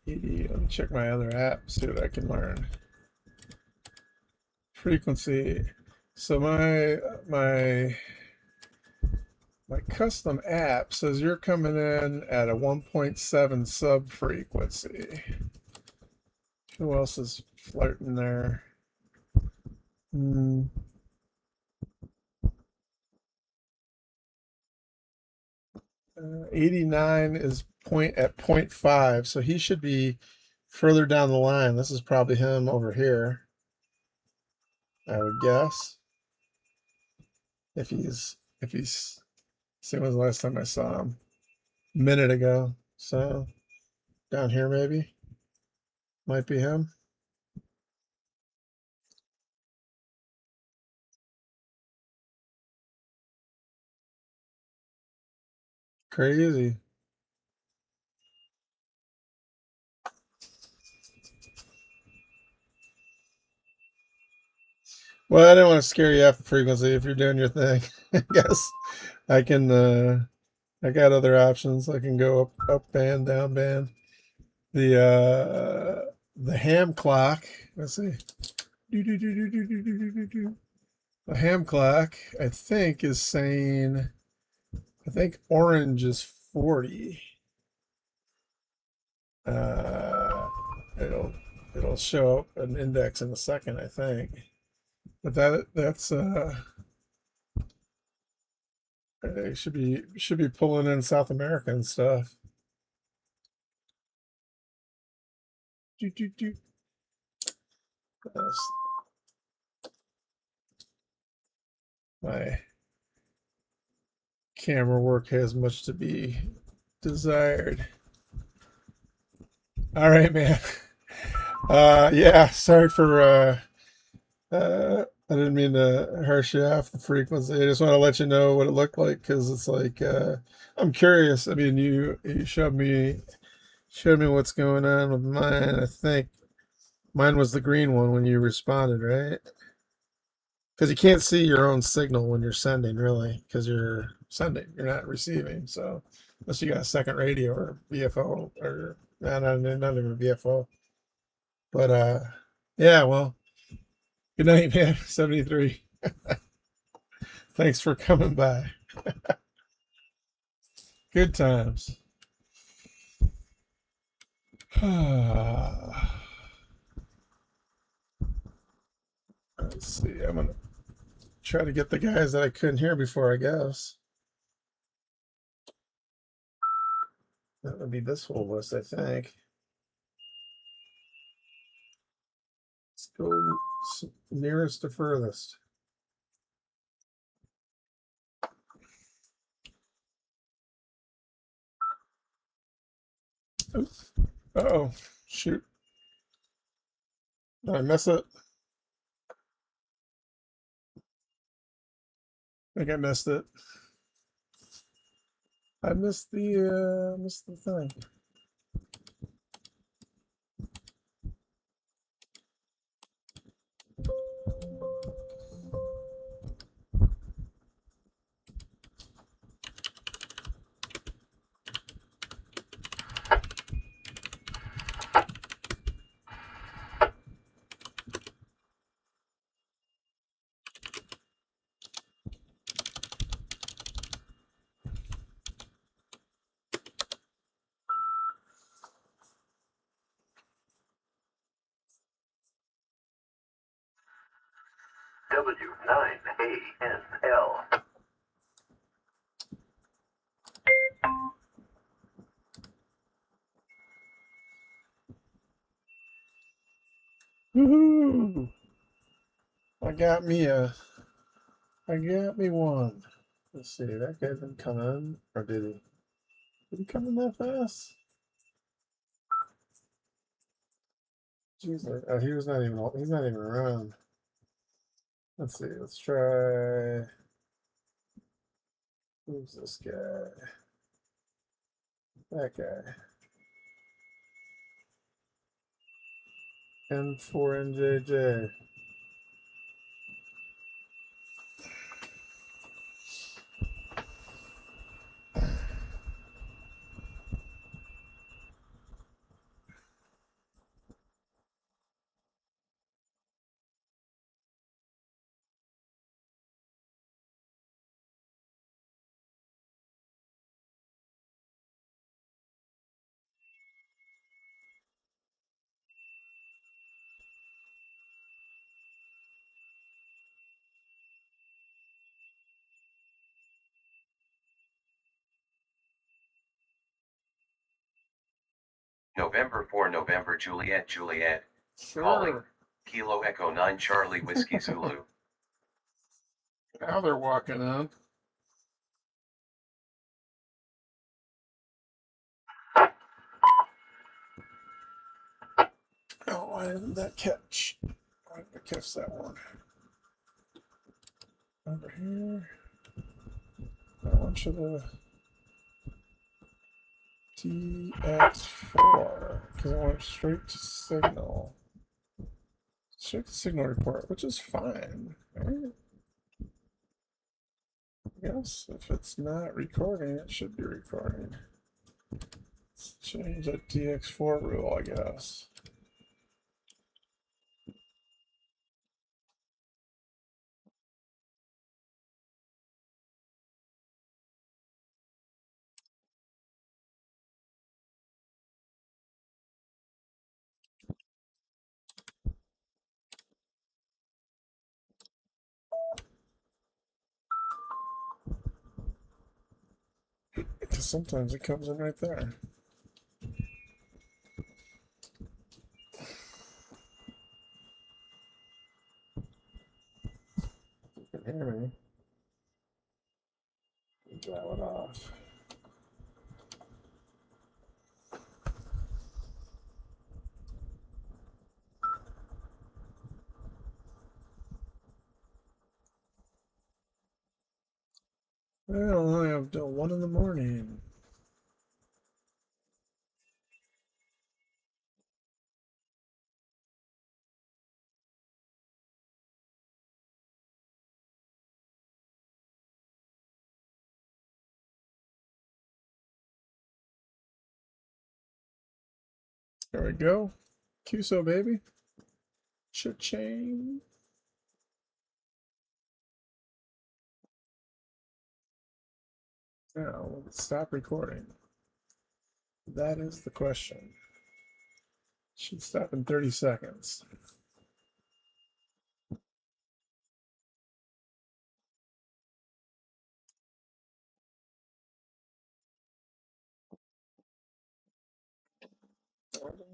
Let me check my other app, see what I can learn. Frequency. So my custom app says you're coming in at a 1.7 sub frequency. Who else is flirting there? 89 is at 0.5, so he should be further down the line. This is probably him over here, I would guess. If he's see, when was the last time I saw him? A minute ago. So down here maybe. Might be him. Crazy. Well, I didn't want to scare you off the frequency if you're doing your thing. I guess I can I got other options. I can go up band, down band. The ham clock. Let's see. The ham clock, I think, is saying, I think orange is 40. It'll show up an index in a second, I think. But that's they should be pulling in South America and stuff. My camera work has much to be desired. All right, man. Yeah, sorry for I didn't mean to harsh you off the frequency. I just want to let you know what it looked like, because it's like I'm curious. I mean, you showed me what's going on with mine. I think mine was the green one when you responded, right? Because you can't see your own signal when you're sending, really, because you're sending, you're not receiving. So unless you got a second radio or VFO, or not even VFO. But yeah, well, good night, man. 73. Thanks for coming by. Good times. Let's see. I'm gonna try to get the guys that I couldn't hear before, I guess. That would be this whole list, I think. Let's go nearest to furthest. Oops. Uh-oh. Shoot. Did I miss it? I think I missed it. I missed the thing. ASL. Woohoo! I got me one. Let's see, that guy didn't come in, or did he? Did he come in that fast? Jeez, he's not even around. Let's see, let's try, who's this guy? That guy. N4NJJ. November 4 November Juliet Juliet. Sure. Calling. Kilo Echo 9 Charlie Whiskey Zulu. Now they're walking in. Oh, why didn't that catch? Why didn't I catch that one? Over here. That one should have TX4 because it went straight to signal. Straight to signal report, which is fine. Right? I guess if it's not recording, it should be recording. Let's change that TX4 rule, I guess. Because sometimes it comes in right there. You can hear me. Dial it off. Well, I have till 1 in the morning. There we go. QSO, baby. Cha-ching. Now, let's stop recording. That is the question. Should stop in 30 seconds.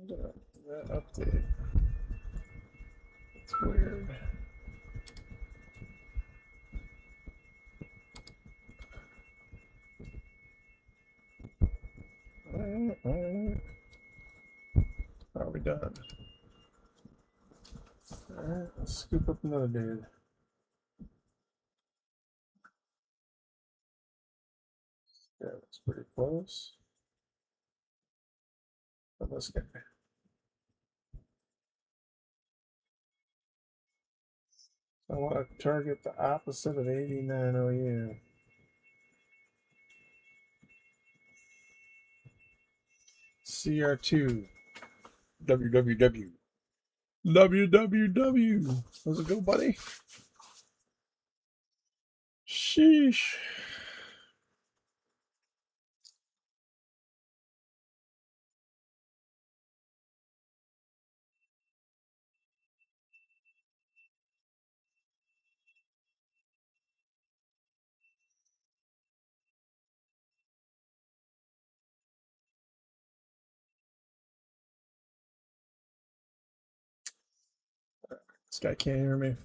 That update. It's weird. Alright. Are we done? Alright, let's scoop up another dude. Yeah, that's pretty close. And this guy. I want to target the opposite of 89 OU. CR2. WWW. WWW. How's it go, buddy? Sheesh. This guy can't hear me.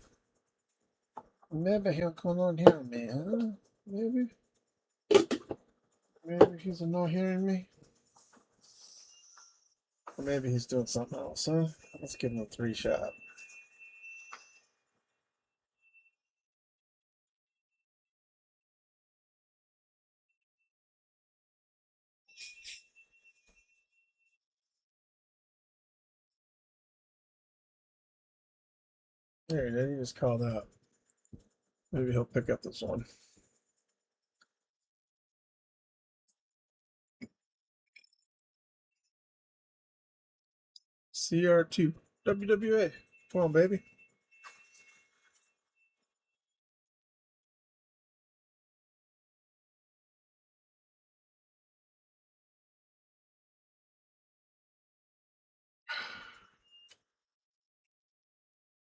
Maybe he'll come on hear me, huh? Maybe. Maybe he's not hearing me. Or maybe he's doing something else, huh? Let's give him a 3-shot. There, then he just called out. Maybe he'll pick up this one. CR2 WWA. Come on, baby.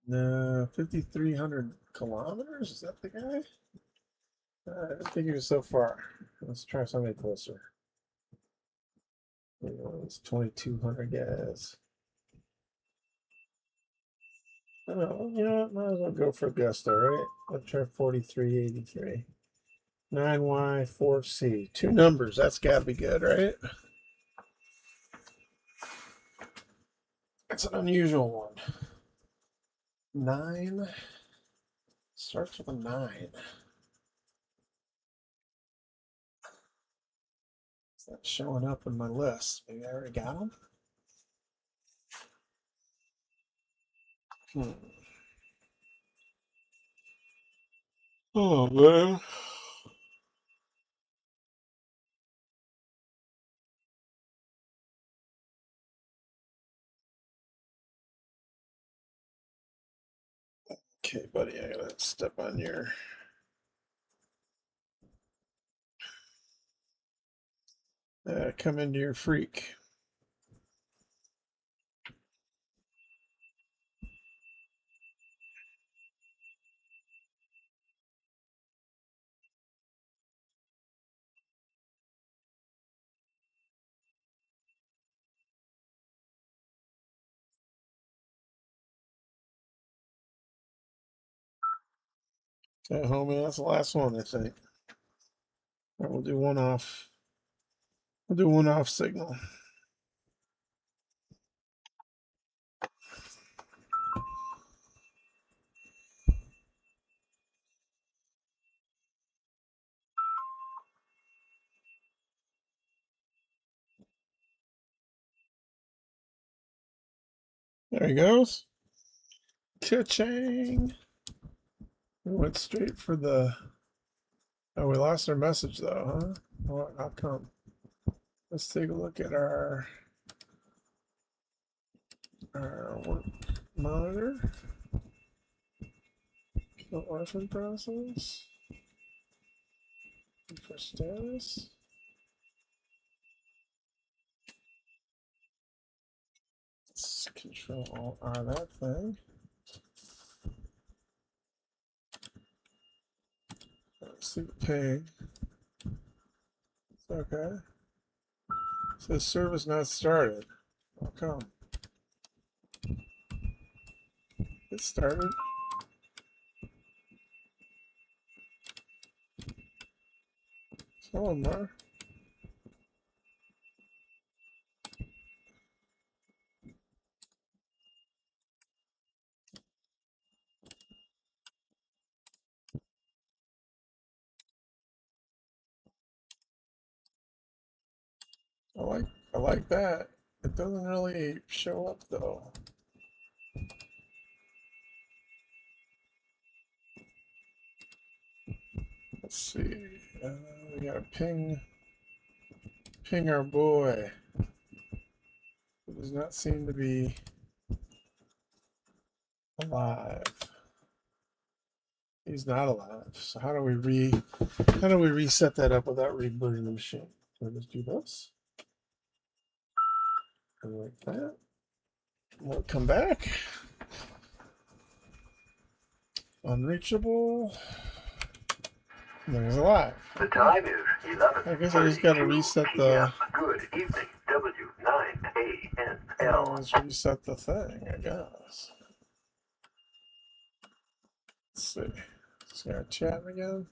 No, 5,300 kilometers? Is that the guy? I didn't think he was so far. Let's try somebody closer. It's 2,200 guys. Oh, you know what? Might as well go for Augusta, right? Let's try 4383. 9Y4C. 2 numbers. That's got to be good, right? That's an unusual one. 9 starts with a 9. It's not showing up in my list. Maybe I already got them. Oh, man. Okay, buddy, I gotta step on your... come into your freak. Okay, homie, that's the last one, I think. All right, we'll do one off. We'll do one off signal. There he goes. Ka-ching. We went straight for the... Oh, we lost our message, though, huh? What? How come? Let's take a look at our work monitor. The orphan process. For status. Let's control that thing. Let's see the ping. It's okay. It says service not started. How come? It started. Somewhere. I like that. It doesn't really show up though. Let's see. We gotta ping our boy. It does not seem to be alive. He's not alive. So how do we reset that up without rebooting the machine? Can we just do this? And like that. We'll come back. Unreachable. And he's alive. The time is 11. I guess I just gotta reset the... Good evening, W9ANL. Let's reset the thing, I guess. Let's see. Start chatting again.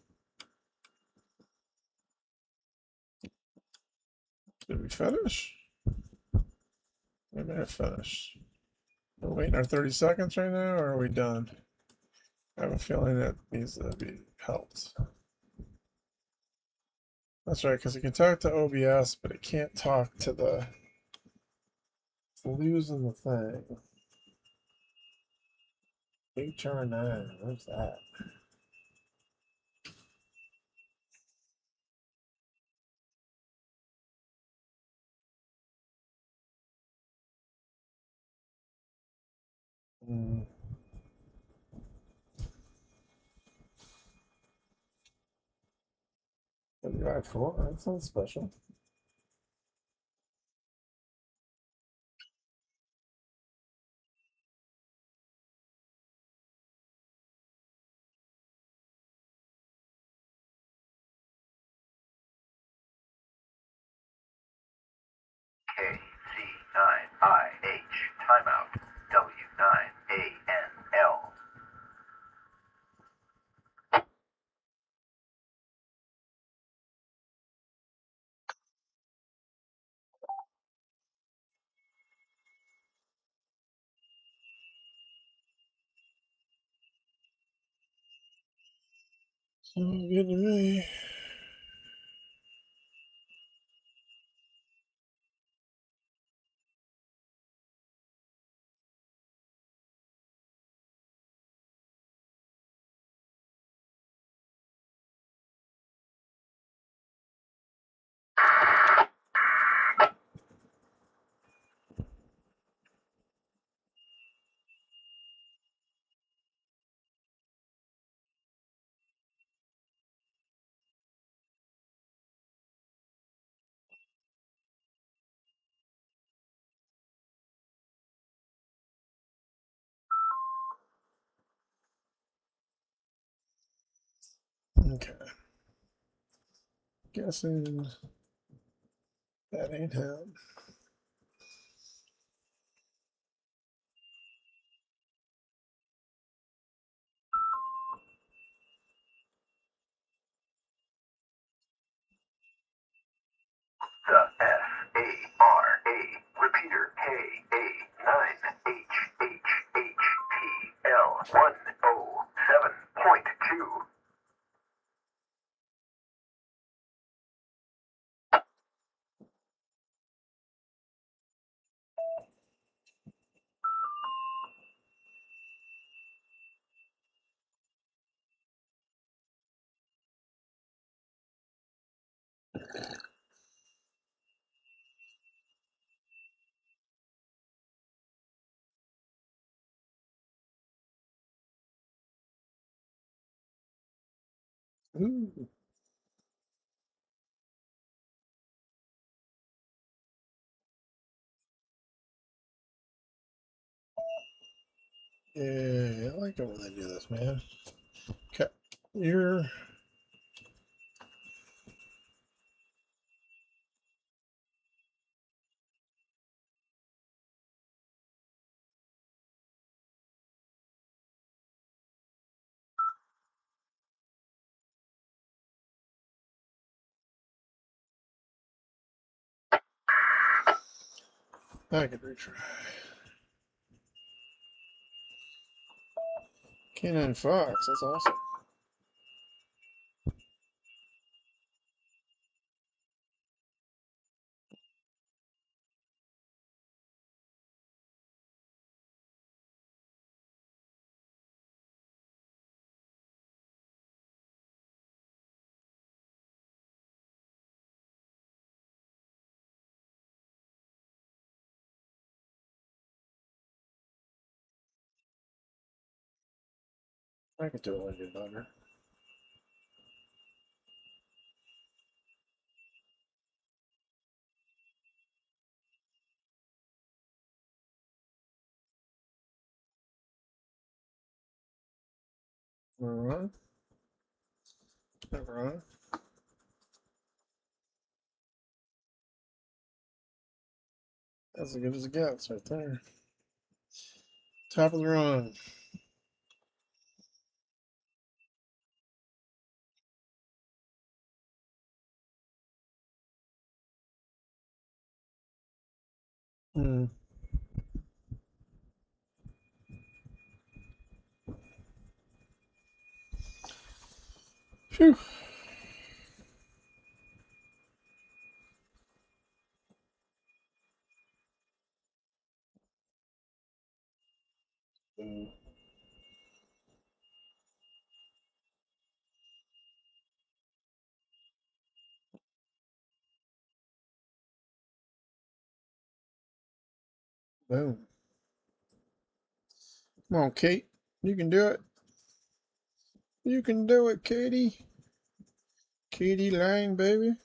Did we finish? We may have finished. We're waiting our 30 seconds right now, or are we done? I have a feeling that needs to be helped. That's right, because it can talk to OBS, but it can't talk to the. It's losing the thing. HR9, where's that? Hmm. WI4, that sounds special. KC9IH, timeout, W9ANL. So good to me. Okay. Guessing that ain't him. The FARA, repeater KA9HHHPL107.2. Ooh. Yeah, I like it when they do this, man. Okay. You're. I could retry. Canine Fox, that's awesome. I could do it when you're done. Alright. Alright. That's as good as it gets right there. Top of the run. Hmm. Phew. Boom. Come on, Kate. You can do it. You can do it, Katie. Katie Lang, baby.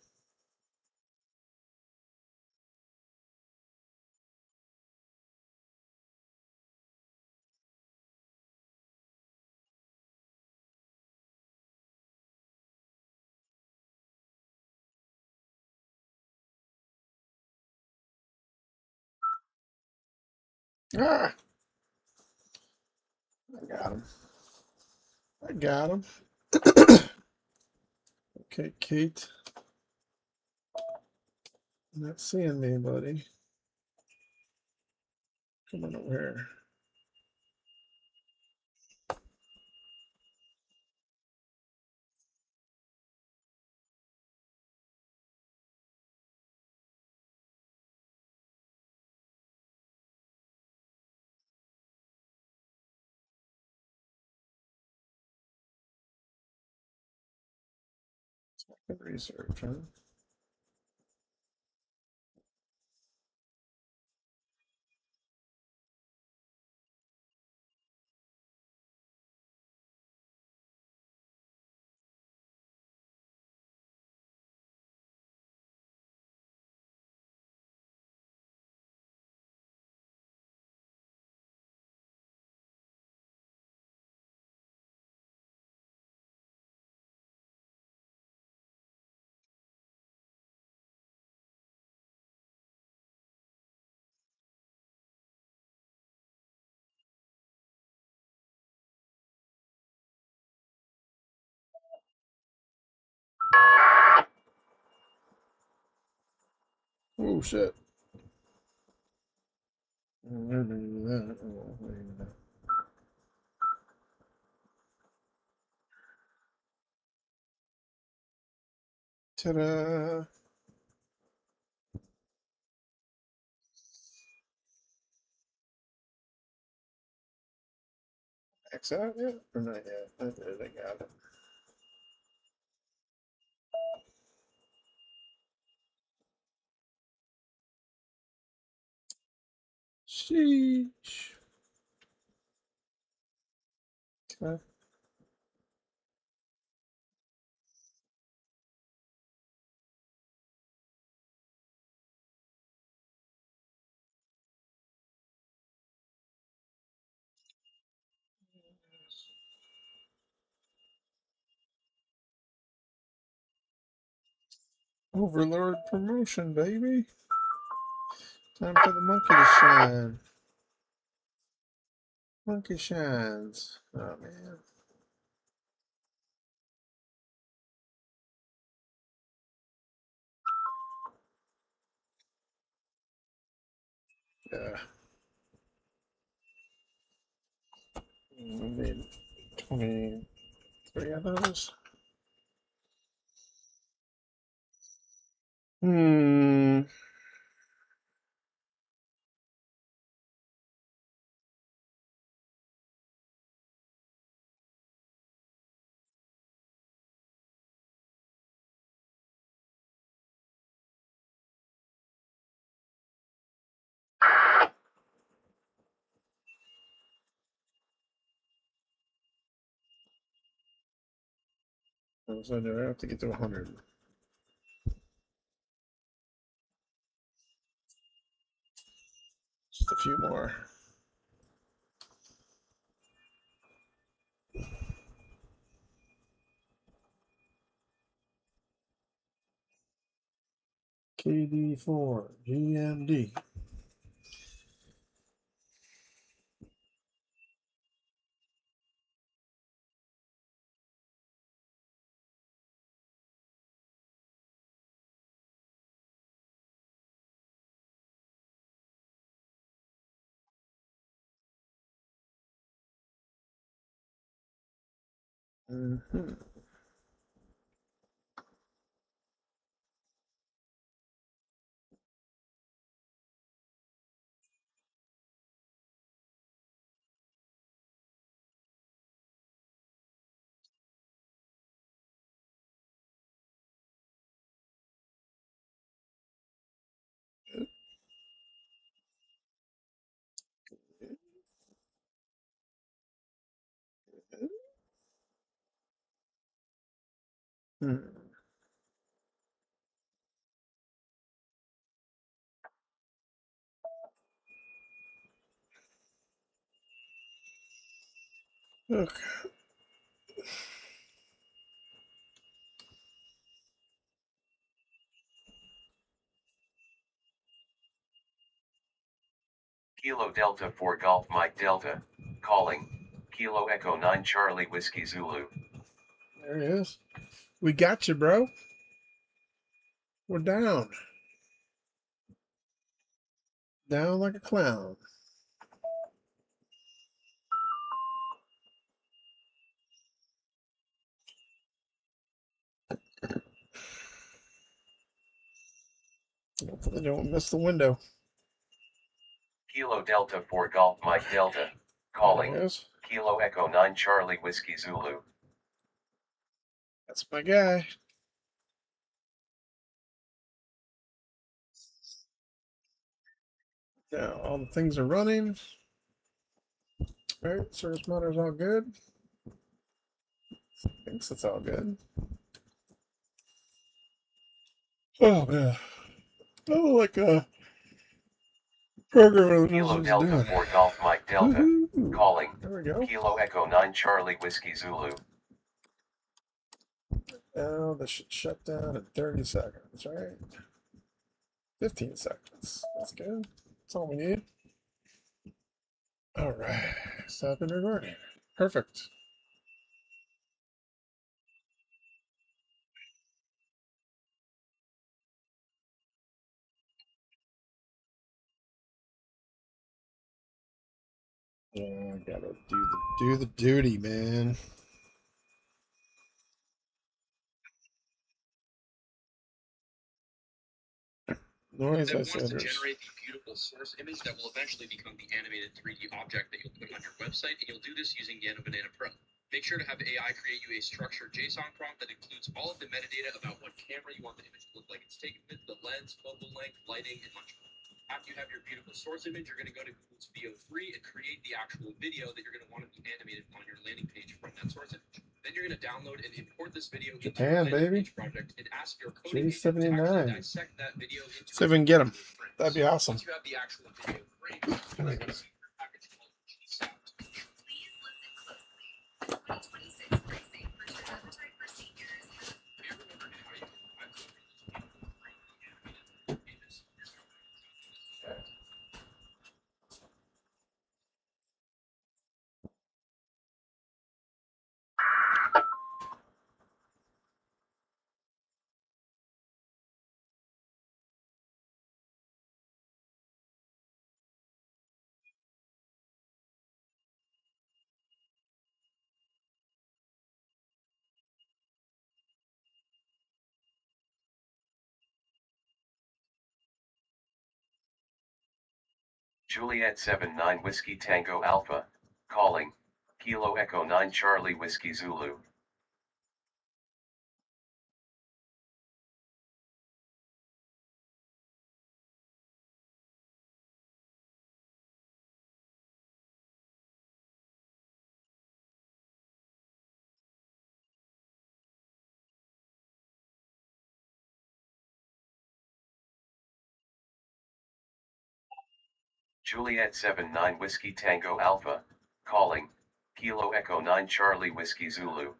Ah, I got him. I got him. Okay, Kate. Not seeing me, buddy. Come on over here. Good research, huh? Oh, shit. Ta-da. X out yet? Or not yet? I did. I got it. Sheesh. Okay. Overlord promotion, baby. Time for the monkey to shine. Monkey shines. Oh, man. Yeah. We made 23 of those. Hmm. So I have to get to 100. Just a few more. KD4, GMD. Mm-hmm. Hmm. Okay. Kilo Delta 4 Golf Mike Delta. Calling. Kilo Echo 9 Charlie Whiskey Zulu. There he is. We got you, bro. We're down. Down like a clown. Hopefully they don't miss the window. Kilo Delta 4 Golf Mike Delta. Calling. Kilo Echo 9 Charlie Whiskey Zulu. That's my guy. Now all the things are running. All right, service monitor's all good. Thinks it's all good. Oh man. Oh, like a burger. Kilo Delta 4 Golf Mike Delta. Woo-hoo. Calling. There we go. Kilo Echo 9 Charlie Whiskey Zulu. Now this should shut down in 30 seconds, right? 15 seconds. That's good. That's all we need. All right. Stop and recording. Perfect. Yeah, I gotta do the duty, man. Noise, I said. To generate the beautiful source image that will eventually become the animated 3D object that you'll put on your website, and you'll do this using Nano Banana Pro. Make sure to have AI create you a structured JSON prompt that includes all of the metadata about what camera you want the image to look like it's taken with, the lens, focal length, lighting, and much more. After you have your beautiful source image, you're going to go to Google's Video 3 and create the actual video that you're going to want to be animated on your landing page from that source image. Then you're going to download and import this video into your landing page project and ask your coding agent to actually dissect that video into See if we can get him. That'd be awesome. Once you have the actual video frames, you're going to see your package called GSound. Please listen closely. The 2026 pricing for True Appetite for Seniors has Have you ever wondered how you can provide those beautiful 3D animated images? Juliet 79 Whiskey Tango Alpha. Calling. Kilo Echo 9 Charlie Whiskey Zulu. Juliet 79 Whiskey Tango Alpha. Calling. Kilo Echo 9 Charlie Whiskey Zulu.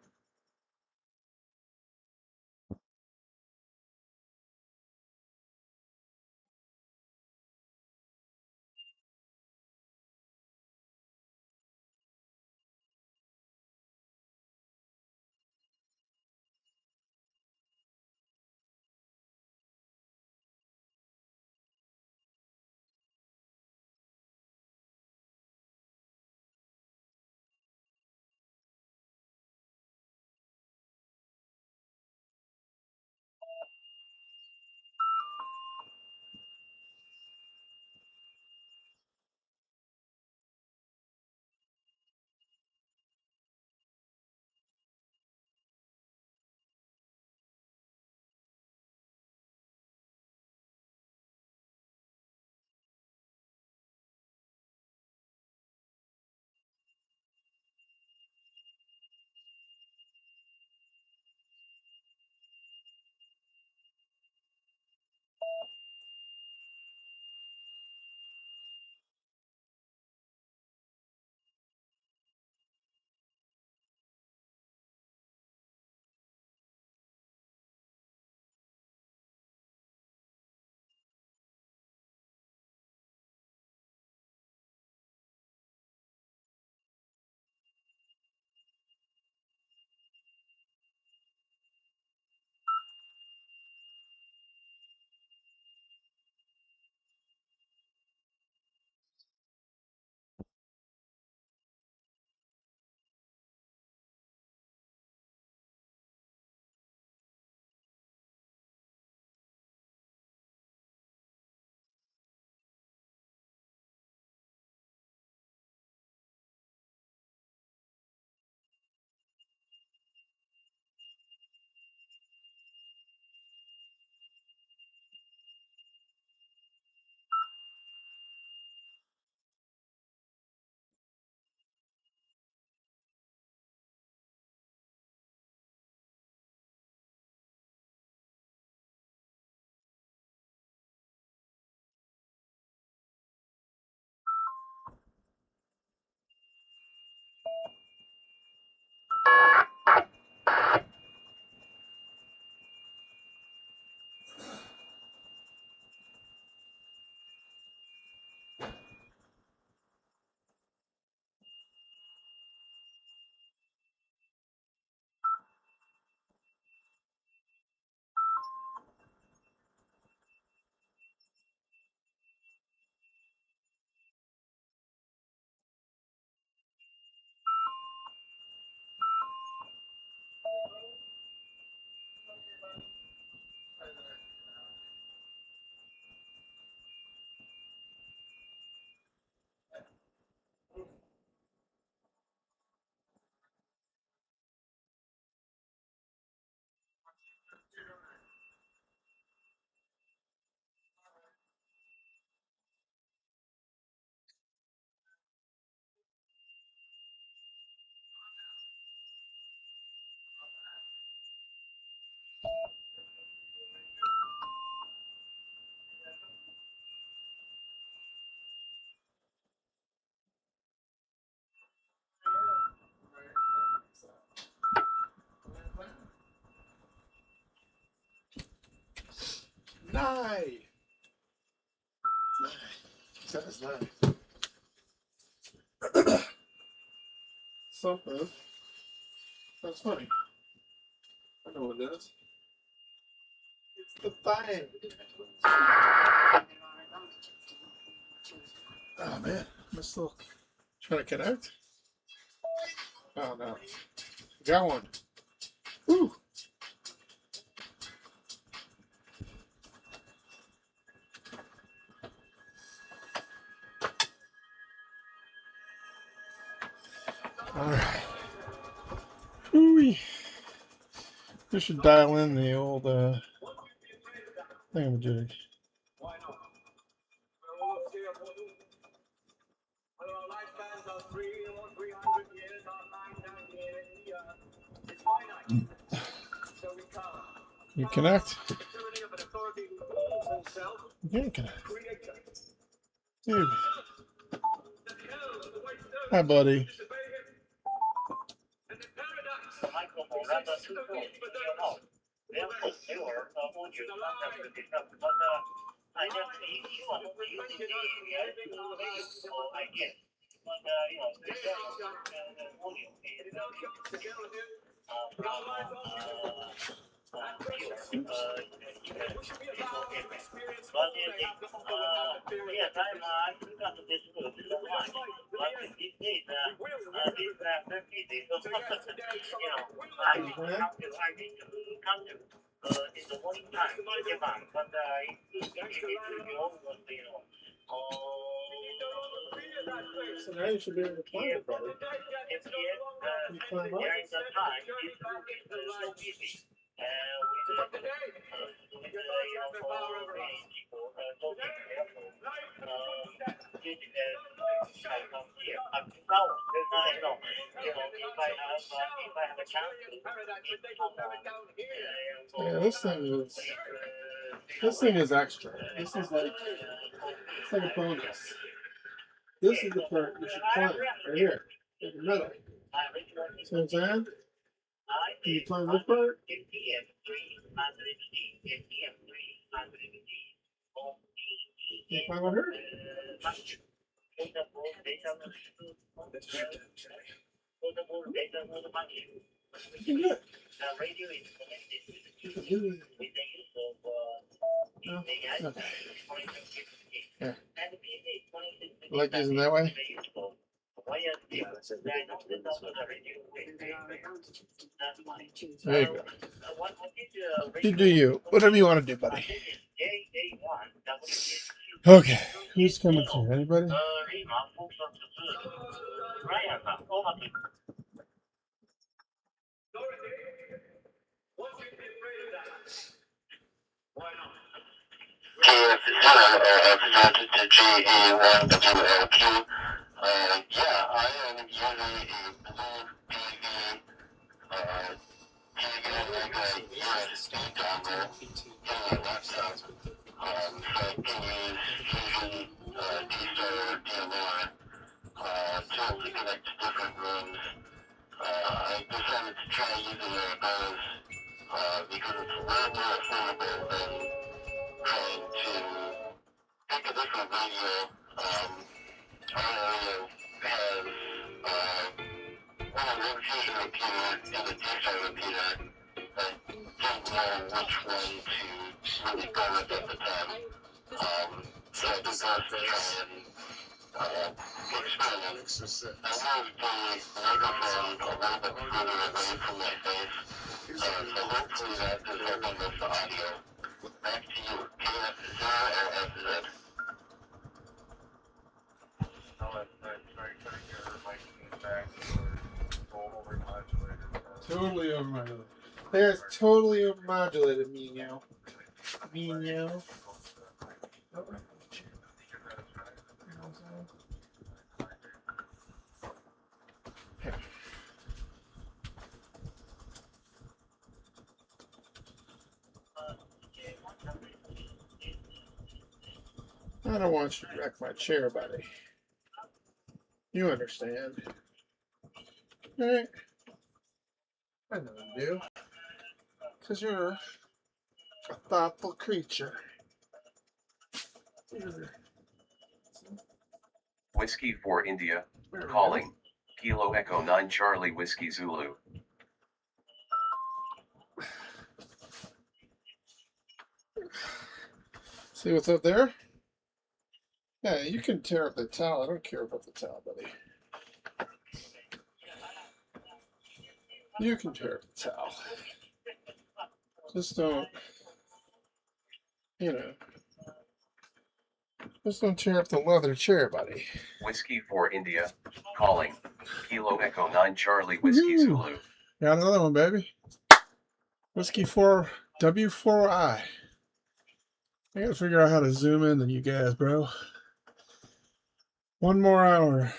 Nine. That's nine. Something. That's funny. I know what it is. It's the thing. Oh man, I'm still trying to connect. Oh no. Got one. Woo. Alright. Ooh. We should dial in the old thingamajig. You connect? You can't connect. Dude. Hi, buddy. So now you should be able to climb it, brother. Can you climb up? Yeah, this thing is extra. This is like, it's like a bonus. This is the part you should climb right here in the middle. See what I'm saying? Can you climb this part? Can you climb on her? You can do it. No? Okay. Here. You like using that way? There you go. You do you. Whatever you want to do, buddy. Okay. Who's coming through? Anybody? Yeah, I am usually a blue TV, like a USB dongle in my laptop. So I can use Fusion, D-Star, DMR to connect to different rooms. I decided to try using one of those because it's a lot more affordable than trying to pick a different radio. Our radio has one Fusion repeater and a D-Star repeater. I didn't know which one to really go with at the time. So I did go to try and experiment. I moved the microphone a little bit further away from my face So hopefully that is helping with the audio. Back to you, KF0LFZ. Totally overmodulated. There's totally overmodulated, meow. Meow. I don't want you to wreck my chair, buddy. You understand. Right? I know you do. Because you're a thoughtful creature. Whiskey for India, calling, Kilo Echo 9 Charlie Whiskey Zulu. See what's up there? Yeah, you can tear up the towel. I don't care about the towel, buddy. You can tear up the towel. Just don't, just don't tear up the leather chair, buddy. Whiskey for India, calling, Kilo Echo 9 Charlie Whiskey Zulu. Got another one, baby. Whiskey 4 W4I. I gotta figure out how to zoom in to you guys, bro. One more hour.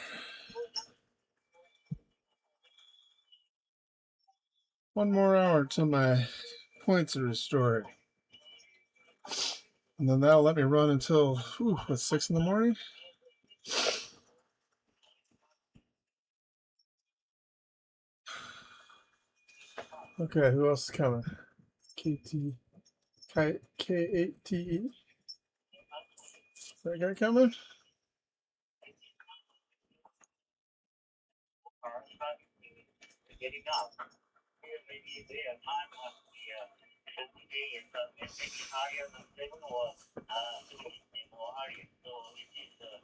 One more hour till my points are restored. And then that'll let me run until, 6 in the morning? Okay, who else is coming? K8TE? Is that guy coming? Getting up. Maybe there are time of the day and maybe higher than 7 or 16 or higher. So it is this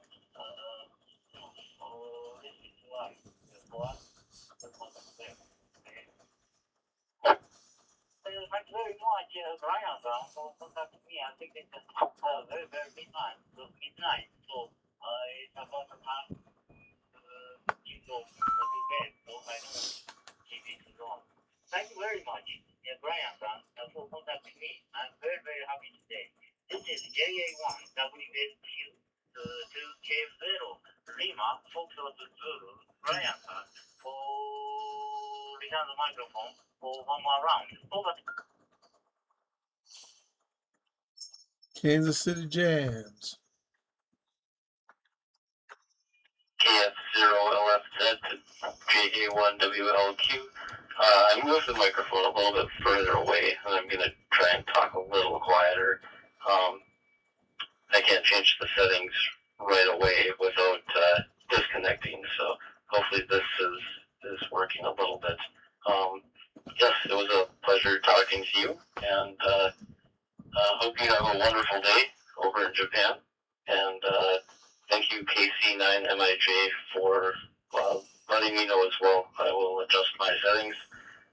is why for us the concept there. Thank you very much, Brian. For contacting me. I think it's very, very midnight. So midnight. So it's about the time you go to bed. So I know. Thank you very much, Brian, for contacting me. I'm very, very happy today. This is JA1WSQ 2K0 Lima Foxtrot Zulu Brian for return the microphone for one more round. Over. Kansas City Jams. KF0LFZ to JA1WLQ. I moved the microphone a little bit further away, and I'm going to try and talk a little quieter. I can't change the settings right away without disconnecting, so hopefully this is working a little bit. Yes, it was a pleasure talking to you, and hope you have a wonderful day over in Japan. And thank you, KC9MIJ, for letting me know as well. I will adjust my settings.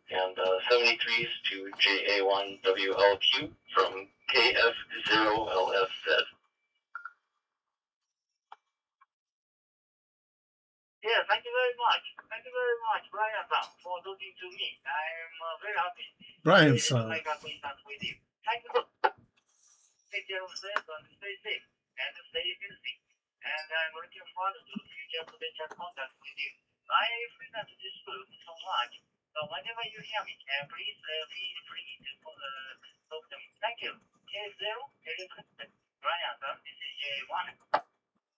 And 73s to JA1WLQ from KF0LFZ. Yeah, thank you very much. Thank you very much, Brian, for talking to me. I am very happy. Brian's son. Make acquaintance with you. Thank you. Take care of yourself and stay safe and stay healthy. And I'm looking forward to future potential contact with you. I frequent this group so much. So whenever you hear me, please feel free to talk to me. Thank you. K0, Brian, this is J1.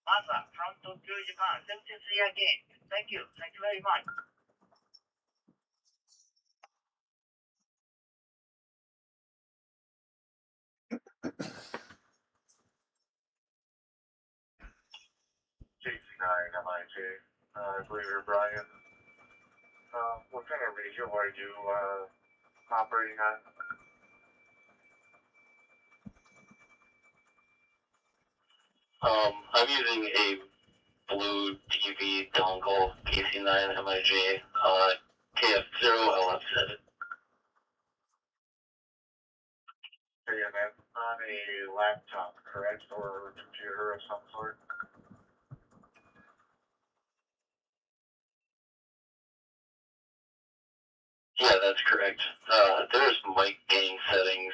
Masa from Tokyo, Japan. 73 again. Thank you. Thank you very much. JC9MIJ. I believe you're Brian. What kind of radio are you operating on? I'm using a blue TV dongle, KC9MIJ, KF0LFZ. saying that's on a laptop, correct, or a computer of some sort? Yeah, that's correct. There's mic gain settings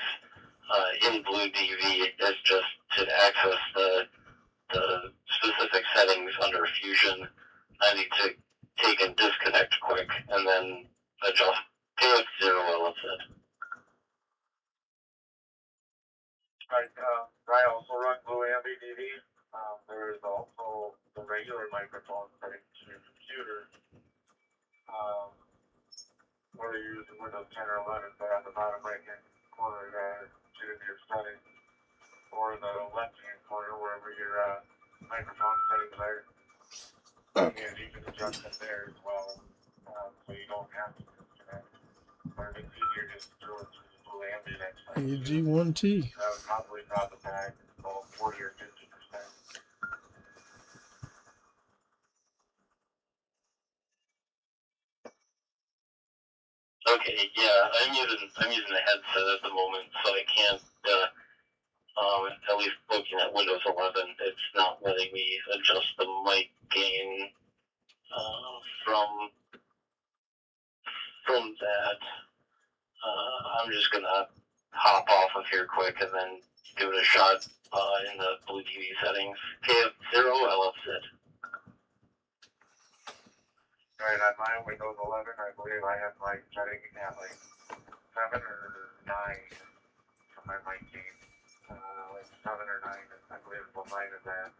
in Blue DV. It's just to access the specific settings under Fusion. I need to take and disconnect quick and then adjust KF0 LFZ. Right, I also run Blue Ambi DV. There is also the regular microphone setting to your computer. Whether you're using Windows 10 or 11, but on the bottom right hand corner, choose your settings, or the left hand corner, wherever your microphone settings are. And you can adjust them there as well, so you don't have to disconnect. Or if it's easier just to do it through the Blue Ambi, that's fine. AG1T. That would probably drop it back about 40 or 50%. Okay, yeah, I'm using a headset at the moment, so I can't. At least looking at Windows 11, it's not letting me adjust the mic gain from that. I'm just gonna hop off of here quick and then give it a shot in the Blue TV settings. KF0 LFZ. Alright, on my Windows 11, I believe I have my setting at like 7 or 9 for my mic gain. Like 7 or 9, I believe is what mine is at.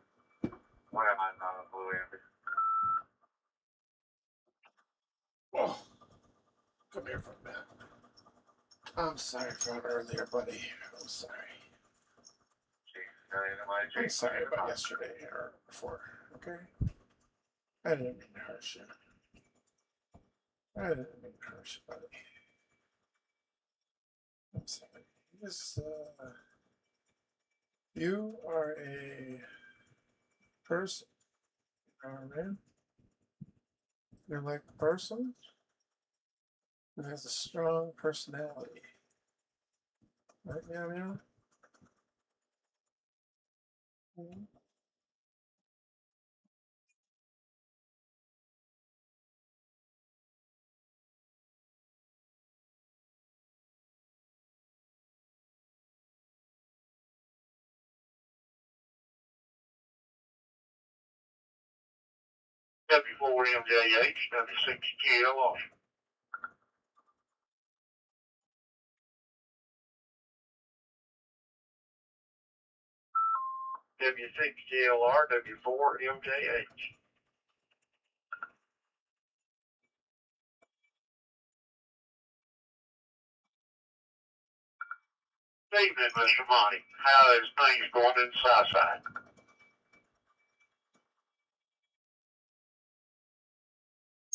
When I'm on Blue Ambi. Oh, come here for a minute. I'm sorry for earlier, buddy. I'm sorry. I'm sorry about yesterday or before. Okay? I didn't mean to hurt you. I didn't mean to hurt you, buddy. I'm sorry. This, you are a person. You know what I mean? You're like a person who has a strong personality. Right, meow meow? Mm-hmm. W4MJH, W6GLR. W6GLR, W4MJH. Evening, Mr. Monty. How is things going in Southside?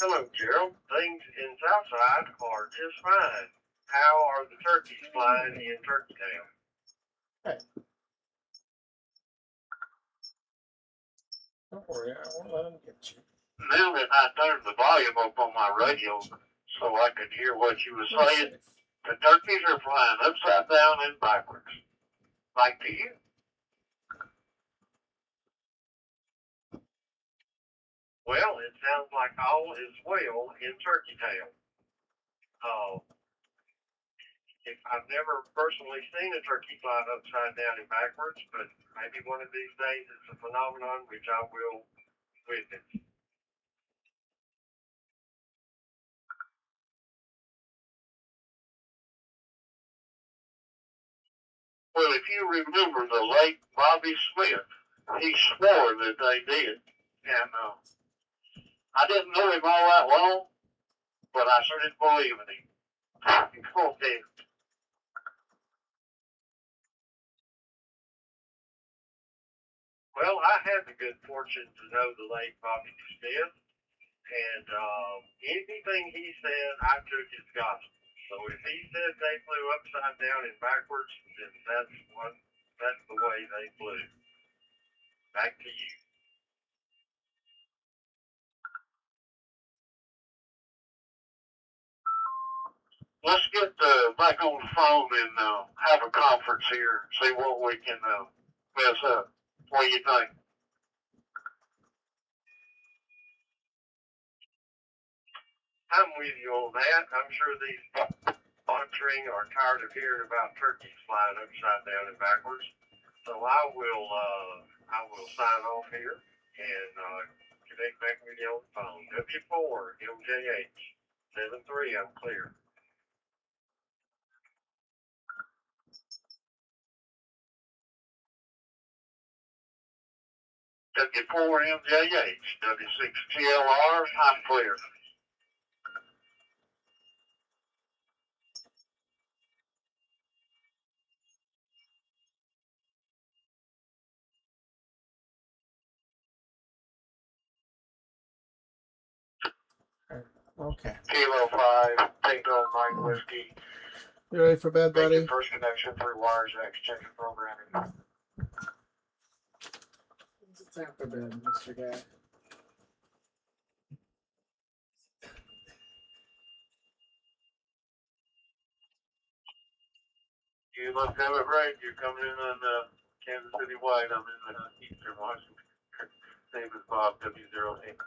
Hello, Gerald. Things in Southside are just fine. How are the turkeys flying in Turkey Town? Hey. Don't worry, I won't let them get you. Now that I turned the volume up on my radio so I could hear what you were saying, the turkeys are flying upside down and backwards. Like to you? Well, it sounds like all is well in Turkey Town. I've never personally seen a turkey flying upside down and backwards, but maybe one of these days it's a phenomenon which I will witness. Well, if you remember the late Bobby Smith, he swore that they did. And I didn't know him all that long, but I sure didn't believe in him. Go ahead. Well, I had the good fortune to know the late Bobby Smith, and anything he said, I took as gospel. So if he said they flew upside down and backwards, then that's the way they flew. Back to you. let's get back on the phone and have a conference here. See what we can mess up. What do you think? I'm with you on that. I'm sure these monitoring are tired of hearing about turkeys flying upside down and backwards. So I will sign off here and connect back with you on the phone. W4 MJH 73. I'm clear. W4 MJH W6 TLR. I'm clear. Okay. Kilo 5, Tango Mike Whiskey. You ready for bed, buddy? Making first connection through wires exchange programming. It's time for bed, Mr. Guy. You must have it right. You're coming in on Kansas City White. I'm in Eastern Washington. Same as Bob, W08.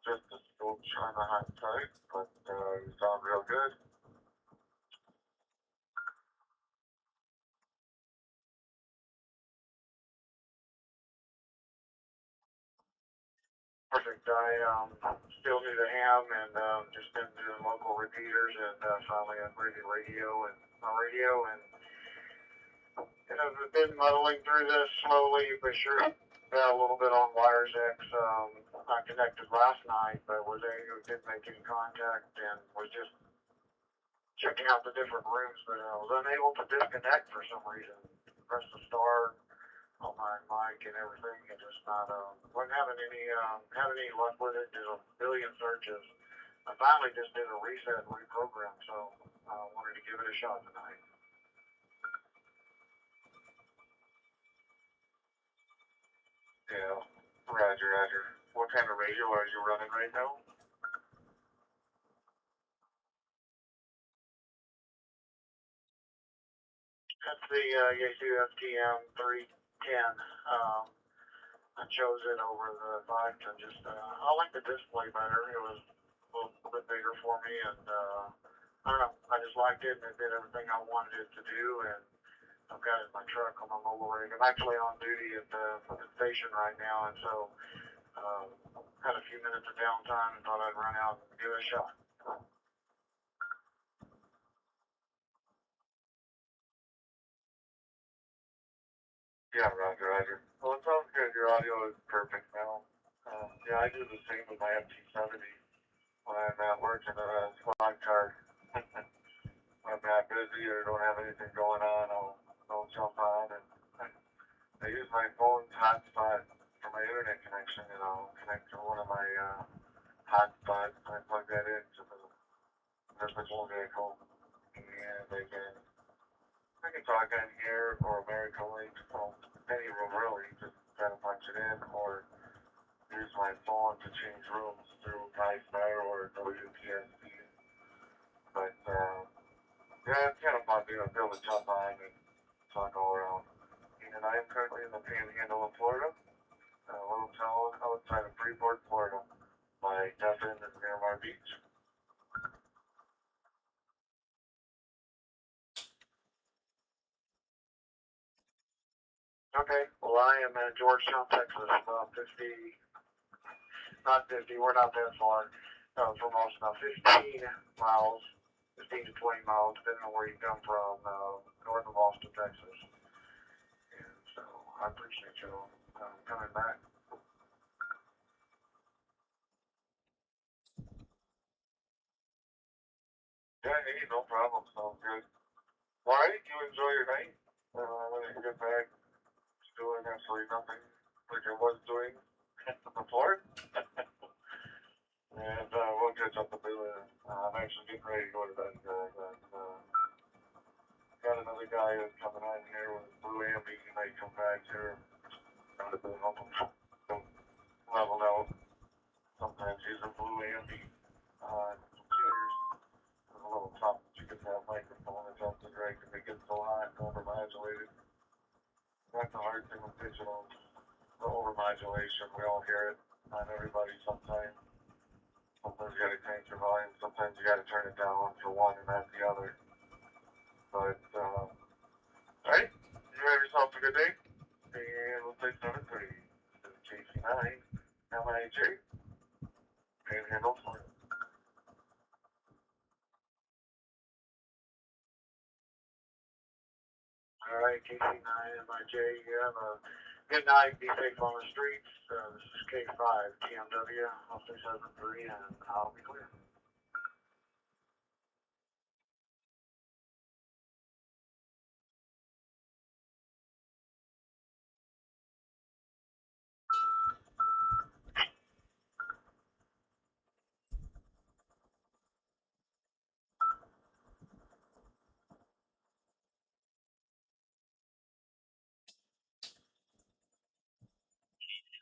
Just a still trying to hide tight, but you sound real good. Perfect. I still need a ham and just been doing local repeaters and finally upgraded radio and I've been muddling through this slowly but sure. Got a little bit on wires X. I connected last night, but didn't make any contact and was just checking out the different rooms, but I was unable to disconnect for some reason. Press the star on my mic and everything, and just not wasn't having any luck with it. Did a billion searches. I finally just did a reset and reprogram, so I wanted to give it a shot tonight. Yeah, Roger. What kind of radio are you running right now? That's the Yaesu FTM 310. I chose it over the 5 to just, I like the display better. It was a little bit bigger for me, and I don't know, I just liked it, and it did everything I wanted it to do, and I've got it in my truck on my mobile rig. I'm actually on duty at the station right now, and so had a few minutes of downtime and thought I'd run out and give it a shot. Yeah, Roger. Well, it sounds good. Your audio is perfect now. Yeah, I do the same with my MT70 when I'm at work in a squad car. When I'm not busy or don't have anything going on, I'll jump on and I use my phone's hotspot for my internet connection, and I'll connect to one of my hotspots. I plug that into the physical vehicle, and I can talk on here or America Link, so any room really, just kind of punch it in, or use my phone to change rooms through Wi-Fi or WTSC. But yeah, it's kind of fun being able to jump on and talk all around. And I am currently in the Panhandle of Florida, a little town outside of Freeport, Florida, by Devon and Miramar Beach. Okay, well I am in Georgetown, Texas, about 50, not 50, we're not that far, from us, about 15 miles, 15 to 20 miles, depending on where you come from, north of Austin, Texas. And so I appreciate you coming back. Yeah, hey, no problem, sounds good. All right, you enjoy your night. When you get back, doing absolutely nothing like I was doing before. And we'll catch up with you. I'm actually getting ready to go to bed. Got another guy who's coming on here with Blue Ambi. He might come back here. Trying to help him level out. Sometimes using Blue Ambi computers is a little tough. get that microphone adjusted right because it gets so hot and overmodulated. That's the hard thing with digital. The overmodulation, we all hear it on everybody sometimes. Sometimes you gotta change your volume, sometimes you gotta turn it down for one and not the other. But, alright, you have yourself a good day. And we'll take 7:30. This is JC9, MIJ, Panhandle, Florida. Alright, JC9, MIJ, you have a good night, be safe on the streets. This is K5, TMW, 1673, and I'll be clear.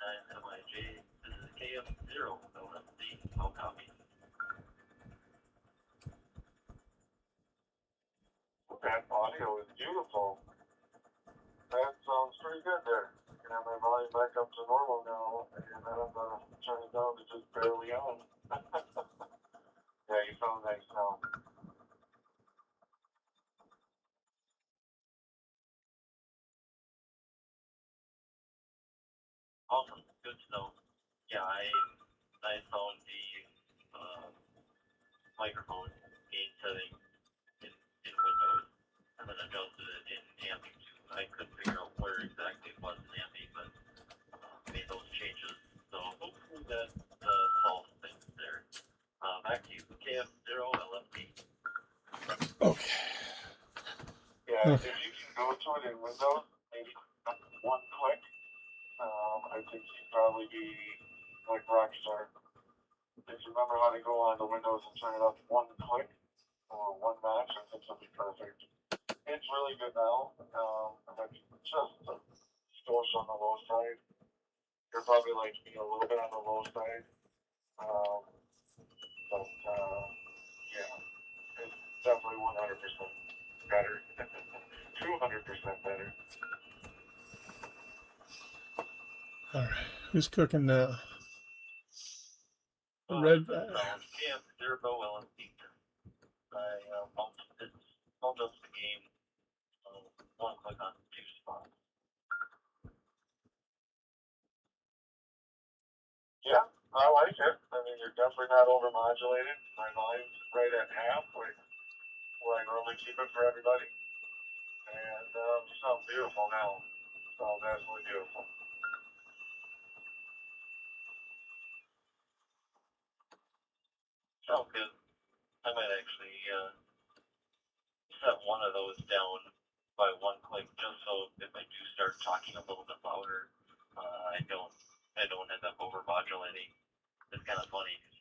MIJ, this is KF0, LSD, no copy. That audio is beautiful. That sounds pretty good there. I can have my volume back up to normal now, and I don't have to turn it down to just barely on. Yeah, you sound nice now. Awesome, good to know. Yeah, I found the microphone gain setting in Windows, and then adjusted it in Amping too. I couldn't figure out where exactly it was in Amping, but made those changes. So hopefully that solves things there. Back to you, KF0 LFP. Okay. Yeah, if you can go to it in Windows, maybe one click, I think you'd probably be like Rockstar. If you remember how to go on the Windows and turn it up one click or one notch, I think it'll be perfect. It's really good now. But just a skosh on the low side. You're probably like me a little bit on the low side. But yeah, it's definitely 100% better. 200% better. All right. Who's cooking now? Red. KF0 LFP. I bumped up the game. One click on two spots. Yeah, I like it. I mean, you're definitely not overmodulated. My volume's right at half, where I normally keep it for everybody. And you sound beautiful now. Sounds absolutely beautiful. Sounds good. I might actually set one of those down by one click, just so if I do start talking a little bit louder, I don't end up overmodulating. It's kind of funny because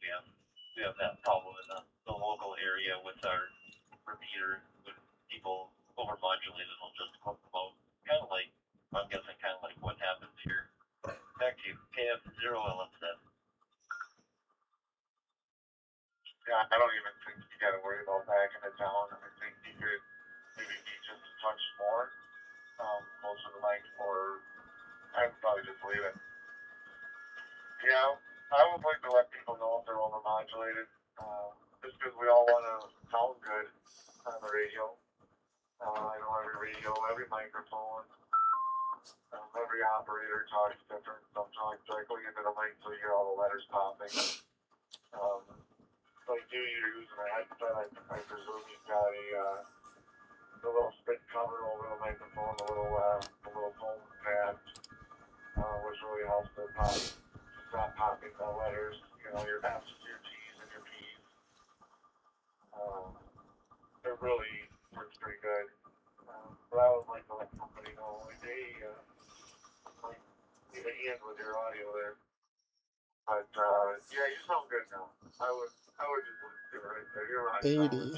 we have that problem in the local area with our repeater when people overmodulate it, will just clip them out. Kind of like, I'm guessing, kind of like what happens here. Back to you, KF0 LFZ. Yeah, I don't even think you got to worry about backing it down. I think you could maybe be just a touch more closer to the mic, or I would probably just leave it. Yeah, I would like to let people know if they're overmodulated, just because we all want to sound good on the radio. I know every radio, every microphone, every operator talks different. Some talk directly into the mic so you hear all the letters popping. Like you, you're using a headset. I presume you've got a little spit cover over the microphone, a little foam pad, which really helps it stop popping the letters. You know, your F's, your T's, and your P's. It really works pretty good. But I would like to let somebody know, like, hey, like, need a hand with your audio there. But yeah, you sound good now. I would just leave it right there. You're right. 80.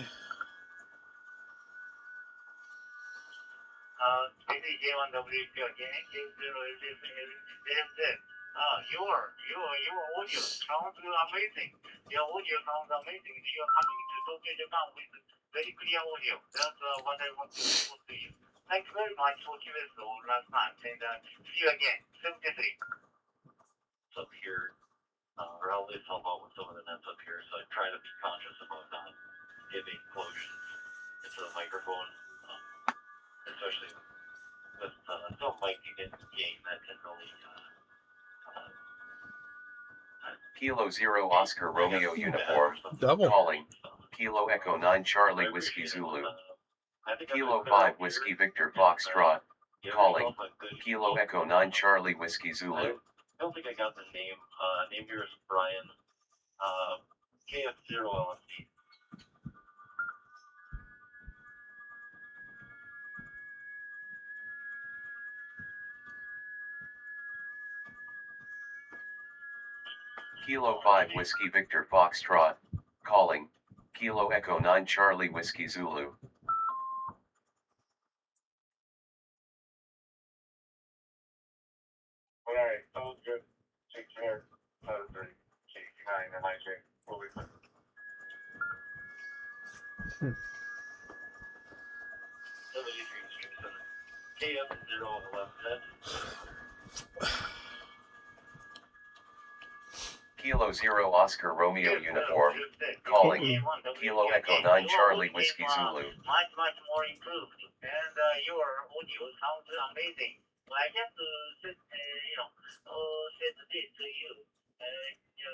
J1W again, your audio sounds amazing. Your audio sounds amazing. You're coming to Tokyo, Japan with very clear audio. That's what I want to report to you. Thanks very much for giving us all last night, and see you again. 73. Up here, or at least help out with some of the nets up here, so I try to be conscious about not giving explosions into the microphone, especially with some miking in game that can really Kilo Zero Oscar Romeo Uniform, Double. calling, Kilo Echo 9 Charlie Whiskey Zulu, Kilo 5 Whiskey Victor Foxtrot, calling, Kilo Echo 9 Charlie Whiskey Zulu. I don't think I got the name. Name here is Brian. KF0 LMC. Kilo 5 Whiskey Victor Foxtrot, calling, Kilo Echo 9 Charlie Whiskey Zulu. Alright, sounds good. Take care. 7:30. KC9 MIJ. We'll be fine. Kilo Zero Oscar Romeo Uniform, calling, Kilo Echo 9 Charlie Whiskey Zulu. Much more improved, and your audio sounds amazing. So I just said this to you,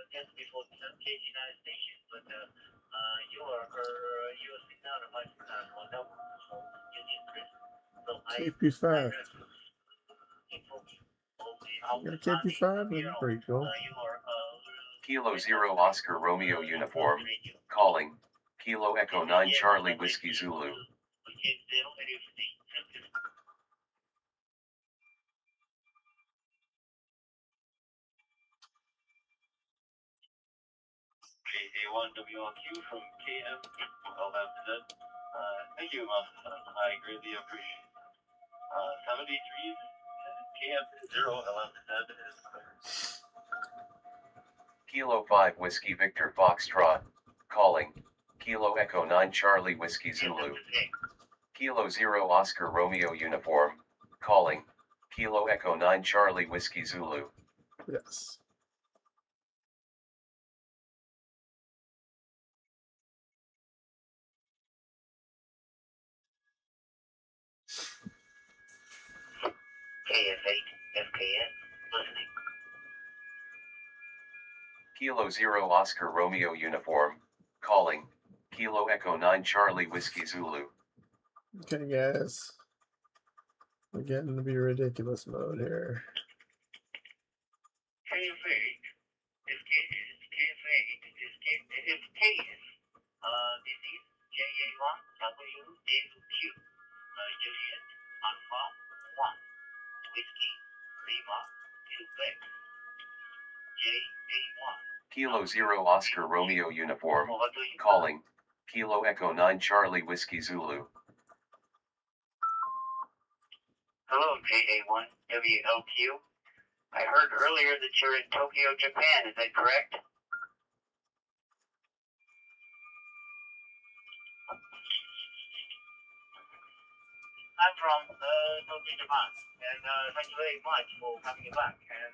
just before the KG9 station, but your signal and my signal was double, so you need this. So KP5. Got a KP5? That's pretty cool. Kilo Zero Oscar Romeo Uniform, calling, Kilo Echo 9 Charlie Whiskey Zulu. KA1WLQ from KM LFZ. Thank you, I greatly appreciate it. 73's KM0 LFZ is clear. Kilo 5 Whiskey Victor Foxtrot, calling, Kilo Echo 9 Charlie Whiskey Zulu. Kilo Zero Oscar Romeo Uniform, calling, Kilo Echo 9 Charlie Whiskey Zulu. Yes. KF8 FKN, listening. Kilo Zero Oscar Romeo Uniform, calling, Kilo Echo 9 Charlie Whiskey Zulu. Okay, guys. We're getting to be ridiculous mode here. KF8, it's KS. This is JA1WQ, Juliet Alpha 1, Whiskey Lima Quebec, JA1. Kilo Zero Oscar Romeo Uniform, calling, Kilo Echo 9 Charlie Whiskey Zulu. Hello, JA1 WLQ. I heard earlier that you're in Tokyo, Japan. Is that correct? I'm from Tokyo, Japan, and thank you very much for coming back. And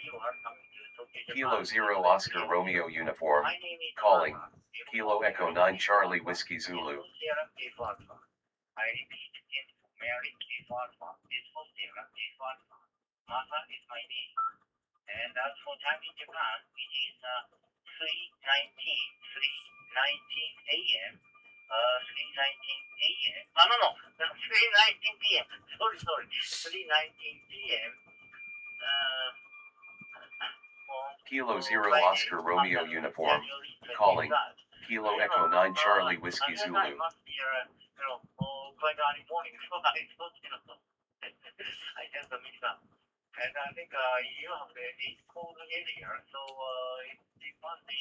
you are coming to Tokyo, Japan. Kilo Zero Oscar Romeo Uniform, calling, Kilo Echo 9 Charlie Whiskey Zulu. I repeat, info Mary K. Farfa is for Sierra K. Farfa. Masa is my name. And as for time in Japan, it is 3:19 a.m. 3:19 a.m. No, 3:19 p.m. Sorry. 3:19 p.m. Kilo Zero Oscar Romeo Uniform, calling, Kilo Echo 9 Charlie Whiskey Zulu. Must be quite early morning, so I thought, I just mixed up. And I think you have the East Coast area, so it must be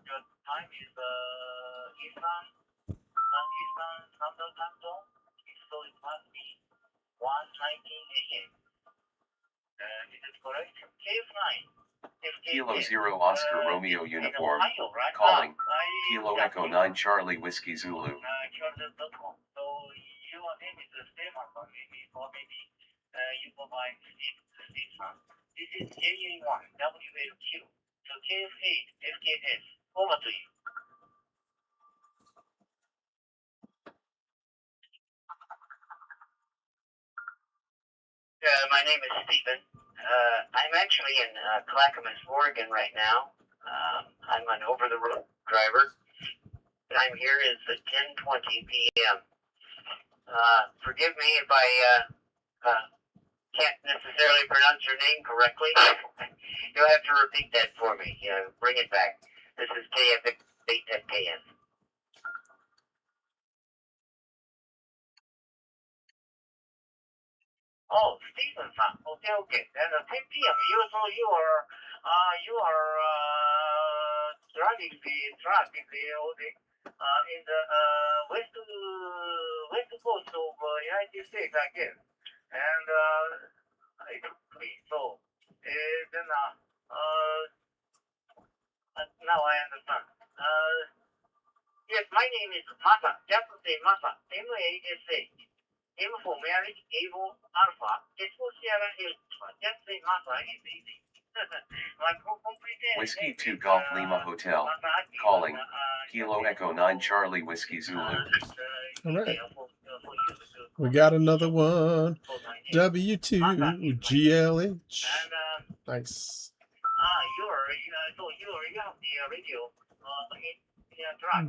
your time is Eastern Standard Time Zone, so it must be 1:19 a.m. Is it correct? KF9. Kilo Zero Oscar Romeo Uniform, calling, Kilo Echo 9 Charlie Whiskey Zulu. Charles.com. So you are maybe the same or maybe you go by Steve Fan. This is JA1 WLQ. So KF8 FKS. Over to you. My name is Stephen. I'm actually in Clackamas, Oregon right now. I'm an over-the-road driver. Time here is at 10:20 p.m. Forgive me if I can't necessarily pronounce your name correctly. You'll have to repeat that for me. Bring it back. This is KF8FKN. Oh, Stephen Fan. Okay. And 10 p.m. You are driving the truck in the west coast of United States, I guess. And exactly. So then now I understand. Yes, my name is Masa. Just say Masa. M-A-S-A. M for Mary, A for Alpha, S for Sierra, Alpha. Just say Masa. It's easy. My complete name Whiskey 2 Golf Lima Hotel, calling, Kilo Echo 9 Charlie Whiskey Zulu. All right. We got another one. W2GLH. Nice. You have the radio in your truck.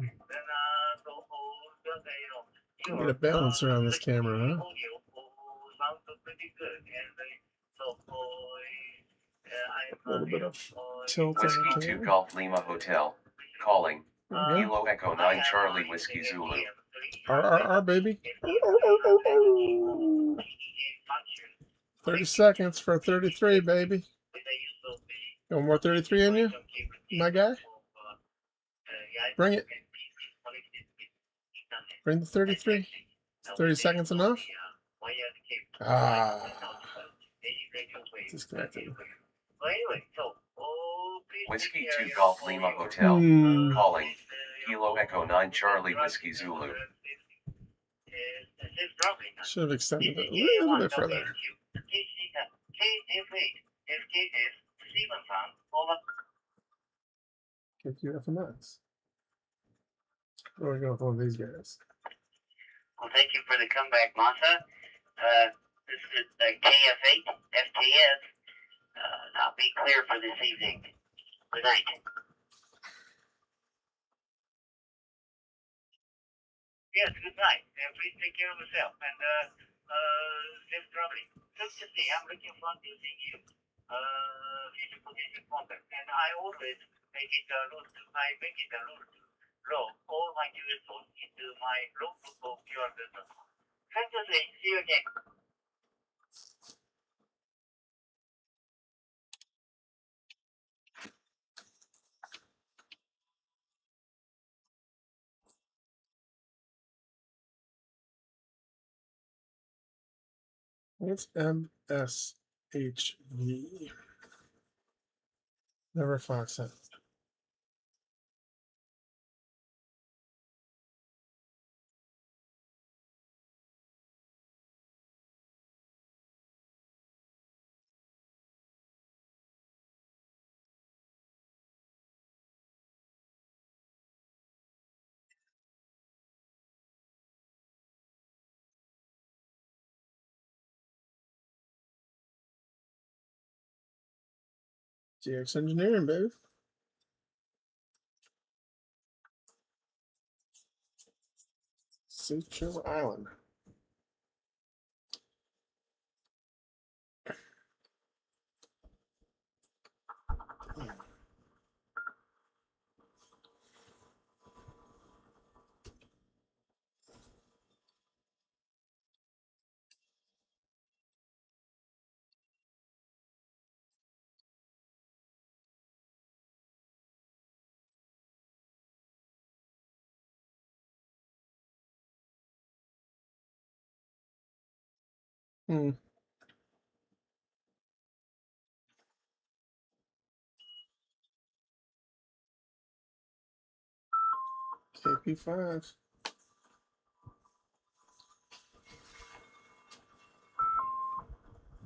Then Get a balancer on this camera, huh? Sounds pretty good. A little bit of tilt on Whiskey the 2 camera. Golf Lima Hotel, calling, Kilo Echo 9 Charlie Whiskey Zulu. R, baby. 30 seconds for 33, baby. No more 33 in you, my guy? Bring it. Bring the 33. 30 seconds enough? Disconnected. Whiskey 2 Golf Lima Hotel, calling, Kilo Echo 9 Charlie Whiskey Zulu. Should have extended it a little bit further. Get you FMS. Where are we going with one of these guys? Well, thank you for the comeback, Masa. This is KF8 FTS. I'll be clear for this evening. Good night. Yes, good night. Please take care of yourself. And safe traveling. Just to see, I'm looking forward to seeing you. Future potential contact. And I always make it a rule to log all my USOs into my logbook of your business. Fantasy. See you again. What's MSHV? Never Fox it. GX Engineering, baby. Seychelles Island. KP5.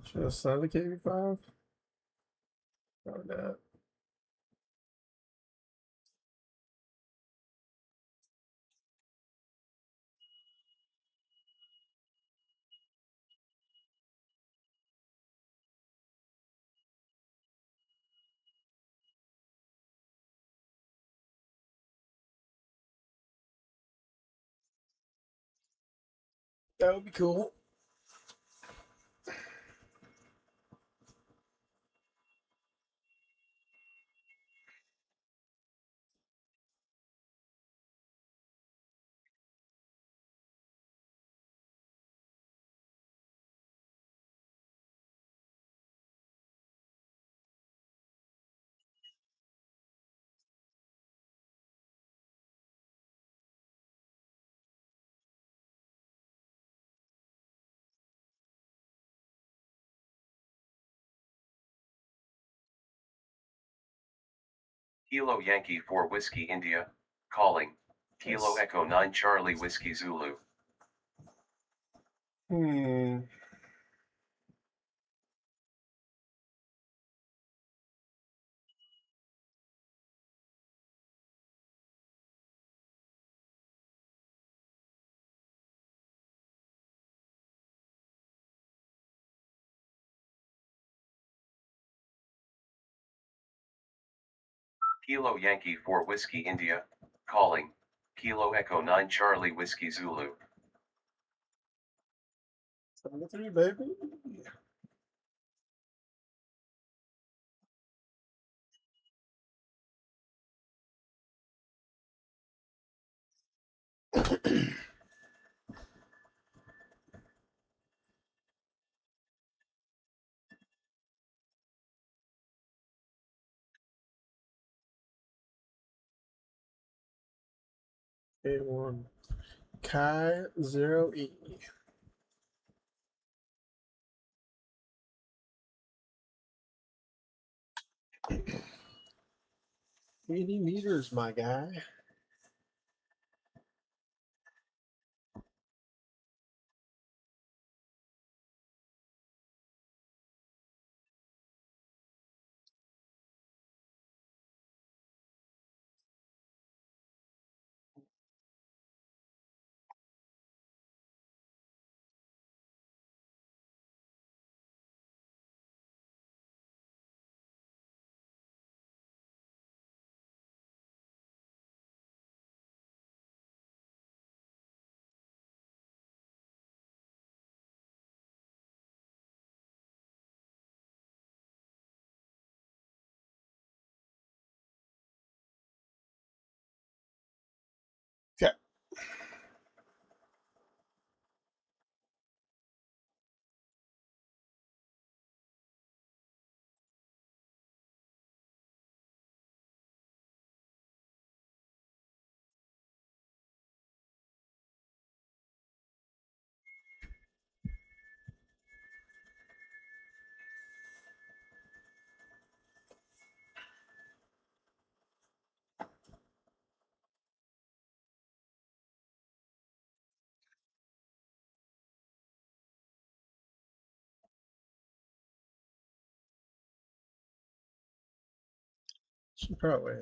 Should I sign the KP5? Or not? That would be cool. Kilo Yankee 4 Whiskey India, calling. Kilo Yes. Echo 9 Charlie Whiskey Zulu. Kilo Yankee 4 Whiskey India, calling. Kilo Echo 9 Charlie Whiskey Zulu. 73, baby. A1. Kai 0E. 80 meters, my guy. Okay. Should probably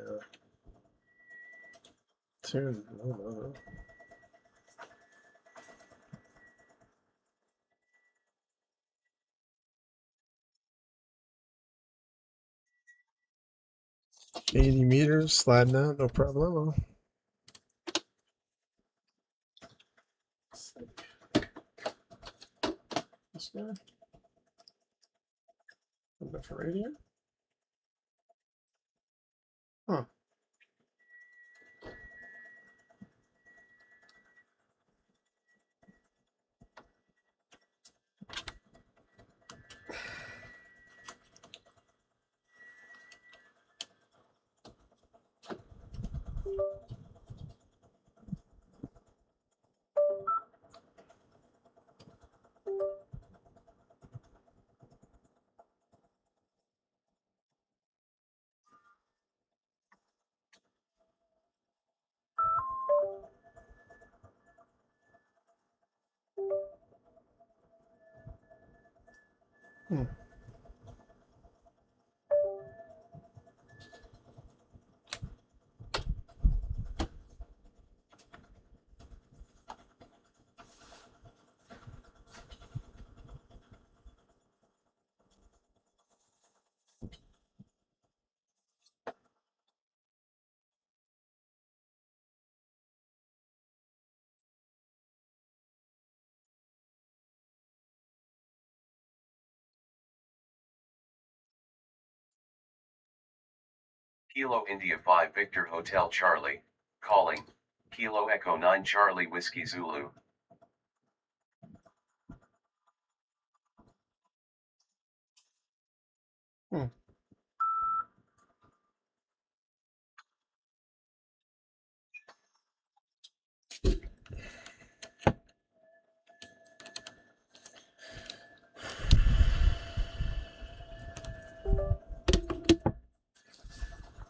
tune. I don't know. $80 meters, sliding out, no problem. This guy. Enough radio. Huh. Hmm. Kilo India 5 Victor Hotel Charlie. Calling. Kilo Echo 9 Charlie Whiskey Zulu. Hmm.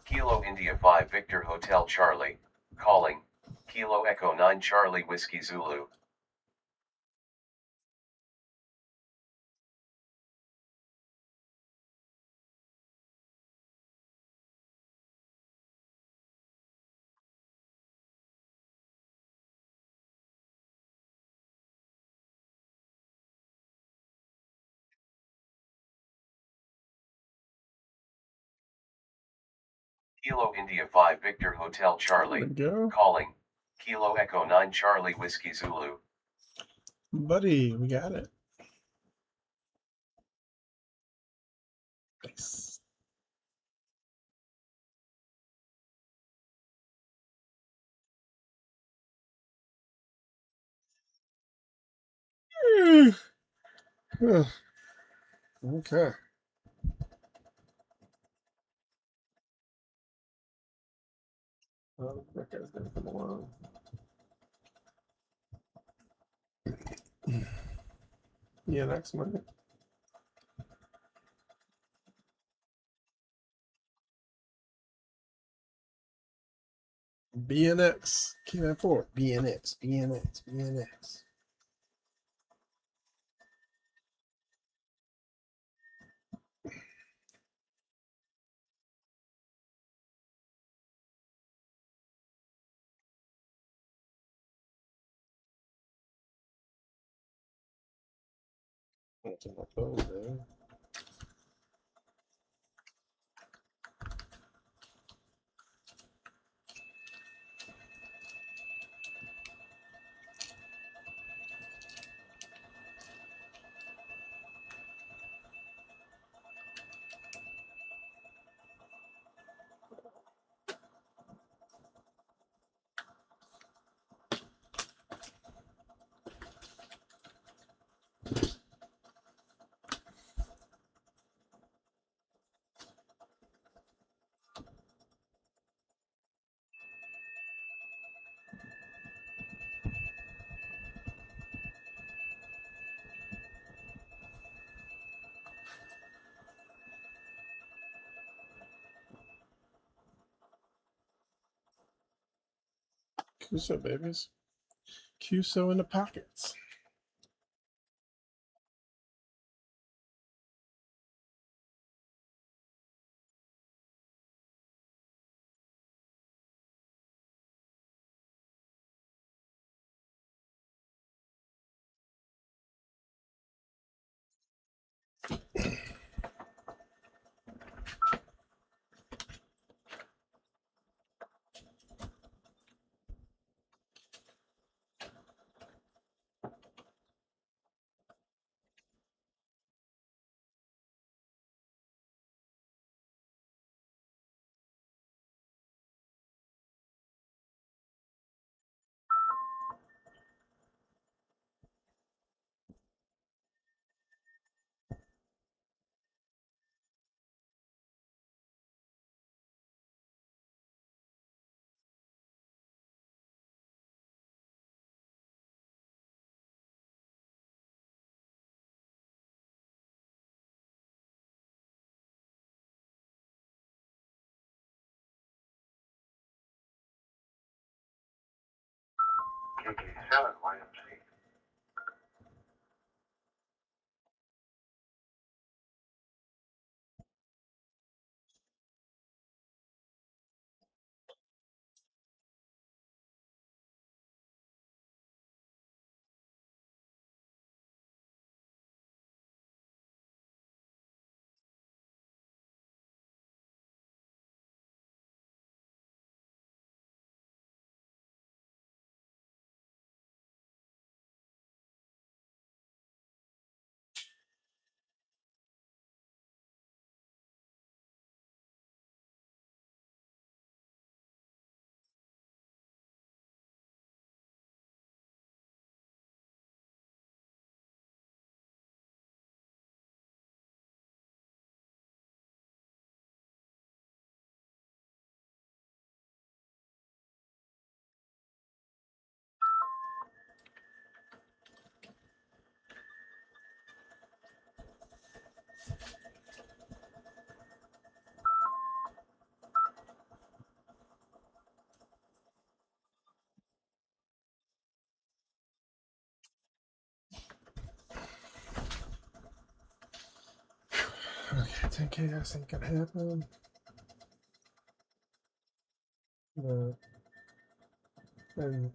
Kilo India 5 Victor Hotel Charlie. Calling. Kilo Echo 9 Charlie Whiskey Zulu. Kilo India 5 Victor Hotel Charlie. There we go. Calling. Kilo Echo 9 Charlie Whiskey Zulu. Buddy, we got it. Nice. Okay. Well, that guy's gonna come along. Yeah, next month. BNX. Can't afford BNX. BNX. BNX. That's in my phone, man. Cuso babies. Cuso in the pockets. KK7 YMC. anything chaos can happen. And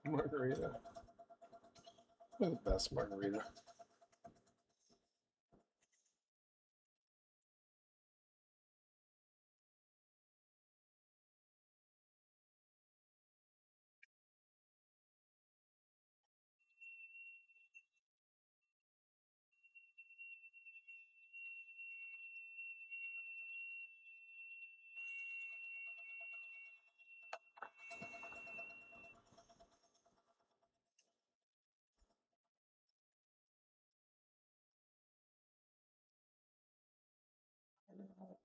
margarita. The best margarita.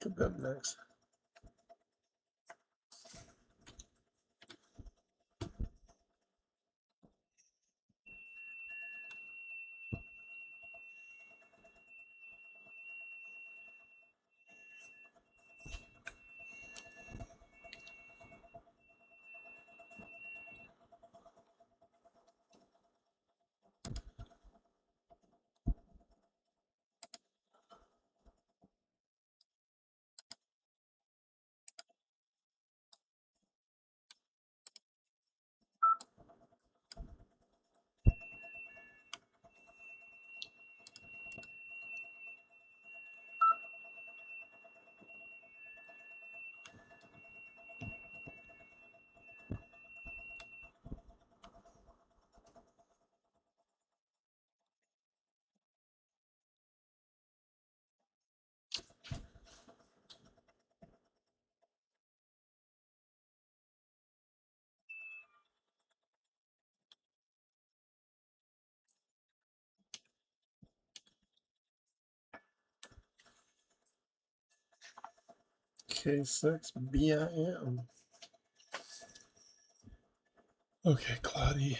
Put that next. K6 BIM. Okay, cloudy.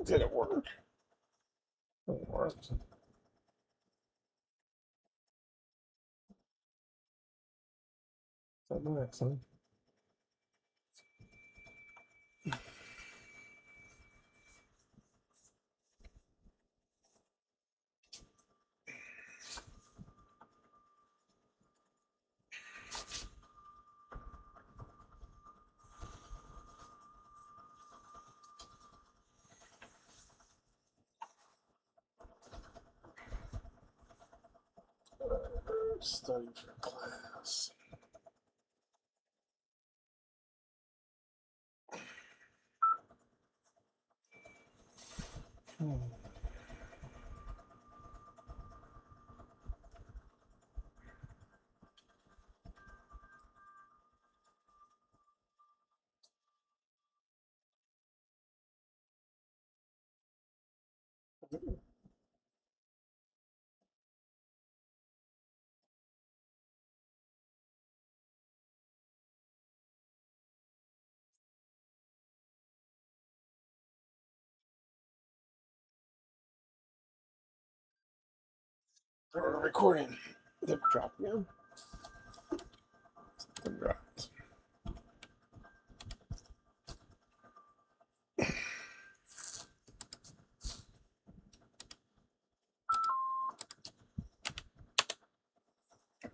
Did it work? It worked. That nice, huh? Study for class. Recording. Did it drop again? It dropped.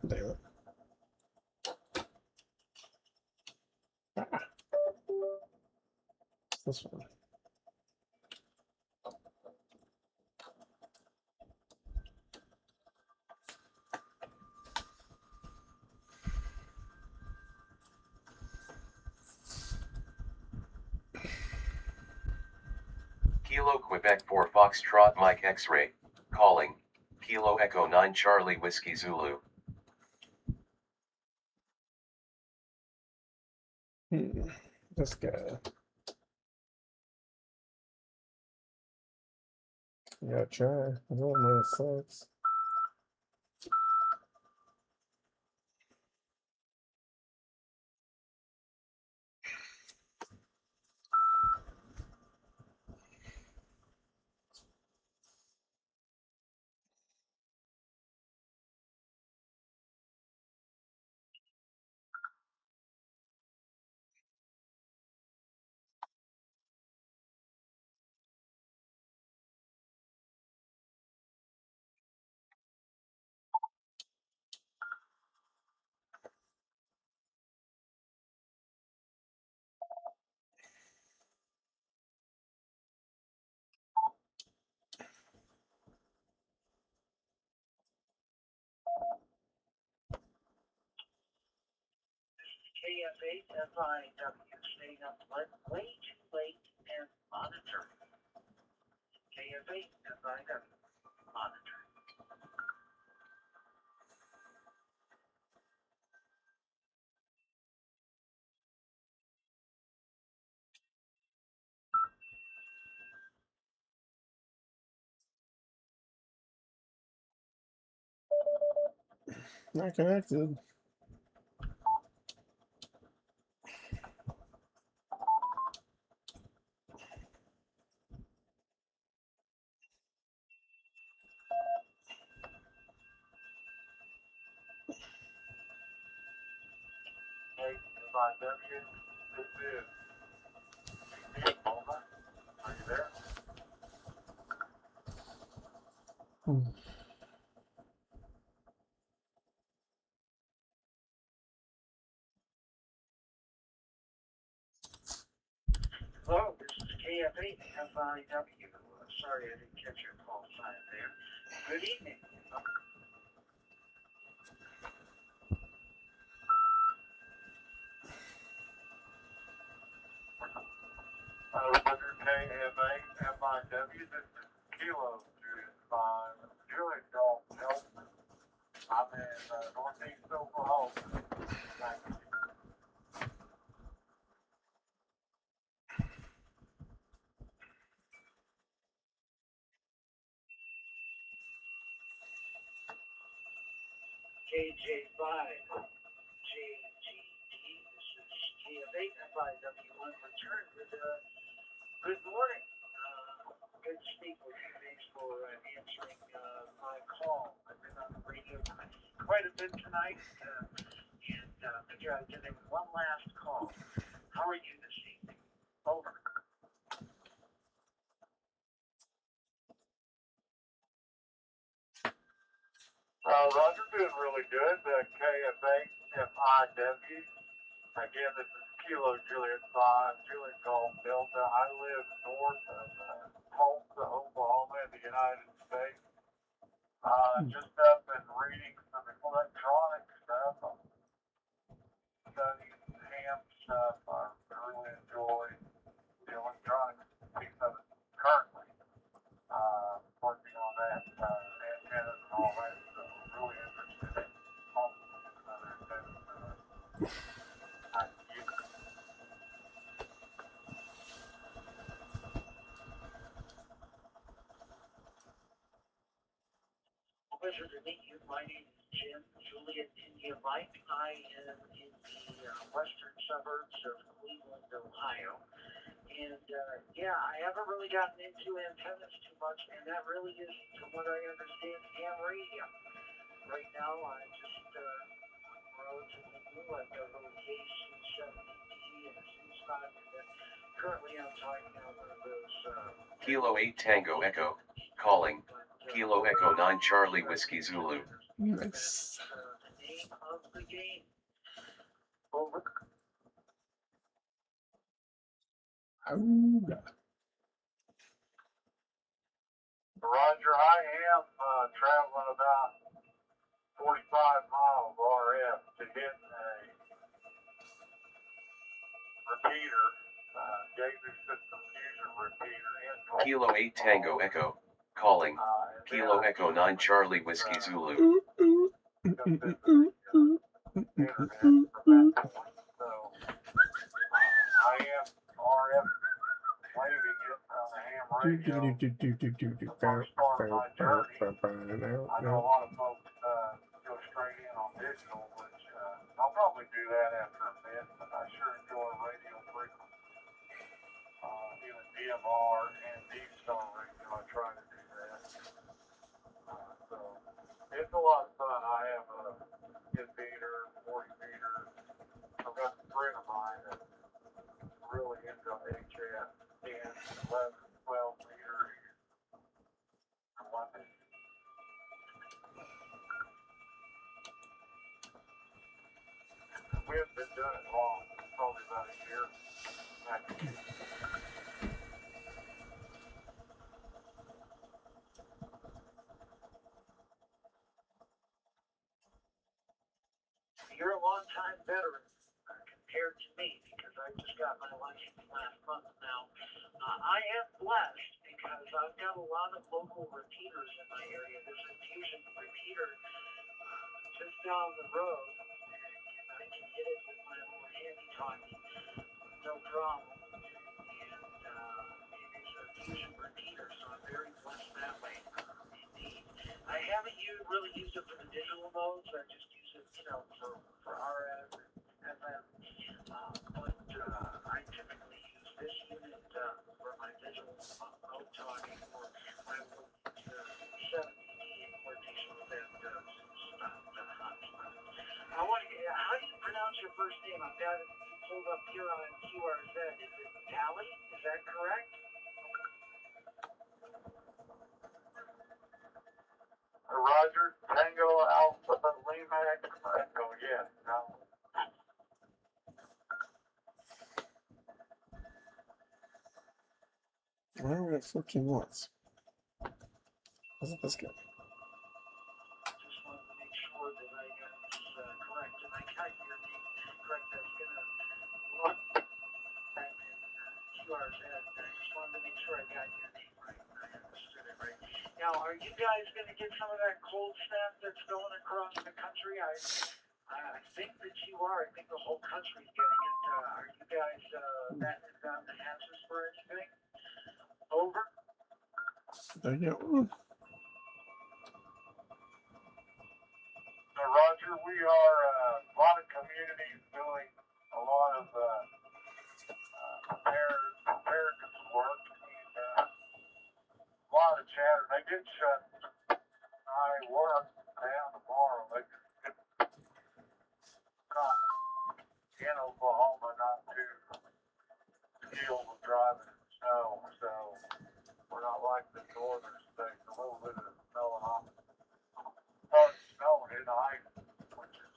Damn it. This one. Kilo Quebec 4 Foxtrot Mike X-Ray. Calling. Kilo Echo 9 Charlie Whiskey Zulu. This guy. You gotta try. I don't know, it sucks. KF8 FIW, staying up way too late and monitoring. KF8 FIW, monitoring. Not connected. FIW, this is over. Are you there? Hello, this is KF8 FIW. Sorry I didn't catch your call sign there. Good evening. Roger KF8 FIW, this is Kilo 25 Julie Golf Nelson. I'm in Northeast Oklahoma. Thank you. KJ5 JGT, this is KF8 FIW1 return with good morning. good to speak with you. Thanks for answering my call. I've been on the radio quite a bit tonight, and figure I'd give him one last call. How are you this evening? Over. Roger, doing really good. KFA, FIW. Again, this is Kilo Juliet 5, Juliet Golf Delta. I live north of Tulsa, Oklahoma, in the United States. Just up and reading some electronic stuff. I'm studying ham stuff. I really enjoy the electronic piece of it currently. Working on that, antennas and all that. So I'm really interested in all the other antennas. Pleasure to meet you. My name is Jim Juliet India Mike. I am in the western suburbs of Cleveland, Ohio. And I haven't really gotten into antennas too much, and that really is, from what I understand, ham radio. Right now, I just relatively new. I've got a little KC70D and a C-spot, and then currently I'm talking on one of those. Kilo 8 Tango Echo, calling. Kilo Echo 9 Charlie Whiskey Zulu. Nice. The name of the game. Over. Roger, I am traveling about 45 miles RF to hit a repeater, Gateway System Fusion repeater. Kilo 8 Tango Echo, calling. Kilo Echo 9 Charlie Whiskey Zulu. So I am RF waving it on the ham radio. The first part of my journey. I know a lot of folks go straight in on digital, which I'll probably do that after a bit, but I sure enjoy radio frequency. Even DMR and Deep Star radio, I try to do that. So it's a lot of fun. I have a 10 meter, 40 meter. I've got a friend of mine that's really into HF, 10, 11, 12 meters. I love it. We haven't been doing it long, probably about a year. You're a long-time veteran compared to me because I just got my license last month now. I am blessed because I've got a lot of local repeaters in my area. There's a fusion repeater just down the road, and I can hit it with my little handy-talkie, no problem. And it is a fusion repeater, so I'm very blessed that way. Indeed. I haven't really used it for the digital modes. I just use it, for RF and FM. But I typically use this unit for my digital mode talking or my 70D in coordination with that hotspot. How do you pronounce your first name? I've got it pulled up here on QRZ. Is it Tally? Is that correct? Roger, Tango, Alpha, Lima, Echo, yes. No. Where are the fucking ones? Wasn't this guy? Just wanted to make sure that I got this correct, and I got your name correct. I was going to look back in QRZ. I just wanted to make sure I got your name right. I understood it right. Now, are you guys going to get some of that cold snap that's going across the country? I think that you are. I think the whole country's getting it. Are you guys batting down the hatches for anything? Over. There you go. So, Roger, we are a lot of communities doing a lot of preparedness work, and shattered. They did shut my work down tomorrow. They not in Oklahoma, not too skilled with driving in snow, so we're not like the northern states. A little bit of snow and off. Hard snow and ice, which is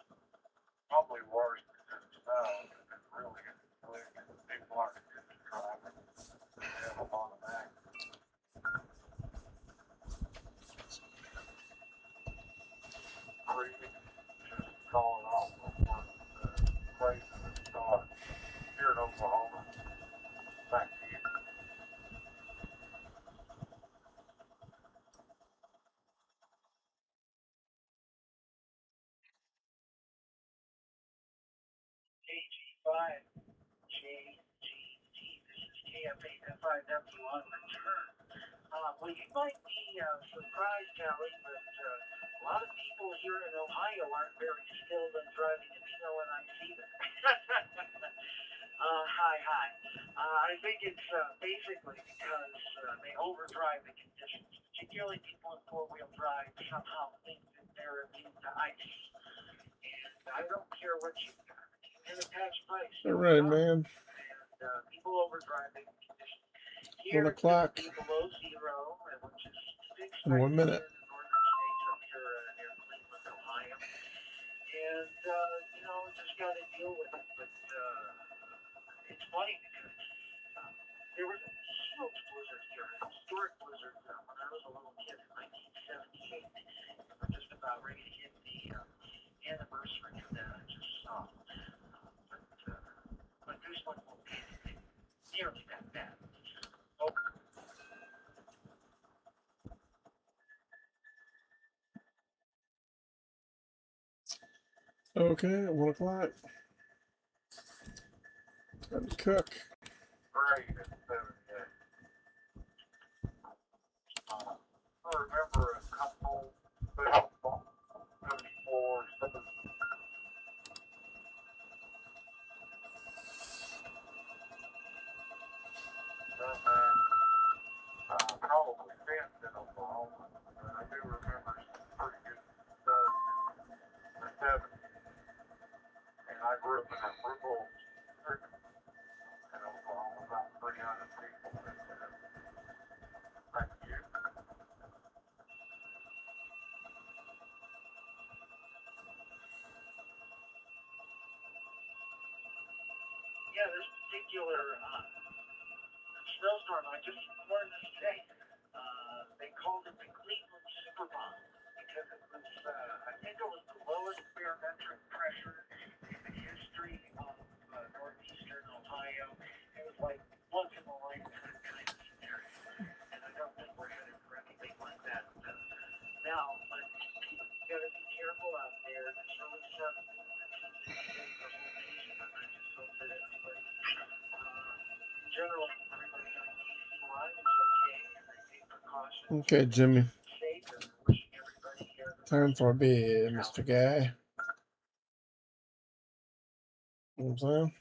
probably worse than snow. It's really slick and people aren't used to driving. They have a lot of that. Crazy, just calling off before crazy to start here in Oklahoma. Back to you. KG5, JGT, this is KF8FIW on return. Well, you might be surprised, Kelly, but a lot of people here in Ohio aren't very skilled in driving in snow and ice either. Hi. I think it's basically because they overdrive the conditions, particularly people in four-wheel drive somehow think that they're immune to ice. And I don't care what you got. In a patch place. All right, man. And people overdrive the conditions. 1 o'clock. Below zero, which is big In 1 minute. in the northern states up here near Cleveland, Ohio. And, just got to deal with it. But it's funny because there was a huge blizzard here, a historic blizzard when I was a little kid in 1978. And we're just about ready to hit the anniversary of that. I just saw. But this one won't be anything nearly that bad. Okay, 1 o'clock. Time to cook. Great in 78. I remember a couple, 74, 70. Probably fenced in Oklahoma, but I do remember some pretty good stuff in the 70s. And I grew up in a rural street in Oklahoma, about 300 people. Thank you. Yeah, this particular snowstorm, I just learned this today. They called it the Cleveland Superbomb because it was, I think it was the lowest barometric pressure in the history of northeastern Ohio. It was like once in a lifetime kind of scenario. And I don't think we're headed for anything like that now. But you got to be careful out there. There's really something that keeps the whole nation. And I just hope that everybody, in general, everybody on DC line is okay and they take precautions. Okay, Jimmy. Time for a bed, Mr. Guy. You know what I'm saying?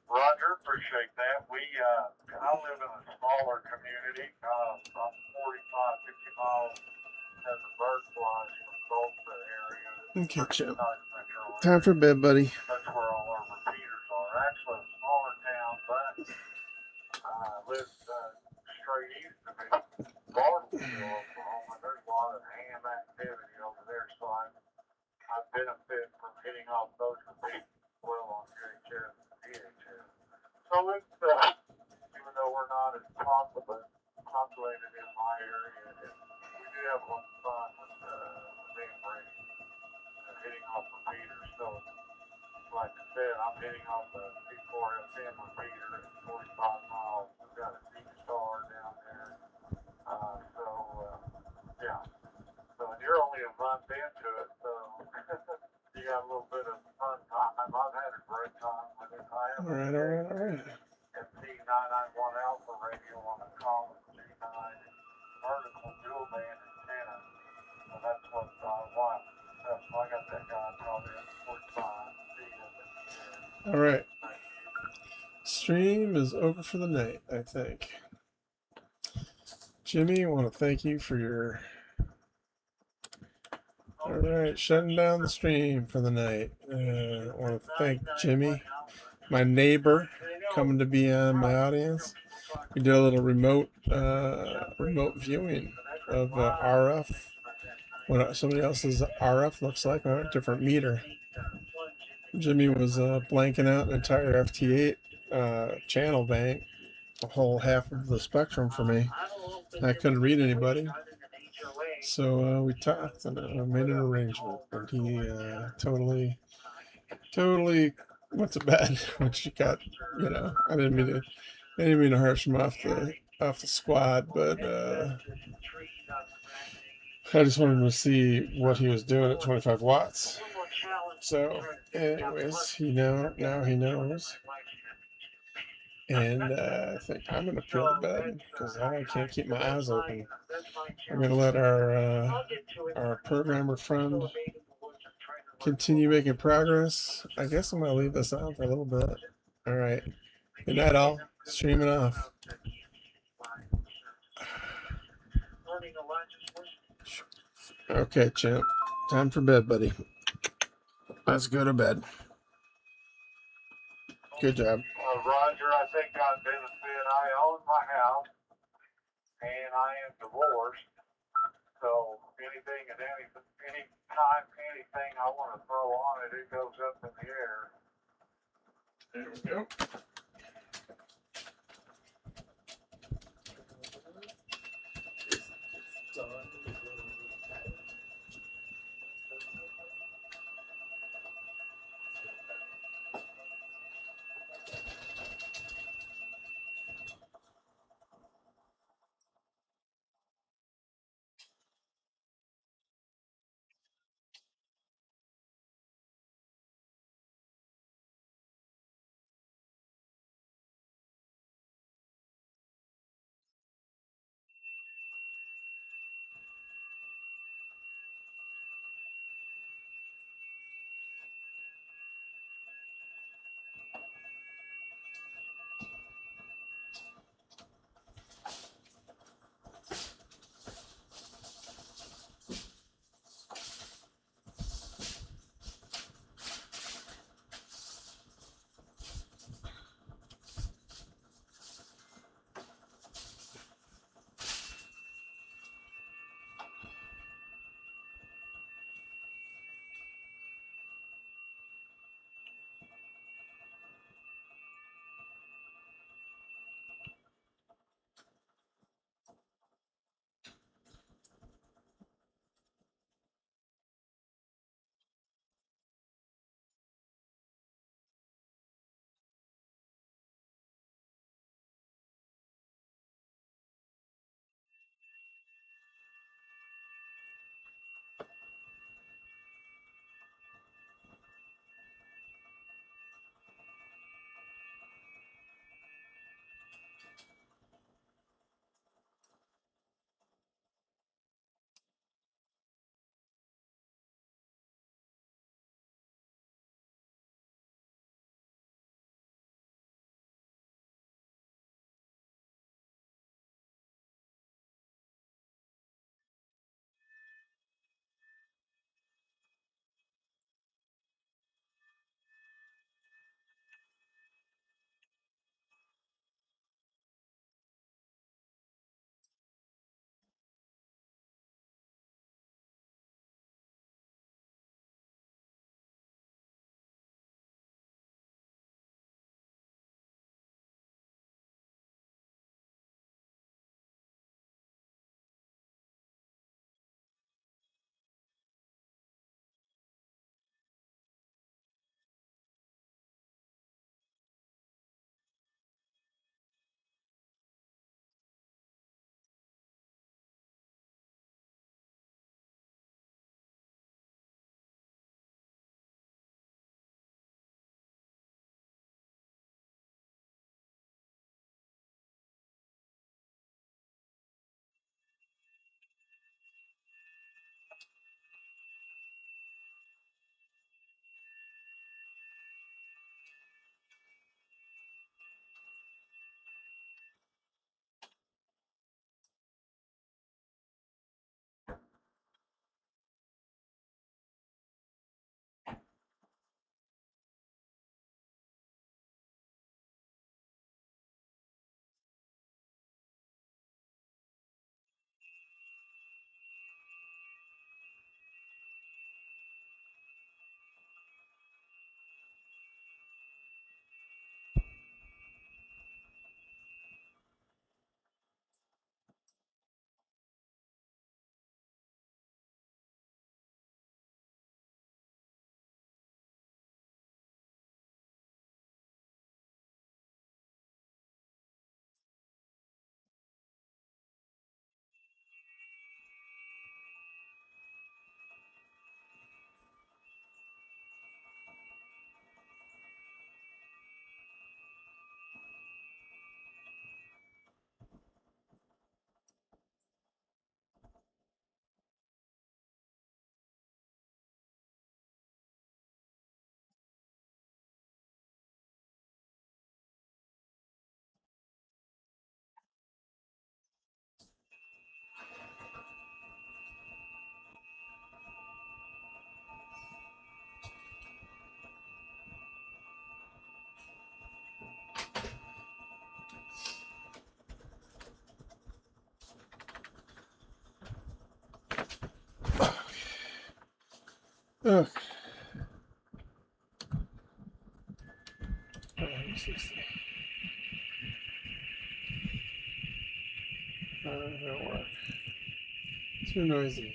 Roger, appreciate that. I live in a smaller community. I'm 45, 50 miles as a bird flies from Tulsa area. Okay, Chip. Time for bed, buddy. That's where all our repeaters are. Actually, a smaller town, but lives straight east of me. Bartlesville, Oklahoma. There's a lot of ham activity over there, so I benefit from hitting off those repeaters well on JHS and DHS. So it's, even though we're not as populated in my area, we do have a lot of fun with them hitting off repeaters. So, like I said, I'm hitting off the C4FM repeater at 45 miles. We've got a deep star down there. Yeah. So you're only a month into it, so you got a little bit of fun time. I've had a great time with it. I am All right. MC991 Alpha radio on a Collins G9 vertical dual band antenna. So that's what I want. So I got that guy probably at 45 feet. All right. Stream is over for the night, I think. Jimmy, I want to thank you for your. All right, shutting down the stream for the night. I want to thank Jimmy, my neighbor, coming to be on my audience. We did a little remote viewing of RF, what somebody else's RF looks like on a different meter. Jimmy was blanking out an entire FT8 channel bank, a whole half of the spectrum for me. I couldn't read anybody, so we talked and made an arrangement, and he totally went to bed when she got, I didn't mean to harsh him off the squad, but I just wanted to see what he was doing at 25 watts. So, anyways, now he knows. And I think I'm going to peel the bed because I can't keep my eyes open. We're going to let our programmer friend continue making progress. I guess I'm going to leave this on for a little bit. All right. Good night, all. Streaming off. Okay, champ. Time for bed, buddy. Let's go to bed. Good job. Roger, I think I've been said I own my house and I am divorced. So anything at any time, anything I want to throw on it, it goes up in the air. There we go. Ugh. That'll work. Too noisy.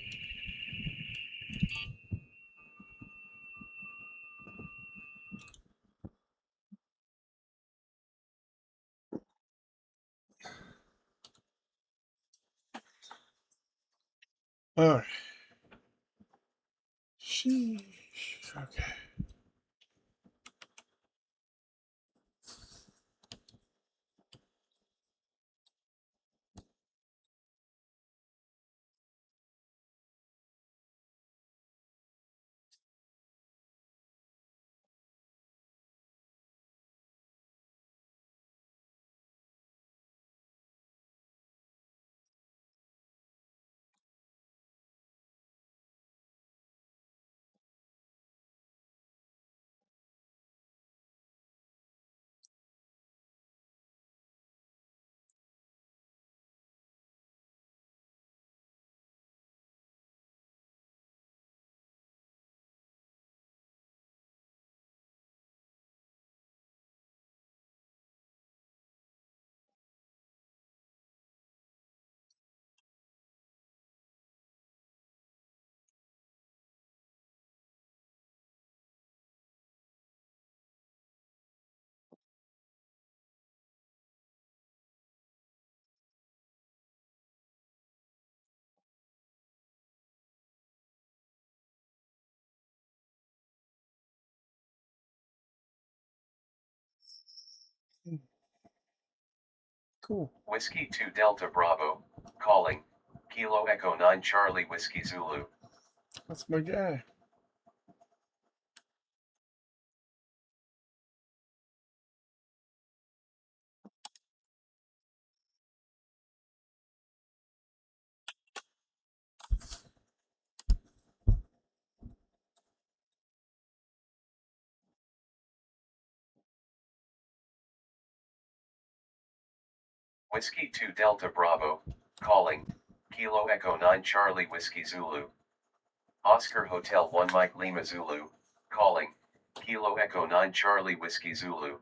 All right. Sheesh. Okay. Cool. Whiskey 2 Delta Bravo, calling, Kilo Echo 9 Charlie Whiskey Zulu. That's my guy. Whiskey 2 Delta Bravo, calling, Kilo Echo 9 Charlie Whiskey Zulu. Oscar Hotel 1 Mike Lima Zulu, calling, Kilo Echo 9 Charlie Whiskey Zulu.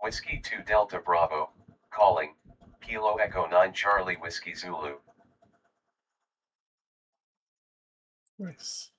Whiskey 2 Delta Bravo, calling, Kilo Echo 9 Charlie Whiskey Zulu. Nice.